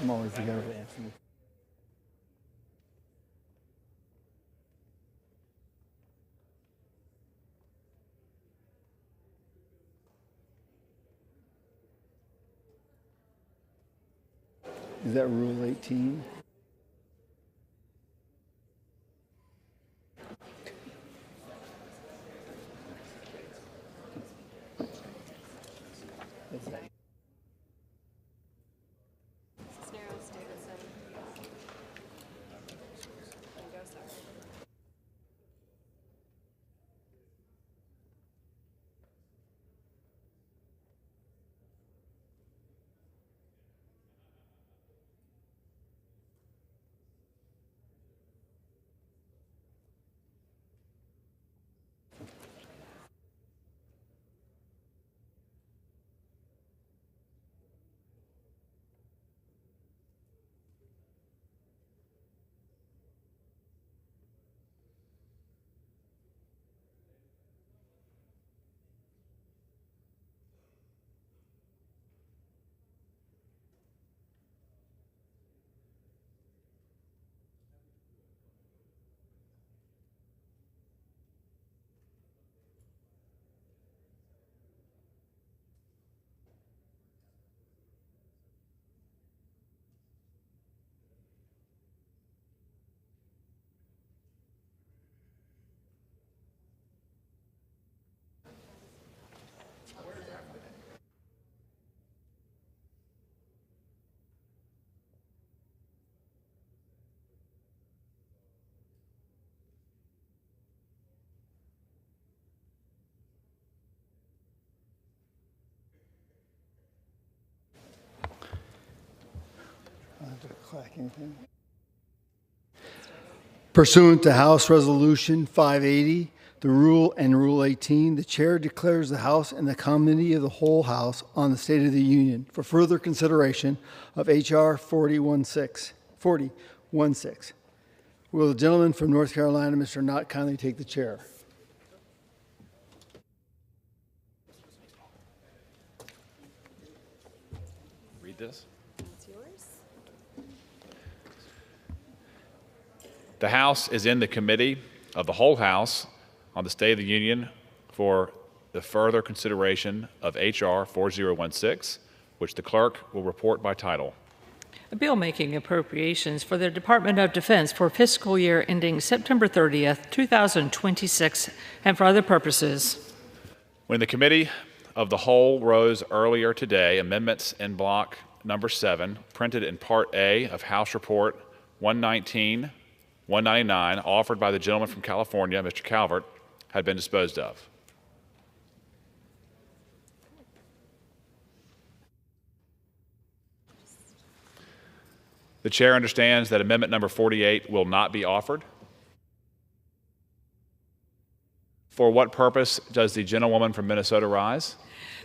I'm always the guy that asks me. Is that Rule 18? Pursuant to House Resolution 580, the Rule and Rule 18, the Chair declares the House and the Committee of the whole House on the State of the Union for further consideration of H.R. 4016. Will the gentleman from North Carolina, Mr. Knott, kindly take the chair? Read this. It's yours. The House is in the Committee of the whole House on the State of the Union for the further consideration of H.R. 4016, which the clerk will report by title. A bill making appropriations for the Department of Defense for fiscal year ending September 30th, 2026, and for other purposes. When the Committee of the Whole rose earlier today, amendments in block number 7, printed in Part A of House Report 119-199, offered by the gentleman from California, Mr. Calvert, had been disposed of. The Chair understands that amendment number 48 will not be offered. For what purpose does the gentlewoman from Minnesota rise?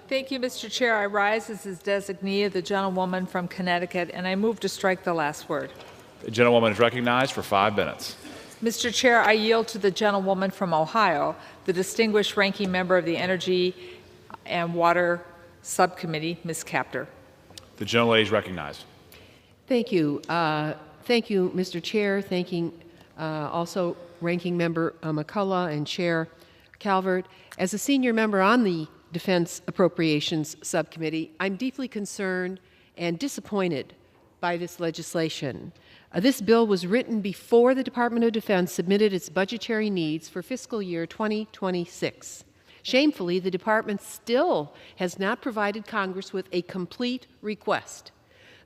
Thank you, Mr. Chair. I rise as his designee of the gentlewoman from Connecticut, and I move to strike the last word. The gentlewoman is recognized for 5 minutes. Mr. Chair, I yield to the gentlewoman from Ohio, the distinguished ranking member of the Energy and Water Subcommittee, Ms. Capter. The gentlelady is recognized. Thank you. Thank you, Mr. Chair. Thanking also Ranking Member McCullough and Chair Calvert. As a senior member on the Defense Appropriations Subcommittee, I'm deeply concerned and disappointed by this legislation. This bill was written before the Department of Defense submitted its budgetary needs for fiscal year 2026. Shamefully, the department still has not provided Congress with a complete request.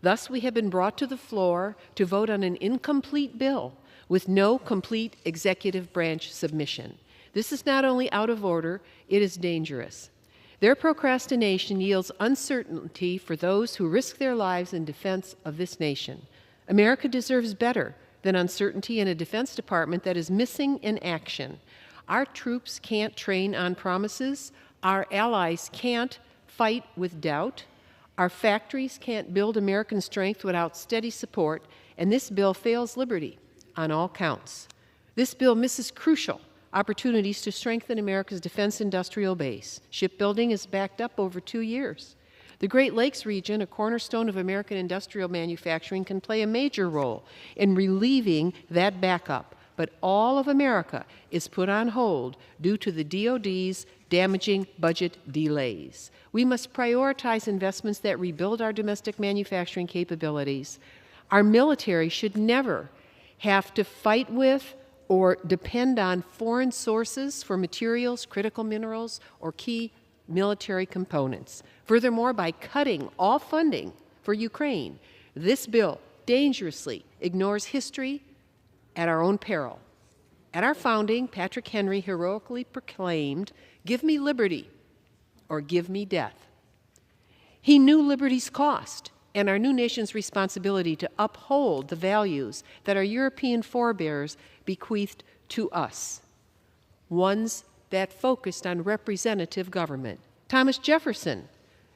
Thus, we have been brought to the floor to vote on an incomplete bill with no complete executive branch submission. This is not only out of order, it is dangerous. Their procrastination yields uncertainty for those who risk their lives in defense of this nation. America deserves better than uncertainty in a Defense Department that is missing in action. Our troops can't train on promises. Our allies can't fight with doubt. Our factories can't build American strength without steady support, and this bill fails liberty on all counts. This bill misses crucial opportunities to strengthen America's defense industrial base. Shipbuilding is backed up over 2 years. The Great Lakes region, a cornerstone of American industrial manufacturing, can play a major role in relieving that backup. But all of America is put on hold due to the DoD's damaging budget delays. We must prioritize investments that rebuild our domestic manufacturing capabilities. Our military should never have to fight with or depend on foreign sources for materials, critical minerals, or key military components. Furthermore, by cutting all funding for Ukraine, this bill dangerously ignores history at our own peril. At our founding, Patrick Henry heroically proclaimed, "Give me liberty or give me death." He knew liberty's cost and our new nation's responsibility to uphold the values that our European forebears bequeathed to us, ones that focused on representative government. Thomas Jefferson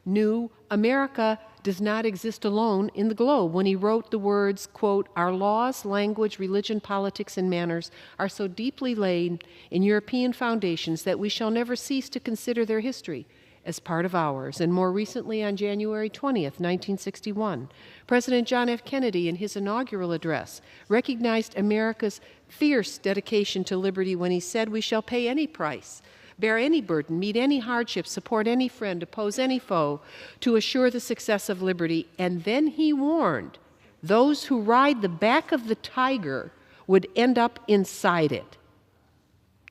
knew America does not exist alone in the globe when he wrote the words, quote, "Our laws, language, religion, politics, and manners are so deeply laid in European foundations that we shall never cease to consider their history as part of ours." And more recently, on January 20th, 1961, President John F. Kennedy, in his inaugural address, recognized America's fierce dedication to liberty when he said, "We shall pay any price, bear any burden, meet any hardship, support any friend, oppose any foe, to assure the success of liberty." And then he warned, those who ride the back of the tiger would end up inside it.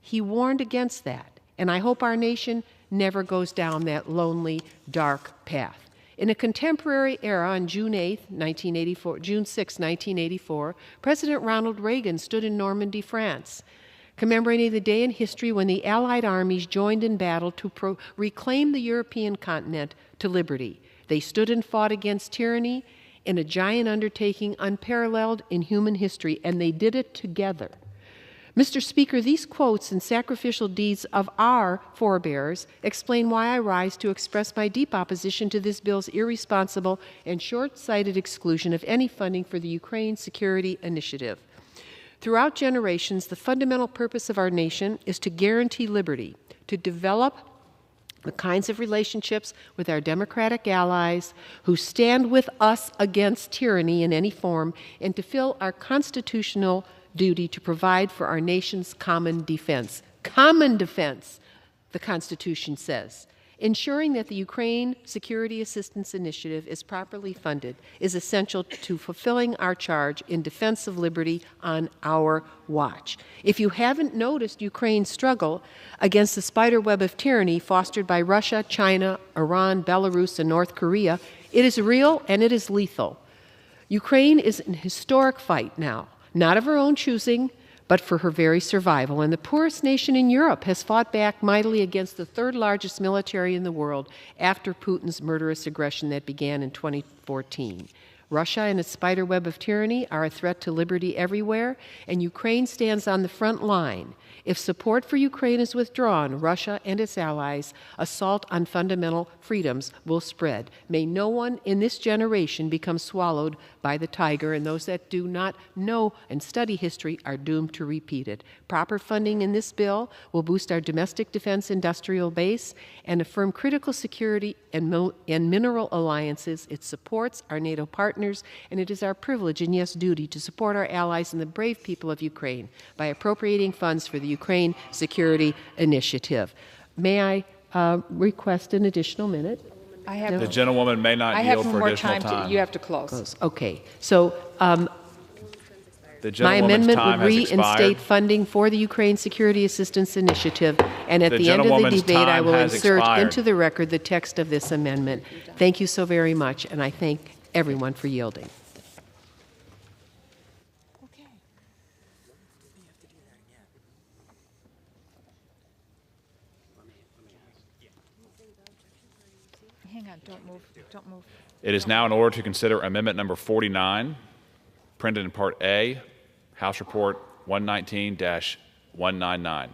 He warned against that, and I hope our nation never goes down that lonely, dark path. In a contemporary era, on June 6, 1984, President Ronald Reagan stood in Normandy, France, commemorating the day in history when the Allied armies joined in battle to reclaim the European continent to liberty. They stood and fought against tyranny in a giant undertaking unparalleled in human history, and they did it together. Mr. Speaker, these quotes and sacrificial deeds of our forebears explain why I rise to express my deep opposition to this bill's irresponsible and short-sighted exclusion of any funding for the Ukraine Security Initiative. Throughout generations, the fundamental purpose of our nation is to guarantee liberty, to develop the kinds of relationships with our democratic allies who stand with us against tyranny in any form, and to fill our constitutional duty to provide for our nation's common defense. Common defense, the Constitution says. Ensuring that the Ukraine Security Assistance Initiative is properly funded is essential to fulfilling our charge in defense of liberty on our watch. If you haven't noticed Ukraine's struggle against the spiderweb of tyranny fostered by Russia, China, Iran, Belarus, and North Korea, it is real and it is lethal. Ukraine is in a historic fight now, not of her own choosing, but for her very survival. And the poorest nation in Europe has fought back mightily against the third largest military in the world after Putin's murderous aggression that began in 2014. Russia and its spiderweb of tyranny are a threat to liberty everywhere, and Ukraine stands on the front line. If support for Ukraine is withdrawn, Russia and its allies' assault on fundamental freedoms will spread. May no one in this generation become swallowed by the tiger, and those that do not know and study history are doomed to repeat it. Proper funding in this bill will boost our domestic defense industrial base and affirm critical security and mineral alliances. It supports our NATO partners, and it is our privilege and, yes, duty to support our allies and the brave people of Ukraine by appropriating funds for the Ukraine Security Initiative. May I request an additional minute? The gentlewoman may not yield for additional time. You have to close. Okay. So The My gentlewoman's amendment time would has expired. reinstate funding for the Ukraine Security Assistance Initiative, and at The the end of the gentlewoman's debate, I time will has insert expired. into the record the text of this amendment. Thank you so very much, and I thank everyone for yielding. Hang on, don't move, don't move. It is now in order to consider amendment number 49, printed in Part A, House Report 119-199.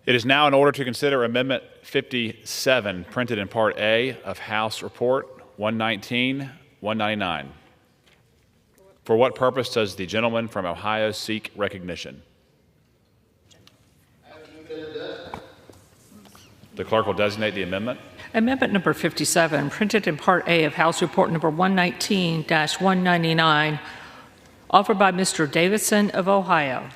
It is now in order to consider Amendment 57, printed in Part A of House Report 119-199. For what purpose does the gentleman from Ohio seek recognition? The clerk will designate the amendment. Amendment number 57, printed in Part A of House Report number 119-199, offered by Mr. Davidson of Ohio.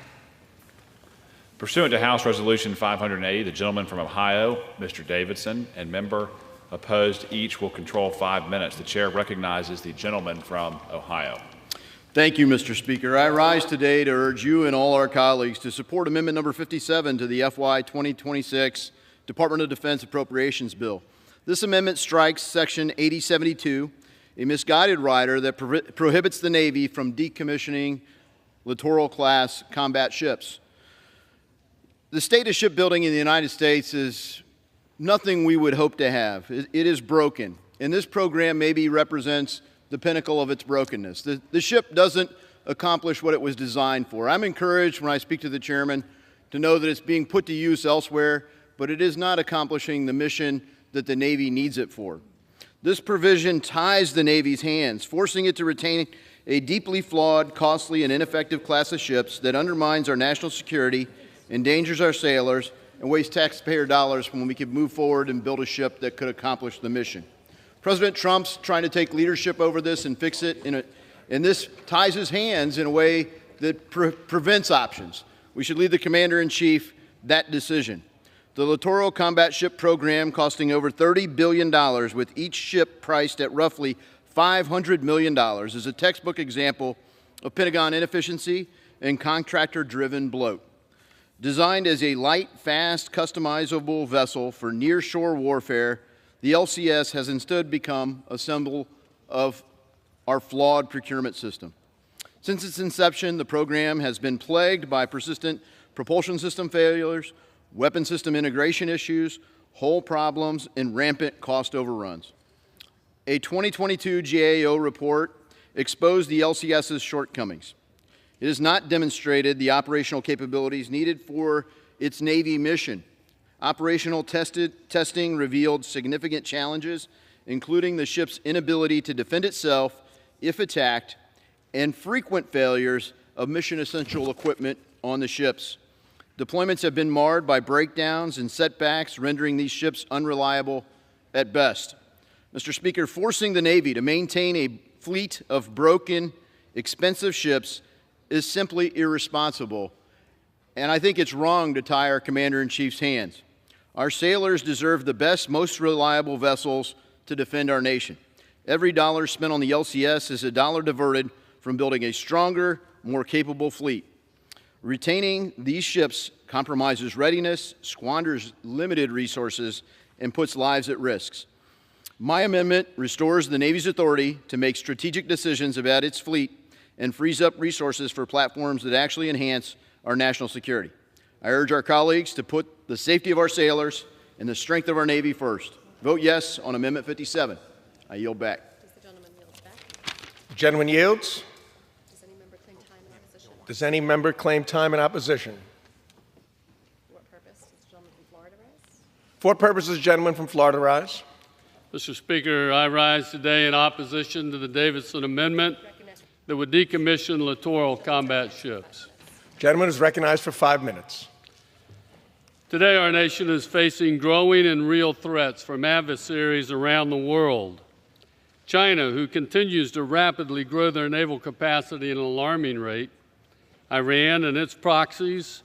Pursuant to House Resolution 580, the gentleman from Ohio, Mr. Davidson, and member opposed each will control 5 minutes. The chair recognizes the gentleman from Ohio. Thank you, Mr. Speaker. I rise today to urge you and all our colleagues to support Amendment number 57 to the FY 2026 Department of Defense Appropriations Bill. This amendment strikes Section 8072, a misguided rider that prohibits the Navy from decommissioning littoral-class combat ships. The state of shipbuilding in the United States is nothing we would hope to have. It is broken, and this program maybe represents the pinnacle of its brokenness. The ship doesn't accomplish what it was designed for. I'm encouraged when I speak to the chairman to know that it's being put to use elsewhere, but it is not accomplishing the mission that the Navy needs it for. This provision ties the Navy's hands, forcing it to retain a deeply flawed, costly, and ineffective class of ships that undermines our national security, endangers our sailors, and wastes taxpayer dollars when we could move forward and build a ship that could accomplish the mission. President Trump's trying to take leadership over this and fix it, and this ties his hands in a way that prevents options. We should leave the Commander-in-Chief that decision. The Littoral Combat Ship Program, costing over $30 billion, with each ship priced at roughly $500 million, is a textbook example of Pentagon inefficiency and contractor-driven bloat. Designed as a light, fast, customizable vessel for near-shore warfare, the LCS has instead become a symbol of our flawed procurement system. Since its inception, the program has been plagued by persistent propulsion system failures, weapon system integration issues, hull problems, and rampant cost overruns. A 2022 GAO report exposed the LCS's shortcomings. It has not demonstrated the operational capabilities needed for its Navy mission. Operational testing revealed significant challenges, including the ship's inability to defend itself if attacked, and frequent failures of mission-essential equipment on the ships. Deployments have been marred by breakdowns and setbacks, rendering these ships unreliable at best. Mr. Speaker, forcing the Navy to maintain a fleet of broken, expensive ships is simply irresponsible, and I think it's wrong to tie our Commander-in-Chief's hands. Our sailors deserve the best, most reliable vessels to defend our nation. Every dollar spent on the LCS is a dollar diverted from building a stronger, more capable fleet. Retaining these ships compromises readiness, squanders limited resources, and puts lives at risk. My amendment restores the Navy's authority to make strategic decisions about its fleet and frees up resources for platforms that actually enhance our national security. I urge our colleagues to put the safety of our sailors and the strength of our Navy first. Vote yes on Amendment 57. I yield back. The gentleman yields. Does any member claim time in opposition? For what purpose does the gentleman from Florida rise? Mr. Speaker, I rise today in opposition to the Davidson Amendment that would decommission littoral combat ships. The gentleman is recognized for 5 minutes. Today, our nation is facing growing and real threats from adversaries around the world. China, who continues to rapidly grow their naval capacity at an alarming rate, Iran and its proxies,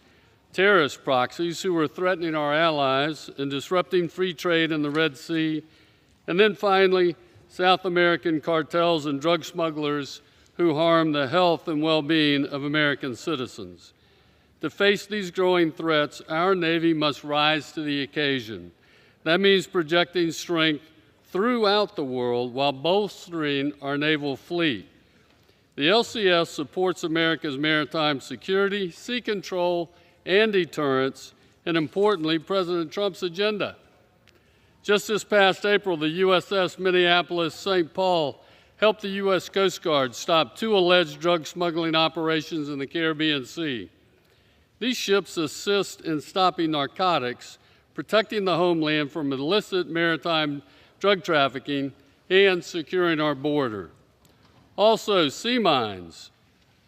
terrorist proxies who are threatening our allies and disrupting free trade in the Red Sea, and then finally, South American cartels and drug smugglers who harm the health and well-being of American citizens. To face these growing threats, our Navy must rise to the occasion. That means projecting strength throughout the world while bolstering our naval fleet. The LCS supports America's maritime security, sea control, and deterrence, and importantly, President Trump's agenda. Just this past April, the USS Minneapolis-St. Paul helped the U.S. Coast Guard stop 2 alleged drug smuggling operations in the Caribbean Sea. These ships assist in stopping narcotics, protecting the homeland from illicit maritime drug trafficking, and securing our border. Also, sea mines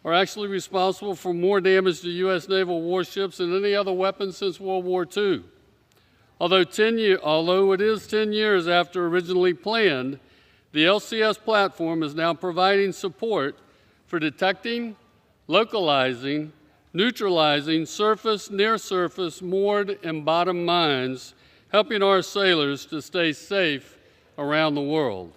are actually responsible for more damage to U.S. naval warships than any other weapon since World War II. Although it is 10 years after originally planned, the LCS platform is now providing support for detecting, localizing, neutralizing surface, near-surface, moored, and bottom mines, helping our sailors to stay safe around the world.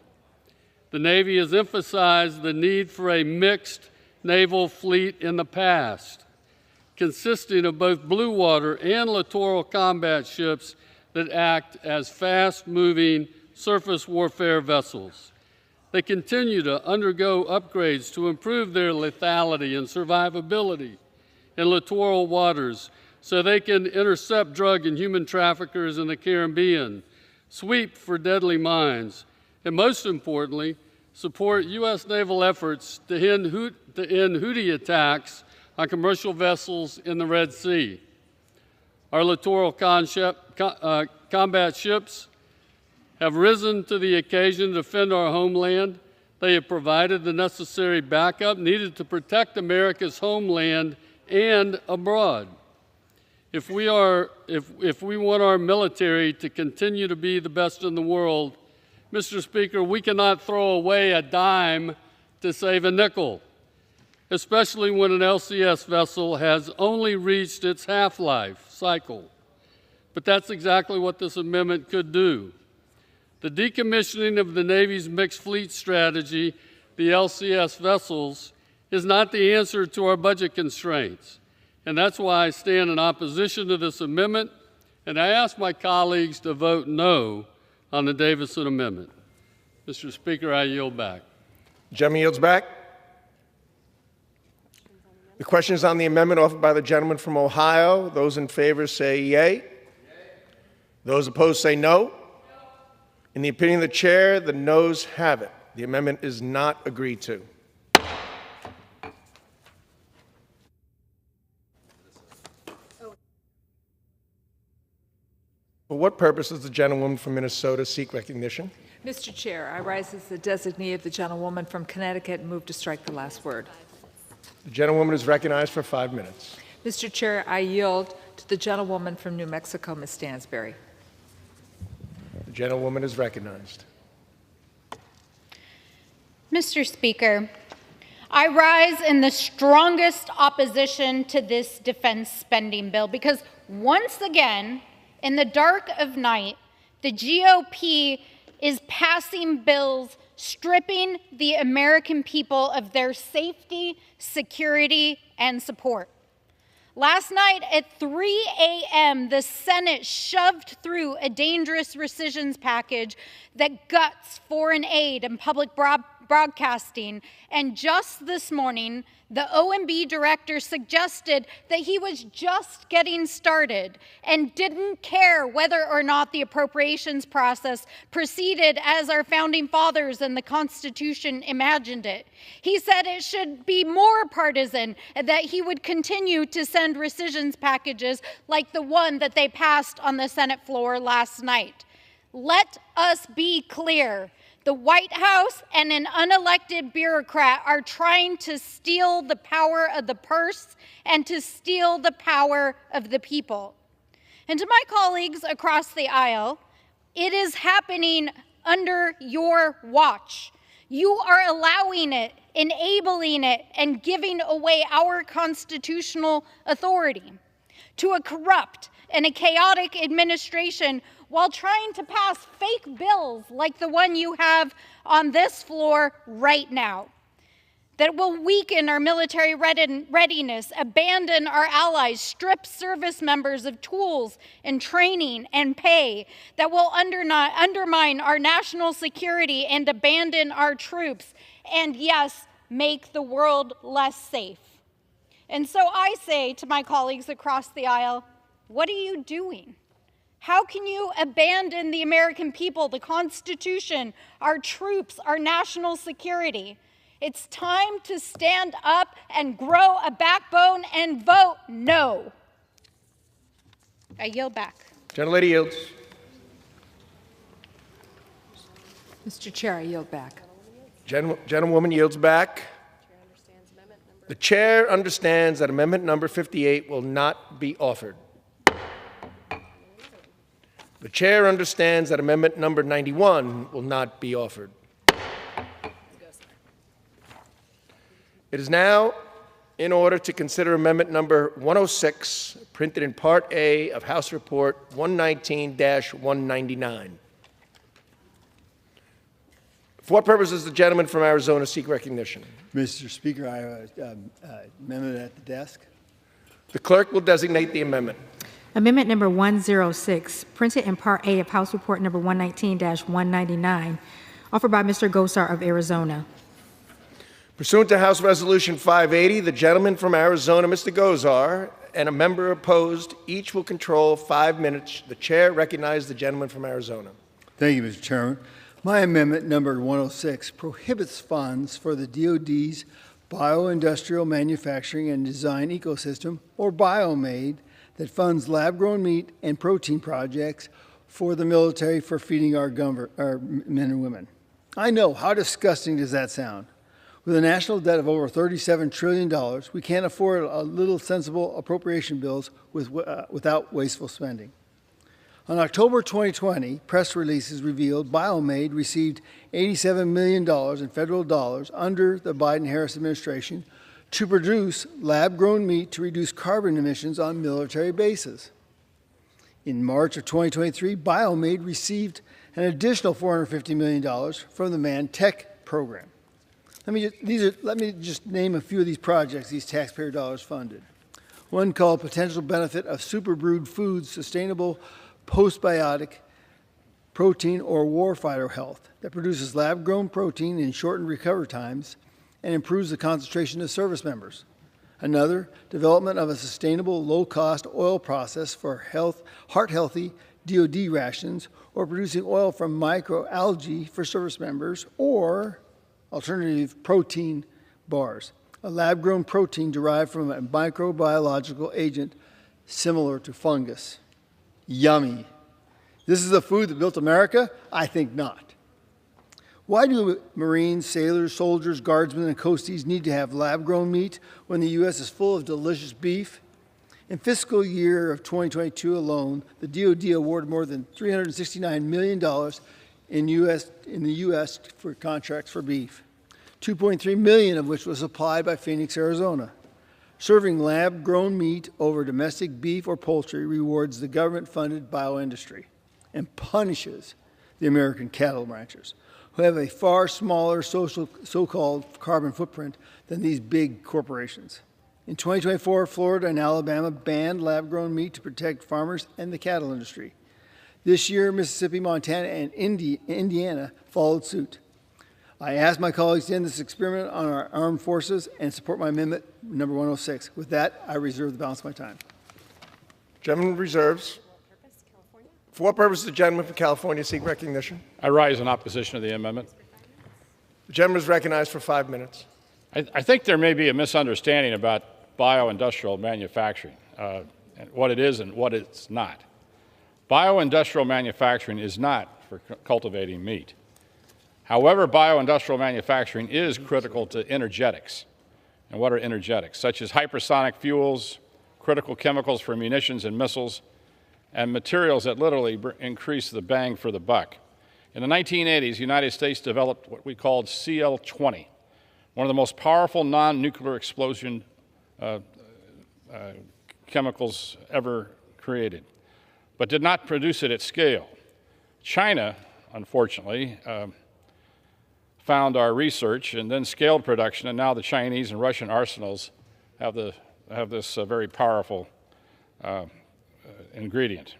The Navy has emphasized the need for a mixed naval fleet in the past, consisting of both blue water and littoral combat ships that act as fast-moving surface warfare vessels. They continue to undergo upgrades to improve their lethality and survivability in littoral waters so they can intercept drug and human traffickers in the Caribbean, sweep for deadly mines, and most importantly, support U.S. naval efforts to end Houthi attacks on commercial vessels in the Red Sea. Our littoral combat ships have risen to the occasion to defend our homeland. They have provided the necessary backup needed to protect America's homeland and abroad. If we want our military to continue to be the best in the world, Mr. Speaker, we cannot throw away a dime to save a nickel, especially when an LCS vessel has only reached its half-life cycle. But that's exactly what this amendment could do. The decommissioning of the Navy's mixed fleet strategy, the LCS vessels, is not the answer to our budget constraints. And that's why I stand in opposition to this amendment, and I ask my colleagues to vote no on the Davidson Amendment. Mr. Speaker, I yield back. Gentleman yields back. The question is on the amendment offered by the gentleman from Ohio. Those in favor say yea. Those opposed say no. In the opinion of the chair, the noes have it. The amendment is not agreed to. For what purpose does the gentlewoman from Minnesota seek recognition? Mr. Chair, I rise as the designee of the gentlewoman from Connecticut and move to strike the last word. The gentlewoman is recognized for 5 minutes. Mr. Chair, I yield to the gentlewoman from New Mexico, Ms. Stansberry. The gentlewoman is recognized. Mr. Speaker, I rise in the strongest opposition to this defense spending bill because once again, in the dark of night, the GOP is passing bills stripping the American people of their safety, security, and support. Last night at 3 a.m., the Senate shoved through a dangerous rescissions package that guts foreign aid and public broadcasting, and just this morning, the OMB director suggested that he was just getting started and didn't care whether or not the appropriations process proceeded as our founding fathers and the Constitution imagined it. He said it should be more partisan and that he would continue to send rescissions packages like the one that they passed on the Senate floor last night. Let us be clear. The White House and an unelected bureaucrat are trying to steal the power of the purse and to steal the power of the people. And to my colleagues across the aisle, it is happening under your watch. You are allowing it, enabling it, and giving away our constitutional authority to a corrupt and a chaotic administration while trying to pass fake bills like the one you have on this floor right now that will weaken our military readiness, abandon our allies, strip service members of tools and training and pay, that will undermine our national security and abandon our troops, and yes, make the world less safe. And so I say to my colleagues across the aisle, what are you doing? How can you abandon the American people, the Constitution, our troops, our national security? It's time to stand up and grow a backbone and vote no. I yield back. Gentlelady yields. Mr. Chair, I yield back. Gentlewoman yields back. The chair understands that amendment number 58 will not be offered. The chair understands that amendment number 91 will not be offered. It is now in order to consider amendment number 106, printed in Part A of House Report 119-199. For what purpose does the gentleman from Arizona seek recognition? Mr. Speaker, I have an amendment at the desk. The clerk will designate the amendment. Amendment number 106, printed in Part A of House Report number 119-199, offered by Mr. Gosar of Arizona. Pursuant to House Resolution 580, the gentleman from Arizona, Mr. Gosar, and a member opposed, each will control 5 minutes. The chair recognizes the gentleman from Arizona. Thank you, Mr. Chairman. My amendment number 106 prohibits funds for the DoD's Bioindustrial Manufacturing and Design Ecosystem, or BioMADE, that funds lab-grown meat and protein projects for the military for feeding our men and women. I know, how disgusting does that sound? With a national debt of over $37 trillion, we can't afford a little sensible appropriation bills without wasteful spending. On October 2020, press releases revealed BioMADE received $87 million in federal dollars under the Biden-Harris administration to produce lab-grown meat to reduce carbon emissions on military bases. In March of 2023, BioMADE received an additional $450 million from the ManTech program. Let me just name a few of these projects these taxpayer dollars funded. One called Potential Benefit of Superbrewed Foods Sustainable Postbiotic Protein or Warfighter Health that produces lab-grown protein in shortened recovery times and improves the concentration of service members. Another, development of a sustainable low-cost oil process for heart-healthy DoD rations or producing oil from microalgae for service members, or alternative protein bars, a lab-grown protein derived from a microbiological agent similar to fungus. Yummy. This is the food that built America? I think not. Why do Marines, sailors, soldiers, guardsmen, and coasties need to have lab-grown meat when the U.S. is full of delicious beef? In fiscal year of 2022 alone, the DoD awarded more than $369 million in the U.S. for contracts for beef, $2.3 million of which was supplied by Phoenix, Arizona. Serving lab-grown meat over domestic beef or poultry rewards the government-funded bioindustry and punishes the American cattle ranchers, who have a far smaller so-called carbon footprint than these big corporations. In 2024, Florida and Alabama banned lab-grown meat to protect farmers and the cattle industry. This year, Mississippi, Montana, and Indiana followed suit. I ask my colleagues to end this experiment on our armed forces and support my amendment number 106. With that, I reserve the balance of my time. Gentleman reserves. For what purpose does the gentleman from California seek recognition? I rise in opposition to the amendment. The gentleman is recognized for 5 minutes. I think there may be a misunderstanding about bioindustrial manufacturing, and what it is and what it's not. Bioindustrial manufacturing is not for cultivating meat. However, bioindustrial manufacturing is critical to energetics. And what are energetics? Such as hypersonic fuels, critical chemicals for munitions and missiles, and materials that literally increase the bang for the buck. In the 1980s, the United States developed what we called CL-20, one of the most powerful non-nuclear explosion chemicals ever created, but did not produce it at scale. China, unfortunately, found our research and then scaled production, and now the Chinese and Russian arsenals have this very powerful ingredient.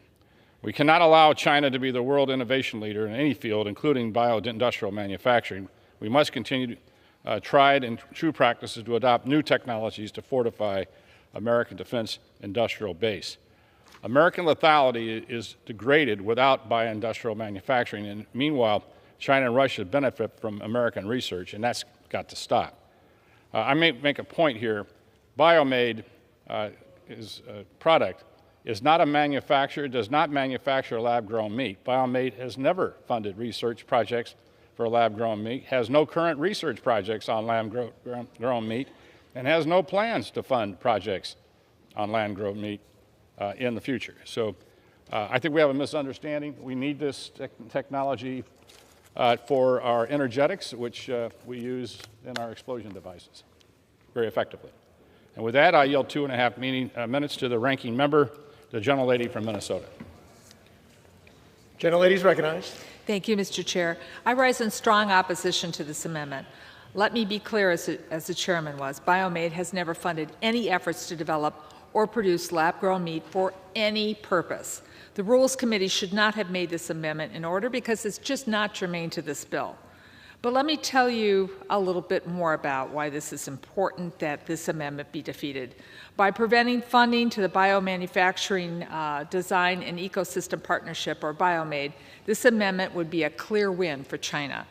We cannot allow China to be the world innovation leader in any field, including bioindustrial manufacturing. We must continue tried and true practices to adopt new technologies to fortify American defense industrial base. American lethality is degraded without bioindustrial manufacturing, and meanwhile, China and Russia benefit from American research, and that's got to stop. I may make a point here. BioMade product is not a manufacturer, does not manufacture lab-grown meat. BioMade has never funded research projects for lab-grown meat, has no current research projects on lab-grown meat, and has no plans to fund projects on lab-grown meat in the future. So I think we have a misunderstanding. We need this technology for our energetics, which we use in our explosion devices very effectively. And with that, I yield 2.5 minutes to the ranking member, the gentlelady from Minnesota. Gentlelady is recognized. Thank you, Mr. Chair. I rise in strong opposition to this amendment. Let me be clear, as the chairman was, BioMade has never funded any efforts to develop or produce lab-grown meat for any purpose. The Rules Committee should not have made this amendment in order because it's just not germane to this bill. But let me tell you a little bit more about why this is important that this amendment be defeated. By preventing funding to the Biomanufacturing Design and Ecosystem Partnership, or BioMade, this amendment would be a clear win for China.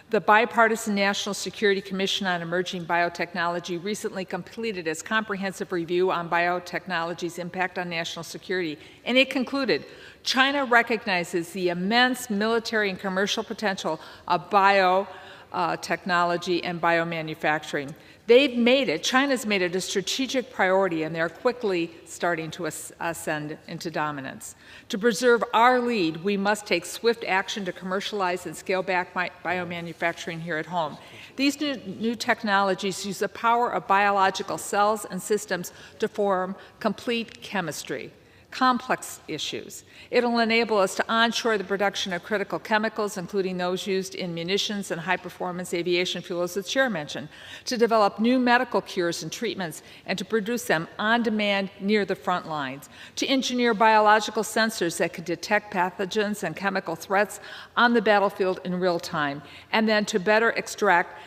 The Bipartisan National Security Commission on Emerging Biotechnology recently completed its comprehensive review on biotechnology's impact on national security, and it concluded China recognizes the immense military and commercial potential of biotechnology and biomanufacturing. They've made it, China's made it a strategic priority, and they're quickly starting to ascend into dominance. To preserve our lead, we must take swift action to commercialize and scale back biomanufacturing here at home. These new technologies use the power of biological cells and systems to form complete chemistry, complex issues. It'll enable us to onshore the production of critical chemicals, including those used in munitions and high-performance aviation fuel, as the chair mentioned, to develop new medical cures and treatments, and to produce them on demand near the front lines, to engineer biological sensors that could detect pathogens and chemical threats on the battlefield in real time, and then to better extract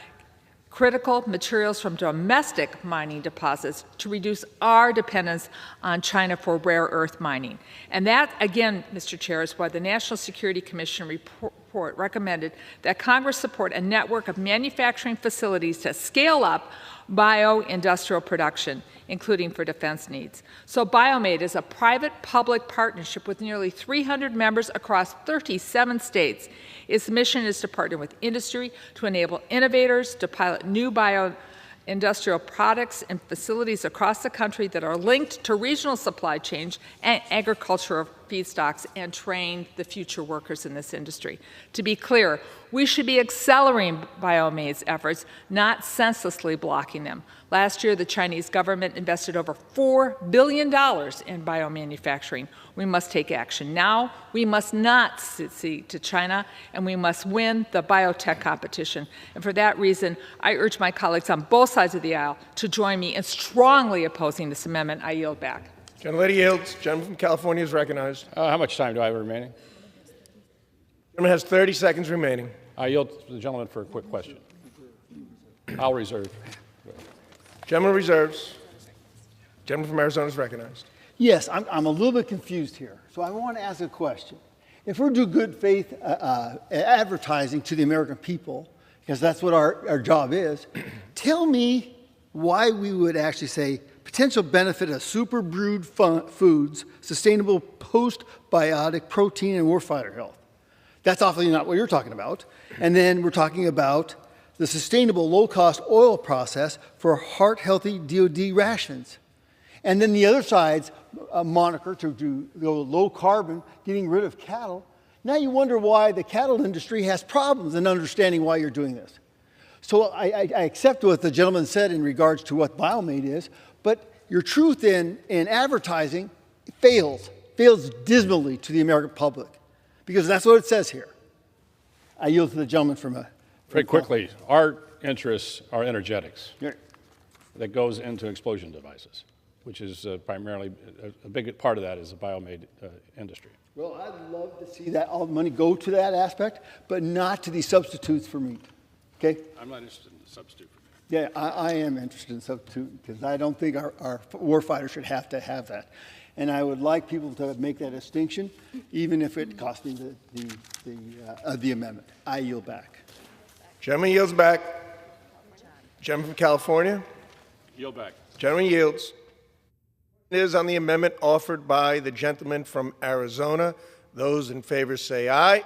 critical materials from domestic mining deposits to reduce our dependence on China for rare earth mining. And that, again, Mr. Chair, is why the National Security Commission report recommended that Congress support a network of manufacturing facilities to scale up bioindustrial production, including for defense needs. So BioMade is a private-public partnership with nearly 300 members across 37 states. Its mission is to partner with industry to enable innovators to pilot new bioindustrial products and facilities across the country that are linked to regional supply chains and agricultural feedstocks, and train the future workers in this industry. To be clear, we should be accelerating BioMade's efforts, not senselessly blocking them. Last year, the Chinese government invested over $4 billion in biomanufacturing. We must take action now. We must not cede to China, and we must win the biotech competition. And for that reason, I urge my colleagues on both sides of the aisle to join me in strongly opposing this amendment. I yield back. Gentlelady yields. Gentleman from California is recognized. How much time do I have remaining? Gentleman has 30 seconds remaining. I yield to the gentleman for a quick question. I'll reserve. Gentleman reserves. Gentleman from Arizona is recognized. Yes, I'm a little bit confused here. So I want to ask a question. If we're doing good faith advertising to the American people, because that's what our job is, tell me why we would actually say potential benefit of super brewed foods, sustainable postbiotic protein, and warfighter health. That's awfully not what you're talking about. And then we're talking about the sustainable low-cost oil process for heart-healthy DoD rations. And then the other side's moniker to go low carbon, getting rid of cattle. Now you wonder why the cattle industry has problems in understanding why you're doing this. So I accept what the gentleman said in regards to what Biomade is, but your truth in advertising fails dismally to the American public, because that's what it says here. I yield to the gentleman from Very quickly, our interests are energetics that goes into explosion devices, which is primarily a big part of that is the Biomade industry. Well, I'd love to see that all the money go to that aspect, but not to these substitutes for meat. Okay? I'm not interested in the substitute for meat. Yeah, I am interested in substitute because I don't think our warfighters should have to have that. And I would like people to make that distinction, even if it costs me the amendment. I yield back. Gentleman yields back. Gentleman from California. Yield back. Gentleman yields. It is on the amendment offered by the gentleman from Arizona. Those in favor say aye.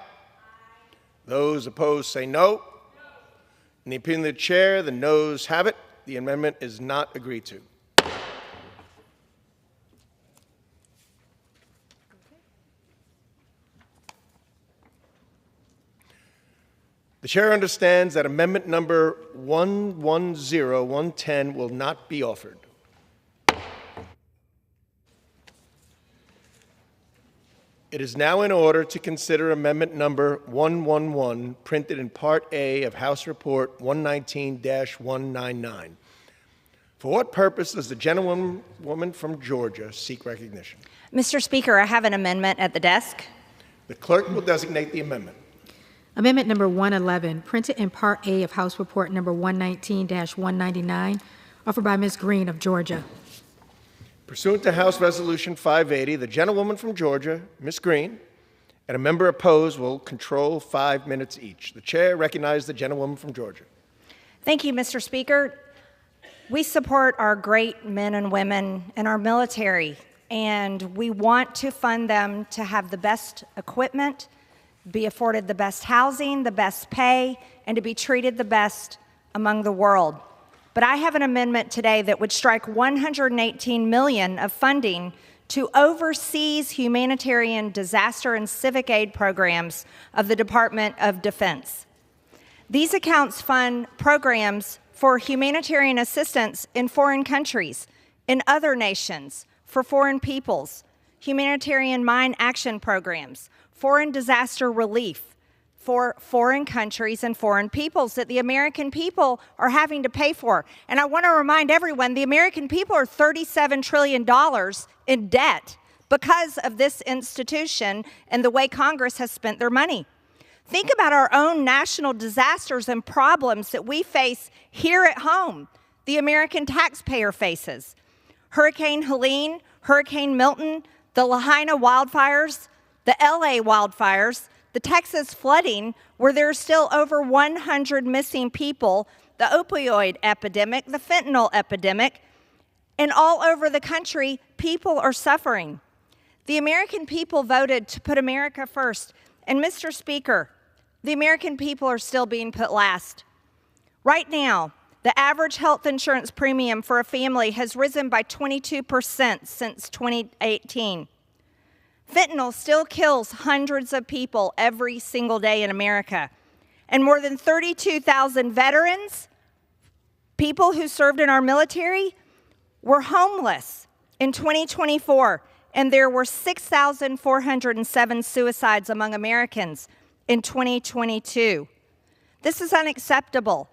Those opposed say no. In the opinion of the chair, the noes have it. The amendment is not agreed to. The chair understands that amendment number 110110 will not be offered. It is now in order to consider amendment number 111, printed in Part A of House Report 119-199. For what purpose does the gentlewoman from Georgia seek recognition? Mr. Speaker, I have an amendment at the desk. The clerk will designate the amendment. Amendment number 111, printed in Part A of House Report number 119-199, offered by Ms. Green of Georgia. Pursuant to House Resolution 580, the gentlewoman from Georgia, Ms. Green, and a member opposed will control 5 minutes each. The chair recognizes the gentlewoman from Georgia. Thank you, Mr. Speaker. We support our great men and women in our military, and we want to fund them to have the best equipment, be afforded the best housing, the best pay, and to be treated the best among the world. But I have an amendment today that would strike $118 million of funding to overseas humanitarian disaster and civic aid programs of the Department of Defense. These accounts fund programs for humanitarian assistance in foreign countries, in other nations, for foreign peoples, humanitarian mine action programs, foreign disaster relief, for foreign countries and foreign peoples that the American people are having to pay for. And I want to remind everyone, the American people are $37 trillion in debt because of this institution and the way Congress has spent their money. Think about our own national disasters and problems that we face here at home, the American taxpayer faces. Hurricane Helene, Hurricane Milton, the Lahaina wildfires, the LA wildfires, the Texas flooding, where there are still over 100 missing people, the opioid epidemic, the fentanyl epidemic, and all over the country, people are suffering. The American people voted to put America first. And Mr. Speaker, the American people are still being put last. Right now, the average health insurance premium for a family has risen by 22% since 2018. Fentanyl still kills hundreds of people every single day in America. And more than 32,000 veterans, people who served in our military, were homeless in 2024. And there were 6,407 suicides among Americans in 2022. This is unacceptable.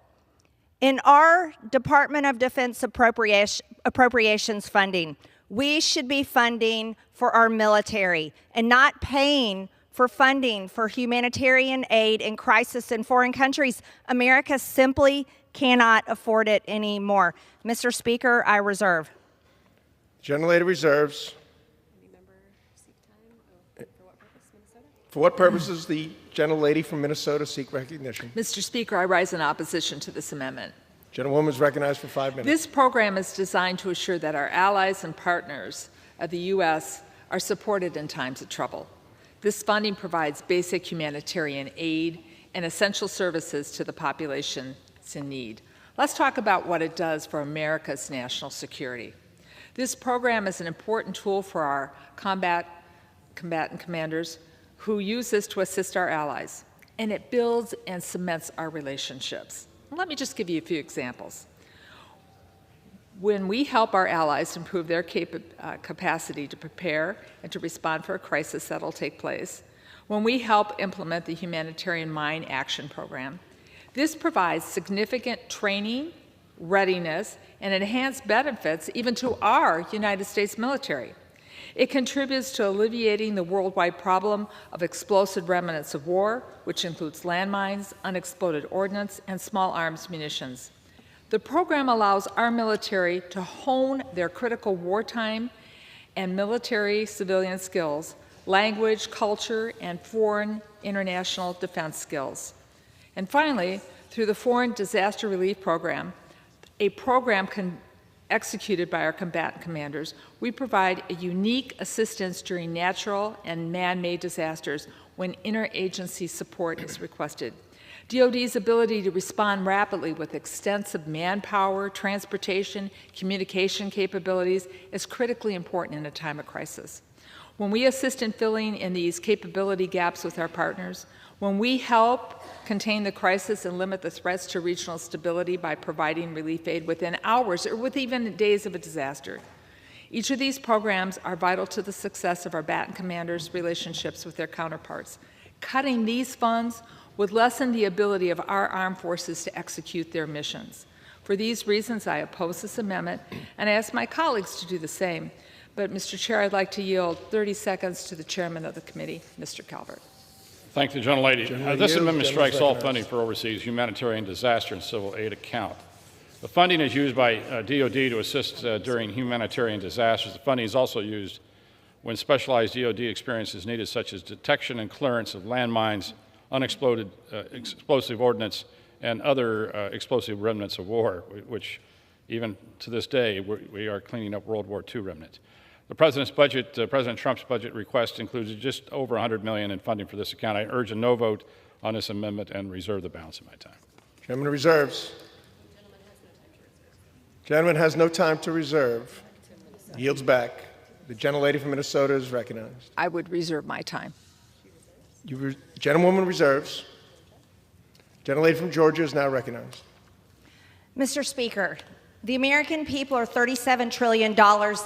In our Department of Defense appropriations funding, we should be funding for our military and not paying for funding for humanitarian aid in crisis in foreign countries. America simply cannot afford it anymore. Mr. Speaker, I reserve. Gentlelady reserves. For what purpose does the gentlelady from Minnesota seek recognition? Mr. Speaker, I rise in opposition to this amendment. Gentlewoman is recognized for 5 minutes. This program is designed to assure that our allies and partners of the U.S. are supported in times of trouble. This funding provides basic humanitarian aid and essential services to the populations in need. Let's talk about what it does for America's national security. This program is an important tool for our combatant commanders who use this to assist our allies, and it builds and cements our relationships. Let me just give you a few examples. When we help our allies improve their capacity to prepare and to respond for a crisis that will take place, when we help implement the Humanitarian Mine Action Program, this provides significant training, readiness, and enhanced benefits even to our United States military. It contributes to alleviating the worldwide problem of explosive remnants of war, which includes landmines, unexploded ordnance, and small arms munitions. The program allows our military to hone their critical wartime and military civilian skills, language, culture, and foreign international defense skills. And finally, through the Foreign Disaster Relief Program, a program executed by our combatant commanders, we provide a unique assistance during natural and man-made disasters when interagency support is requested. DoD's ability to respond rapidly with extensive manpower, transportation, communication capabilities is critically important in a time of crisis. When we assist in filling in these capability gaps with our partners, when we help contain the crisis and limit the threats to regional stability by providing relief aid within hours or with even days of a disaster. Each of these programs are vital to the success of our combatant commanders' relationships with their counterparts. Cutting these funds would lessen the ability of our armed forces to execute their missions. For these reasons, I oppose this amendment, and I ask my colleagues to do the same. But, Mr. Chair, I'd like to yield 30 seconds to the chairman of the committee, Mr. Calvert. Thank the gentlelady. This amendment strikes all funding for overseas humanitarian disaster and civil aid account. The funding is used by DoD to assist during humanitarian disasters. The funding is also used when specialized DoD experience is needed, such as detection and clearance of landmines, unexploded explosive ordnance, and other explosive remnants of war, which even to this day we are cleaning up World War II remnants. The President's budget, President Trump's budget request includes just over $100 million in funding for this account. I urge a no vote on this amendment and reserve the balance of my time. Gentleman reserves. Gentleman has no time to reserve. Yields back. The gentlelady from Minnesota is recognized. I would reserve my time. Gentlewoman reserves. Gentlelady from Georgia is now recognized. Mr. Speaker, the American people are $37 trillion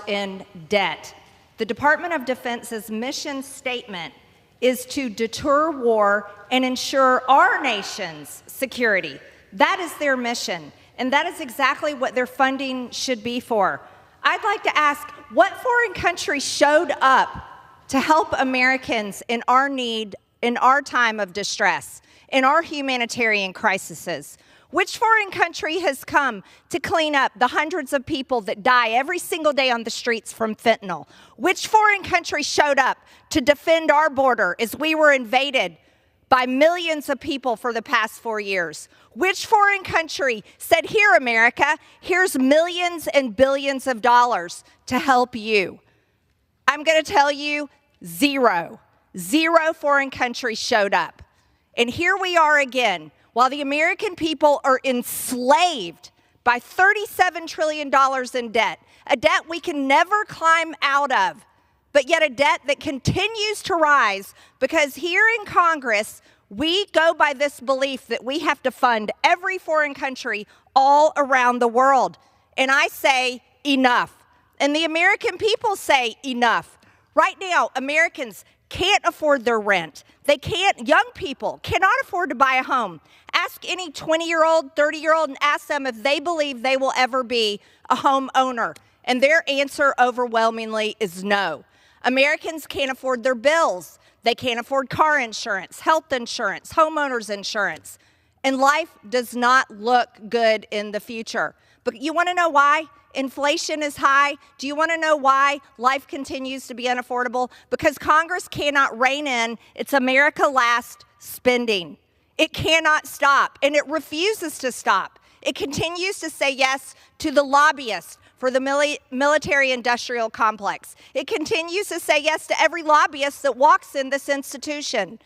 in debt. The Department of Defense's mission statement is to deter war and ensure our nation's security. That is their mission, and that is exactly what their funding should be for. I'd like to ask, what foreign country showed up to help Americans in our need, in our time of distress, in our humanitarian crises? Which foreign country has come to clean up the hundreds of people that die every single day on the streets from fentanyl? Which foreign country showed up to defend our border as we were invaded by millions of people for the past 4 years? Which foreign country said, here, America, here's millions and billions of dollars to help you? I'm going to tell you, zero. Zero foreign countries showed up. And here we are again, while the American people are enslaved by $37 trillion in debt, a debt we can never climb out of, but yet a debt that continues to rise because here in Congress, we go by this belief that we have to fund every foreign country all around the world. And I say enough. And the American people say enough. Right now, Americans can't afford their rent. Young people cannot afford to buy a home. Ask any 20-year-old, 30-year-old and ask them if they believe they will ever be a homeowner. And their answer overwhelmingly is no. Americans can't afford their bills. They can't afford car insurance, health insurance, homeowners insurance. And life does not look good in the future. But you want to know why? Inflation is high. Do you want to know why life continues to be unaffordable? Because Congress cannot rein in its America Last spending. It cannot stop, and it refuses to stop. It continues to say yes to the lobbyists for the military-industrial complex. It continues to say yes to every lobbyist that walks in this institution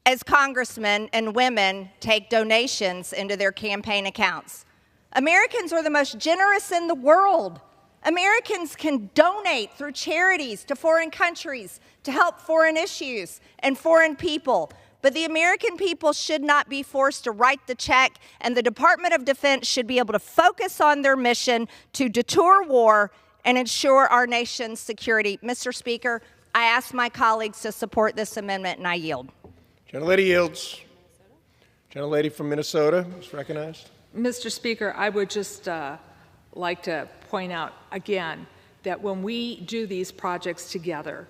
as congressmen and women take donations into their campaign accounts. Americans are the most generous in the world. Americans can donate through charities to foreign countries to help foreign issues and foreign people. But the American people should not be forced to write the check, and the Department of Defense should be able to focus on their mission to deter war and ensure our nation's security. Mr. Speaker, I ask my colleagues to support this amendment, and I yield. Gentlelady yields. Gentlelady from Minnesota is recognized. Mr. Speaker, I would just like to point out again that when we do these projects together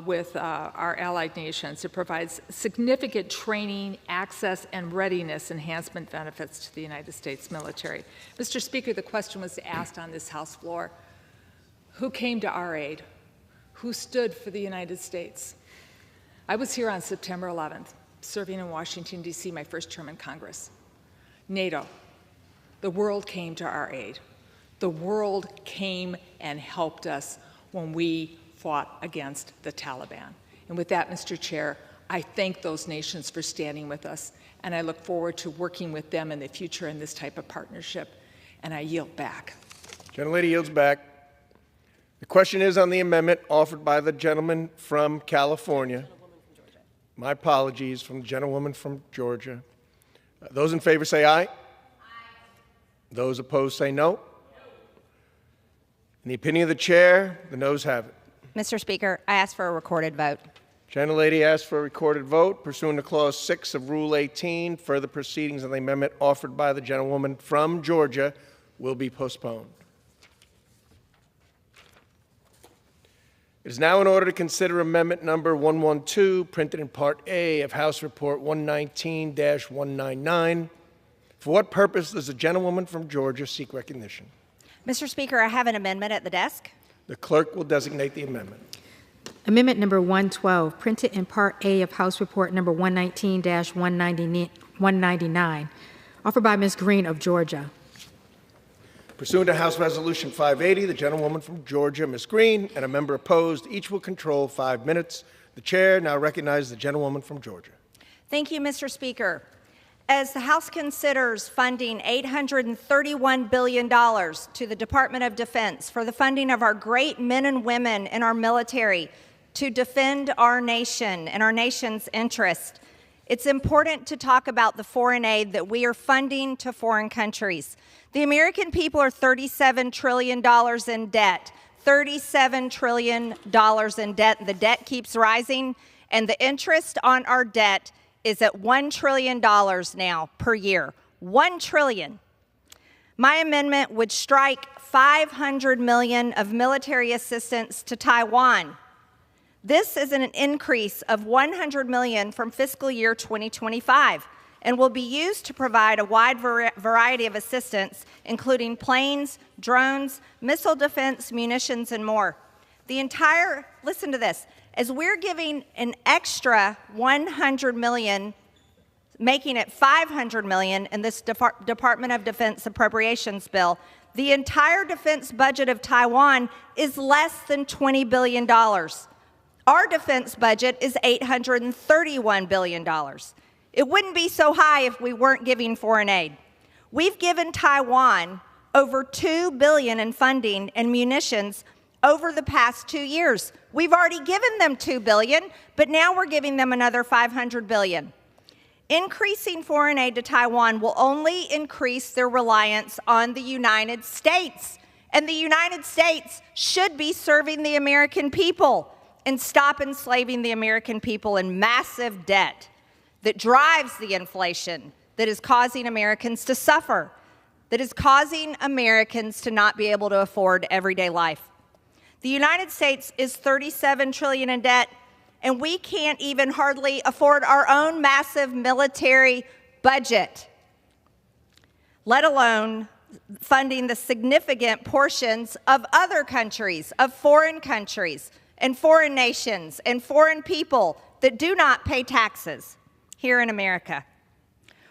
with our allied nations, it provides significant training, access, and readiness enhancement benefits to the United States military. Mr. Speaker, the question was asked on this House floor, who came to our aid? Who stood for the United States? I was here on September 11th, serving in Washington, D.C., my first term in Congress. NATO. The world came to our aid. The world came and helped us when we fought against the Taliban. And with that, Mr. Chair, I thank those nations for standing with us, and I look forward to working with them in the future in this type of partnership, and I yield back. Gentlelady yields back. The question is on the amendment offered by the gentleman from California. My apologies, from the gentlewoman from Georgia. Those in favor say aye. Aye. Those opposed say no. In the opinion of the chair, the noes have it. Mr. Speaker, I ask for a recorded vote. Gentlelady asks for a recorded vote pursuant to Clause 6 of Rule 18. Further proceedings on the amendment offered by the gentlewoman from Georgia will be postponed. It is now in order to consider amendment number 112, printed in Part A of House Report 119-199. For what purpose does the gentlewoman from Georgia seek recognition? Mr. Speaker, I have an amendment at the desk. The clerk will designate the amendment. Amendment number 112, printed in Part A of House Report number 119-199, offered by Ms. Green of Georgia. Pursuant to House Resolution 580, the gentlewoman from Georgia, Ms. Green, and a member opposed, each will control 5 minutes. The chair now recognizes the gentlewoman from Georgia. Thank you, Mr. Speaker. As the House considers funding $831 billion to the Department of Defense for the funding of our great men and women in our military to defend our nation and our nation's interest, it's important to talk about the foreign aid that we are funding to foreign countries. The American people are $37 trillion in debt. $37 trillion in debt. The debt keeps rising, and the interest on our debt is at $1 trillion now per year. $1 trillion. My amendment would strike $500 million of military assistance to Taiwan. This is an increase of $100 million from fiscal year 2025 and will be used to provide a wide variety of assistance, including planes, drones, missile defense, munitions, and more. Listen to this, as we're giving an extra $100 million, making it $500 million in this Department of Defense Appropriations bill, the entire defense budget of Taiwan is less than $20 billion. Our defense budget is $831 billion. It wouldn't be so high if we weren't giving foreign aid. We've given Taiwan over $2 billion in funding and munitions over the past 2 years. We've already given them $2 billion, but now we're giving them another $500 billion. Increasing foreign aid to Taiwan will only increase their reliance on the United States. And the United States should be serving the American people and stop enslaving the American people in massive debt that drives the inflation that is causing Americans to suffer, that is causing Americans to not be able to afford everyday life. The United States is $37 trillion in debt, and we can't even hardly afford our own massive military budget, let alone funding the significant portions of other countries, of foreign countries, and foreign nations, and foreign people that do not pay taxes here in America.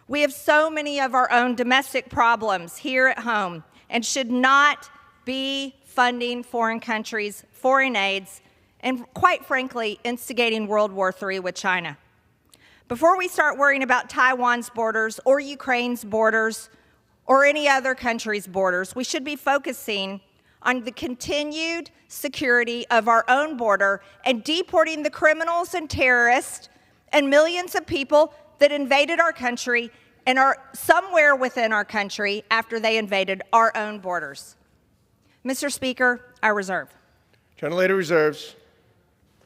We have so many of our own domestic problems here at home and should not be funding foreign countries, foreign aids, and quite frankly, instigating World War III with China. Before we start worrying about Taiwan's borders or Ukraine's borders or any other country's borders, we should be focusing on the continued security of our own border and deporting the criminals and terrorists and millions of people that invaded our country and are somewhere within our country after they invaded our own borders. Mr. Speaker, I reserve. Gentlelady reserves.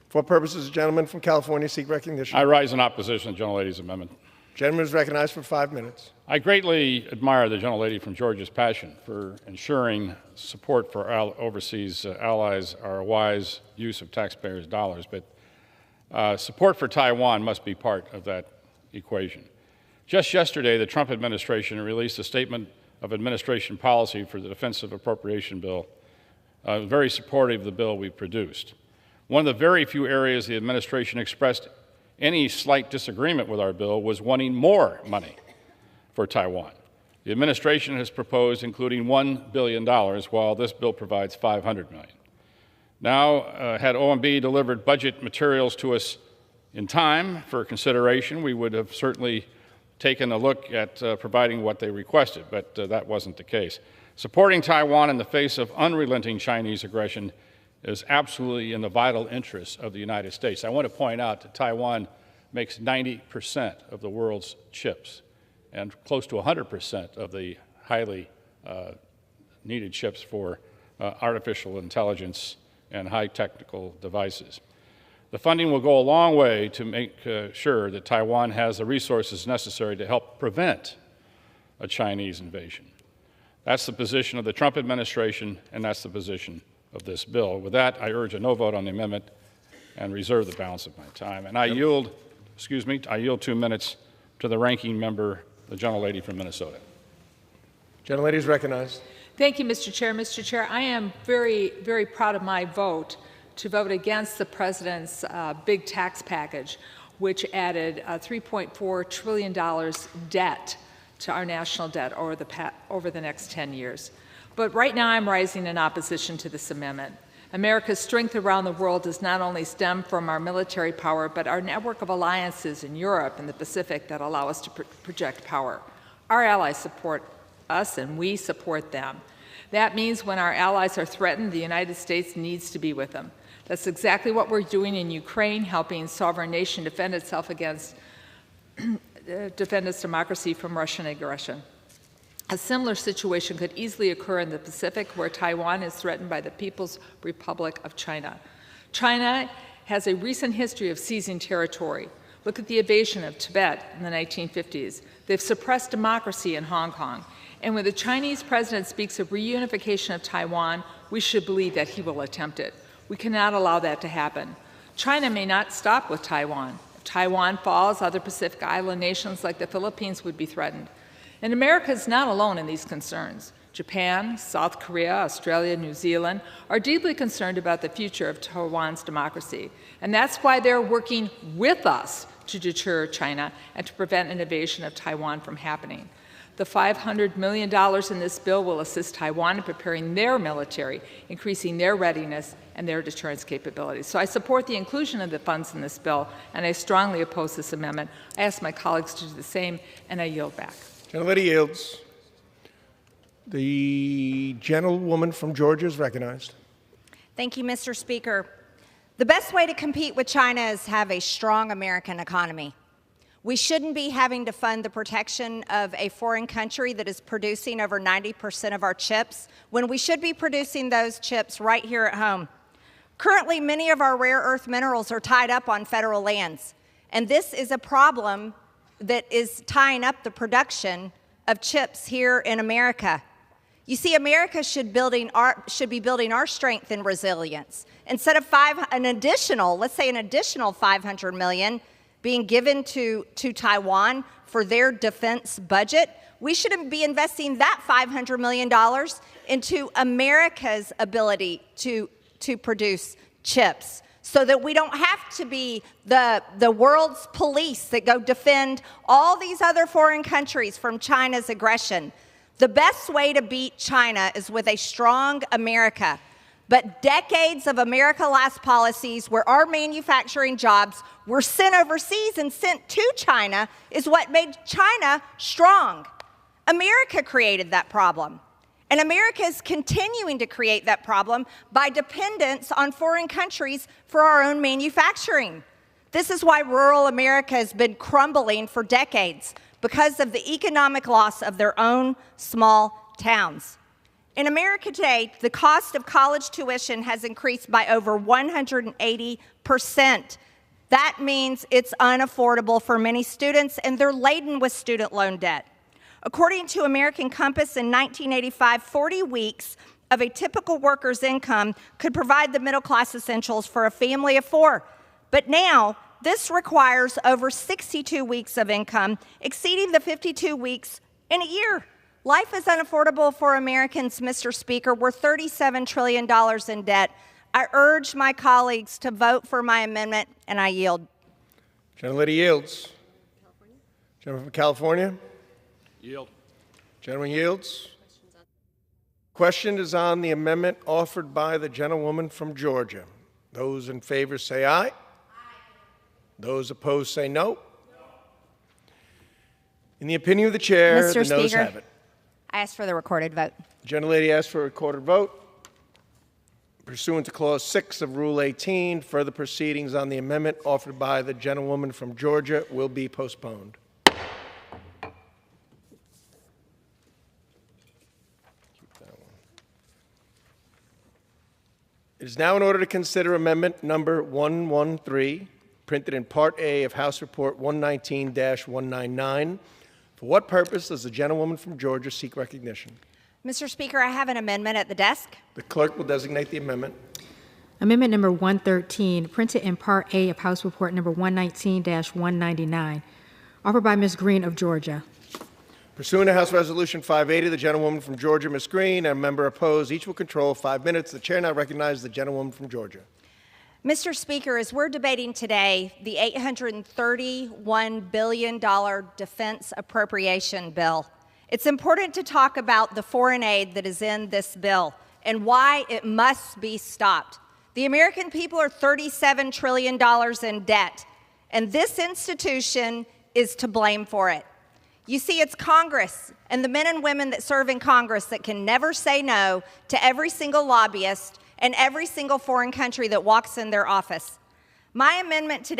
For purposes, the gentleman from California seek recognition. I rise in opposition to the gentlelady's amendment. Gentleman is recognized for 5 minutes. I greatly admire the gentlelady from Georgia's passion for ensuring support for our overseas allies are a wise use of taxpayers' dollars, but support for Taiwan must be part of that equation. Just yesterday, the Trump administration released a statement of administration policy for the Defense of Appropriation bill, very supportive of the bill we produced. One of the very few areas the administration expressed any slight disagreement with our bill was wanting more money for Taiwan. The administration has proposed including $1 billion, while this bill provides $500 million. Now, had OMB delivered budget materials to us in time for consideration, we would have certainly taken a look at providing what they requested, but that wasn't the case. Supporting Taiwan in the face of unrelenting Chinese aggression is absolutely in the vital interests of the United States. I want to point out that Taiwan makes 90% of the world's chips and close to 100% of the highly needed chips for artificial intelligence and high technical devices. The funding will go a long way to make sure that Taiwan has the resources necessary to help prevent a Chinese invasion. That's the position of the Trump administration, and that's the position of this bill. With that, I urge a no vote on the amendment and reserve the balance of my time. And I yield 2 minutes to the ranking member, the gentlelady from Minnesota. Gentlelady is recognized. Thank you, Mr. Chair. Mr. Chair, I am very, very proud of my vote to vote against the President's big tax package, which added $3.4 trillion debt to our national debt over the next 10 years. But right now I'm rising in opposition to this amendment. America's strength around the world does not only stem from our military power, but our network of alliances in Europe and the Pacific that allow us to project power. Our allies support us and we support them. That means when our allies are threatened, the United States needs to be with them. That's exactly what we're doing in Ukraine, helping a sovereign nation defend itself against, defend its democracy from Russian aggression. A similar situation could easily occur in the Pacific, where Taiwan is threatened by the People's Republic of China. China has a recent history of seizing territory. Look at the invasion of Tibet in the 1950s. They've suppressed democracy in Hong Kong. And when the Chinese president speaks of reunification of Taiwan, we should believe that he will attempt it. We cannot allow that to happen. China may not stop with Taiwan. If Taiwan falls, other Pacific island nations like the Philippines would be threatened. And America is not alone in these concerns. Japan, South Korea, Australia, New Zealand are deeply concerned about the future of Taiwan's democracy. And that's why they're working with us to deter China and to prevent an invasion of Taiwan from happening. The $500 million in this bill will assist Taiwan in preparing their military, increasing their readiness and their deterrence capabilities. So I support the inclusion of the funds in this bill, and I strongly oppose this amendment. I ask my colleagues to do the same, and I yield back. Gentlelady yields. The gentlewoman from Georgia is recognized. Thank you, Mr. Speaker. The best way to compete with China is have a strong American economy. We shouldn't be having to fund the protection of a foreign country that is producing over 90% of our chips when we should be producing those chips right here at home. Currently, many of our rare earth minerals are tied up on federal lands, and this is a problem that is tying up the production of chips here in America. You see, America should be building our strength and resilience. Instead of an additional $500 million being given to Taiwan for their defense budget, we should be investing that $500 million into America's ability to produce chips, so that we don't have to be the world's police that go defend all these other foreign countries from China's aggression. The best way to beat China is with a strong America. But decades of America-last policies where our manufacturing jobs were sent overseas and sent to China is what made China strong. America created that problem. And America is continuing to create that problem by dependence on foreign countries for our own manufacturing. This is why rural America has been crumbling for decades, because of the economic loss of their own small towns. In America today, the cost of college tuition has increased by over 180%. That means it's unaffordable for many students, and they're laden with student loan debt. According to American Compass, in 1985, 40 weeks of a typical worker's income could provide the middle-class essentials for a family of 4. But now, this requires over 62 weeks of income, exceeding the 52 weeks in a year. Life is unaffordable for Americans, Mr. Speaker. We're $37 trillion in debt. I urge my colleagues to vote for my amendment, and I yield. Gentlelady yields. Gentleman from California? Yield. Gentleman yields. Question is on the amendment offered by the gentlewoman from Georgia. Those in favor say aye. Aye. Those opposed say no. In the opinion of the chair, Mr. the noes Speaker, have it. I ask for the recorded vote. The gentlelady asks for a recorded vote. Pursuant to Clause 6 of Rule 18, further proceedings on the amendment offered by the gentlewoman from Georgia will be postponed. It is now in order to consider amendment number 113, printed in Part A of House Report 119-199. For what purpose does the gentlewoman from Georgia seek recognition? Mr. Speaker, I have an amendment at the desk. The clerk will designate the amendment. Amendment number 113, printed in Part A of House Report number 119-199, offered by Ms. Green of Georgia. Pursuant to House Resolution 580, the gentlewoman from Georgia, Ms. Green, and a member opposed, each will control 5 minutes. The chair now recognizes the gentlewoman from Georgia. Mr. Speaker, as we're debating today the $831 billion defense appropriation bill, it's important to talk about the foreign aid that is in this bill and why it must be stopped. The American people are $37 trillion in debt, and this institution is to blame for it. You see, it's Congress and the men and women that serve in Congress that can never say no to every single lobbyist and every single foreign country that walks in their office. My amendment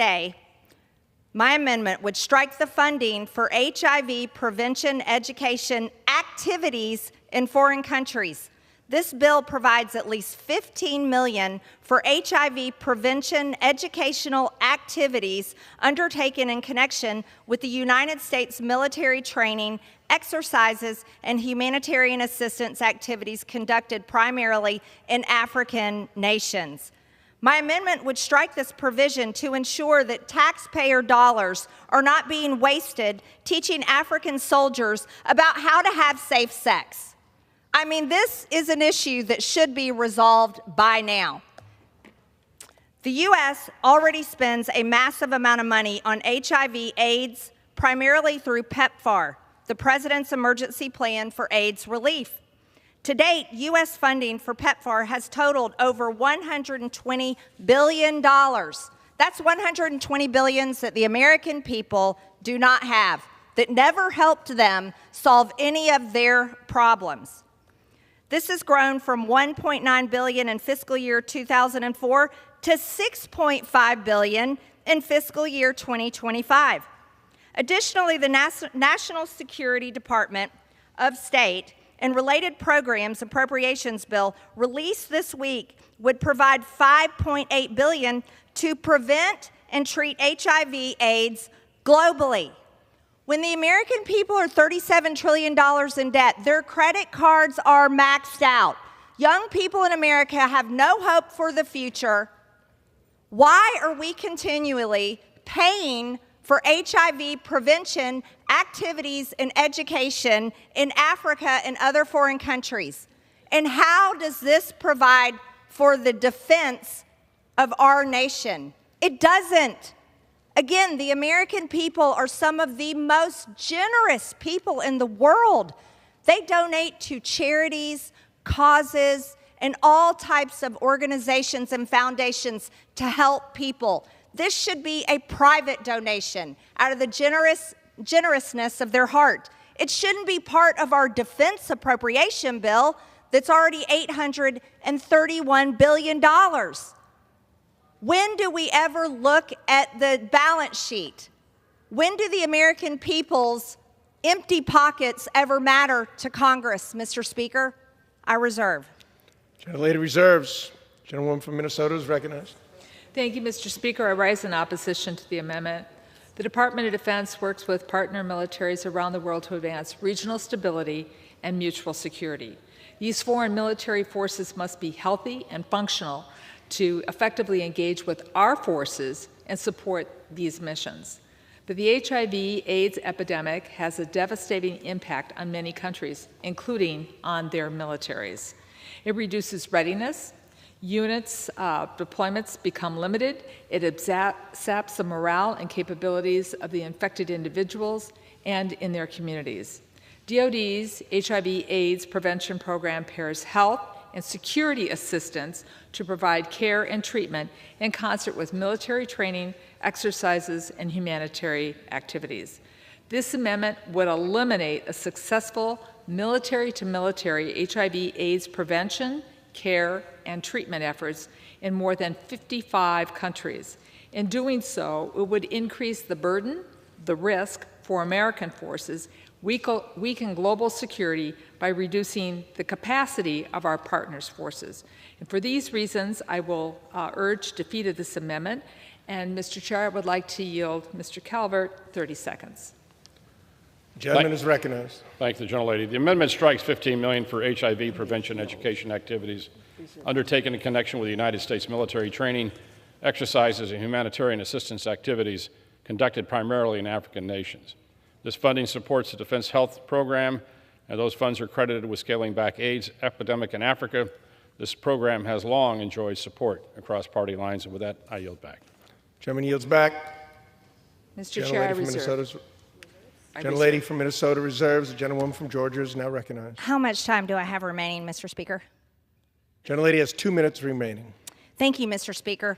would strike the funding for HIV prevention education activities in foreign countries. This bill provides at least $15 million for HIV prevention educational activities undertaken in connection with the United States military training, exercises, and humanitarian assistance activities conducted primarily in African nations. My amendment would strike this provision to ensure that taxpayer dollars are not being wasted teaching African soldiers about how to have safe sex. I mean, this is an issue that should be resolved by now. The U.S. already spends a massive amount of money on HIV/AIDS, primarily through PEPFAR, the President's Emergency Plan for AIDS Relief. To date, U.S. funding for PEPFAR has totaled over $120 billion. That's $120 billion that the American people do not have, that never helped them solve any of their problems. This has grown from $1.9 billion in fiscal year 2004 to $6.5 billion in fiscal year 2025. Additionally, the National Security Department of State and related programs appropriations bill released this week would provide $5.8 billion to prevent and treat HIV/AIDS globally. When the American people are $37 trillion in debt, their credit cards are maxed out. Young people in America have no hope for the future. Why are we continually paying for HIV prevention activities and education in Africa and other foreign countries? And how does this provide for the defense of our nation? It doesn't. Again, the American people are some of the most generous people in the world. They donate to charities, causes, and all types of organizations and foundations to help people. This should be a private donation out of the generousness of their heart. It shouldn't be part of our defense appropriation bill that's already $831 billion. When do we ever look at the balance sheet? When do the American people's empty pockets ever matter to Congress, Mr. Speaker? I reserve. Gentlelady reserves. Gentlewoman from Minnesota is recognized. Thank you, Mr. Speaker. I rise in opposition to the amendment. The Department of Defense works with partner militaries around the world to advance regional stability and mutual security. These foreign military forces must be healthy and functional to effectively engage with our forces and support these missions. But the HIV/AIDS epidemic has a devastating impact on many countries, including on their militaries. It reduces readiness, units deployments become limited, it saps the morale and capabilities of the infected individuals and in their communities. DoD's HIV/AIDS prevention program pairs health and security assistance to provide care and treatment in concert with military training, exercises, and humanitarian activities. This amendment would eliminate a successful military-to-military HIV/AIDS prevention, care, and treatment efforts in more than 55 countries. In doing so, it would increase the burden, the risk for American forces, weaken global security by reducing the capacity of our partners' forces. And for these reasons, I will urge defeat of this amendment. And, Mr. Chair, I would like to yield Mr. Calvert 30 seconds. The gentleman is recognized. Thank you, the gentlelady. The amendment strikes $15 million for HIV prevention education activities undertaken in connection with the United States military training, exercises, and humanitarian assistance activities conducted primarily in African nations. This funding supports the Defense Health Program, and those funds are credited with scaling back AIDS epidemic in Africa. This program has long enjoyed support across party lines, and with that, I yield back. Gentleman yields back. Mr. Chair, I reserve. Gentlelady from Minnesota reserves. The gentlewoman from Georgia is now recognized. How much time do I have remaining, Mr. Speaker? Gentlelady has 2 minutes remaining. Thank you, Mr. Speaker.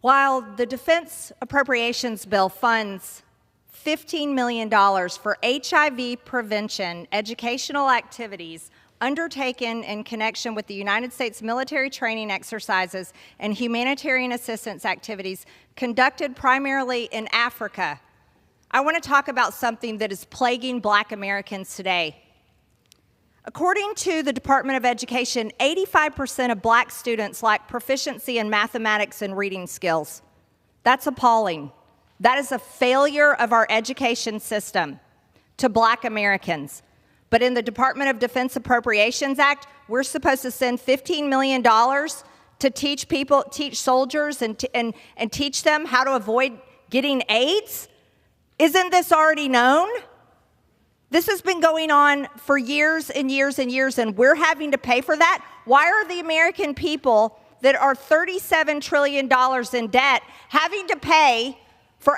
While the Defense Appropriations Bill funds $15 million for HIV prevention educational activities undertaken in connection with the United States military training exercises and humanitarian assistance activities conducted primarily in Africa, I want to talk about something that is plaguing Black Americans today. According to the Department of Education, 85% of Black students lack proficiency in mathematics and reading skills. That's appalling. That is a failure of our education system to Black Americans. But in the Department of Defense Appropriations Act, we're supposed to send $15 million to teach soldiers and teach them how to avoid getting AIDS? Isn't this already known? This has been going on for years and years and years, and we're having to pay for that? Why are the American people that are $37 trillion in debt having to pay for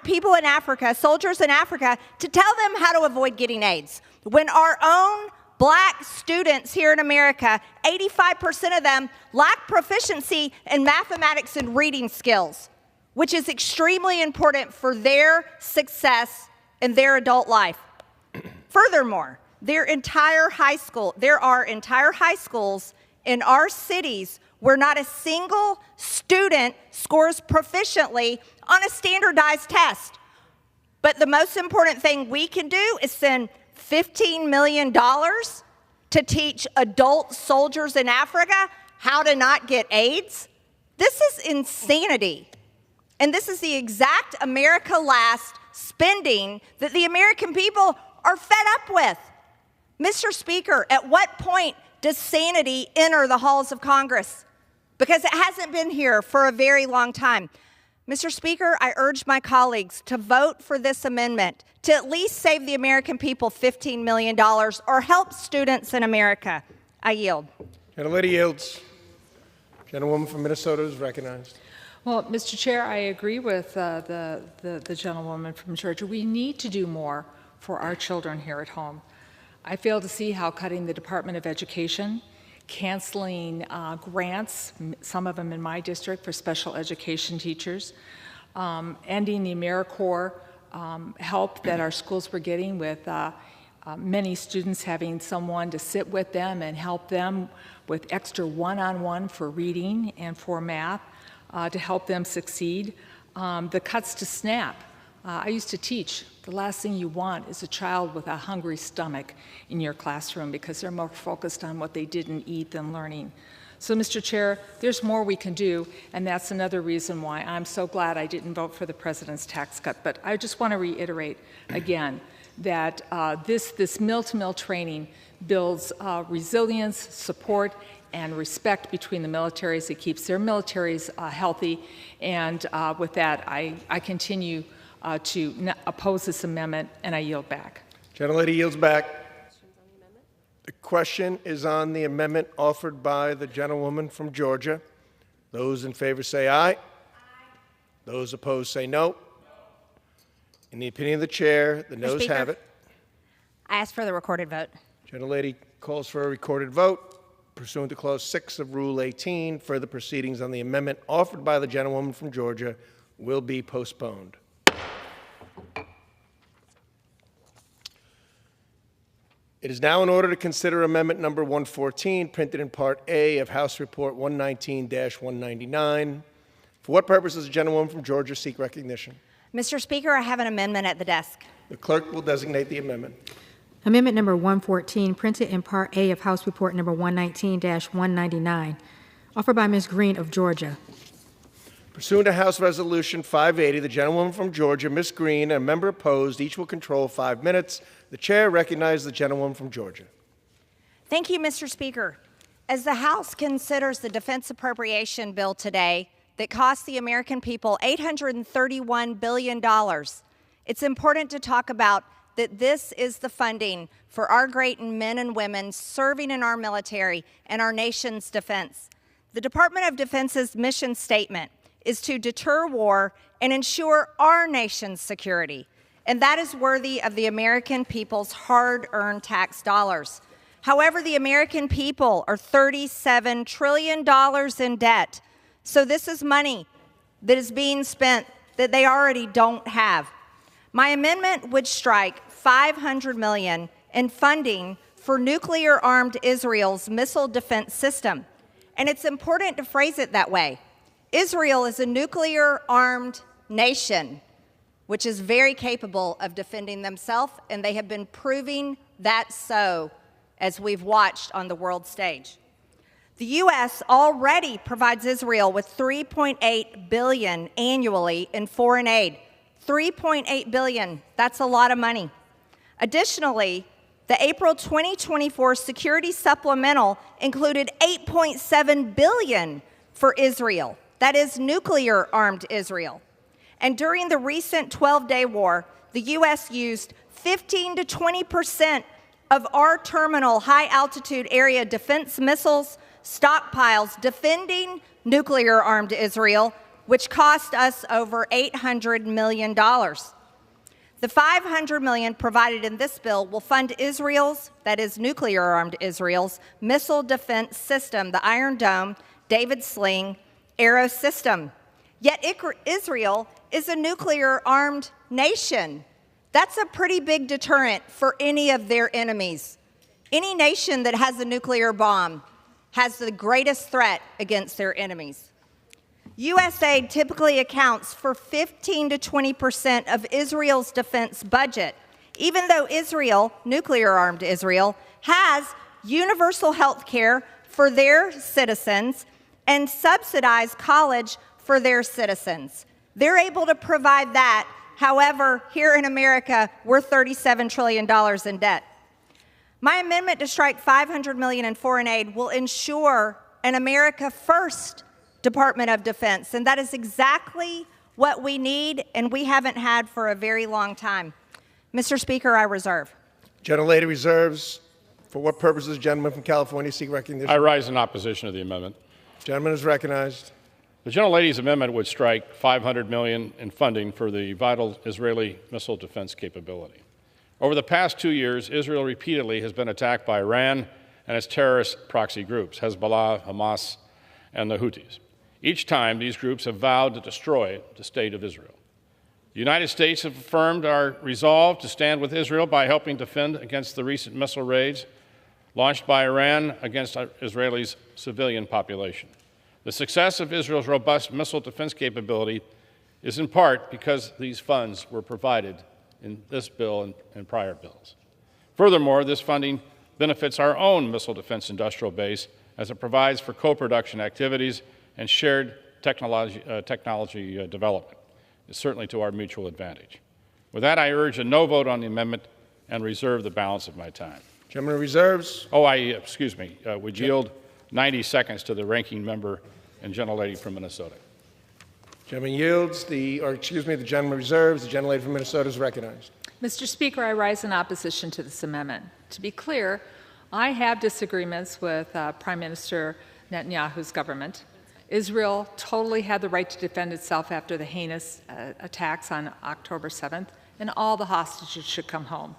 people in Africa, soldiers in Africa, to tell them how to avoid getting AIDS? When our own Black students here in America, 85% of them lack proficiency in mathematics and reading skills, which is extremely important for their success in their adult life. Furthermore, there are entire high schools in our cities where not a single student scores proficiently on a standardized test. But the most important thing we can do is send $15 million to teach adult soldiers in Africa how to not get AIDS? This is insanity. And this is the exact America Last spending that the American people are fed up with. Mr. Speaker, at what point does sanity enter the halls of Congress? Because it hasn't been here for a very long time. Mr. Speaker, I urge my colleagues to vote for this amendment to at least save the American people $15 million or help students in America. I yield. Gentlelady yields. Gentlewoman from Minnesota is recognized. Well, Mr. Chair, I agree with the gentlewoman from Georgia. We need to do more for our children here at home. I fail to see how cutting the Department of Education, canceling grants, some of them in my district for special education teachers, ending the AmeriCorps help that our schools were getting with many students having someone to sit with them and help them with extra one-on-one for reading and for math to help them succeed. The cuts to SNAP. I used to teach. The last thing you want is a child with a hungry stomach in your classroom because they're more focused on what they didn't eat than learning. So, Mr. Chair, there's more we can do, and that's another reason why I'm so glad I didn't vote for the president's tax cut. But I just want to reiterate again that this mill-to-mill training builds resilience, support, and respect between the militaries. It keeps their militaries healthy, and with that, I continue to oppose this amendment, and I yield back. Gentlelady yields back. The question is on the amendment offered by the gentlewoman from Georgia. Those in favor say aye. Aye. Those opposed say no. In the opinion of the chair, the noes have it. I ask for the recorded vote. Gentlelady calls for a recorded vote. Pursuant to Clause 6 of Rule 18, further proceedings on the amendment offered by the gentlewoman from Georgia will be postponed. It is now in order to consider amendment number 114, printed in Part A of House Report 119-199. For what purpose does the gentlewoman from Georgia seek recognition? Mr. Speaker, I have an amendment at the desk. The clerk will designate the amendment. Amendment number 114, printed in Part A of House Report number 119-199, offered by Ms. Green of Georgia. Pursuant to House Resolution 580, the gentlewoman from Georgia, Ms. Green, and a member opposed, each will control 5 minutes. The chair recognizes the gentlewoman from Georgia. Thank you, Mr. Speaker. As the House considers the defense appropriation bill today that costs the American people $831 billion, it's important to talk about that this is the funding for our great men and women serving in our military and our nation's defense. The Department of Defense's mission statement is to deter war and ensure our nation's security, and that is worthy of the American people's hard-earned tax dollars. However, the American people are $37 trillion in debt, so this is money that is being spent that they already don't have. My amendment would strike $500 million in funding for nuclear-armed Israel's missile defense system, and it's important to phrase it that way. Israel is a nuclear-armed nation, which is very capable of defending themselves, and they have been proving that so as we've watched on the world stage. The U.S. already provides Israel with $3.8 billion annually in foreign aid. $3.8 billion, that's a lot of money. Additionally, the April 2024 Security Supplemental included $8.7 billion for Israel. That is nuclear-armed Israel. And during the recent 12-day war, the U.S. used 15 to 20% of our terminal high-altitude area defense missiles stockpiles defending nuclear-armed Israel, which cost us over $800 million. The $500 million provided in this bill will fund Israel's, that is nuclear-armed Israel's, missile defense system, the Iron Dome, David Sling, Arrow system. Yet Israel is a nuclear-armed nation. That's a pretty big deterrent for any of their enemies. Any nation that has a nuclear bomb has the greatest threat against their enemies. U.S. aid typically accounts for 15 to 20% of Israel's defense budget, even though Israel, nuclear-armed Israel, has universal health care for their citizens and subsidized college for their citizens. They're able to provide that. However, here in America, we're $37 trillion in debt. My amendment to strike $500 million in foreign aid will ensure an America First Department of Defense, and that is exactly what we need and we haven't had for a very long time. Mr. Speaker, I reserve. Gentlelady reserves. For what purposes, gentleman from California seek recognition? I rise in opposition to the amendment. Gentleman is recognized. The gentlelady's amendment would strike $500 million in funding for the vital Israeli missile defense capability. Over the past 2 years, Israel repeatedly has been attacked by Iran and its terrorist proxy groups, Hezbollah, Hamas, and the Houthis. Each time, these groups have vowed to destroy the state of Israel. The United States have affirmed our resolve to stand with Israel by helping defend against the recent missile raids launched by Iran against Israel's civilian population. The success of Israel's robust missile defense capability is in part because these funds were provided in this bill and prior bills. Furthermore, this funding benefits our own missile defense industrial base as it provides for co-production activities and shared technology development. It's certainly to our mutual advantage. With that, I urge a no vote on the amendment and reserve the balance of my time. Gentleman reserves. Oh, would yield 90 seconds to the ranking member and gentlelady from Minnesota. Gentleman yields. The gentleman reserves. The gentlelady from Minnesota is recognized. Mr. Speaker, I rise in opposition to this amendment. To be clear, I have disagreements with Prime Minister Netanyahu's government. Israel totally had the right to defend itself after the heinous attacks on October 7th, and all the hostages should come home.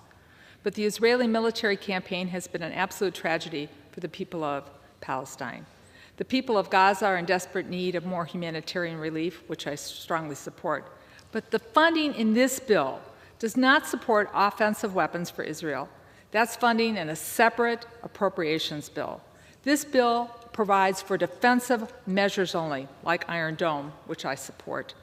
But the Israeli military campaign has been an absolute tragedy for the people of Palestine. The people of Gaza are in desperate need of more humanitarian relief, which I strongly support. But the funding in this bill does not support offensive weapons for Israel. That's funding in a separate appropriations bill. This bill provides for defensive measures only, like Iron Dome, which I support.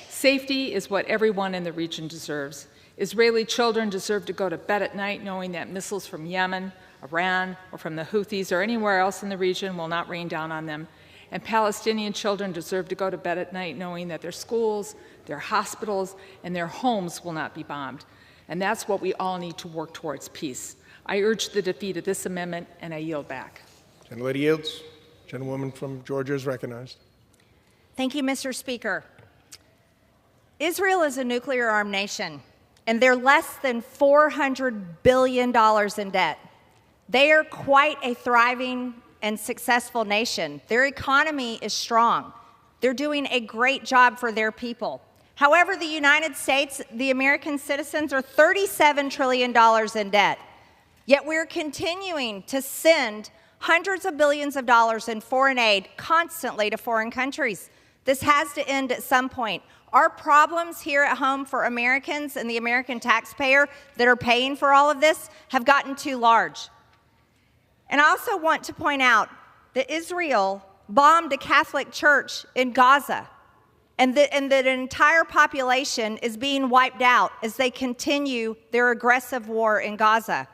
Safety is what everyone in the region deserves. Israeli children deserve to go to bed at night knowing that missiles from Yemen, Iran, or from the Houthis or anywhere else in the region will not rain down on them. And Palestinian children deserve to go to bed at night knowing that their schools, their hospitals, and their homes will not be bombed. And that's what we all need to work towards peace. I urge the defeat of this amendment, and I yield back. Gentlelady yields. Gentlewoman from Georgia is recognized. Thank you, Mr. Speaker. Israel is a nuclear-armed nation, and they're less than $400 billion in debt. They are quite a thriving and successful nation. Their economy is strong. They're doing a great job for their people. However, the United States, the American citizens, are $37 trillion in debt. Yet we're continuing to send hundreds of billions of dollars in foreign aid constantly to foreign countries. This has to end at some point. Our problems here at home for Americans and the American taxpayer that are paying for all of this have gotten too large. And I also want to point out that Israel bombed a Catholic church in Gaza, and that an entire population is being wiped out as they continue their aggressive war in Gaza.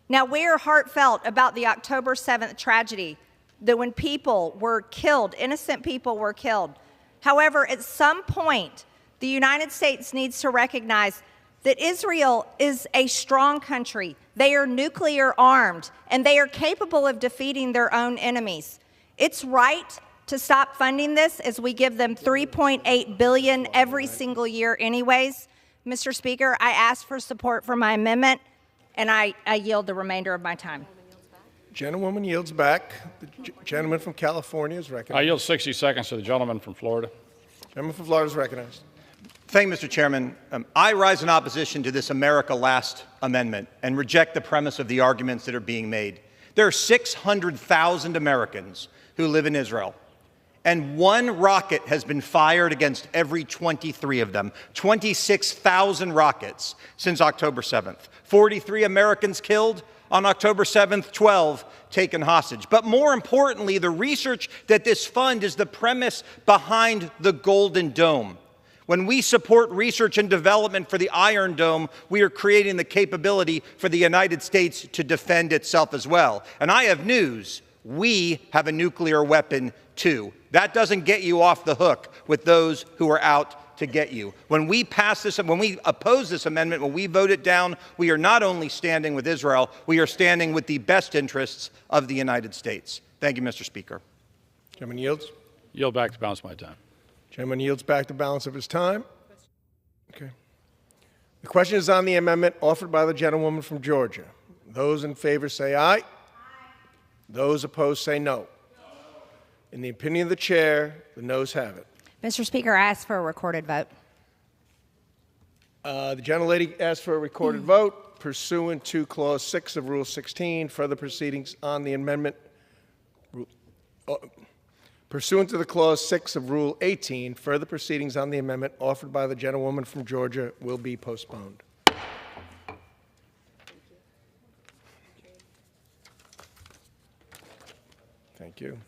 Now, we are heartfelt about the October 7th tragedy, that when people were killed, innocent people were killed. However, at some point, the United States needs to recognize that Israel is a strong country. They are nuclear armed, and they are capable of defeating their own enemies. It's right to stop funding this, as we give them $3.8 billion every single year anyways. Mr. Speaker, I ask for support for my amendment, and I yield the remainder of my time. Gentlewoman yields back. The gentleman from California is recognized. I yield 60 seconds to the gentleman from Florida. Gentleman from Florida is recognized. Thank you, Mr. Chairman. I rise in opposition to this America Last amendment and reject the premise of the arguments that are being made. There are 600,000 Americans who live in Israel, and one rocket has been fired against every 23 of them. 26,000 rockets since October 7th. 43 Americans killed on October 7th, 12 taken hostage. But more importantly, the research that this fund is the premise behind the Golden Dome. When we support research and development for the Iron Dome, we are creating the capability for the United States to defend itself as well. And I have news. We have a nuclear weapon, too. That doesn't get you off the hook with those who are out to get you. When we pass this, when we oppose this amendment, when we vote it down, we are not only standing with Israel, we are standing with the best interests of the United States. Thank you, Mr. Speaker. Gentleman yields. Yield back to balance my time. Gentleman yields back the balance of his time. Okay. The question is on the amendment offered by the gentlewoman from Georgia. Those in favor say aye. Aye. Those opposed say no. In the opinion of the chair, the noes have it. Mr. Speaker, I ask for a recorded vote. The gentlelady asked for a recorded vote pursuant to Clause 6 of Rule 16. Further proceedings on the amendment. Pursuant to the Clause 6 of Rule 18, further proceedings on the amendment offered by the gentlewoman from Georgia will be postponed. Thank you.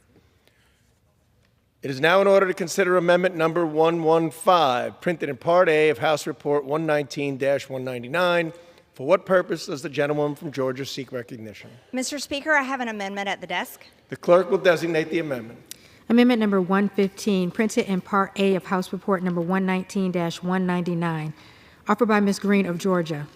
It is now in order to consider amendment number 115, printed in Part A of House Report 119-199. For what purpose does the gentlewoman from Georgia seek recognition? Mr. Speaker, I have an amendment at the desk. The clerk will designate the amendment. Amendment number 115, printed in Part A of House Report number 119-199, offered by Ms. Green of Georgia.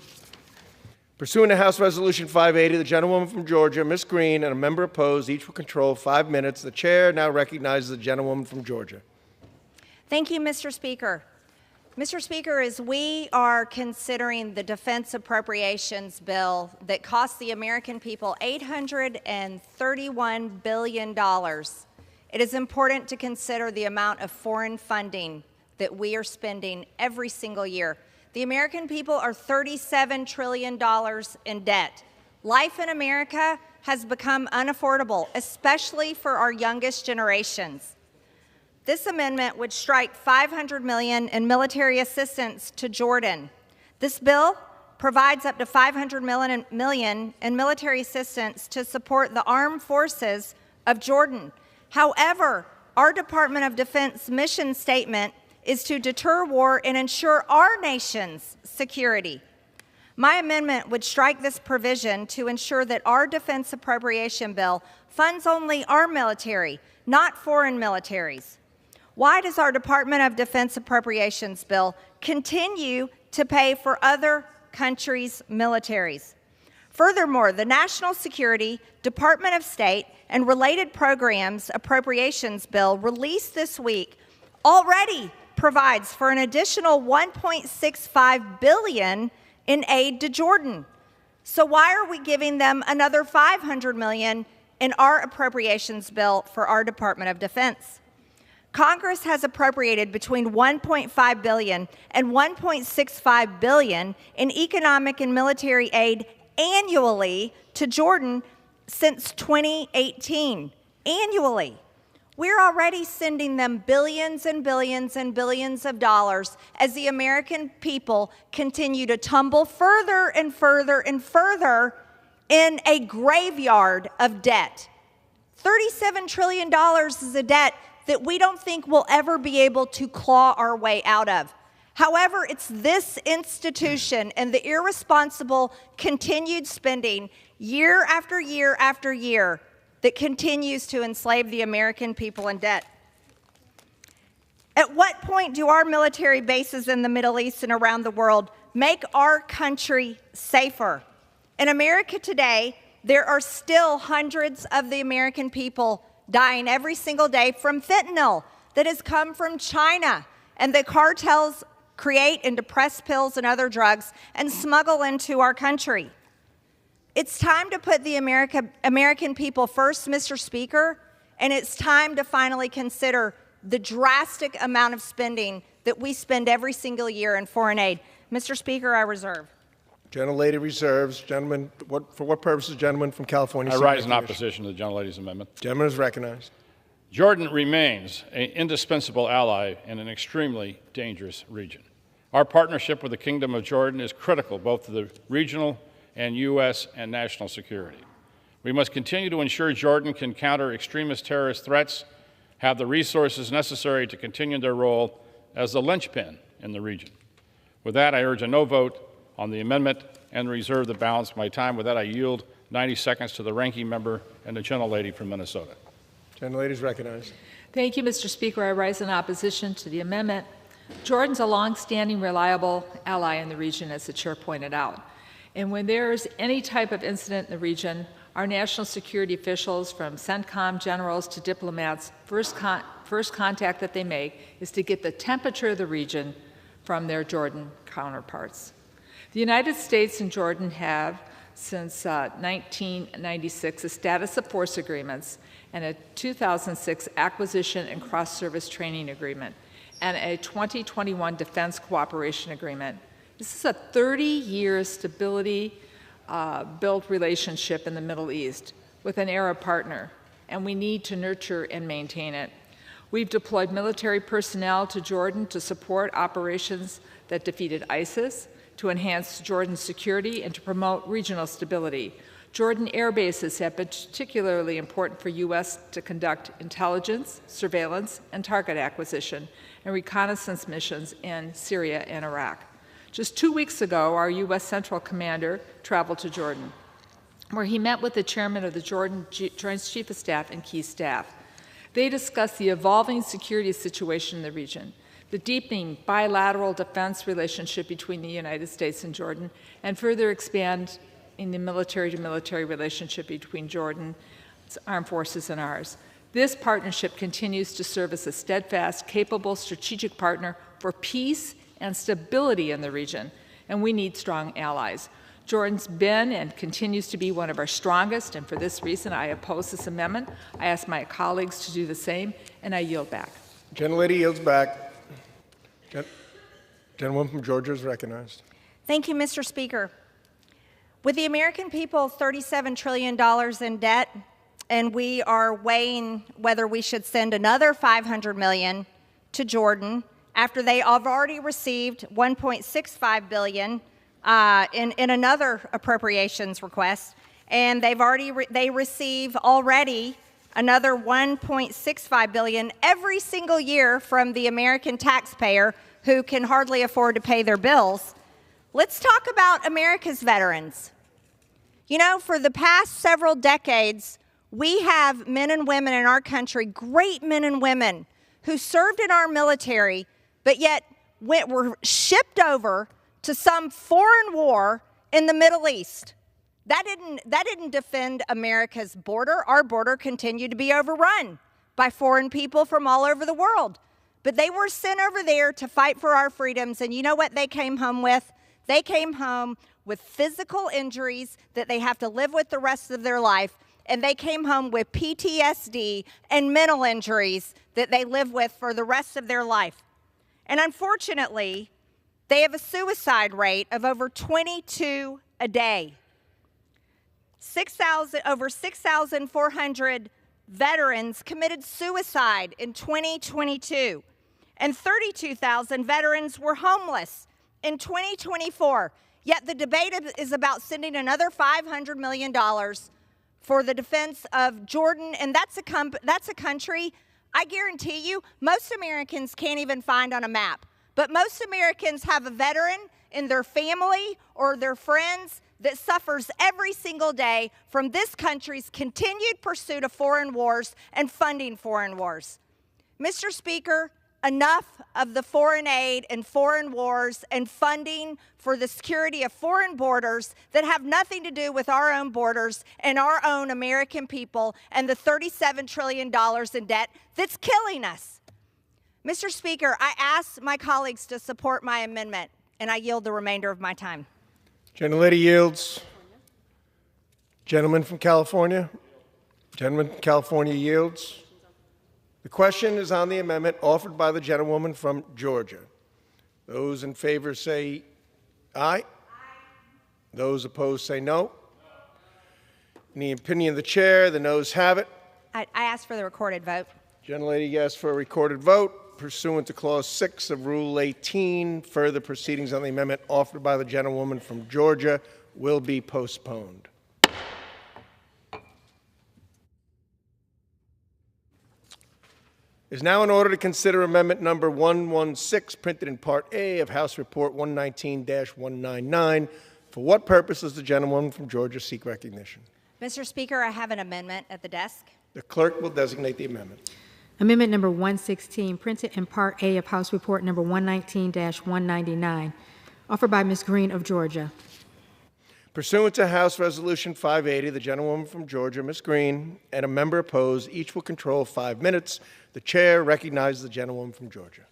Pursuant to House Resolution 580, the gentlewoman from Georgia, Ms. Green, and a member opposed, each will control 5 minutes. The chair now recognizes the gentlewoman from Georgia. Thank you, Mr. Speaker. Mr. Speaker, as we are considering the defense appropriations bill that cost the American people $831 billion, it is important to consider the amount of foreign funding that we are spending every single year. The American people are $37 trillion in debt. Life in America has become unaffordable, especially for our youngest generations. This amendment would strike $500 million in military assistance to Jordan. This bill provides up to $500 million in military assistance to support the armed forces of Jordan. However, our Department of Defense mission statement is to deter war and ensure our nation's security. My amendment would strike this provision to ensure that our defense appropriation bill funds only our military, not foreign militaries. Why does our Department of Defense appropriations bill continue to pay for other countries' militaries? Furthermore, the National Security, Department of State, and Related Programs Appropriations Bill released this week already provides for an additional $1.65 billion in aid to Jordan. So why are we giving them another $500 million in our appropriations bill for our Department of Defense? Congress has appropriated between $1.5 billion and $1.65 billion in economic and military aid annually to Jordan since 2018. Annually. We're already sending them billions and billions and billions of dollars as the American people continue to tumble further and further and further in a graveyard of debt. $37 trillion is a debt that we don't think we'll ever be able to claw our way out of. However, it's this institution and the irresponsible continued spending year after year after year that continues to enslave the American people in debt. At what point do our military bases in the Middle East and around the world make our country safer? In America today, there are still hundreds of the American people dying every single day from fentanyl that has come from China, and the cartels create and depress pills and other drugs and smuggle into our country. It's time to put the American people first, Mr. Speaker, and it's time to finally consider the drastic amount of spending that we spend every single year in foreign aid. Mr. Speaker, I reserve. Gentlelady reserves. Gentleman, for what purposes, gentleman from California? I rise in opposition to the gentlelady's amendment. Gentleman is recognized. Jordan remains an indispensable ally in an extremely dangerous region. Our partnership with the Kingdom of Jordan is critical both to the regional and U.S. and national security. We must continue to ensure Jordan can counter extremist terrorist threats, have the resources necessary to continue their role as the linchpin in the region. With that, I urge a no vote on the amendment and reserve the balance of my time. With that, I yield 90 seconds to the ranking member and the gentlelady from Minnesota. Gentlelady is recognized. Thank you, Mr. Speaker. I rise in opposition to the amendment. Jordan's a long-standing, reliable ally in the region, as the chair pointed out. And when there's any type of incident in the region, Our national security officials, from CENTCOM generals to diplomats, first contact that they make is to get the temperature of the region from their Jordan counterparts. The United States and Jordan have, since 1996, a status of force agreements and a 2006 acquisition and cross-service training agreement and a 2021 defense cooperation agreement. This is a 30-year stability built relationship in the Middle East with an Arab partner, and we need to nurture and maintain it. We've deployed military personnel to Jordan to support operations that defeated ISIS, to enhance Jordan's security, and to promote regional stability. Jordan air bases have been particularly important for U.S. to conduct intelligence, surveillance, and target acquisition, and reconnaissance missions in Syria and Iraq. Just 2 weeks ago, our U.S. Central Commander traveled to Jordan, where he met with the chairman of the Jordan Joint Chief of Staff and key staff. They discussed the evolving security situation in the region, the deepening bilateral defense relationship between the United States and Jordan, and further expand in the military-to-military relationship between Jordan's armed forces and ours. This partnership continues to serve as a steadfast, capable, strategic partner for peace and stability in the region, and we need strong allies. Jordan's been and continues to be one of our strongest, and for this reason, I oppose this amendment. I ask my colleagues to do the same, and I yield back. Gentlelady yields back. Gentlewoman from Georgia is recognized. Thank you, Mr. Speaker. With the American people $37 trillion in debt, and we are weighing whether we should send another $500 million to Jordan after they have already received $1.65 billion in another appropriations request, and they receive already another $1.65 billion every single year from the American taxpayer who can hardly afford to pay their bills. Let's talk about America's veterans. You know, for the past several decades, we have men and women in our country, great men and women, who served in our military, but yet were shipped over to some foreign war in the Middle East. That didn't defend America's border. Our border continued to be overrun by foreign people from all over the world. But they were sent over there to fight for our freedoms, and you know what they came home with? They came home with physical injuries that they have to live with the rest of their life, and they came home with PTSD and mental injuries that they live with for the rest of their life. And unfortunately, they have a suicide rate of over 22 a day. Over 6,400 veterans committed suicide in 2022, and 32,000 veterans were homeless in 2024. Yet the debate is about sending another $500 million for the defense of Jordan, and that's a country I guarantee you most Americans can't even find on a map. But most Americans have a veteran in their family or their friends that suffers every single day from this country's continued pursuit of foreign wars and funding foreign wars. Mr. Speaker, enough of the foreign aid and foreign wars and funding for the security of foreign borders that have nothing to do with our own borders and our own American people and the $37 trillion in debt that's killing us. Mr. Speaker, I ask my colleagues to support my amendment, and I yield the remainder of my time. Gentlelady yields. Gentleman from California. Gentleman from California yields. The question is on the amendment offered by the gentlewoman from Georgia. Those in favor say aye. Those opposed say no. In the opinion of the chair, the noes have it. I ask for the recorded vote. Gentlelady asks for a recorded vote. Pursuant to Clause 6 of Rule 18, further proceedings on the amendment offered by the gentlewoman from Georgia will be postponed. It is now in order to consider amendment number 116, printed in Part A of House Report 119-199. For what purpose does the gentlewoman from Georgia seek recognition? Mr. Speaker, I have an amendment at the desk. The clerk will designate the amendment. Amendment number 116, printed in Part A of House Report number 119-199, offered by Ms. Green of Georgia. Pursuant to House Resolution 580, the gentlewoman from Georgia, Ms. Green, and a member opposed, each will control 5 minutes. The chair recognizes the gentlewoman from Georgia.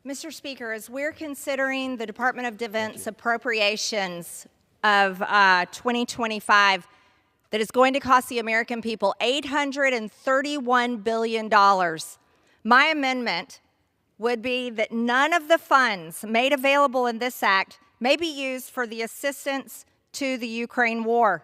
Mr. Speaker, as we're considering the Department of Defense appropriations of 2025 that is going to cost the American people $831 billion, my amendment would be that none of the funds made available in this act may be used for the assistance to the Ukraine war.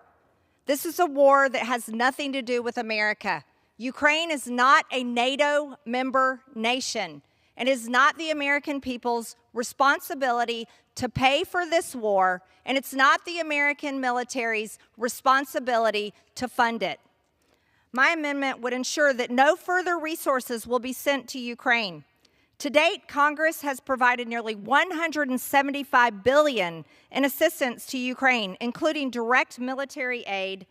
This is a war that has nothing to do with America. Ukraine is not a NATO member nation, and it is not the American people's responsibility to pay for this war, and it's not the American military's responsibility to fund it. My amendment would ensure that no further resources will be sent to Ukraine. To date, Congress has provided nearly $175 billion in assistance to Ukraine, including direct military aid,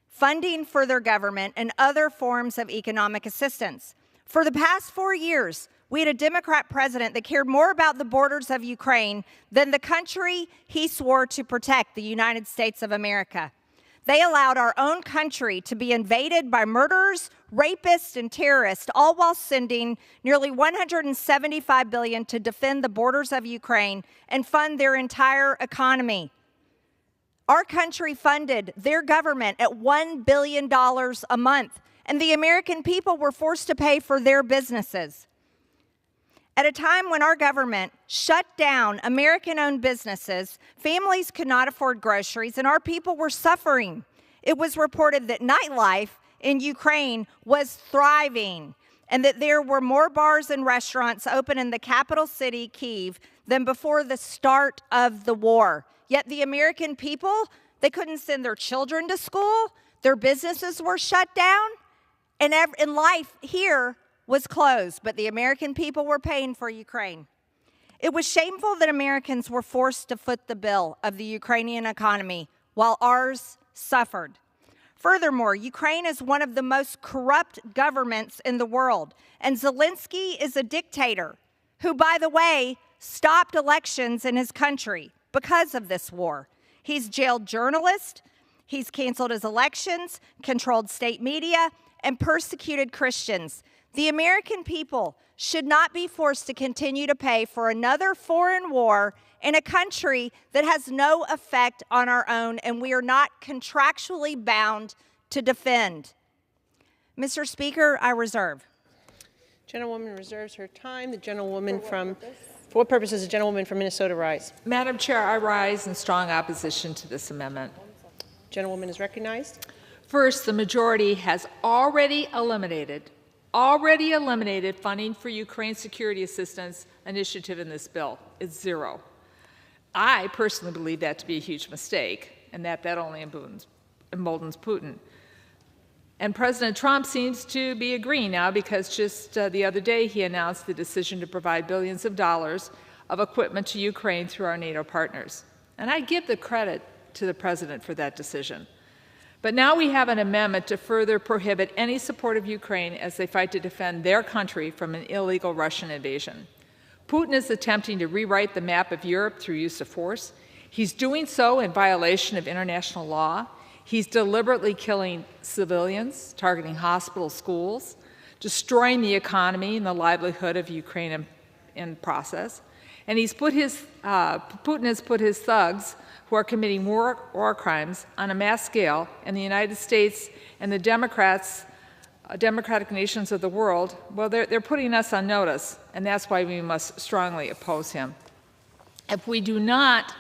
funding for their government, and other forms of economic assistance. For the past 4 years, we had a Democrat president that cared more about the borders of Ukraine than the country he swore to protect, the United States of America. They allowed our own country to be invaded by murderers, rapists, and terrorists, all while sending nearly $175 billion to defend the borders of Ukraine and fund their entire economy. Our country funded their government at $1 billion a month, and the American people were forced to pay for their businesses. At a time when our government shut down American-owned businesses, families could not afford groceries, and our people were suffering. It was reported that nightlife in Ukraine was thriving, and that there were more bars and restaurants open in the capital city, Kyiv, than before the start of the war. Yet the American people, they couldn't send their children to school, their businesses were shut down, and life here was closed, but the American people were paying for Ukraine. It was shameful that Americans were forced to foot the bill of the Ukrainian economy while ours suffered. Furthermore, Ukraine is one of the most corrupt governments in the world, and Zelensky is a dictator who, by the way, stopped elections in his country because of this war. He's jailed journalists, he's canceled his elections, controlled state media, and persecuted Christians. The American people should not be forced to continue to pay for another foreign war in a country that has no effect on our own and we are not contractually bound to defend. Mr. Speaker, I reserve. Gentlewoman reserves her time. The gentlewoman from, for what purpose does the gentlewoman from Minnesota rise? Madam Chair, I rise in strong opposition to this amendment. Gentlewoman is recognized. First, the majority has already eliminated funding for Ukraine security assistance initiative in this bill. It's zero. I personally believe that to be a huge mistake, and that only emboldens Putin. And President Trump seems to be agreeing now, because just the other day he announced the decision to provide billions of dollars of equipment to Ukraine through our NATO partners. And I give the credit to the President for that decision. But now we have an amendment to further prohibit any support of Ukraine as they fight to defend their country from an illegal Russian invasion. Putin is attempting to rewrite the map of Europe through use of force. He's doing so in violation of international law. He's deliberately killing civilians, targeting hospitals, schools, destroying the economy and the livelihood of Ukraine in process. And Putin has put his thugs who are committing war crimes on a mass scale in the United States and the democratic nations of the world. Well, they're putting us on notice, and that's why we must strongly oppose him. If we do not,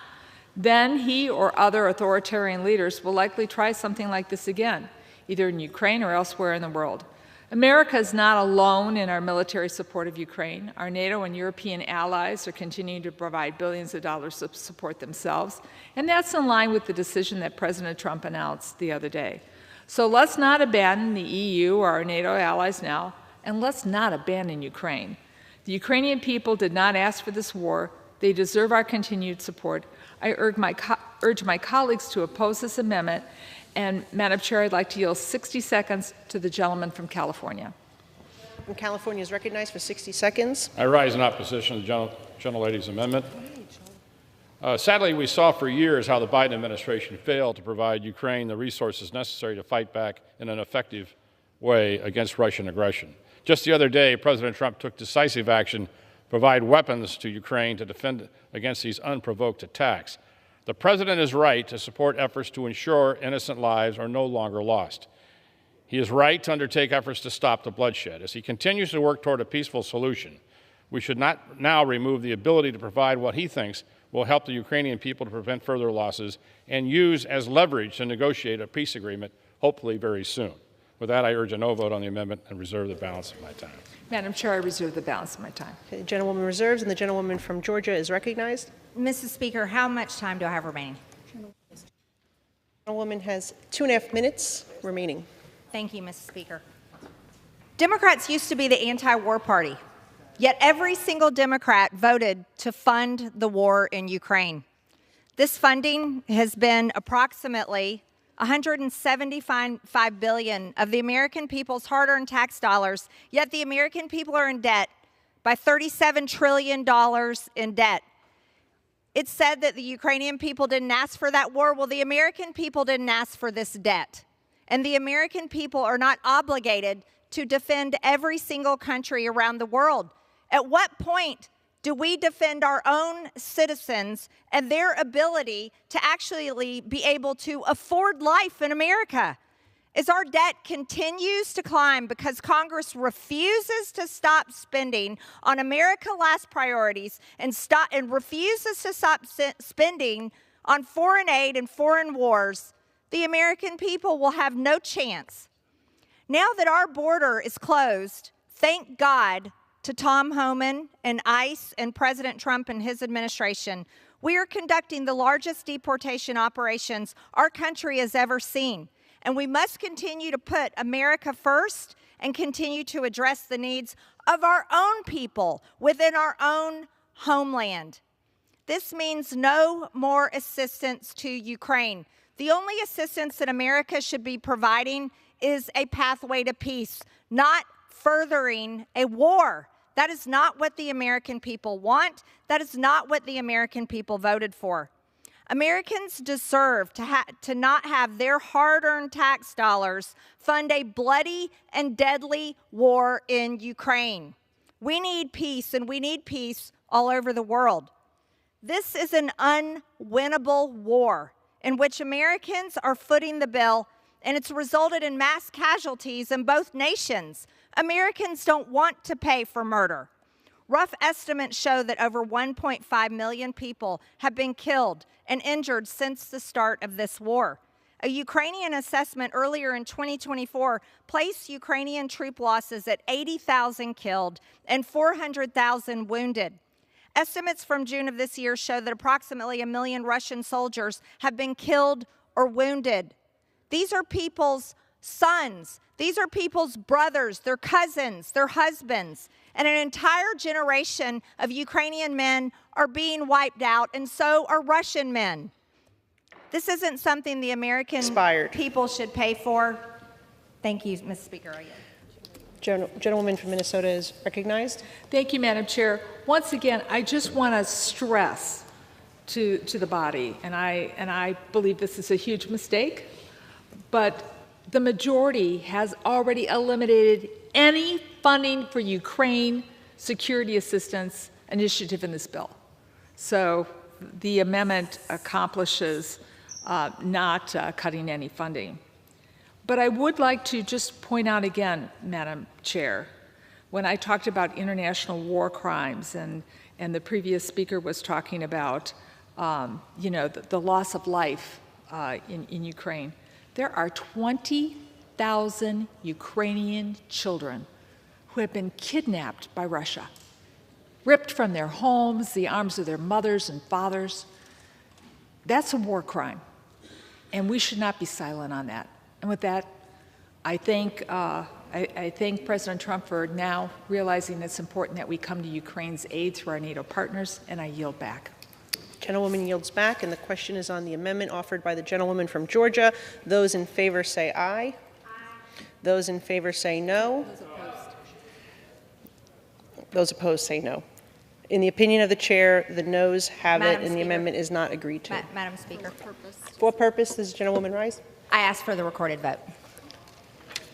then he or other authoritarian leaders will likely try something like this again, either in Ukraine or elsewhere in the world. America is not alone in our military support of Ukraine. Our NATO and European allies are continuing to provide billions of dollars to support themselves, and that's in line with the decision that President Trump announced the other day. So let's not abandon the EU or our NATO allies now, and let's not abandon Ukraine. The Ukrainian people did not ask for this war. They deserve our continued support. I urge my colleagues to oppose this amendment. And, Madam Chair, I'd like to yield 60 seconds to the gentleman from California. From California is recognized for 60 seconds. I rise in opposition to the gentlelady's amendment. Sadly, we saw for years how the Biden administration failed to provide Ukraine the resources necessary to fight back in an effective way against Russian aggression. Just the other day, President Trump took decisive action to provide weapons to Ukraine to defend against these unprovoked attacks. The President is right to support efforts to ensure innocent lives are no longer lost. He is right to undertake efforts to stop the bloodshed. As he continues to work toward a peaceful solution, we should not now remove the ability to provide what he thinks will help the Ukrainian people to prevent further losses and use as leverage to negotiate a peace agreement, hopefully very soon. With that, I urge a no vote on the amendment and reserve the balance of my time. Madam Chair, I reserve the balance of my time. The gentlewoman reserves, and the gentlewoman from Georgia is recognized. Mrs. Speaker, how much time do I have remaining? The gentlewoman has 2.5 minutes remaining. Thank you, Mrs. Speaker. Democrats used to be the anti-war party, yet every single Democrat voted to fund the war in Ukraine. This funding has been approximately $175 billion of the American people's hard-earned tax dollars, yet the American people are in debt by $37 trillion in debt. It's said that the Ukrainian people didn't ask for that war. Well, the American people didn't ask for this debt. And the American people are not obligated to defend every single country around the world. At what point do we defend our own citizens and their ability to actually be able to afford life in America? As our debt continues to climb because Congress refuses to stop spending on America's last priorities and refuses to stop spending on foreign aid and foreign wars, the American people will have no chance. Now that our border is closed, thank God to Tom Homan and ICE and President Trump and his administration, we are conducting the largest deportation operations our country has ever seen. And we must continue to put America first and continue to address the needs of our own people within our own homeland. This means no more assistance to Ukraine. The only assistance that America should be providing is a pathway to peace, not furthering a war. That is not what the American people want. That is not what the American people voted for. Americans deserve to not have their hard-earned tax dollars fund a bloody and deadly war in Ukraine. We need peace, and we need peace all over the world. This is an unwinnable war in which Americans are footing the bill, and it's resulted in mass casualties in both nations. Americans don't want to pay for murder. Rough estimates show that over 1.5 million people have been killed and injured since the start of this war. A Ukrainian assessment earlier in 2024 placed Ukrainian troop losses at 80,000 killed and 400,000 wounded. Estimates from June of this year show that approximately 1 million Russian soldiers have been killed or wounded. These are people's sons. These are people's brothers, their cousins, their husbands. And an entire generation of Ukrainian men are being wiped out, and so are Russian men. This isn't something the American people should pay for. Thank you, Ms. Speaker. Gentlewoman from Minnesota is recognized. Thank you, Madam Chair. Once again, I just want to stress to the body, and I believe this is a huge mistake, but the majority has already eliminated any funding for Ukraine security assistance initiative in this bill. So the amendment accomplishes not cutting any funding. But I would like to just point out again, Madam Chair, when I talked about international war crimes and the previous speaker was talking about, the loss of life in Ukraine, there are 20,000 Ukrainian children who have been kidnapped by Russia, ripped from their homes, the arms of their mothers and fathers. That's a war crime, and we should not be silent on that. And with that, I thank President Trump for now realizing it's important that we come to Ukraine's aid through our NATO partners, and I yield back. Gentlewoman yields back, and the question is on the amendment offered by the gentlewoman from Georgia. Those in favor say aye. Aye. Those in favor say no. Those opposed. Those opposed say no. In the opinion of the chair, the noes have Madam it, and the Speaker. amendment is not agreed to. Madam Speaker, For what purpose does the gentlewoman rise? I ask for the recorded vote.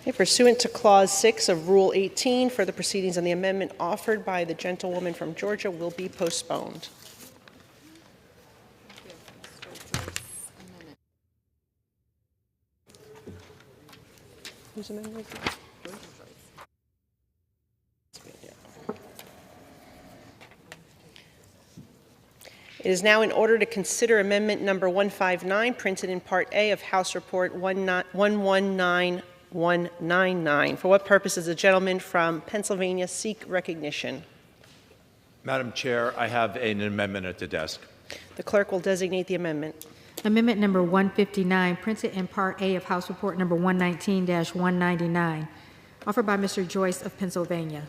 Okay, pursuant to Clause 6 of Rule 18, further proceedings on the amendment offered by the gentlewoman from Georgia will be postponed. Whose amendment is it? It is now in order to consider amendment number 159, printed in Part A of House Report 119199. For what purpose does the gentleman from Pennsylvania seek recognition? Madam Chair, I have an amendment at the desk. The clerk will designate the amendment. Amendment number 159, printed in Part A of House Report number 119-199, offered by Mr. Joyce of Pennsylvania.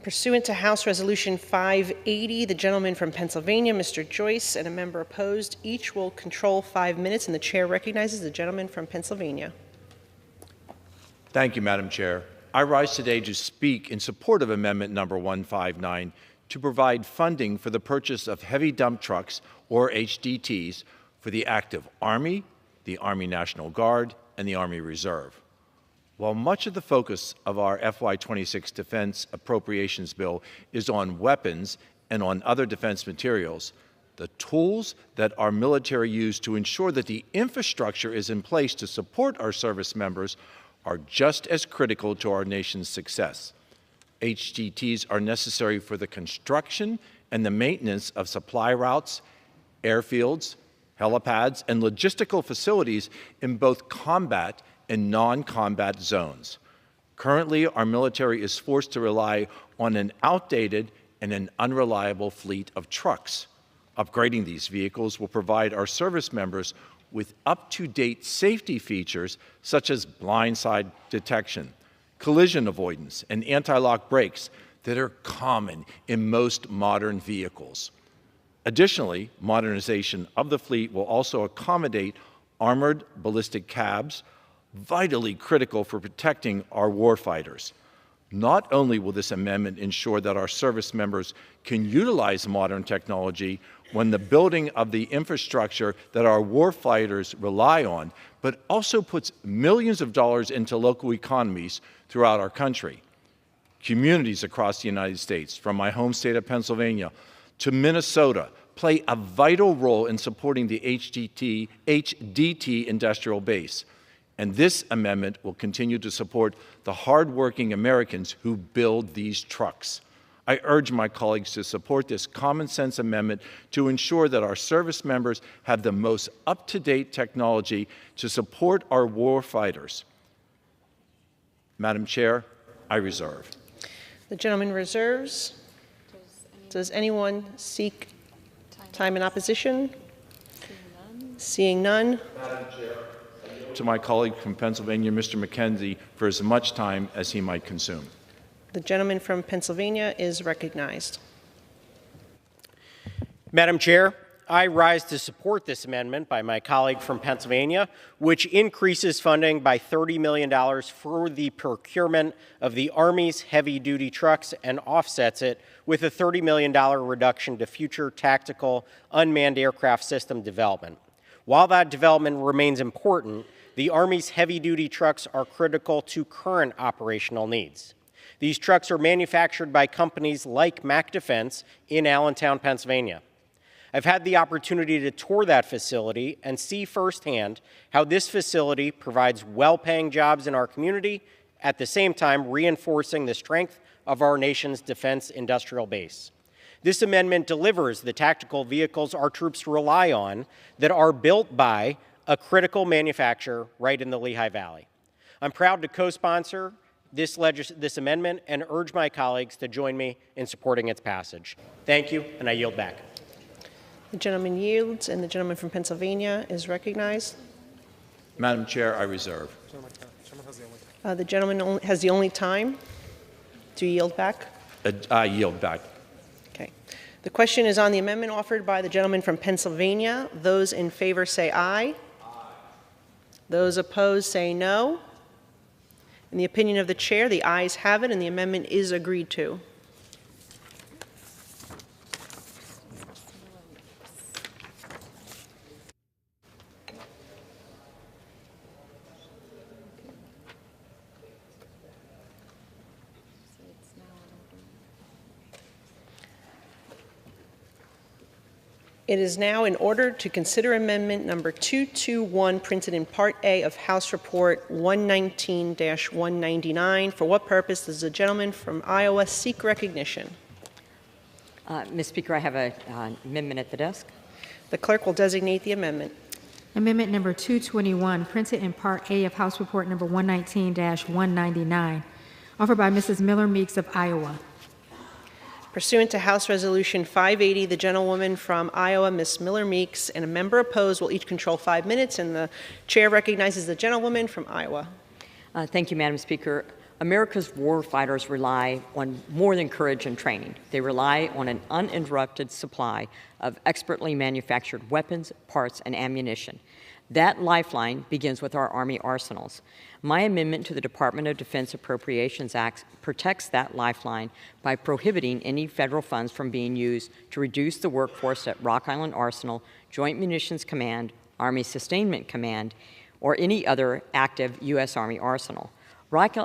Pursuant to House Resolution 580, the gentleman from Pennsylvania, Mr. Joyce, and a member opposed, each will control 5 minutes, and the chair recognizes the gentleman from Pennsylvania. Thank you, Madam Chair. I rise today to speak in support of amendment number 159 to provide funding for the purchase of heavy dump trucks, or HDTs, for the active Army, the Army National Guard, and the Army Reserve. While much of the focus of our FY26 Defense Appropriations Bill is on weapons and on other defense materials, the tools that our military use to ensure that the infrastructure is in place to support our service members are just as critical to our nation's success. HDTs are necessary for the construction and the maintenance of supply routes, airfields, helipads, and logistical facilities in both combat and non-combat zones. Currently, our military is forced to rely on an outdated and an unreliable fleet of trucks. Upgrading these vehicles will provide our service members with up-to-date safety features such as blindside detection, collision avoidance, and anti-lock brakes that are common in most modern vehicles. Additionally, modernization of the fleet will also accommodate armored ballistic cabs, vitally critical for protecting our warfighters. Not only will this amendment ensure that our service members can utilize modern technology when the building of the infrastructure that our warfighters rely on, but also puts millions of dollars into local economies throughout our country. Communities across the United States, from my home state of Pennsylvania to Minnesota, play a vital role in supporting the HDT industrial base. And this amendment will continue to support the hardworking Americans who build these trucks. I urge my colleagues to support this common sense amendment to ensure that our service members have the most up-to-date technology to support our war fighters. Madam Chair, I reserve. The gentleman reserves. Does anyone seek time in opposition? Seeing none. Madam Chair, to my colleague from Pennsylvania, Mr. McKenzie, for as much time as he might consume. The gentleman from Pennsylvania is recognized. Madam Chair, I rise to support this amendment by my colleague from Pennsylvania, which increases funding by $30 million for the procurement of the Army's heavy-duty trucks and offsets it with a $30 million reduction to future tactical unmanned aircraft system development. While that development remains important, the Army's heavy-duty trucks are critical to current operational needs. These trucks are manufactured by companies like Mack Defense in Allentown, Pennsylvania. I've had the opportunity to tour that facility and see firsthand how this facility provides well-paying jobs in our community, at the same time reinforcing the strength of our nation's defense industrial base. This amendment delivers the tactical vehicles our troops rely on that are built by a critical manufacturer right in the Lehigh Valley. I'm proud to co-sponsor this amendment and urge my colleagues to join me in supporting its passage. Thank you, and I yield back. The gentleman yields, and the gentleman from Pennsylvania is recognized. Madam Chair, I reserve. The gentleman has the only time to yield back. I yield back. Okay. The question is on the amendment offered by the gentleman from Pennsylvania. Those in favor say aye. Those opposed say no. In the opinion of the chair, the ayes have it, and the amendment is agreed to. It is now in order to consider amendment number 221, printed in Part A of House Report 119-199. For what purpose does the gentleman from Iowa seek recognition? Ms. Speaker, I have an amendment at the desk. The clerk will designate the amendment. Amendment number 221, printed in Part A of House Report number 119-199, offered by Mrs. Miller Meeks of Iowa. Pursuant to House Resolution 580, the gentlewoman from Iowa, Ms. Miller Meeks, and a member opposed will each control 5 minutes, and the chair recognizes the gentlewoman from Iowa. Thank you, Madam Speaker. America's war fighters rely on more than courage and training. They rely on an uninterrupted supply of expertly manufactured weapons, parts, and ammunition. That lifeline begins with our Army arsenals. My amendment to the Department of Defense Appropriations Act protects that lifeline by prohibiting any federal funds from being used to reduce the workforce at Rock Island Arsenal, Joint Munitions Command, Army Sustainment Command, or any other active U.S. Army arsenal. Rock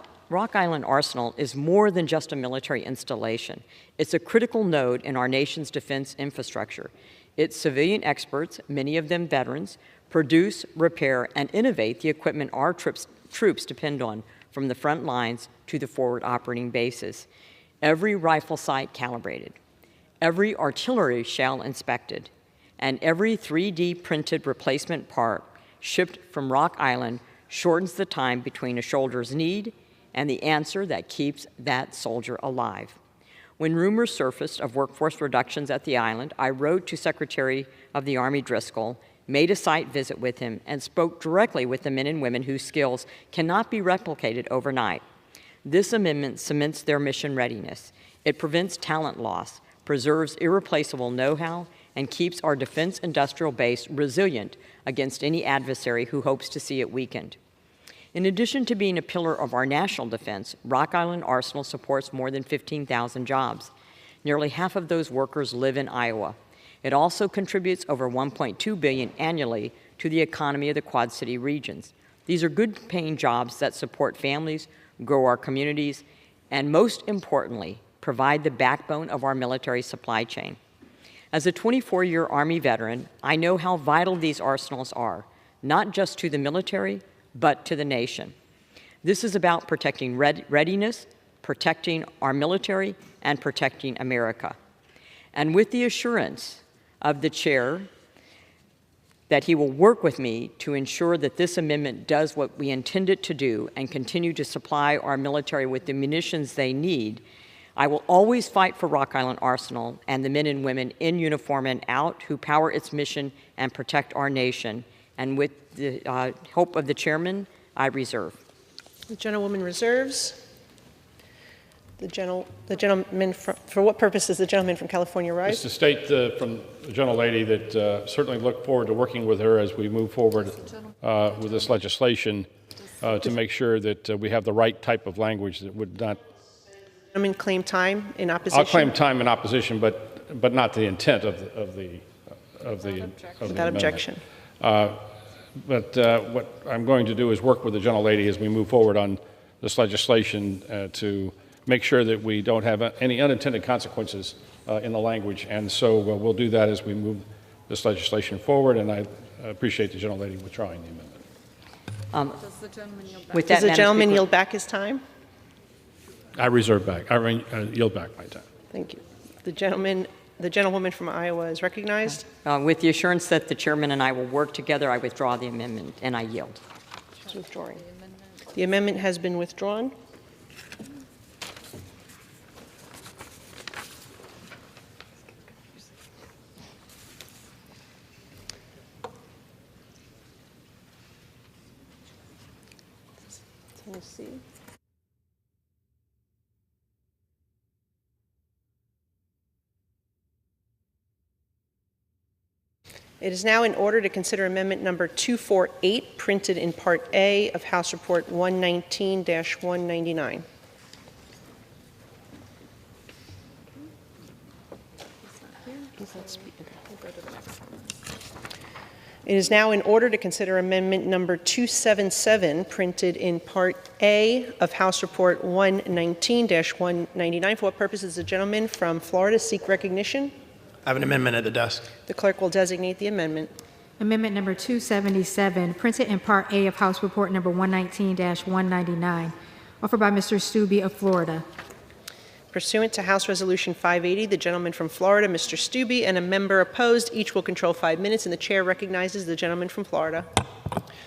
Island Arsenal is more than just a military installation. It's a critical node in our nation's defense infrastructure. Its civilian experts, many of them veterans, produce, repair, and innovate the equipment our troops depend on, from the front lines to the forward operating bases. Every rifle sight calibrated, every artillery shell inspected, and every 3D printed replacement part shipped from Rock Island shortens the time between a soldier's need and the answer that keeps that soldier alive. When rumors surfaced of workforce reductions at the island, I wrote to Secretary of the Army Driscoll, made a site visit with him, and spoke directly with the men and women whose skills cannot be replicated overnight. This amendment cements their mission readiness. It prevents talent loss, preserves irreplaceable know-how, and keeps our defense industrial base resilient against any adversary who hopes to see it weakened. In addition to being a pillar of our national defense, Rock Island Arsenal supports more than 15,000 jobs. Nearly half of those workers live in Iowa. It also contributes over $1.2 billion annually to the economy of the Quad City regions. These are good-paying jobs that support families, grow our communities, and most importantly, provide the backbone of our military supply chain. As a 24-year Army veteran, I know how vital these arsenals are, not just to the military, but to the nation. This is about protecting readiness, protecting our military, and protecting America. And with the assurance of the chair that he will work with me to ensure that this amendment does what we intend it to do and continue to supply our military with the munitions they need, I will always fight for Rock Island Arsenal and the men and women in uniform and out who power its mission and protect our nation. And with the hope of the chairman, I reserve. The gentlewoman reserves. The gentleman for what purpose does the gentleman from California rise? Just to state from the gentlelady that certainly look forward to working with her as we move forward with this legislation to make sure that we have the right type of language that would not. Gentleman claim time in opposition. I'll claim time in opposition, but not the intent of the without objection. But what I'm going to do is work with the gentlelady as we move forward on this legislation to make sure that we don't have any unintended consequences in the language. And so we'll do that as we move this legislation forward. And I appreciate the gentlelady withdrawing the amendment. Does the gentleman yield back his time? I reserve back. I yield back my time. Thank you. The gentlewoman from Iowa is recognized. With the assurance that the chairman and I will work together, I withdraw the amendment and I yield. She's withdrawing. The amendment has been withdrawn. Tennessee. It is now in order to consider amendment number 248, printed in Part A of House Report 119-199. It is now in order to consider amendment number 277, printed in Part A of House Report 119-199. For what purpose does the gentleman from Florida seek recognition? I have an amendment at the desk. The clerk will designate the amendment. Amendment number 277, printed in Part A of House Report number 119-199, offered by Mr. Stubbe of Florida. Pursuant to House Resolution 580, the gentleman from Florida, Mr. Stubbe, and a member opposed, each will control 5 minutes, and the chair recognizes the gentleman from Florida.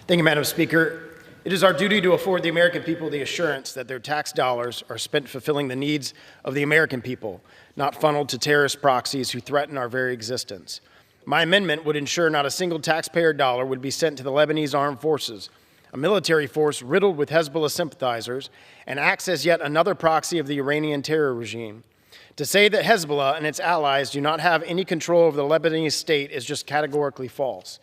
Thank you, Madam Speaker. It is our duty to afford the American people the assurance that their tax dollars are spent fulfilling the needs of the American people, not funneled to terrorist proxies who threaten our very existence. My amendment would ensure not a single taxpayer dollar would be sent to the Lebanese armed forces, a military force riddled with Hezbollah sympathizers, and acts as yet another proxy of the Iranian terror regime. To say that Hezbollah and its allies do not have any control over the Lebanese state is just categorically false.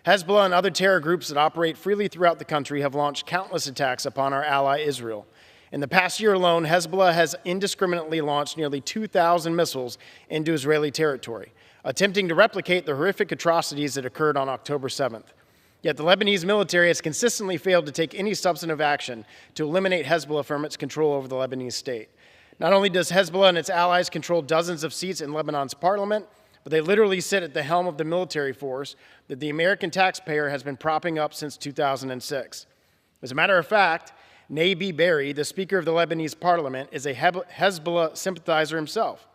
Hezbollah and other terror groups that operate freely throughout the country have launched countless attacks upon our ally Israel. In the past year alone, Hezbollah has indiscriminately launched nearly 2,000 missiles into Israeli territory, attempting to replicate the horrific atrocities that occurred on October 7th. Yet the Lebanese military has consistently failed to take any substantive action to eliminate Hezbollah from its control over the Lebanese state. Not only does Hezbollah and its allies control dozens of seats in Lebanon's parliament, but they literally sit at the helm of the military force that the American taxpayer has been propping up since 2006. As a matter of fact, Nabi Berri, the Speaker of the Lebanese parliament, is a Hezbollah sympathizer himself.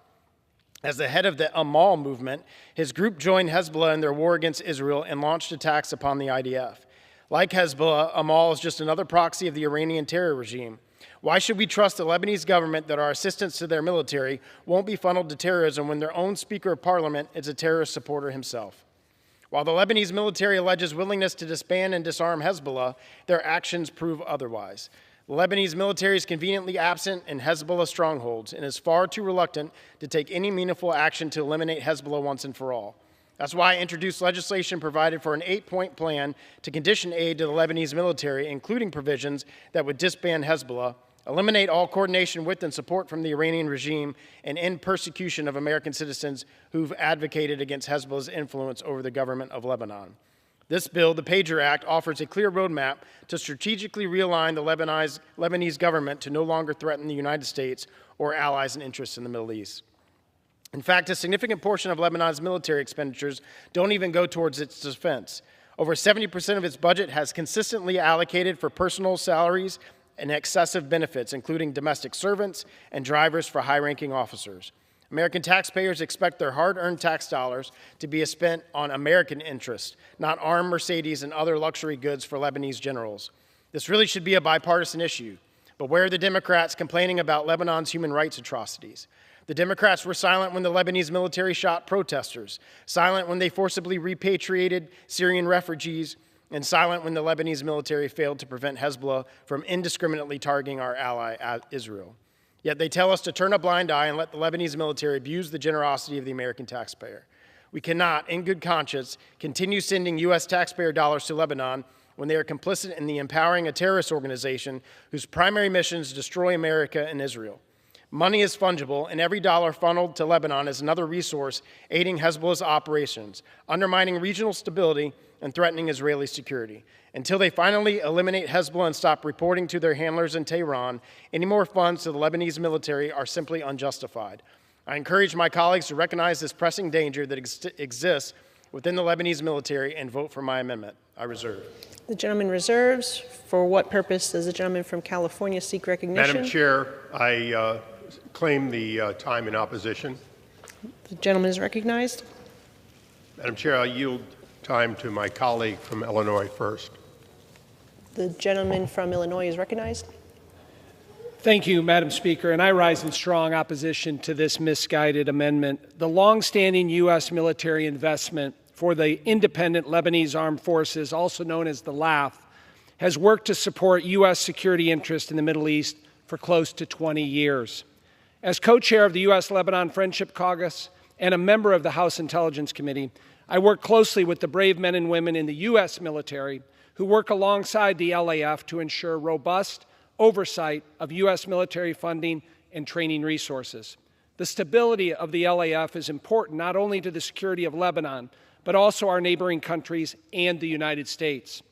As the head of the Amal movement, his group joined Hezbollah in their war against Israel and launched attacks upon the IDF. Like Hezbollah, Amal is just another proxy of the Iranian terror regime. Why should we trust the Lebanese government that our assistance to their military won't be funneled to terrorism when their own Speaker of Parliament is a terrorist supporter himself? While the Lebanese military alleges willingness to disband and disarm Hezbollah, their actions prove otherwise. The Lebanese military is conveniently absent in Hezbollah strongholds and is far too reluctant to take any meaningful action to eliminate Hezbollah once and for all. That's why I introduced legislation provided for an 8-point plan to condition aid to the Lebanese military, including provisions that would disband Hezbollah, eliminate all coordination with and support from the Iranian regime, and end persecution of American citizens who've advocated against Hezbollah's influence over the government of Lebanon. This bill, the Pager Act, offers a clear roadmap to strategically realign the Lebanese government to no longer threaten the United States or allies and interests in the Middle East. In fact, a significant portion of Lebanon's military expenditures don't even go towards its defense. Over 70% of its budget has consistently allocated for personal salaries and excessive benefits, including domestic servants and drivers for high-ranking officers. American taxpayers expect their hard-earned tax dollars to be spent on American interests, not armed Mercedes and other luxury goods for Lebanese generals. This really should be a bipartisan issue. But where are the Democrats complaining about Lebanon's human rights atrocities? The Democrats were silent when the Lebanese military shot protesters, silent when they forcibly repatriated Syrian refugees, and silent when the Lebanese military failed to prevent Hezbollah from indiscriminately targeting our ally, Israel. Yet they tell us to turn a blind eye and let the Lebanese military abuse the generosity of the American taxpayer. We cannot, in good conscience, continue sending U.S. taxpayer dollars to Lebanon when they are complicit in the empowering a terrorist organization whose primary mission is to destroy America and Israel. Money is fungible, and every dollar funneled to Lebanon is another resource aiding Hezbollah's operations, undermining regional stability and threatening Israeli security. Until they finally eliminate Hezbollah and stop reporting to their handlers in Tehran, any more funds to the Lebanese military are simply unjustified. I encourage my colleagues to recognize this pressing danger that exists within the Lebanese military and vote for my amendment. I reserve. The gentleman reserves. For what purpose does the gentleman from California seek recognition? Madam Chair, I claim the time in opposition. The gentleman is recognized. Madam Chair, I yield time to my colleague from Illinois first. The gentleman from Illinois is recognized. Thank you, Madam Speaker, and I rise in strong opposition to this misguided amendment. The longstanding U.S. military investment for the independent Lebanese Armed Forces, also known as the LAF, has worked to support U.S. security interests in the Middle East for close to 20 years. As co-chair of the U.S.-Lebanon Friendship Caucus and a member of the House Intelligence Committee, I work closely with the brave men and women in the U.S. military who work alongside the LAF to ensure robust oversight of U.S. military funding and training resources. The stability of the LAF is important not only to the security of Lebanon, but also our neighboring countries and the United States.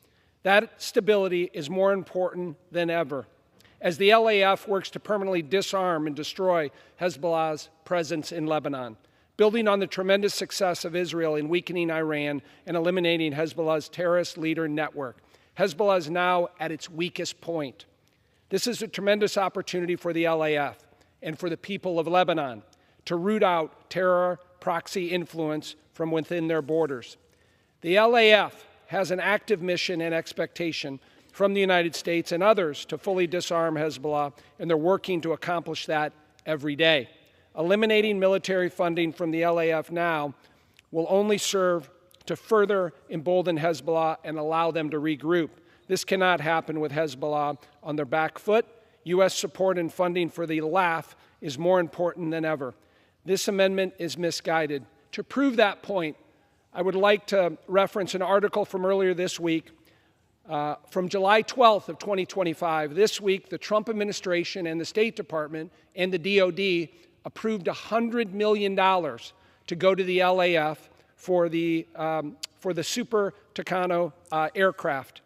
That stability is more important than ever, as the LAF works to permanently disarm and destroy Hezbollah's presence in Lebanon. building on the tremendous success of Israel in weakening Iran and eliminating Hezbollah's terrorist leader network. Hezbollah is now at its weakest point. This is a tremendous opportunity for the LAF and for the people of Lebanon to root out terror proxy influence from within their borders. The LAF has an active mission and expectation from the United States and others to fully disarm Hezbollah, and they're working to accomplish that every day. Eliminating military funding from the LAF now will only serve to further embolden Hezbollah and allow them to regroup. This cannot happen with Hezbollah on their back foot. U.S. support and funding for the LAF is more important than ever. This amendment is misguided. To prove that point, I would like to reference an article from earlier this week, from July 12th of 2025. This week, the Trump administration and the State Department and the DOD approved $100 million to go to the LAF for the Super Tucano aircraft.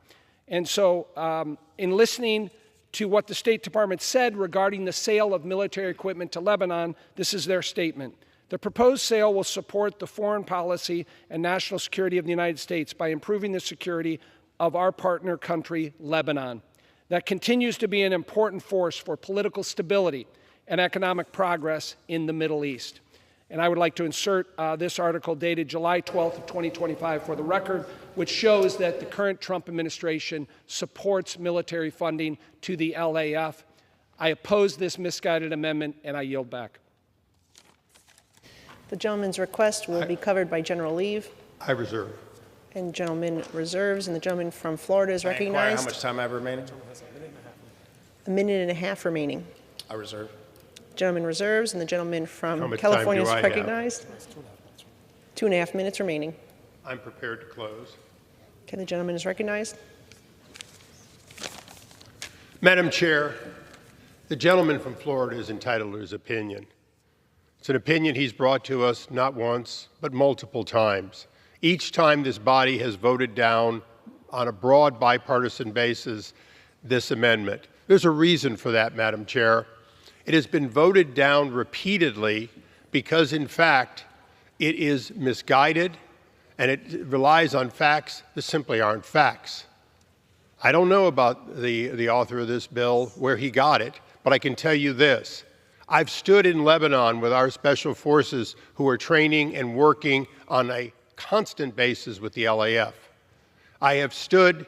And so in listening to what the State Department said regarding the sale of military equipment to Lebanon, this is their statement. The proposed sale will support the foreign policy and national security of the United States by improving the security of our partner country, Lebanon, that continues to be an important force for political stability and economic progress in the Middle East. And I would like to insert this article dated July 12th of 2025 for the record, which shows that the current Trump administration supports military funding to the LAF. I oppose this misguided amendment, and I yield back. The gentleman's request will be covered by general leave. I reserve. And gentleman reserves, and the gentleman from Florida is How recognized. much time I have remaining? A minute and a half remaining. I reserve. Gentleman reserves, and the gentleman How from much California is time do I have? recognized. 2.5 minutes remaining. I'm prepared to close. Okay, the gentleman is recognized. Madam Chair, the gentleman from Florida is entitled to his opinion. It's an opinion he's brought to us not once, but multiple times. Each time this body has voted down on a broad bipartisan basis this amendment. There's a reason for that, Madam Chair. It has been voted down repeatedly because, in fact, it is misguided and it relies on facts that simply aren't facts. I don't know about the author of this bill, where he got it, but I can tell you this. I've stood in Lebanon with our special forces who are training and working on a constant basis with the LAF. I have stood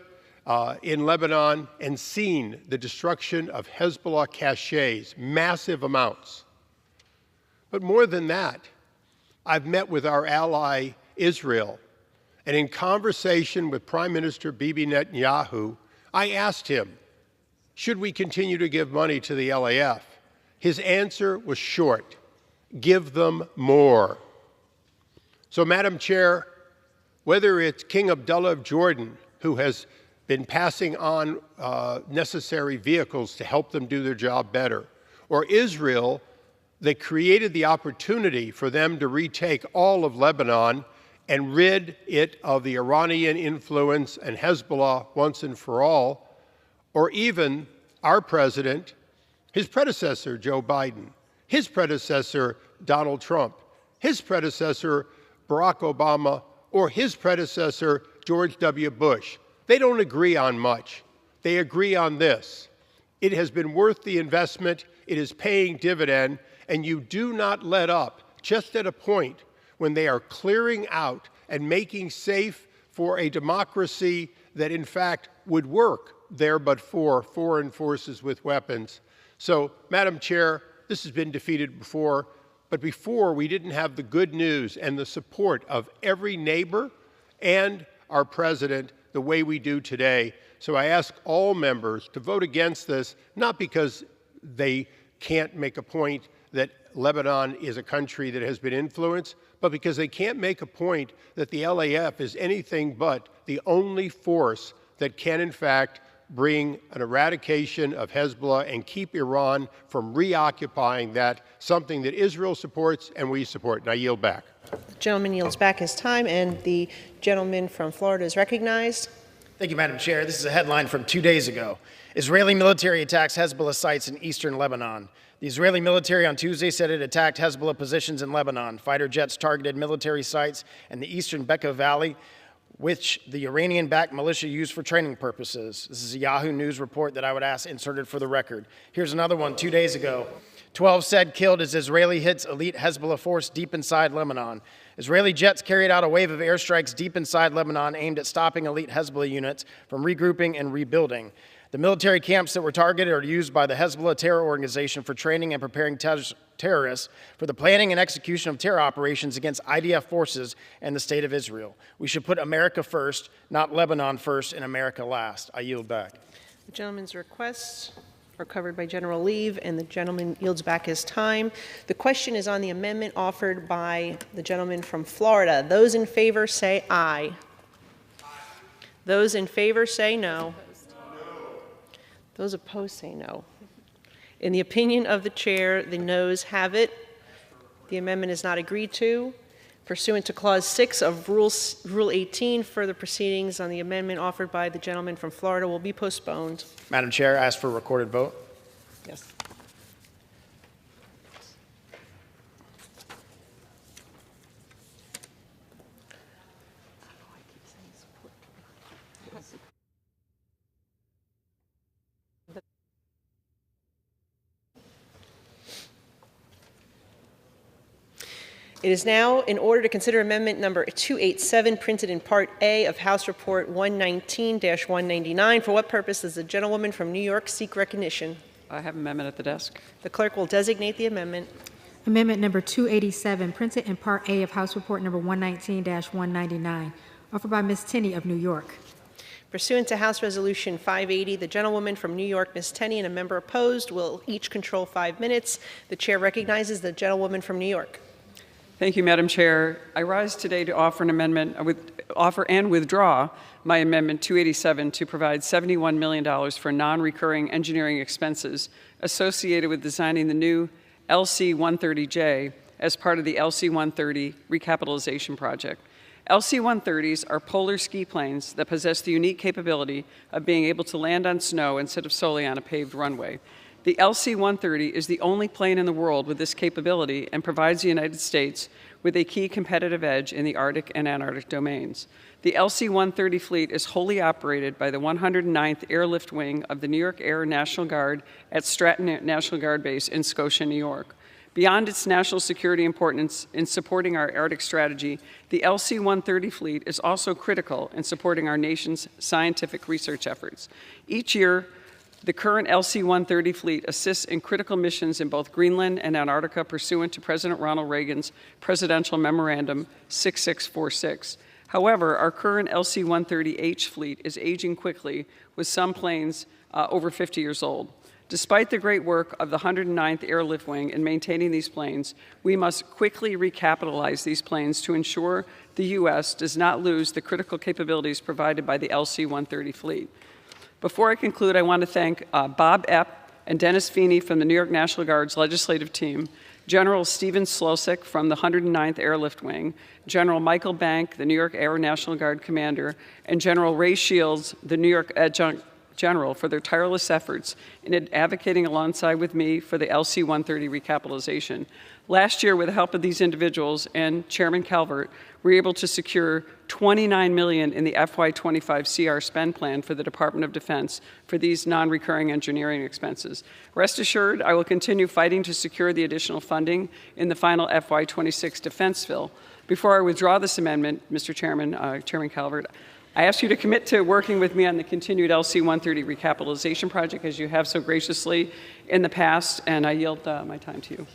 in Lebanon and seen the destruction of Hezbollah caches, massive amounts. But more than that, I've met with our ally Israel, and in conversation with Prime Minister Bibi Netanyahu, I asked him, should we continue to give money to the LAF? His answer was short: give them more. So, Madam Chair, whether it's King Abdullah of Jordan, who has been passing on necessary vehicles to help them do their job better, or Israel, that created the opportunity for them to retake all of Lebanon and rid it of the Iranian influence and Hezbollah once and for all, or even our president, his predecessor, Joe Biden, his predecessor, Donald Trump, his predecessor, Barack Obama, or his predecessor, George W. Bush. They don't agree on much. They agree on this. It has been worth the investment. It is paying dividend, and you do not let up just at a point when they are clearing out and making safe for a democracy that, in fact, would work there but for foreign forces with weapons. So, Madam Chair, this has been defeated before, but before we didn't have the good news and the support of every neighbor and our president the way we do today. So I ask all members to vote against this, not because they can't make a point that Lebanon is a country that has been influenced, but because they can't make a point that the LAF is anything but the only force that can, in fact, bring an eradication of Hezbollah and keep Iran from reoccupying that, something that Israel supports and we support. And I yield back. The gentleman yields back his time, and the gentleman from Florida is recognized. Thank you, Madam Chair. This is a headline from 2 days ago. Israeli military attacks Hezbollah sites in eastern Lebanon. The Israeli military on Tuesday said it attacked Hezbollah positions in Lebanon. Fighter jets targeted military sites in the eastern Bekaa Valley, which the Iranian-backed militia used for training purposes. This is a Yahoo News report that I would ask inserted for the record. Here's another one 2 days ago. 12 said killed as Israeli hits elite Hezbollah force deep inside Lebanon. Israeli jets carried out a wave of airstrikes deep inside Lebanon aimed at stopping elite Hezbollah units from regrouping and rebuilding. The military camps that were targeted are used by the Hezbollah terror organization for training and preparing terrorists for the planning and execution of terror operations against IDF forces and the state of Israel. We should put America first, not Lebanon first and America last. I yield back. The gentleman's requests are covered by general leave, and the gentleman yields back his time. The question is on the amendment offered by the gentleman from Florida. Those in favor say aye. Those in favor say no. Those opposed say no. In the opinion of the chair, the noes have it. The amendment is not agreed to. Pursuant to Clause 6 of Rule 18, further proceedings on the amendment offered by the gentleman from Florida will be postponed. Madam Chair, I ask for a recorded vote. Yes. It is now in order to consider amendment number 287, printed in Part A of House Report 119-199. For what purpose does the gentlewoman from New York seek recognition? I have an amendment at the desk. The clerk will designate the amendment. Amendment number 287, printed in Part A of House Report number 119-199, offered by Ms. Tenney of New York. Pursuant to House Resolution 580, the gentlewoman from New York, Ms. Tenney, and a member opposed will each control 5 minutes. The chair recognizes the gentlewoman from New York. Thank you, Madam Chair. I rise today to offer an amendment, offer and withdraw my amendment 287 to provide $71 million for non-recurring engineering expenses associated with designing the new LC-130J as part of the LC-130 recapitalization project. LC-130s are polar ski planes that possess the unique capability of being able to land on snow instead of solely on a paved runway. The LC-130 is the only plane in the world with this capability and provides the United States with a key competitive edge in the Arctic and Antarctic domains. The LC-130 fleet is wholly operated by the 109th Airlift Wing of the New York Air National Guard at Stratton National Guard Base in Scotia, New York. Beyond its national security importance in supporting our Arctic strategy, the LC-130 fleet is also critical in supporting our nation's scientific research efforts. Each year, the current LC-130 fleet assists in critical missions in both Greenland and Antarctica pursuant to President Ronald Reagan's Presidential Memorandum 6646. However, our current LC-130H fleet is aging quickly, with some planes over 50 years old. Despite the great work of the 109th Airlift Wing in maintaining these planes, we must quickly recapitalize these planes to ensure the U.S. does not lose the critical capabilities provided by the LC-130 fleet. Before I conclude, I want to thank Bob Epp and Dennis Feeney from the New York National Guard's legislative team, General Stephen Slosik from the 109th Airlift Wing, General Michael Bank, the New York Air National Guard commander, and General Ray Shields, the New York Adjunct General, for their tireless efforts in advocating alongside with me for the LC-130 recapitalization. Last year, with the help of these individuals and Chairman Calvert, we were able to secure $29 million in the FY25 CR spend plan for the Department of Defense for these non-recurring engineering expenses. Rest assured, I will continue fighting to secure the additional funding in the final FY26 defense bill. Before I withdraw this amendment, Mr. Chairman, Chairman Calvert, I ask you to commit to working with me on the continued LC-130 recapitalization project, as you have so graciously in the past, and I yield my time to you.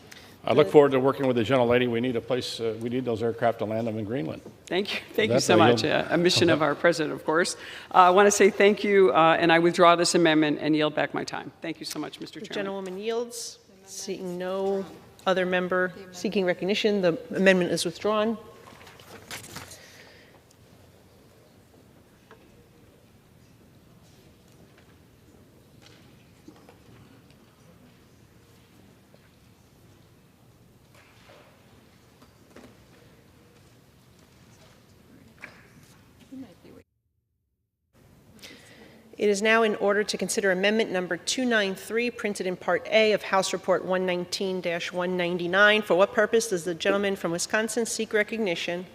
I look forward to working with the gentlelady. We need a place, we need those aircraft to land them in Greenland. Thank you. Thank you so much. A mission of our president, of course. I want to say thank you, and I withdraw this amendment and yield back my time. Thank you so much, Mr. Chairman. The gentlewoman yields. Seeing no other member seeking recognition, the amendment is withdrawn. It is now in order to consider amendment number 293, printed in Part A of House Report 119-199. For what purpose does the gentleman from Wisconsin seek recognition?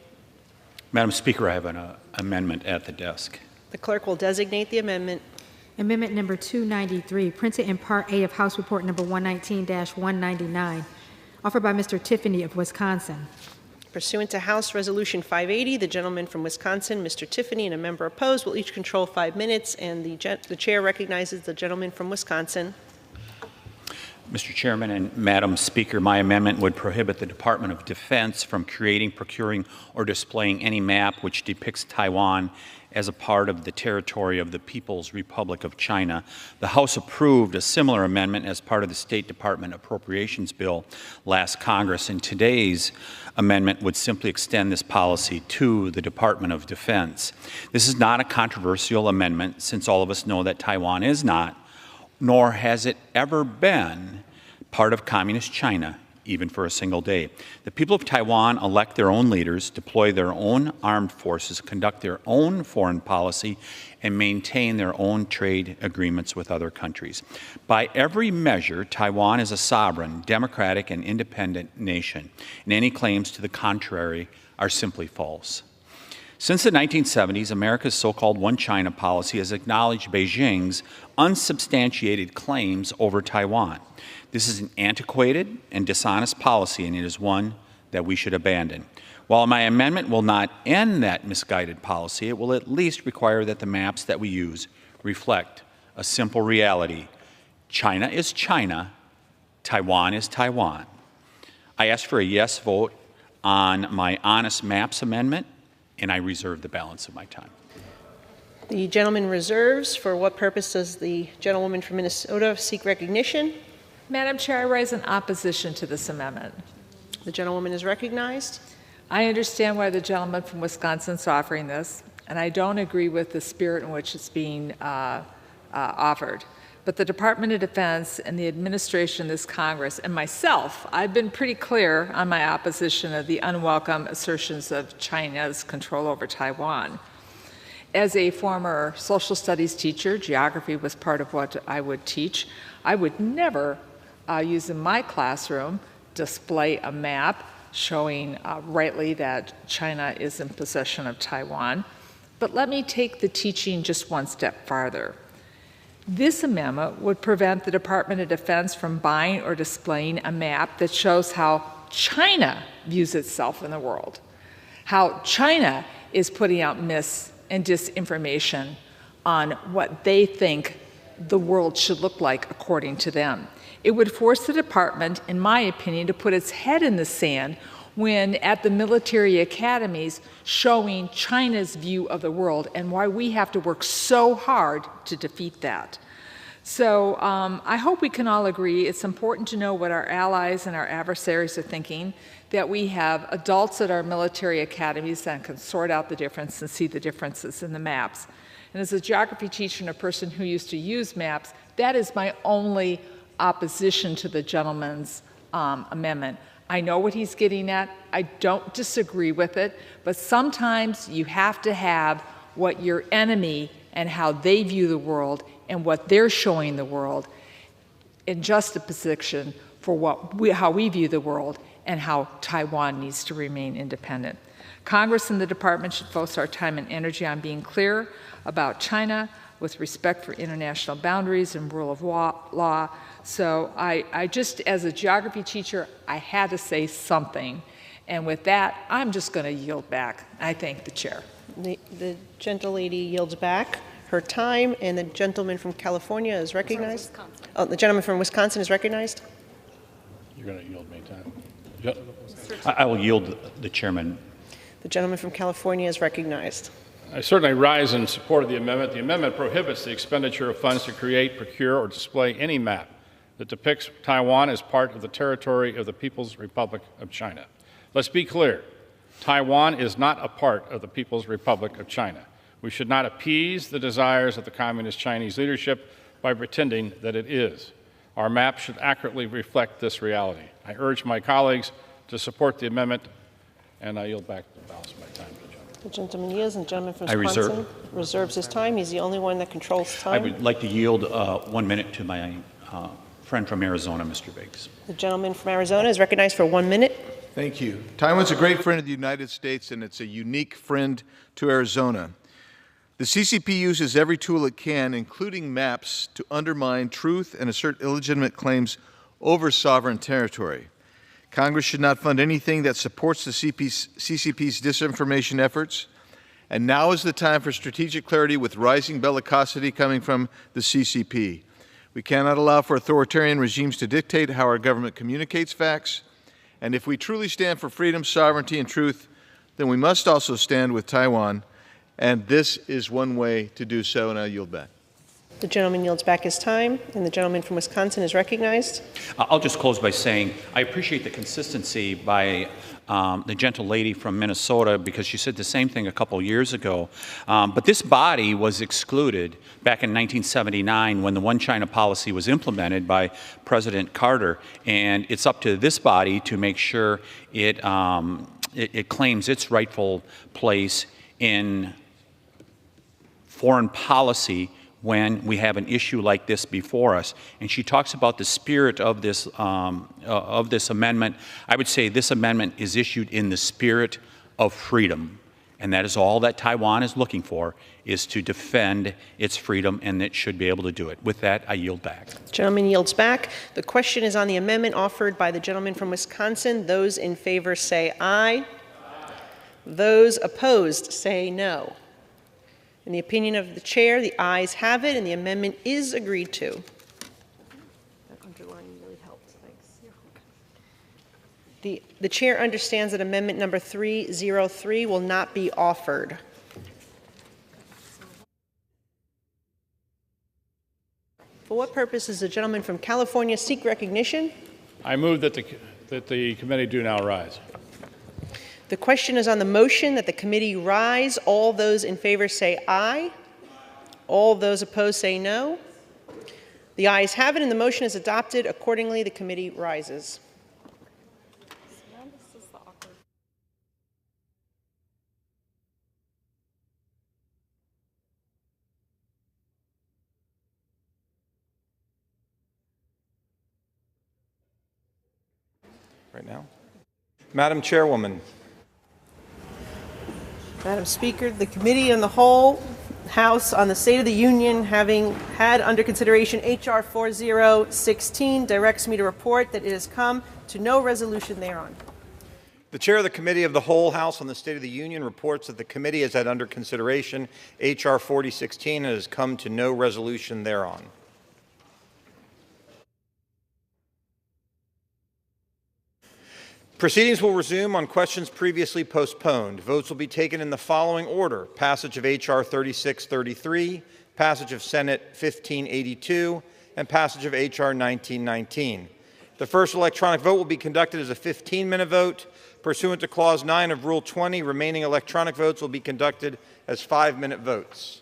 Madam Speaker, I have an amendment at the desk. The clerk will designate the amendment. Amendment number 293, printed in Part A of House Report number 119-199, offered by Mr. Tiffany of Wisconsin. Pursuant to House Resolution 580, the gentleman from Wisconsin, Mr. Tiffany, and a member opposed will each control 5 minutes, and the chair recognizes the gentleman from Wisconsin. Mr. Chairman and Madam Speaker, my amendment would prohibit the Department of Defense from creating, procuring, or displaying any map which depicts Taiwan as a part of the territory of the People's Republic of China. The House approved a similar amendment as part of the State Department Appropriations Bill last Congress, and today's amendment would simply extend this policy to the Department of Defense. This is not a controversial amendment, since all of us know that Taiwan is not, nor has it ever been, part of Communist China, even for a single day. The people of Taiwan elect their own leaders, deploy their own armed forces, conduct their own foreign policy, and maintain their own trade agreements with other countries. By every measure, Taiwan is a sovereign, democratic, and independent nation, and any claims to the contrary are simply false. Since the 1970s, America's so-called One China policy has acknowledged Beijing's unsubstantiated claims over Taiwan. This is an antiquated and dishonest policy, and it is one that we should abandon. While my amendment will not end that misguided policy, it will at least require that the maps that we use reflect a simple reality. China is China, Taiwan is Taiwan. I ask for a yes vote on my Honest Maps amendment, and I reserve the balance of my time. The gentleman reserves. For what purpose does the gentlewoman from Minnesota seek recognition? Madam Chair, I rise in opposition to this amendment. The gentlewoman is recognized. I understand why the gentleman from Wisconsin is offering this, and I don't agree with the spirit in which it's being offered. But the Department of Defense and the administration of this Congress and myself, I've been pretty clear on my opposition of the unwelcome assertions of China's control over Taiwan. As a former social studies teacher, geography was part of what I would teach. I would never use in my classroom display a map showing rightly that China is in possession of Taiwan. But let me take the teaching just one step farther. This amendment would prevent the Department of Defense from buying or displaying a map that shows how China views itself in the world, how China is putting out mis and disinformation on what they think the world should look like according to them. It would force the department, in my opinion, to put its head in the sand when at the military academies showing China's view of the world and why we have to work so hard to defeat that. So I hope we can all agree it's important to know what our allies and our adversaries are thinking, that we have adults at our military academies that can sort out the difference and see the differences in the maps. And as a geography teacher and a person who used to use maps, that is my only opposition to the gentleman's amendment. I know what he's getting at. I don't disagree with it, but sometimes you have to have what your enemy and how they view the world and what they're showing the world in juxtaposition for how we view the world and how Taiwan needs to remain independent. Congress and the department should focus our time and energy on being clear about China with respect for international boundaries and rule of law. So I just, as a geography teacher, I had to say something. And with that, I'm just going to yield back. I thank the chair. The gentlelady yields back her time, and the gentleman from California is recognized. Oh, the gentleman from Wisconsin is recognized. You're going to yield me time. I will yield the chairman. The gentleman from California is recognized. I certainly rise in support of the amendment. The amendment prohibits the expenditure of funds to create, procure, or display any map that depicts Taiwan as part of the territory of the People's Republic of China. Let's be clear. Taiwan is not a part of the People's Republic of China. We should not appease the desires of the Communist Chinese leadership by pretending that it is. Our map should accurately reflect this reality. I urge my colleagues to support the amendment, and I yield back the balance of my time. The gentleman yields, and the gentleman from I Wisconsin reserves his time. He's the only one that controls time. I would like to yield 1 minute to my friend from Arizona, Mr. Biggs. The gentleman from Arizona is recognized for 1 minute. Thank you. Taiwan's a great friend of the United States, and it's a unique friend to Arizona. The CCP uses every tool it can, including maps, to undermine truth and assert illegitimate claims over sovereign territory. Congress should not fund anything that supports the CCP's disinformation efforts, and now is the time for strategic clarity with rising bellicosity coming from the CCP. We cannot allow for authoritarian regimes to dictate how our government communicates facts, and if we truly stand for freedom, sovereignty, and truth, then we must also stand with Taiwan, and this is one way to do so, and I yield back. The gentleman yields back his time, and the gentleman from Wisconsin is recognized. I'll just close by saying I appreciate the consistency by the gentle lady from Minnesota, because she said the same thing a couple years ago. But this body was excluded back in 1979 when the One China policy was implemented by President Carter, and it's up to this body to make sure it claims its rightful place in foreign policy when we have an issue like this before us. And she talks about the spirit of this amendment. I would say this amendment is issued in the spirit of freedom. And that is all that Taiwan is looking for, is to defend its freedom, and it should be able to do it. With that, I yield back. Gentleman yields back. The question is on the amendment offered by the gentleman from Wisconsin. Those in favor say aye. Those opposed say no. In the opinion of the chair, the ayes have it, and the amendment is agreed to. That underlining really helps. Thanks. The chair understands that amendment number 303 will not be offered. For what purpose does the gentleman from California seek recognition? I move that the committee do now rise. The question is on the motion that the committee rise. All those in favor say aye. All those opposed say no. The ayes have it, and the motion is adopted. Accordingly, the committee rises. Right now. Madam Chairwoman. Madam Speaker, the Committee on the Whole House on the State of the Union, having had under consideration H.R. 4016, directs me to report that it has come to no resolution thereon. The Chair of the Committee of the Whole House on the State of the Union reports that the committee has had under consideration H.R. 4016 and has come to no resolution thereon. Proceedings will resume on questions previously postponed. Votes will be taken in the following order: passage of H.R. 3633, passage of Senate 1582, and passage of H.R. 1919. The first electronic vote will be conducted as a 15-minute vote. Pursuant to Clause 9 of Rule 20, remaining electronic votes will be conducted as 5-minute votes.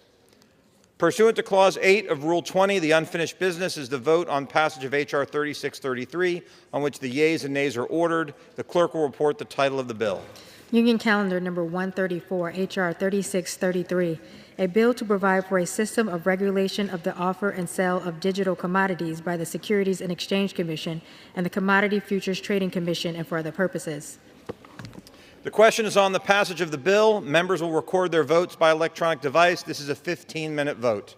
Pursuant to Clause 8 of Rule 20, the unfinished business is the vote on passage of H.R. 3633, on which the yeas and nays are ordered. The clerk will report the title of the bill. Union Calendar Number 134, H.R. 3633, a bill to provide for a system of regulation of the offer and sale of digital commodities by the Securities and Exchange Commission and the Commodity Futures Trading Commission and for other purposes. The question is on the passage of the bill. Members will record their votes by electronic device. This is a 15-minute vote.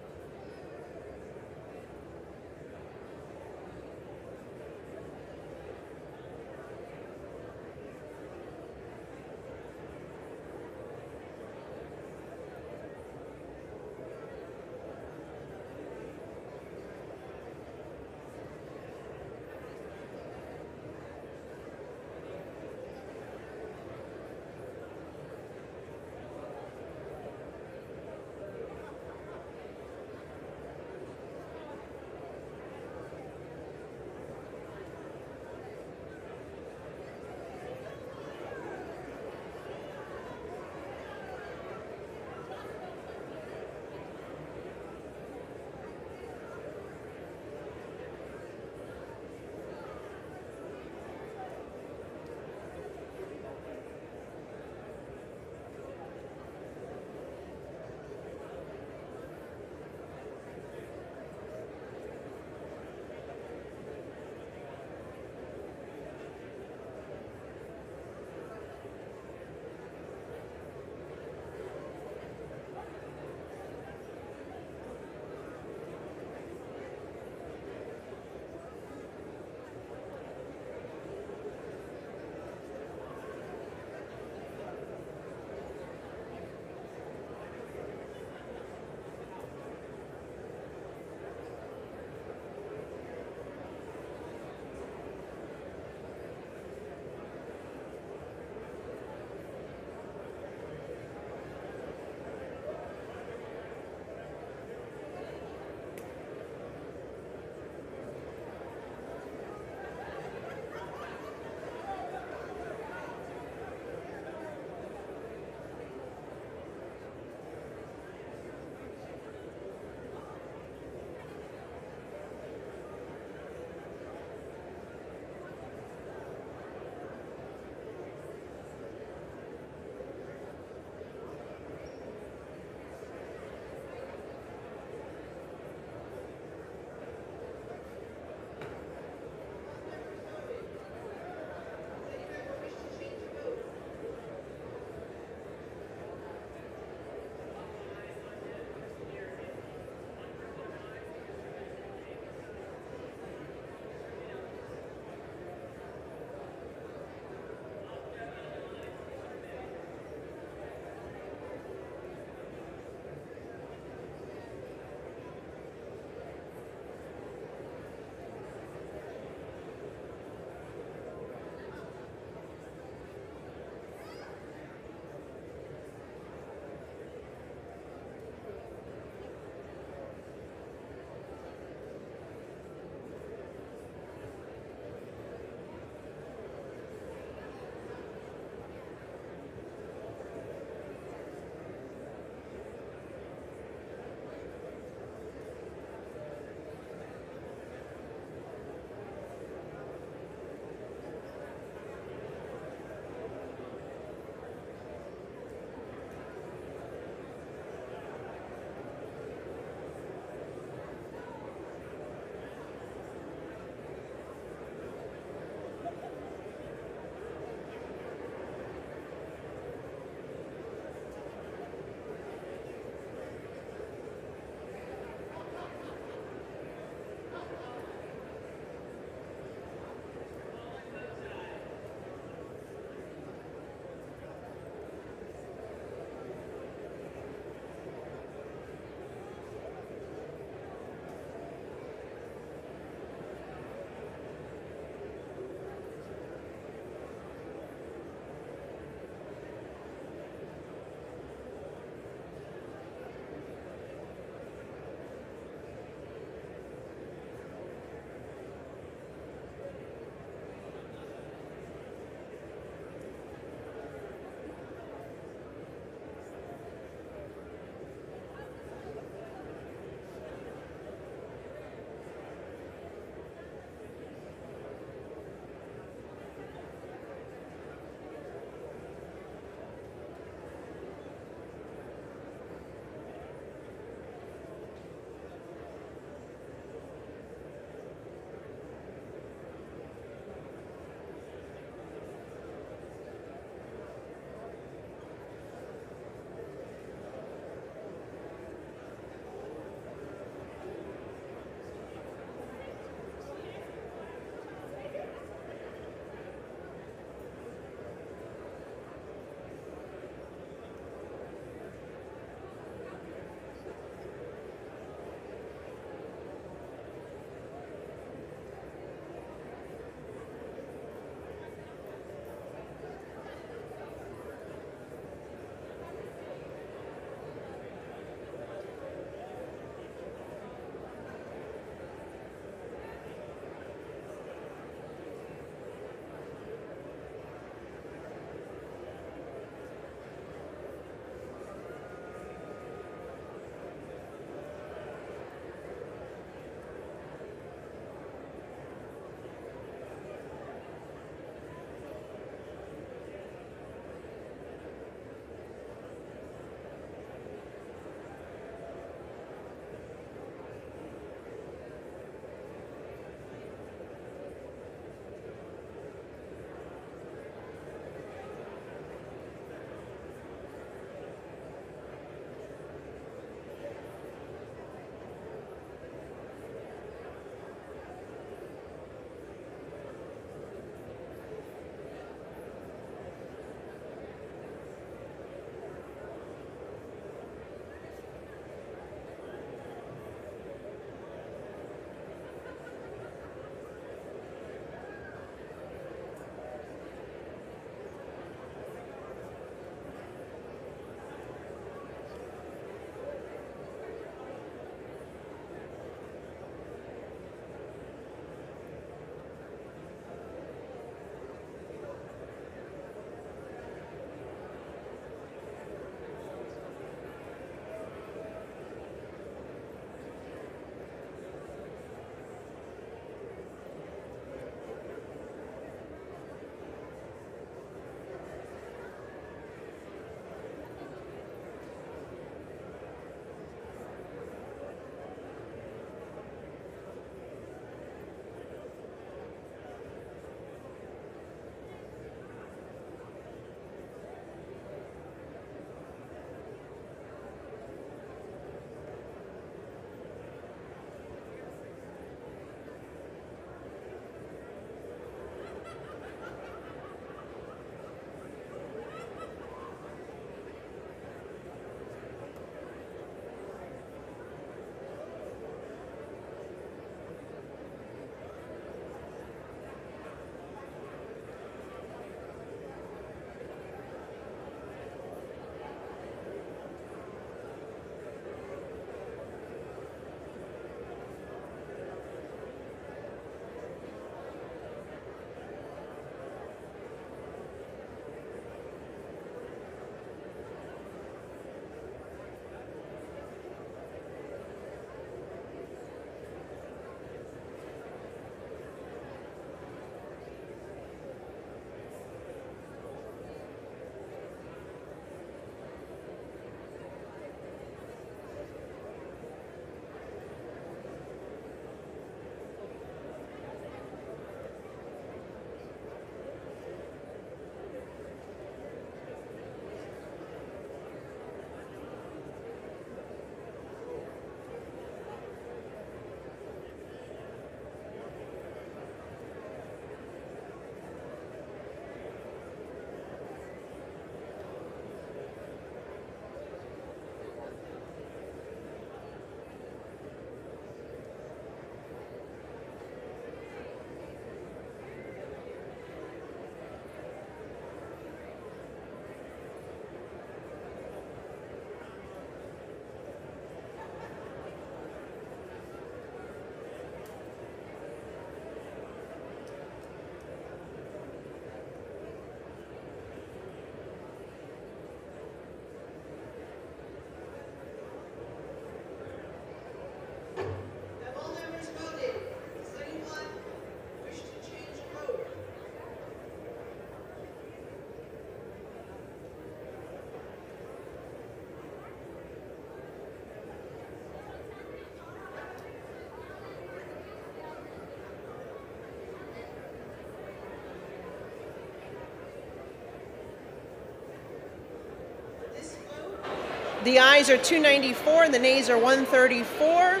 The ayes are 294 and the nays are 134.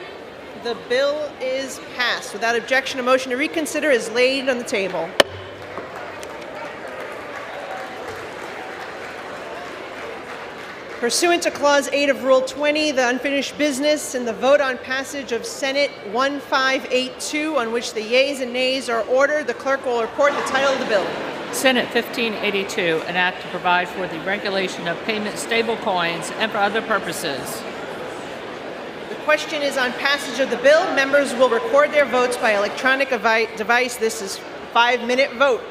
The bill is passed. Without objection, a motion to reconsider is laid on the table. Pursuant to Clause 8 of Rule 20, the unfinished business and the vote on passage of Senate 1582, on which the yeas and nays are ordered, the clerk will report the title of the bill. Senate 1582, an act to provide for the regulation of payment stablecoins and for other purposes. The question is on passage of the bill. Members will record their votes by electronic device. This is a 5-minute vote.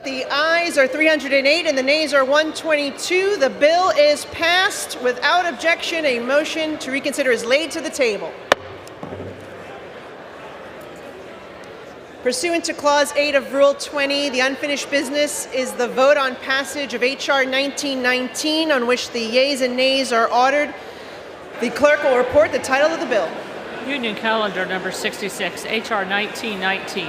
The ayes are 308 and the nays are 122. The bill is passed without objection. A motion to reconsider is laid to the table. Pursuant to Clause 8 of Rule 20, the unfinished business is the vote on passage of H.R. 1919, on which the yeas and nays are ordered. The clerk will report the title of the bill. Union Calendar number 66, H.R. 1919,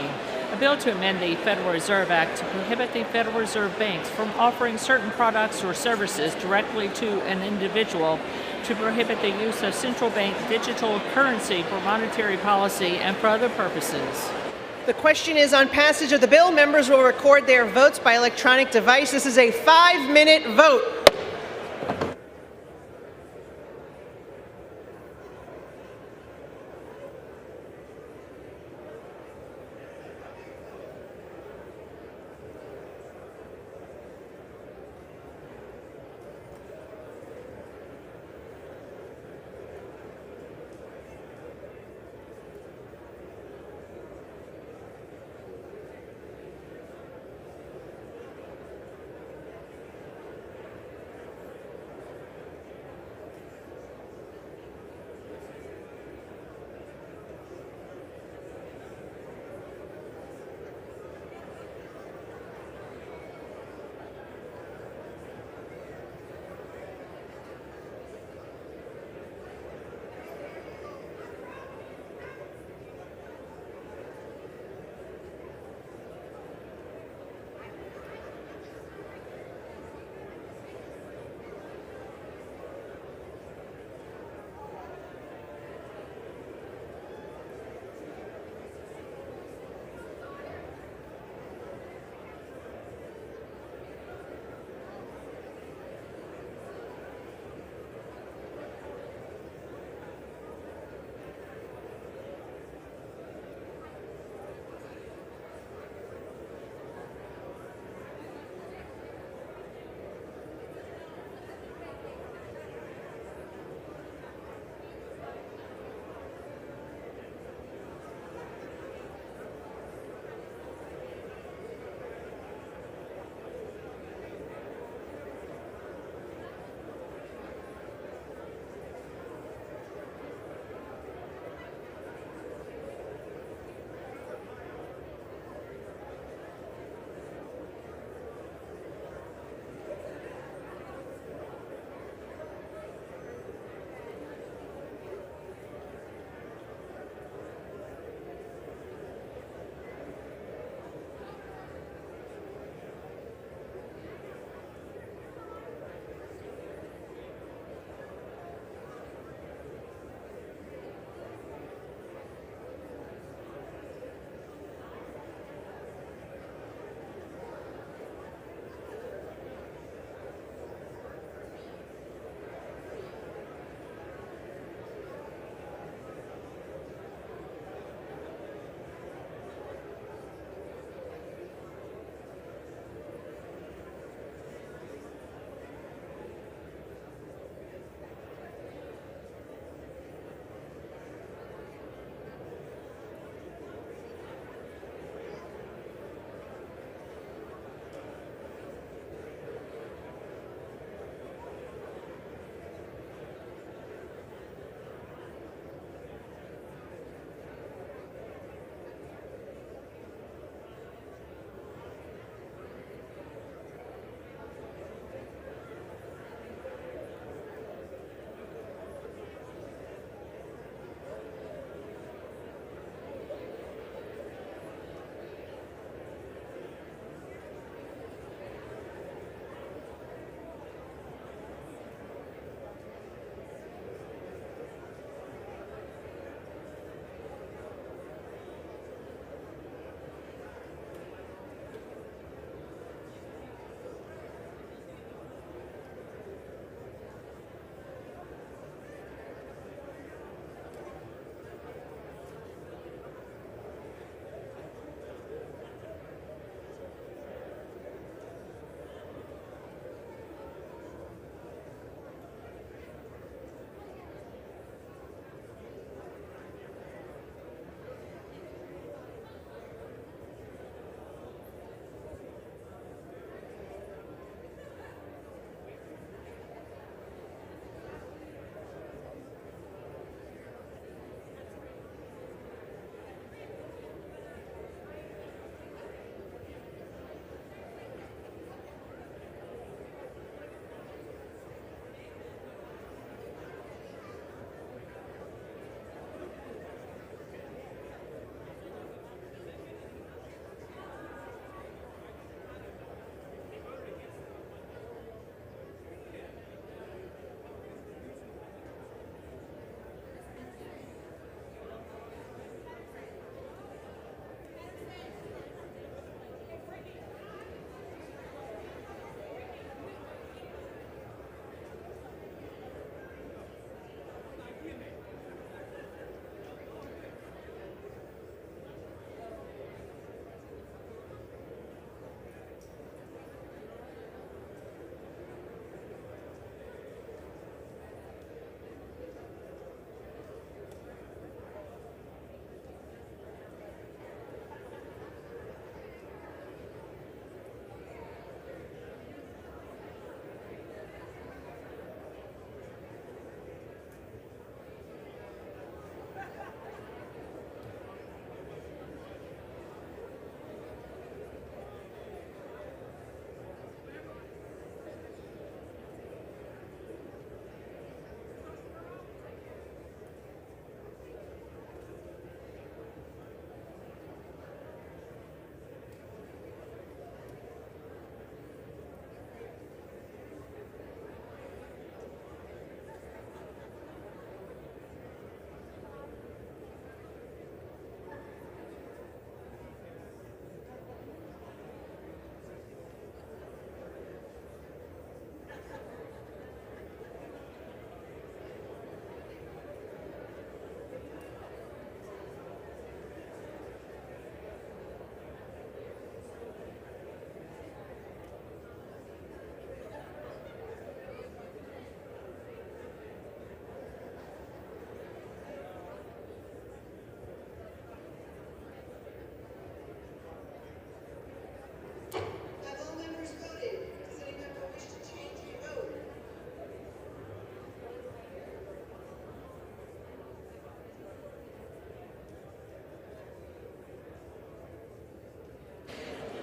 a bill to amend the Federal Reserve Act to prohibit the Federal Reserve banks from offering certain products or services directly to an individual, to prohibit the use of central bank digital currency for monetary policy and for other purposes. The question is on passage of the bill. Members will record their votes by electronic device. This is a 5-minute vote.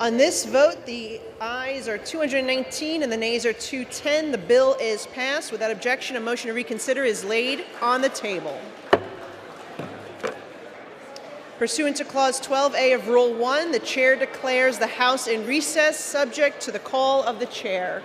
On this vote, the ayes are 219 and the nays are 210. The bill is passed. Without objection, a motion to reconsider is laid on the table. Pursuant to Clause 12A of Rule 1, the chair declares the House in recess, subject to the call of the chair.